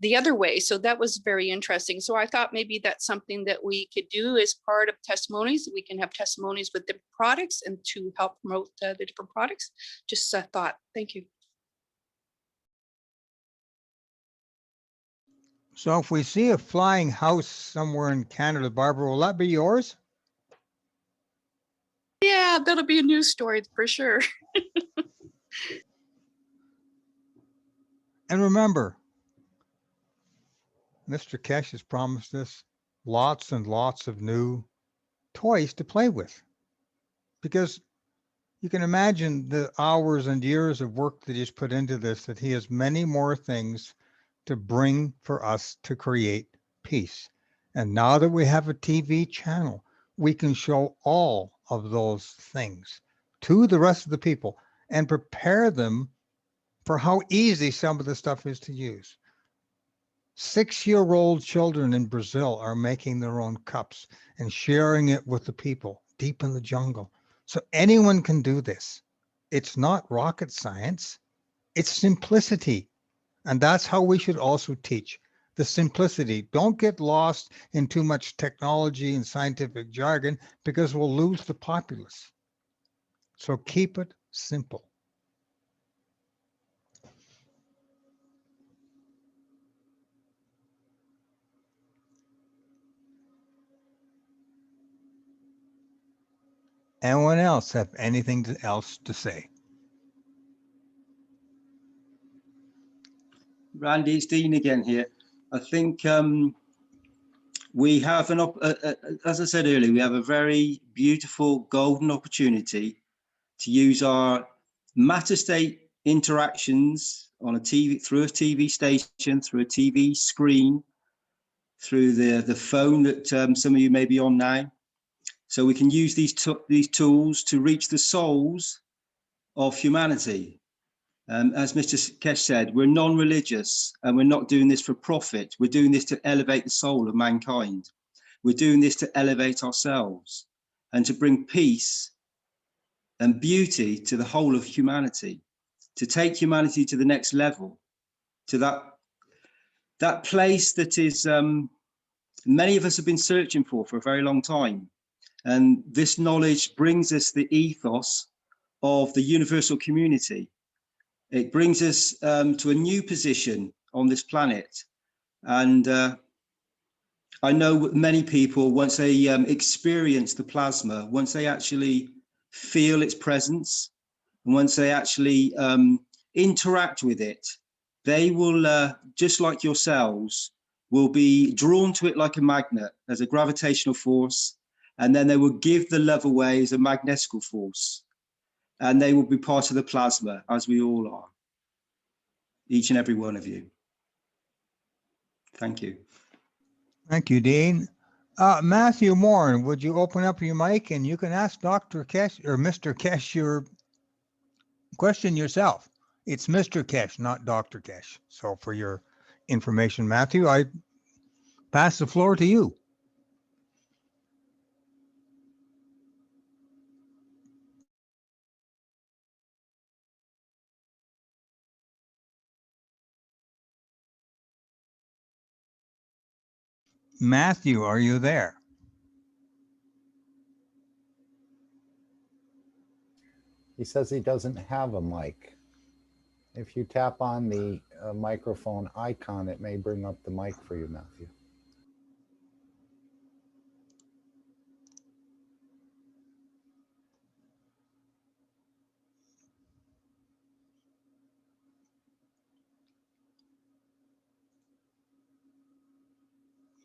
the other way. So that was very interesting. So I thought maybe that's something that we could do as part of testimonies. We can have testimonies with different products and to help promote the different products. Just a thought. Thank you. So if we see a flying house somewhere in Canada, Barbara, will that be yours? Yeah, that'll be a news story for sure. And remember, Mr. Kesh has promised us lots and lots of new toys to play with, because you can imagine the hours and years of work that he's put into this, that he has many more things to bring for us to create peace. And now that we have a TV channel, we can show all of those things to the rest of the people and prepare them for how easy some of the stuff is to use. 6-year-old children in Brazil are making their own cups and sharing it with the people deep in the jungle. So anyone can do this. It's not rocket science, it's simplicity. And that's how we should also teach the simplicity. Don't get lost in too much technology and scientific jargon because we'll lose the populace. So keep it simple. Anyone else have anything else to say? Randy, it's Dean again here. I think we have as I said earlier, we have a very beautiful golden opportunity to use our matter state interactions on a TV, through a TV station, through a TV screen, through the phone that some of you may be on now. So we can use these tools to reach the souls of humanity. As Mr. Kesh said, we're non-religious and we're not doing this for profit. We're doing this to elevate the soul of mankind. We're doing this to elevate ourselves and to bring peace and beauty to the whole of humanity, to take humanity to the next level, to that place that is many of us have been searching for a very long time. And this knowledge brings us the ethos of the universal community. It brings us to a new position on this planet. And I know many people, once they experience the plasma, once they actually feel its presence, and once they actually interact with it, they will, just like yourselves, will be drawn to it like a magnet as a gravitational force, and then they will give the love away as a magnetical force. And they will be part of the plasma, as we all are. Each and every one of you. Thank you. Thank you, Dean. Matthew Moran, would you open up your mic and you can ask Dr. Kesh or Mr. Kesh your question yourself. It's Mr. Kesh, not Dr. Kesh. So for your information, Matthew, I pass the floor to you. Matthew, are you there? He says he doesn't have a mic. If you tap on the microphone icon, it may bring up the mic for you, Matthew.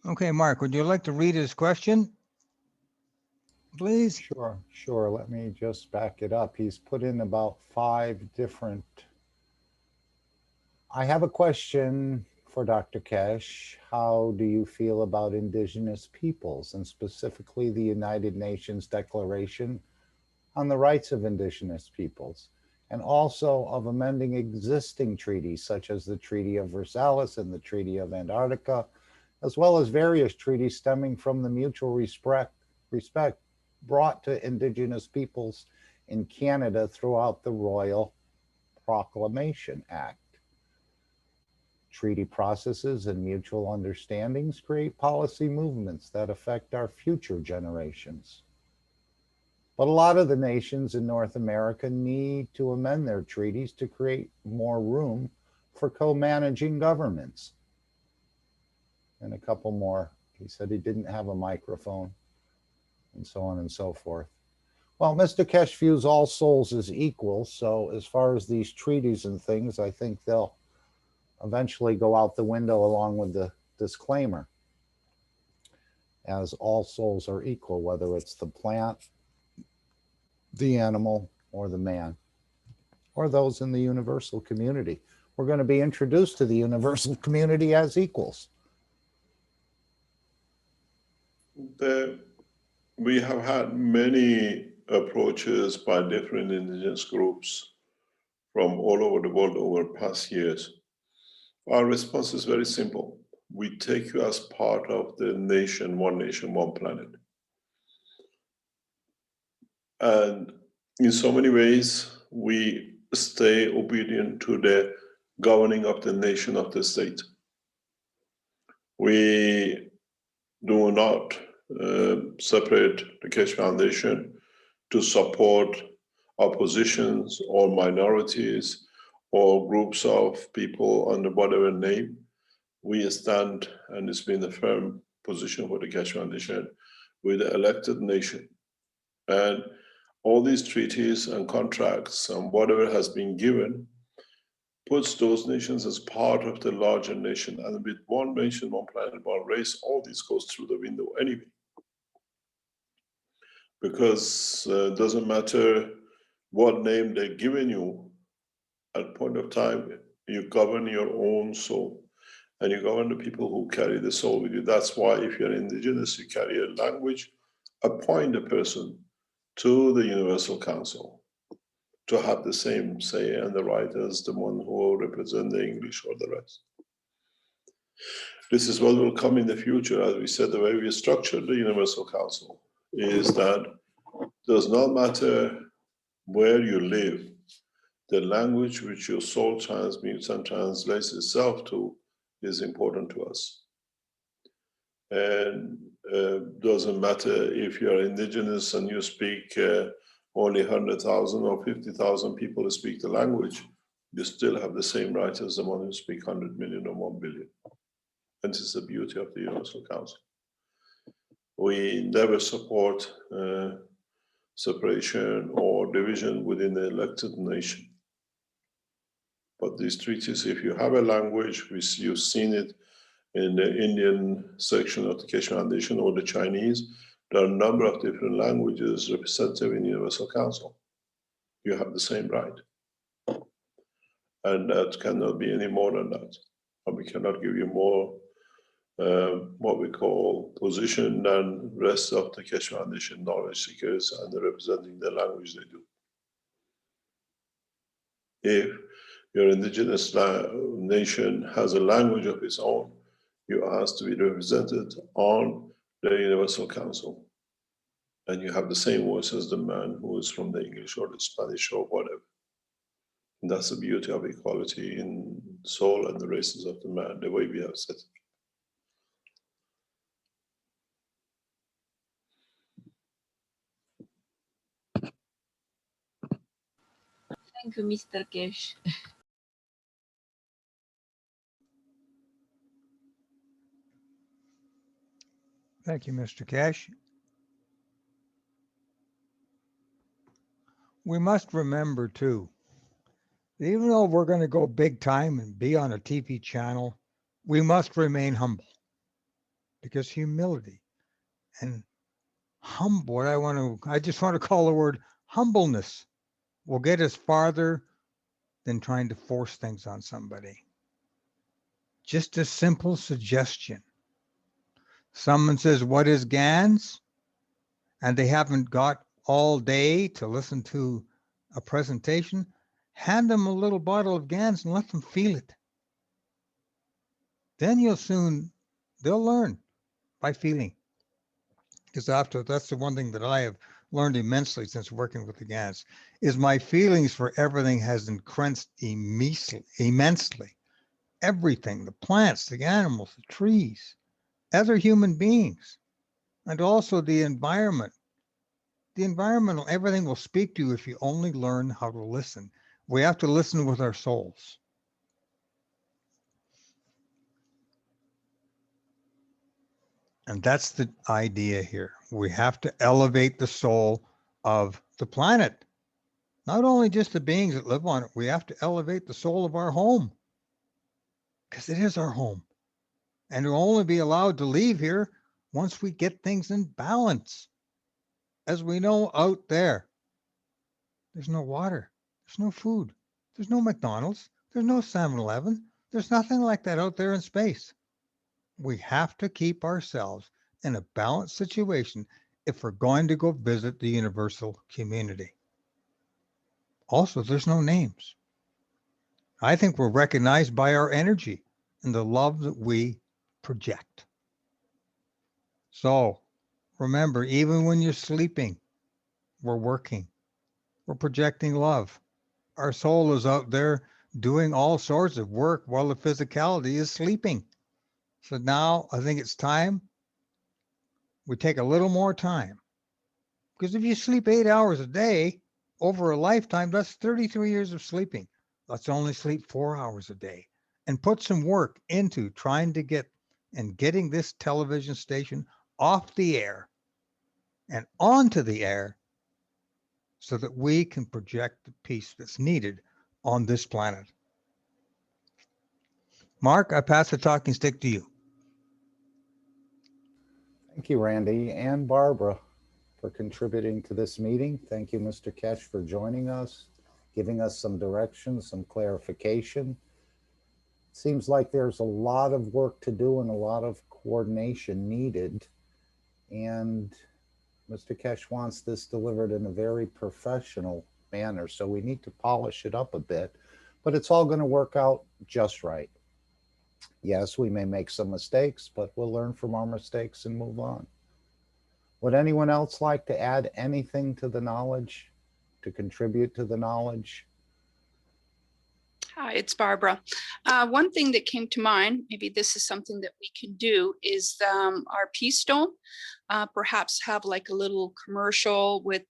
Okay, Mark, would you like to read his question, please? Sure. Let me just back it up. He's put in about 5 different. I have a question for Dr. Kesh. How do you feel about indigenous peoples, and specifically the United Nations Declaration on the Rights of Indigenous Peoples, and also of amending existing treaties such as the Treaty of Versailles and the Treaty of Antarctica, as well as various treaties stemming from the mutual respect brought to Indigenous peoples in Canada throughout the Royal Proclamation Act. Treaty processes and mutual understandings create policy movements that affect our future generations. But a lot of the nations in North America need to amend their treaties to create more room for co-managing governments. And a couple more. He said he didn't have a microphone, and so on and so forth. Well, Mr. Kesh views all souls as equal. So as far as these treaties and things, I think they'll eventually go out the window along with the disclaimer, as all souls are equal, whether it's the plant, the animal, or the man, or those in the universal community. We're going to be introduced to the universal community as equals. We have had many approaches by different indigenous groups from all over the world over past years. Our response is very simple. We take you as part of the nation, one planet. And in so many ways, we stay obedient to the governing of the nation of the state. We do not separate the Keshe Foundation to support oppositions or minorities or groups of people under whatever name. We stand, and it's been a firm position for the Keshe Foundation, with the elected nation. And all these treaties and contracts and whatever has been given puts those nations as part of the larger nation. And with one nation, one planet, one race, all this goes through the window anyway. Because it doesn't matter what name they're giving you, at point of time, you govern your own soul. And you govern the people who carry the soul with you. That's why if you're indigenous, you carry a language, appoint a person to the Universal Council to have the same say and the right as the one who represent the English or the rest. This is what will come in the future. As we said, the way we structured the Universal Council is that it does not matter where you live, the language which your soul transmutes and translates itself to is important to us. And doesn't matter if you're indigenous and you speak only 100,000 or 50,000 people who speak the language, you still have the same right as the one who speak 100 million or 1 billion. And this is the beauty of the Universal Council. We never support separation or division within the elected nation. But these treaties, if you have a language, you've seen it in the Indian section of the Keshe Foundation or the Chinese, there are a number of different languages represented in the Universal Council. You have the same right. And that cannot be any more than that. And we cannot give you more what we call position than the rest of the Keshe Foundation knowledge seekers and the representing the language they do. If your indigenous nation has a language of its own, you ask to be represented on the Universal Council. And you have the same voice as the man who is from the English or the Spanish or whatever. And that's the beauty of equality in soul and the races of the man, the way we have set it. Thank you, Mr. Keshe. Thank you, Mr. Keshe. We must remember too, even though we're going to go big time and be on a TV channel, we must remain humble, because humility and humble, I just want to call the word humbleness will get us farther than trying to force things on somebody. Just a simple suggestion. Someone says, what is GANS? And they haven't got all day to listen to a presentation. Hand them a little bottle of GANS and let them feel it. Then they'll learn by feeling. Because that's the one thing that I have learned immensely since working with the GANS, is my feelings for everything has increased immensely. Everything, the plants, the animals, the trees, other human beings, and also the environment. The environmental, everything will speak to you if you only learn how to listen. We have to listen with our souls. And that's the idea here. We have to elevate the soul of the planet. Not only just the beings that live on it, we have to elevate the soul of our home, because it is our home. And we'll only be allowed to leave here once we get things in balance. As we know out there, there's no water, there's no food, there's no McDonald's, there's no 7-Eleven, there's nothing like that out there in space. We have to keep ourselves in a balanced situation if we're going to go visit the universal community. Also, there's no names. I think we're recognized by our energy and the love that we project. So remember, even when you're sleeping, we're working. We're projecting love. Our soul is out there doing all sorts of work while the physicality is sleeping. So now I think it's time we take a little more time. Because if you sleep 8 hours a day over a lifetime, that's 33 years of sleeping. Let's only sleep 4 hours a day and put some work into trying to getting this television station off the air and onto the air so that we can project the peace that's needed on this planet. Mark, I pass the talking stick to you. Thank you, Randy and Barbara, for contributing to this meeting. Thank you, Mr. Kesh, for joining us, giving us some direction, some clarification. Seems like there's a lot of work to do and a lot of coordination needed. And Mr. Kesh wants this delivered in a very professional manner, so we need to polish it up a bit, but it's all going to work out just right. Yes, we may make some mistakes, but we'll learn from our mistakes and move on. Would anyone else like to add anything to the knowledge, to contribute to the knowledge? Hi, it's Barbara. One thing that came to mind, maybe this is something that we can do, is our Peace Dome. Perhaps have like a little commercial with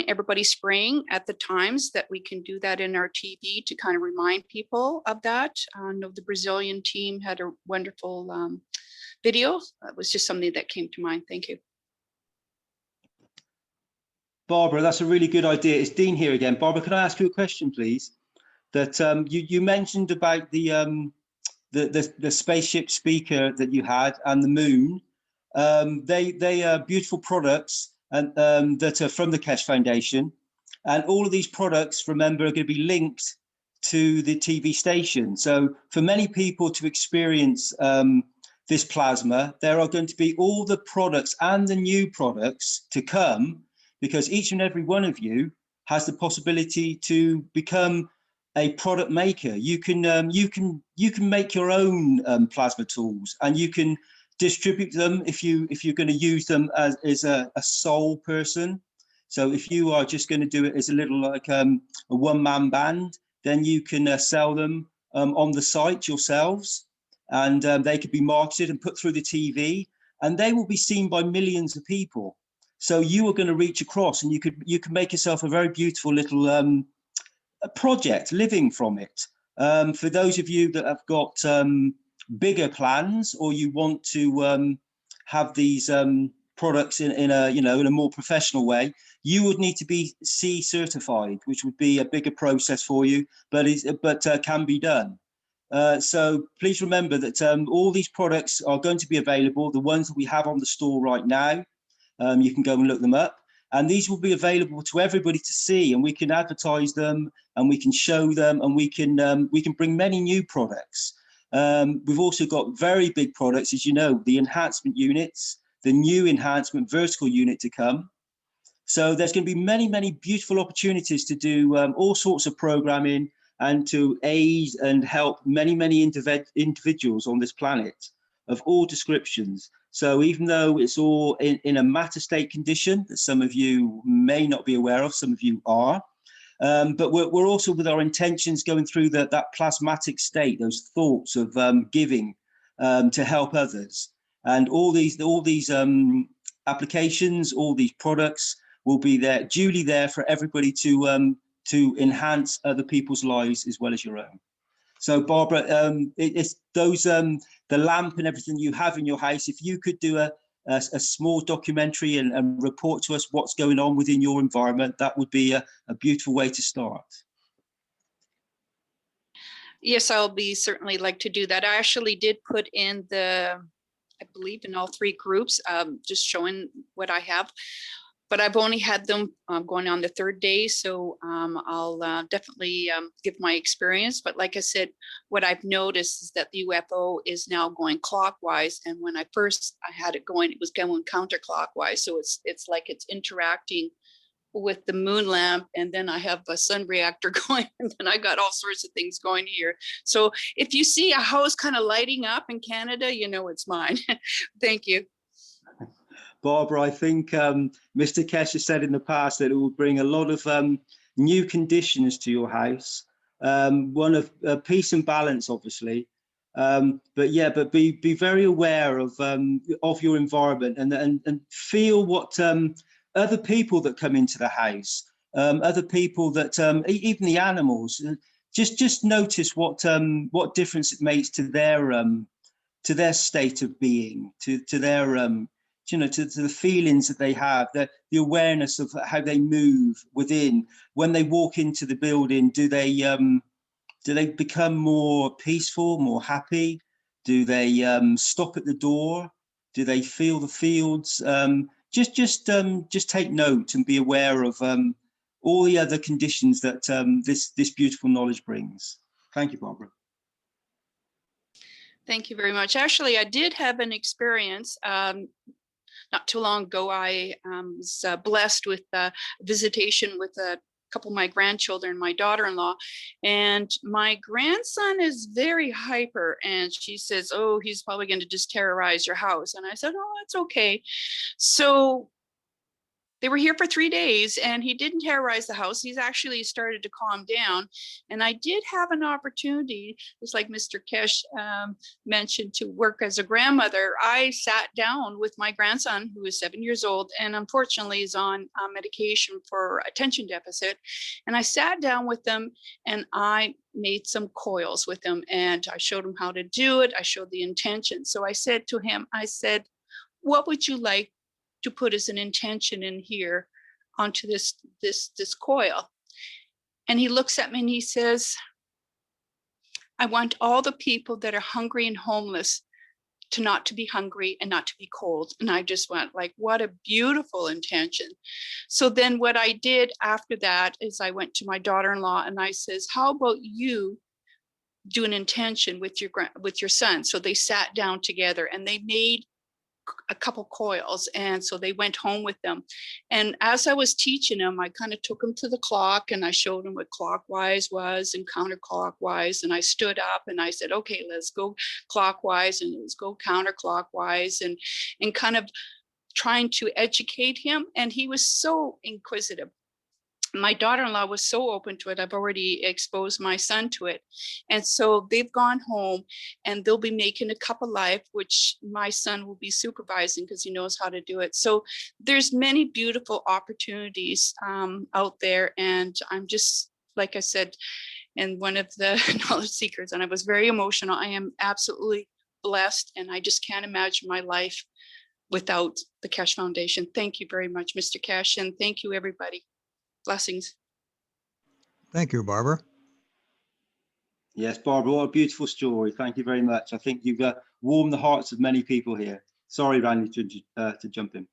everybody spraying at the times that we can do that in our TV to kind of remind people of that. I know the Brazilian team had a wonderful video. That was just something that came to mind. Thank you. Barbara, that's a really good idea. It's Dean here again. Barbara, can I ask you a question, please? That you mentioned about the spaceship speaker that you had and the moon. They are beautiful products and that are from the Kesh Foundation, and all of these products, remember, are going to be linked to the TV station. So for many people to experience this plasma, there are going to be all the products and the new products to come, because each and every one of you has the possibility to become a product maker. You can make your own plasma tools, and you can distribute them if you're going to use them as a sole person. So if you are just going to do it as a little like a one-man band, then you can sell them on the site yourselves, and they could be marketed and put through the TV, and they will be seen by millions of people. So you are going to reach across, and you could make yourself a very beautiful little a project living from it. For those of you that have got bigger plans, or you want to have these products in a more professional way, you would need to be C certified, which would be a bigger process for you, but can be done. So please remember that all these products are going to be available. The ones that we have on the store right now, you can go and look them up. And these will be available to everybody to see, and we can advertise them, and we can show them, and we can bring many new products. We've also got very big products, as you know, the enhancement units, the new enhancement vertical unit to come. So there's going to be many, many beautiful opportunities to do all sorts of programming and to aid and help many, many individuals on this planet of all descriptions. So even though it's all in a matter state condition that some of you may not be aware of, some of you are, but we're also with our intentions going through that plasmatic state, those thoughts of giving to help others. And all these applications, all these products will be there, duly there for everybody to enhance other people's lives as well as your own. So Barbara, it's those the lamp and everything you have in your house. If you could do a small documentary and report to us what's going on within your environment, that would be a beautiful way to start. Yes, I'll be certainly like to do that. I actually did put in I believe in all 3 groups, just showing what I have. but I've only had them going on the third day. So I'll definitely give my experience. But like I said, what I've noticed is that the UFO is now going clockwise. And when I had it going, it was going counterclockwise. So it's like it's interacting with the moon lamp, and then I have a sun reactor going, and then I got all sorts of things going here. So if you see a house kind of lighting up in Canada, you know it's mine. Thank you. Barbara, I think Mr. Kesh has said in the past that it will bring a lot of new conditions to your house. One of peace and balance, obviously. But yeah, but be very aware of your environment and feel what other people that come into the house, other people that even the animals. Just notice what difference it makes to their state of being, to their you know, to the feelings that they have, the awareness of how they move within. When they walk into the building, do they become more peaceful, more happy? Do they stop at the door? Do they feel the fields? Just take note and be aware of all the other conditions that this beautiful knowledge brings. Thank you, Barbara. Thank you very much. Actually, I did have an experience not too long ago. I was blessed with a visitation with a couple of my grandchildren, my daughter-in-law, and my grandson is very hyper, and she says, oh, he's probably going to just terrorize your house. And I said, oh, it's okay. So they were here for 3 days, and he didn't terrorize the house. He's actually started to calm down. And I did have an opportunity, just like Mr. Kesh mentioned, to work as a grandmother. I sat down with my grandson, who is 7 years old, and unfortunately is on medication for attention deficit. And I sat down with them, and I made some coils with him, and I showed him how to do it. I showed the intention. So I said to him, I said, what would you like to put as an intention in here onto this coil? And he looks at me and he says, I want all the people that are hungry and homeless to not to be hungry and not to be cold. And I just went like, what a beautiful intention. So then what I did after that is I went to my daughter-in-law and I says, how about you do an intention with your son? So they sat down together and they made a couple coils, and so they went home with them. And as I was teaching them, I kind of took them to the clock and I showed them what clockwise was and counterclockwise, and I stood up and I said, okay, let's go clockwise and let's go counterclockwise, and kind of trying to educate him. And he was so inquisitive. My daughter-in-law was so open to it. I've already exposed my son to it. And so they've gone home and they'll be making a cup of life, which my son will be supervising because he knows how to do it. So there's many beautiful opportunities out there. And I'm just, like I said, and one of the knowledge seekers, and I was very emotional. I am absolutely blessed, and I just can't imagine my life without the Kesh Foundation. Thank you very much, Mr. Kesh, and thank you, everybody. Blessings. Thank you, Barbara. Yes, Barbara, what a beautiful story. Thank you very much. I think you've warmed the hearts of many people here. Sorry, Randy, to jump in.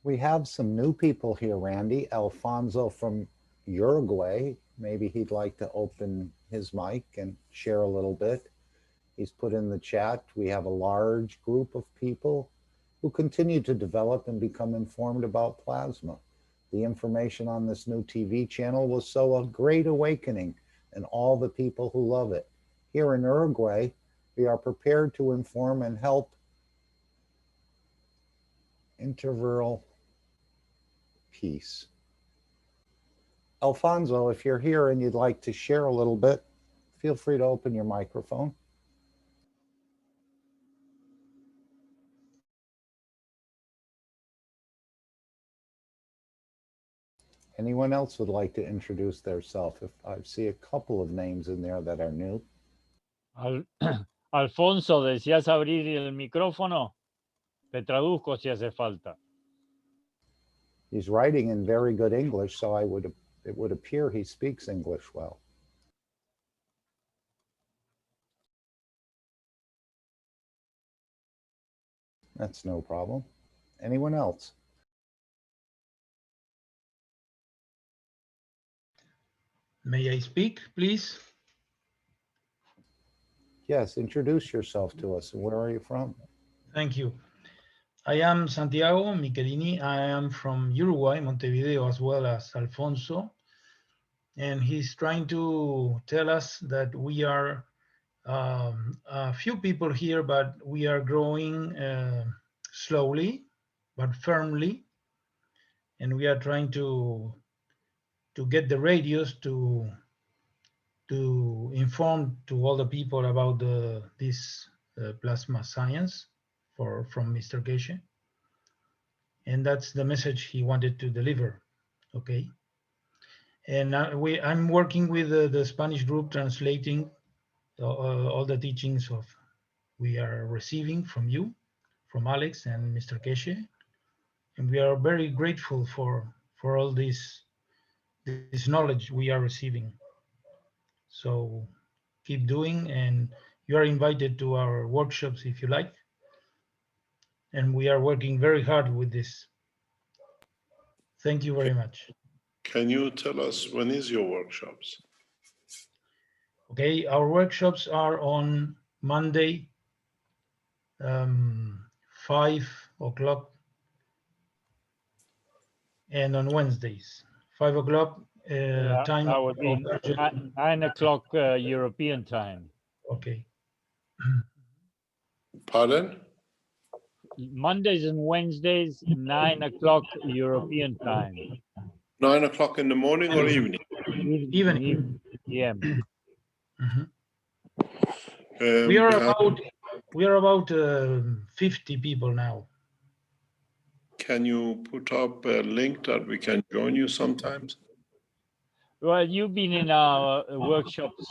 We have some new people here, Randy. Alfonso from Uruguay. Maybe he'd like to open his mic and share a little bit. He's put in the chat, we have a large group of people who continue to develop and become informed about plasma. The information on this new TV channel will sow a great awakening in all the people who love it. Here in Uruguay, we are prepared to inform and help interval peace. Alfonso, if you're here and you'd like to share a little bit, feel free to open your microphone. Anyone else would like to introduce theirself? If I see a couple of names in there that are new. Alfonso, ¿deseas abrir el micrófono? Te traduzco si hace falta. He's writing in very good English, so it would appear he speaks English well. That's no problem. Anyone else? May I speak, please? Yes, introduce yourself to us. Where are you from? Thank you. I am Santiago Michelini. I am from Uruguay, Montevideo, as well as Alfonso. And he's trying to tell us that we are a few people here, but we are growing slowly but firmly. And we are trying to get the radios to inform to all the people about this plasma science from Mr. Geshe. And that's the message he wanted to deliver, okay? And I'm working with the Spanish group translating all the teachings we are receiving from you, from Alex and Mr. Geshe. And we are very grateful for all this knowledge we are receiving. So keep doing, and you are invited to our workshops if you like. And we are working very hard with this. Thank you very much. Can you tell us when is your workshops? Okay, our workshops are on Monday, 5 o'clock, and on Wednesdays, 5 o'clock time. That would be 9 o'clock European time. Okay. Pardon? Mondays and Wednesdays, 9 o'clock European time. 9 o'clock in the morning or evening? Evening. PM. We are about 50 people now. Can you put up a link that we can join you sometimes? Well, you've been in our workshops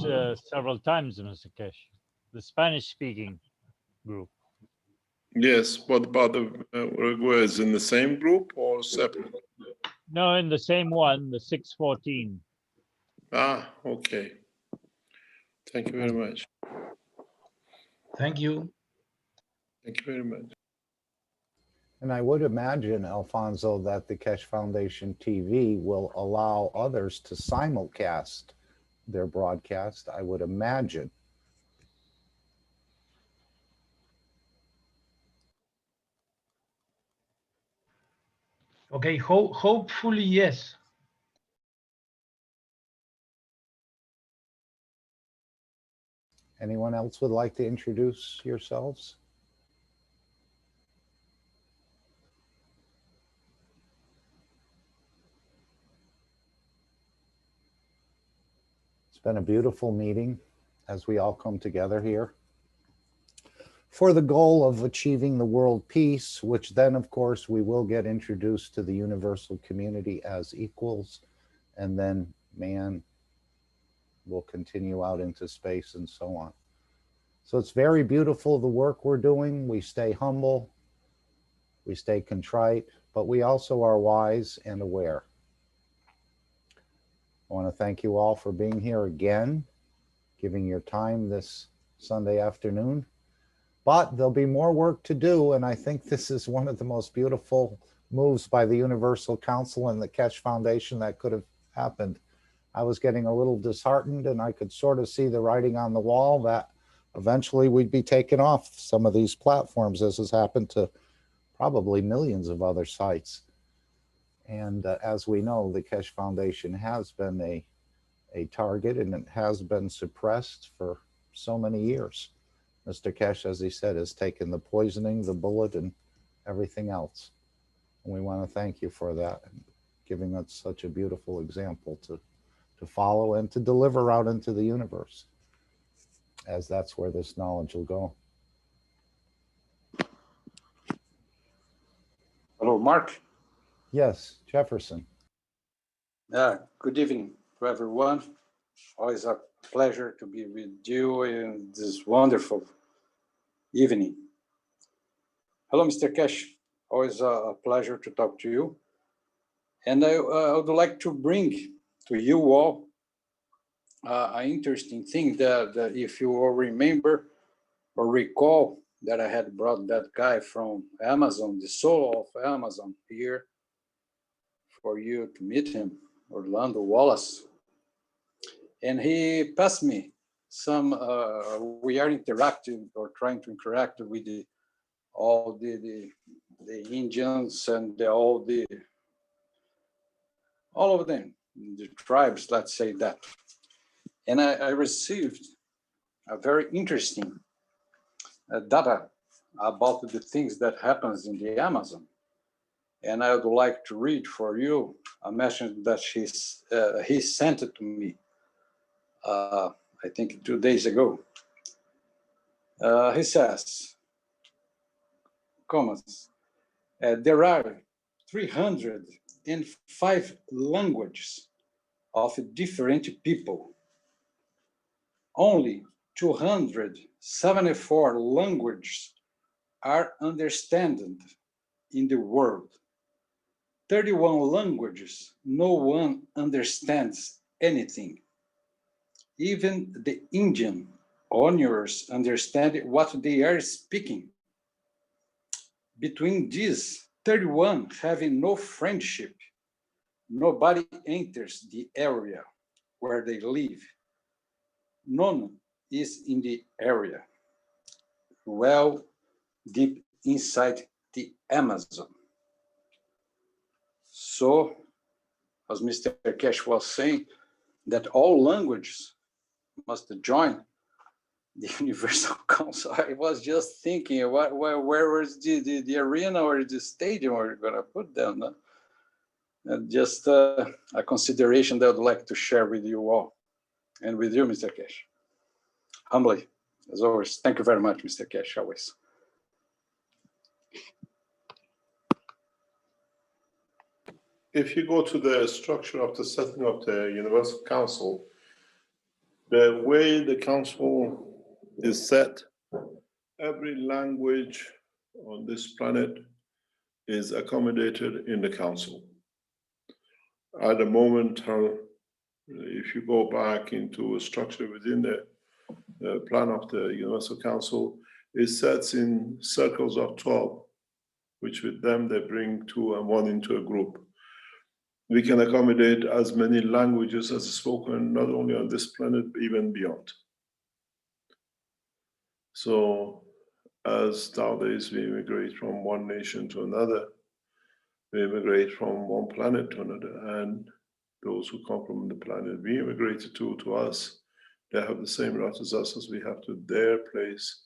several times, Mr. Kesh, the Spanish-speaking group. Yes, what about the Uruguayans in the same group or separate? No, in the same one, the 614. Ah, okay. Thank you very much. Thank you. Thank you very much. And I would imagine, Alfonso, that the Keshe Foundation TV will allow others to simulcast their broadcast, I would imagine. Okay, hopefully, yes. Anyone else would like to introduce yourselves? It's been a beautiful meeting as we all come together here for the goal of achieving the world peace, which then, of course, we will get introduced to the universal community as equals, and then man will continue out into space and so on. So it's very beautiful, the work we're doing. We stay humble, we stay contrite, but we also are wise and aware. I want to thank you all for being here again, giving your time this Sunday afternoon. But there'll be more work to do, and I think this is one of the most beautiful moves by the Universal Council and the Keshe Foundation that could have happened. I was getting a little disheartened, and I could sort of see the writing on the wall that eventually we'd be taken off some of these platforms, as has happened to probably millions of other sites. And as we know, the Keshe Foundation has been a target, and it has been suppressed for so many years. Mr. Keshe, as he said, has taken the poisoning, the bullet, and everything else. And we want to thank you for that, and giving us such a beautiful example to follow and to deliver out into the universe, as that's where this knowledge will go. Hello, Mark. Yes, Jefferson. Good evening to everyone. Always a pleasure to be with you in this wonderful evening. Hello, Mr. Keshe. Always a pleasure to talk to you. And I would like to bring to you all an interesting thing that if you will remember or recall, that I had brought that guy from Amazon, the soul of Amazon here for you to meet him, Orlando Wallace. And he passed me some, we are interacting or trying to interact with all the Indians and all of them, the tribes, let's say that. And I received a very interesting data about the things that happens in the Amazon. And I would like to read for you a message that he sent it to me, I think 2 days ago. He says, comments, there are 305 languages of different people. Only 274 languages are understood in the world. 31 languages, no one understands anything. Even the Indian owners understand what they are speaking. Between these 31 having no friendship, nobody enters the area where they live. None is in the area, well deep inside the Amazon. So, as Mr. Cash was saying, that all languages must join the Universal Council. I was just thinking, where was the arena or the stadium we're going to put them? No? And just a consideration that I'd like to share with you all and with you, Mr. Cash. Humbly, as always. Thank you very much, Mr. Cash, always. If you go to the structure of the setting of the Universal Council, the way the council is set, every language on this planet is accommodated in the council. At the moment, if you go back into a structure within the plan of the Universal Council, it sets in circles of 12, which with them they bring 2 and 1 into a group. We can accommodate as many languages as is spoken, not only on this planet, but even beyond. So as nowadays we immigrate from one nation to another, we immigrate from one planet to another, and those who come from the planet we immigrated to us, they have the same right as us as we have to their place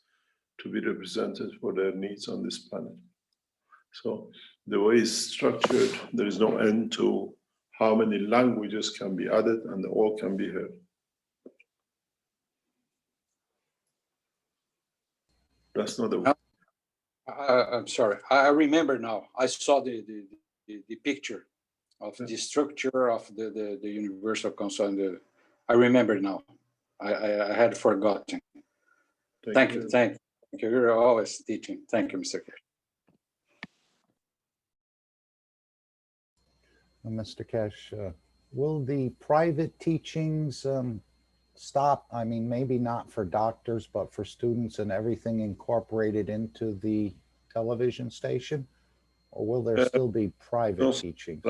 to be represented for their needs on this planet. So the way it's structured, there is no end to how many languages can be added and all can be heard. That's not the way. I'm sorry, I remember now. I saw the picture of the structure of the Universal Council, and I remember now. I had forgotten. Thank you. You're always teaching. Thank you, Mr. Cash. Mr. Cash, will the private teachings stop? I mean, maybe not for doctors, but for students and everything incorporated into the television station? Or will there still be private teachings?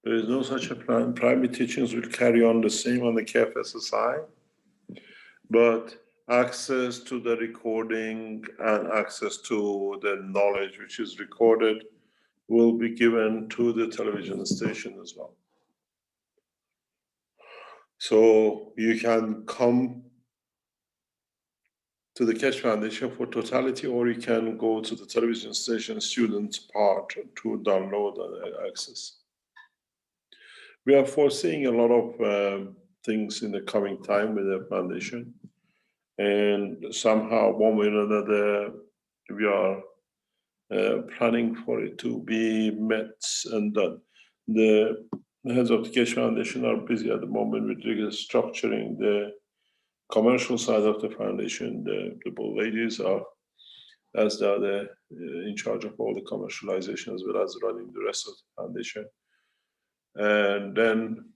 There is no such a plan. Private teachings will carry on the same on the KFSSI, but access to the recording and access to the knowledge which is recorded will be given to the television station as well. So you can come to the Keshe Foundation for totality, or you can go to the television station student part to download and access. We are foreseeing a lot of things in the coming time with the foundation, and somehow one way or another we are planning for it to be met and done. The heads of the Keshe Foundation are busy at the moment with structuring the commercial side of the foundation. The board ladies are, as they are in charge of all the commercialization as well as running the rest of the foundation. And then,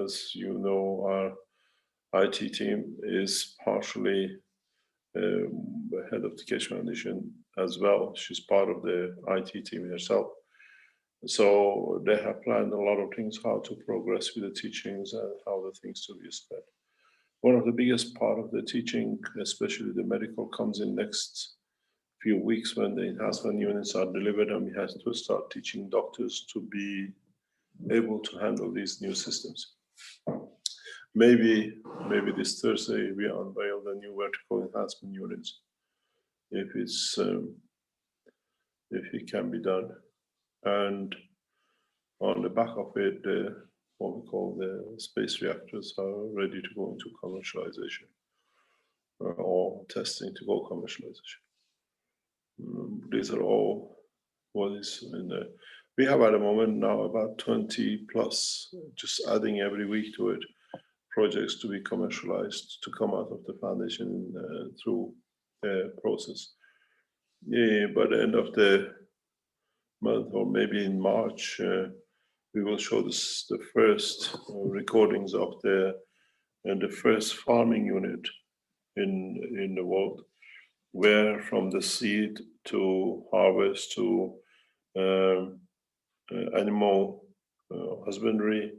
as you know, our IT team is partially head of the Keshe Foundation as well. She's part of the IT team herself. So they have planned a lot of things, how to progress with the teachings and how the things to be spread. One of the biggest part of the teaching, especially the medical, comes in next few weeks when the enhancement units are delivered, and we have to start teaching doctors to be able to handle these new systems. Maybe this Thursday we unveil the new vertical enhancement units, if it can be done. And on the back of it, what we call the space reactors are ready to go into commercialization or testing to go commercialization. These are all what is in the. We have at the moment now about 20 plus, just adding every week to it, projects to be commercialized to come out of the foundation through the process. Yeah, by the end of the month or maybe in March, we will show the first recordings of the first farming unit in the world, where from the seed to harvest to animal husbandry,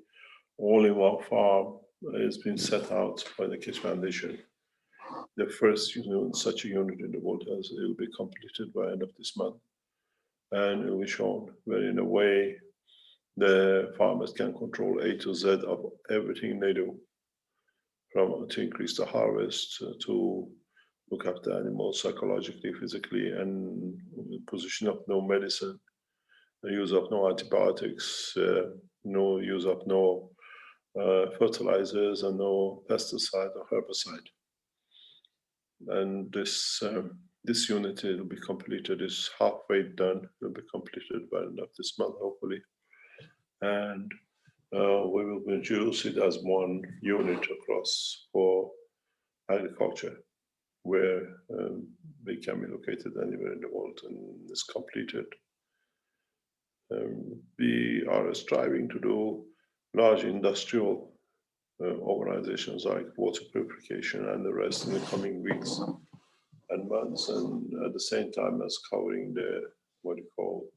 all in one farm has been set out by the Keshe Foundation. The first such a unit in the world it will be completed by end of this month, and it will be shown where in a way the farmers can control A to Z of everything they do, from to increase the harvest to look after animals psychologically, physically, and position of no medicine, the use of no antibiotics, no use of no fertilizers and no pesticide or herbicide. And this unit will be completed, is halfway done, will be completed by the end of this month, hopefully. And we will produce it as one unit across for agriculture, where they can be located anywhere in the world and is completed. We are striving to do large industrial organizations like water purification and the rest in the coming weeks and months, and at the same time as covering the what you call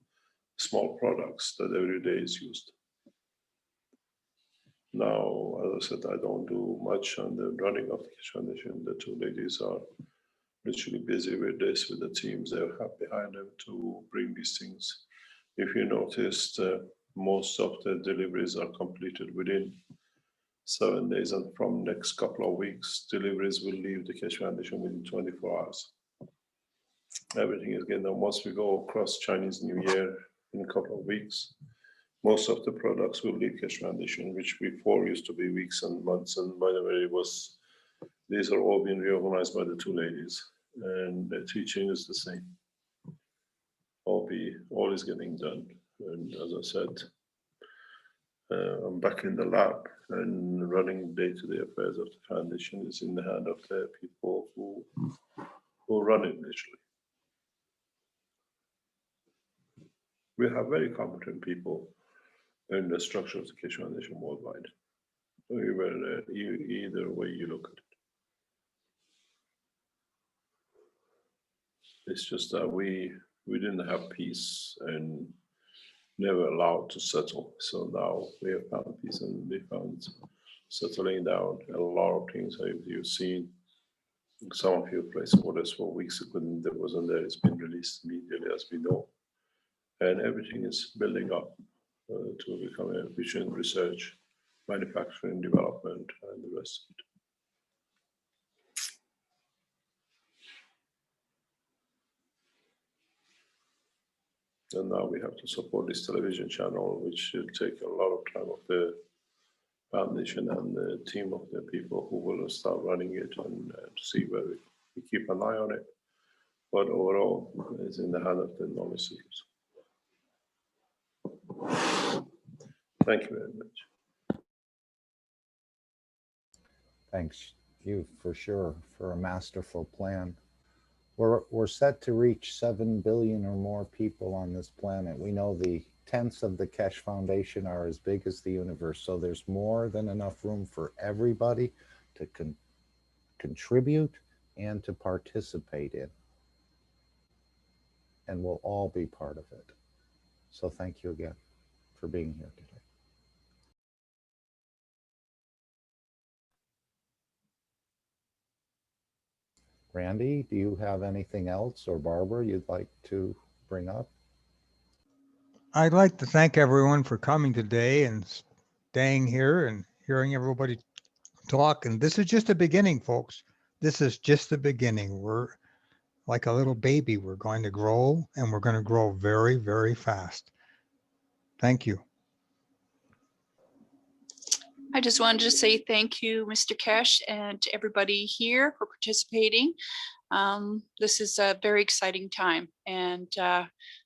small products that every day is used. Now, as I said, I don't do much on the running of the Keshe Foundation. The two ladies are literally busy with this, with the teams they have behind them to bring these things. If you noticed, most of the deliveries are completed within 7 days, and from next couple of weeks, deliveries will leave the Keshe Foundation within 24 hours. Everything is getting done. Once we go across Chinese New Year in a couple of weeks, most of the products will leave Keshe Foundation, which before used to be weeks and months. And by the way, these are all being reorganized by the two ladies, and the teaching is the same. All is getting done. And as I said, I'm back in the lab, and running day-to-day affairs of the foundation is in the hand of the people who run it literally. We have very competent people in the structure of the Keshe Foundation worldwide. Either way you look at it. It's just that we didn't have peace and never allowed to settle. So now we have found peace, and we found settling down. A lot of things you've seen. Some of you placed orders for weeks when there wasn't there. It's been released immediately, as we know, and everything is building up to become efficient research, manufacturing, development, and the rest of it. And now we have to support this television channel, which should take a lot of time of the foundation and the team of the people who will start running it, and to see where we keep an eye on it. But overall, it's in the hand of the knowledge seekers. Thank you very much. Thanks you for sure for a masterful plan. We're set to reach 7 billion or more people on this planet. We know the tenths of the Keshe Foundation are as big as the universe, so there's more than enough room for everybody to contribute and to participate in. and we'll all be part of it. So thank you again for being here today. Randy, do you have anything else, or Barbara you'd like to bring up? I'd like to thank everyone for coming today and staying here and hearing everybody talk. And this is just the beginning, folks. This is just the beginning. We're like a little baby. We're going to grow, and we're going to grow very, very fast. Thank you. I just wanted to say thank you, Mr. Cash, and to everybody here for participating. This is a very exciting time, and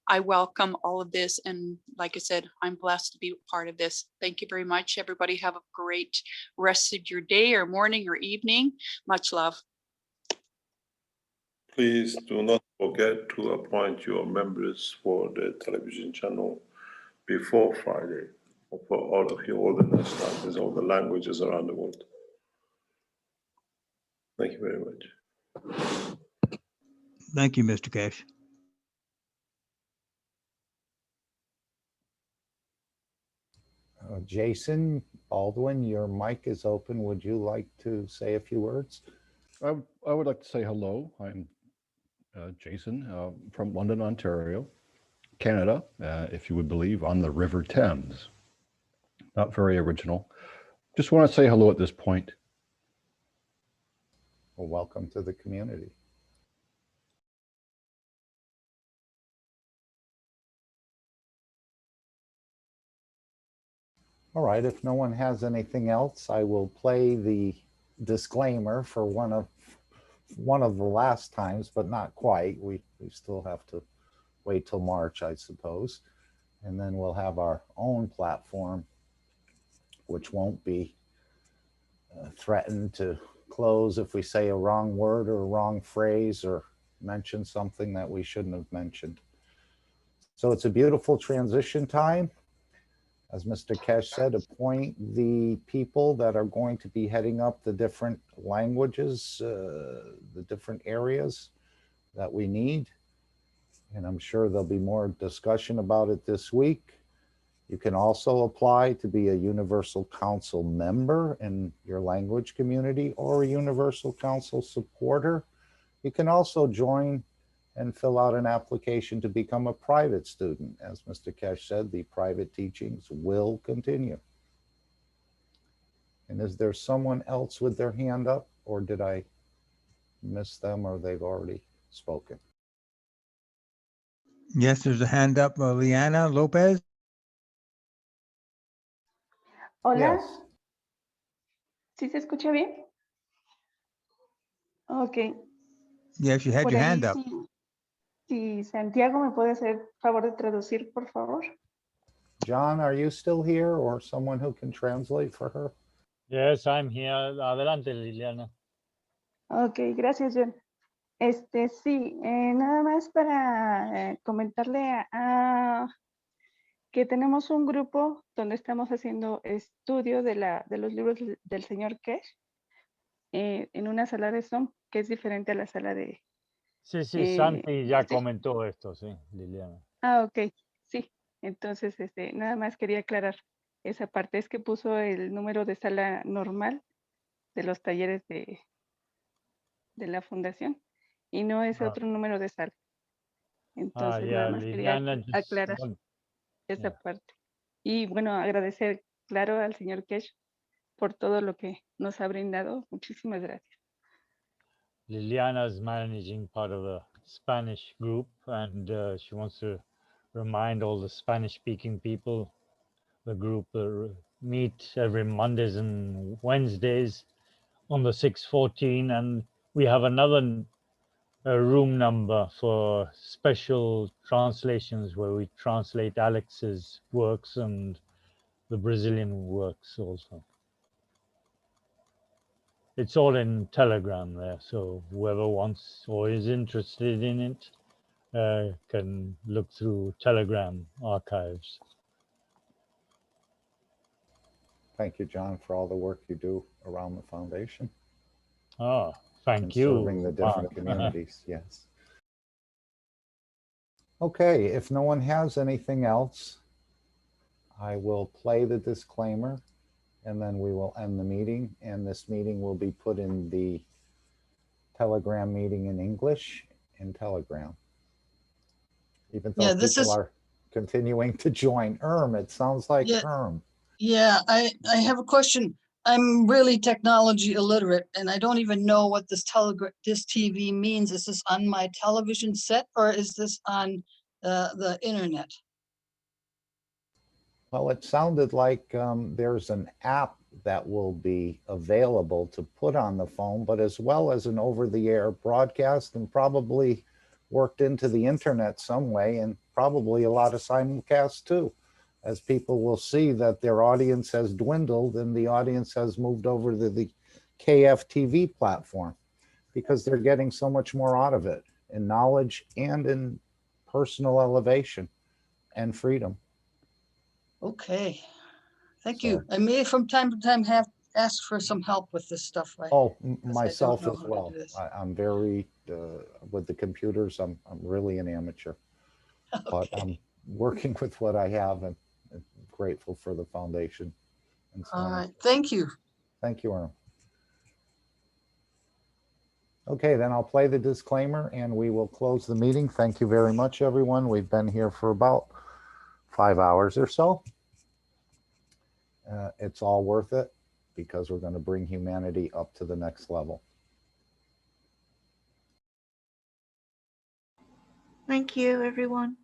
I welcome all of this. And like I said, I'm blessed to be a part of this. Thank you very much. Everybody have a great rest of your day or morning or evening. Much love. Please do not forget to appoint your members for the television channel before Friday, for all of you, all the nationalities, all the languages around the world. Thank you very much. Thank you, Mr. Cash. Jason Baldwin, your mic is open. Would you like to say a few words? I would like to say hello. I'm Jason from London, Ontario, Canada, if you would believe, on the River Thames. Not very original. Just want to say hello at this point. Well, welcome to the community. All right, if no one has anything else, I will play the disclaimer for one of the last times, but not quite. We still have to wait till March, I suppose. And then we'll have our own platform, which won't be threatened to close if we say a wrong word or a wrong phrase or mention something that we shouldn't have mentioned. So it's a beautiful transition time. As Mr. Kesh said, appoint the people that are going to be heading up the different languages, the different areas that we need. And I'm sure there'll be more discussion about it this week. You can also apply to be a Universal Council member in your language community or a Universal Council supporter. You can also join and fill out an application to become a private student. As Mr. Kesh said, the private teachings will continue. And is there someone else with their hand up, or did I miss them, or they've already spoken? Yes, there's a hand up, Liana Lopez. Hola. Yes. ¿Sí se escucha bien? Ok. Yes, you had Por your ahí, hand up. si Santiago me puede hacer favor de traducir, por favor. John, are you still here, or someone who can translate for her? Yes, I'm here. Adelante, Liliana. Ok, gracias, John. Sí, nada más para comentarle que tenemos un grupo donde estamos haciendo estudio de los libros del señor Kesh en una sala de Zoom que es diferente a la sala de... Sí, Santi ya comentó esto, sí, Liliana. Ok, sí. Entonces, nada más quería aclarar esa parte. Es que puso el número de sala normal de los talleres de la fundación y no es otro número de sala. Entonces, nada más quería aclarar esa parte. Y bueno, agradecer, claro, al señor Kesh por todo lo que nos ha brindado. Muchísimas gracias. Liliana is managing part of the Spanish group, and she wants to remind all the Spanish-speaking people, the group meet every Mondays and Wednesdays on the 614, and we have another room number for special translations where we translate Alex's works and the Brazilian works also. It's all in Telegram there, so whoever wants or is interested in it can look through Telegram archives. Thank you, John, for all the work you do around the foundation. Oh, thank and you. serving the different communities, yes. Okay, if no one has anything else, I will play the disclaimer and then we will end the meeting. And this meeting will be put in the Telegram meeting in English in Telegram. Even though Yeah, this people is, are continuing to join. It sounds like yeah, Erm. yeah, I have a question. I'm really technology illiterate and I don't even know what this TV means. Is this on my television set or is this on the internet? Well, it sounded like there's an app that will be available to put on the phone, but as well as an over-the-air broadcast and probably worked into the internet some way, and probably a lot of simulcasts too, as people will see that their audience has dwindled and the audience has moved over to the KFTV platform because they're getting so much more out of it in knowledge and in personal elevation and freedom. Okay, thank So- you. I may from time to time have asked for some help with this stuff, right? Oh, 'Cause I don't myself know as how to well. do this. I'm very, with the computers, I'm really an amateur. But I'm working with what I have and grateful for the foundation. And so All on. right, thank you. Thank you, Erm. Okay, then I'll play the disclaimer and we will close the meeting. Thank you very much, everyone. We've been here for about 5 hours or so. It's all worth it because we're going to bring humanity up to the next level. Thank you, everyone.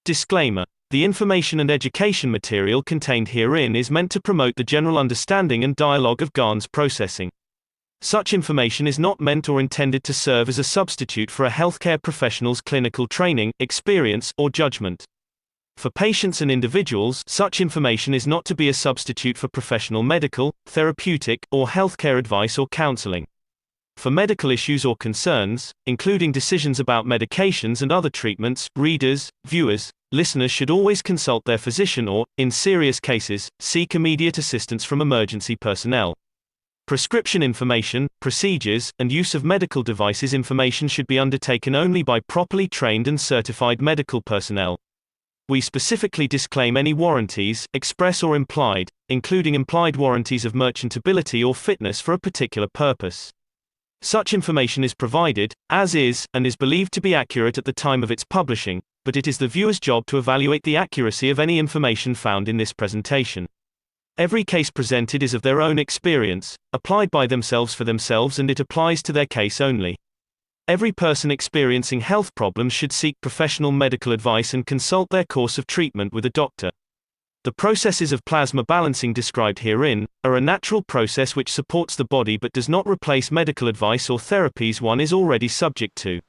Disclaimer. The information and education material contained herein is meant to promote the general understanding and dialogue of GANs processing. Such information is not meant or intended to serve as a substitute for a healthcare professional's clinical training, experience, or judgment. For patients and individuals, such information is not to be a substitute for professional medical, therapeutic, or healthcare advice or counseling. For medical issues or concerns, including decisions about medications and other treatments, readers, viewers, listeners should always consult their physician or, in serious cases, seek immediate assistance from emergency personnel. Prescription information, procedures, and use of medical devices information should be undertaken only by properly trained and certified medical personnel. We specifically disclaim any warranties, express or implied, including implied warranties of merchantability or fitness for a particular purpose. Such information is provided, as is, and is believed to be accurate at the time of its publishing, but it is the viewer's job to evaluate the accuracy of any information found in this presentation. Every case presented is of their own experience, applied by themselves for themselves, and it applies to their case only. Every person experiencing health problems should seek professional medical advice and consult their course of treatment with a doctor. The processes of plasma balancing described herein are a natural process which supports the body but does not replace medical advice or therapies one is already subject to.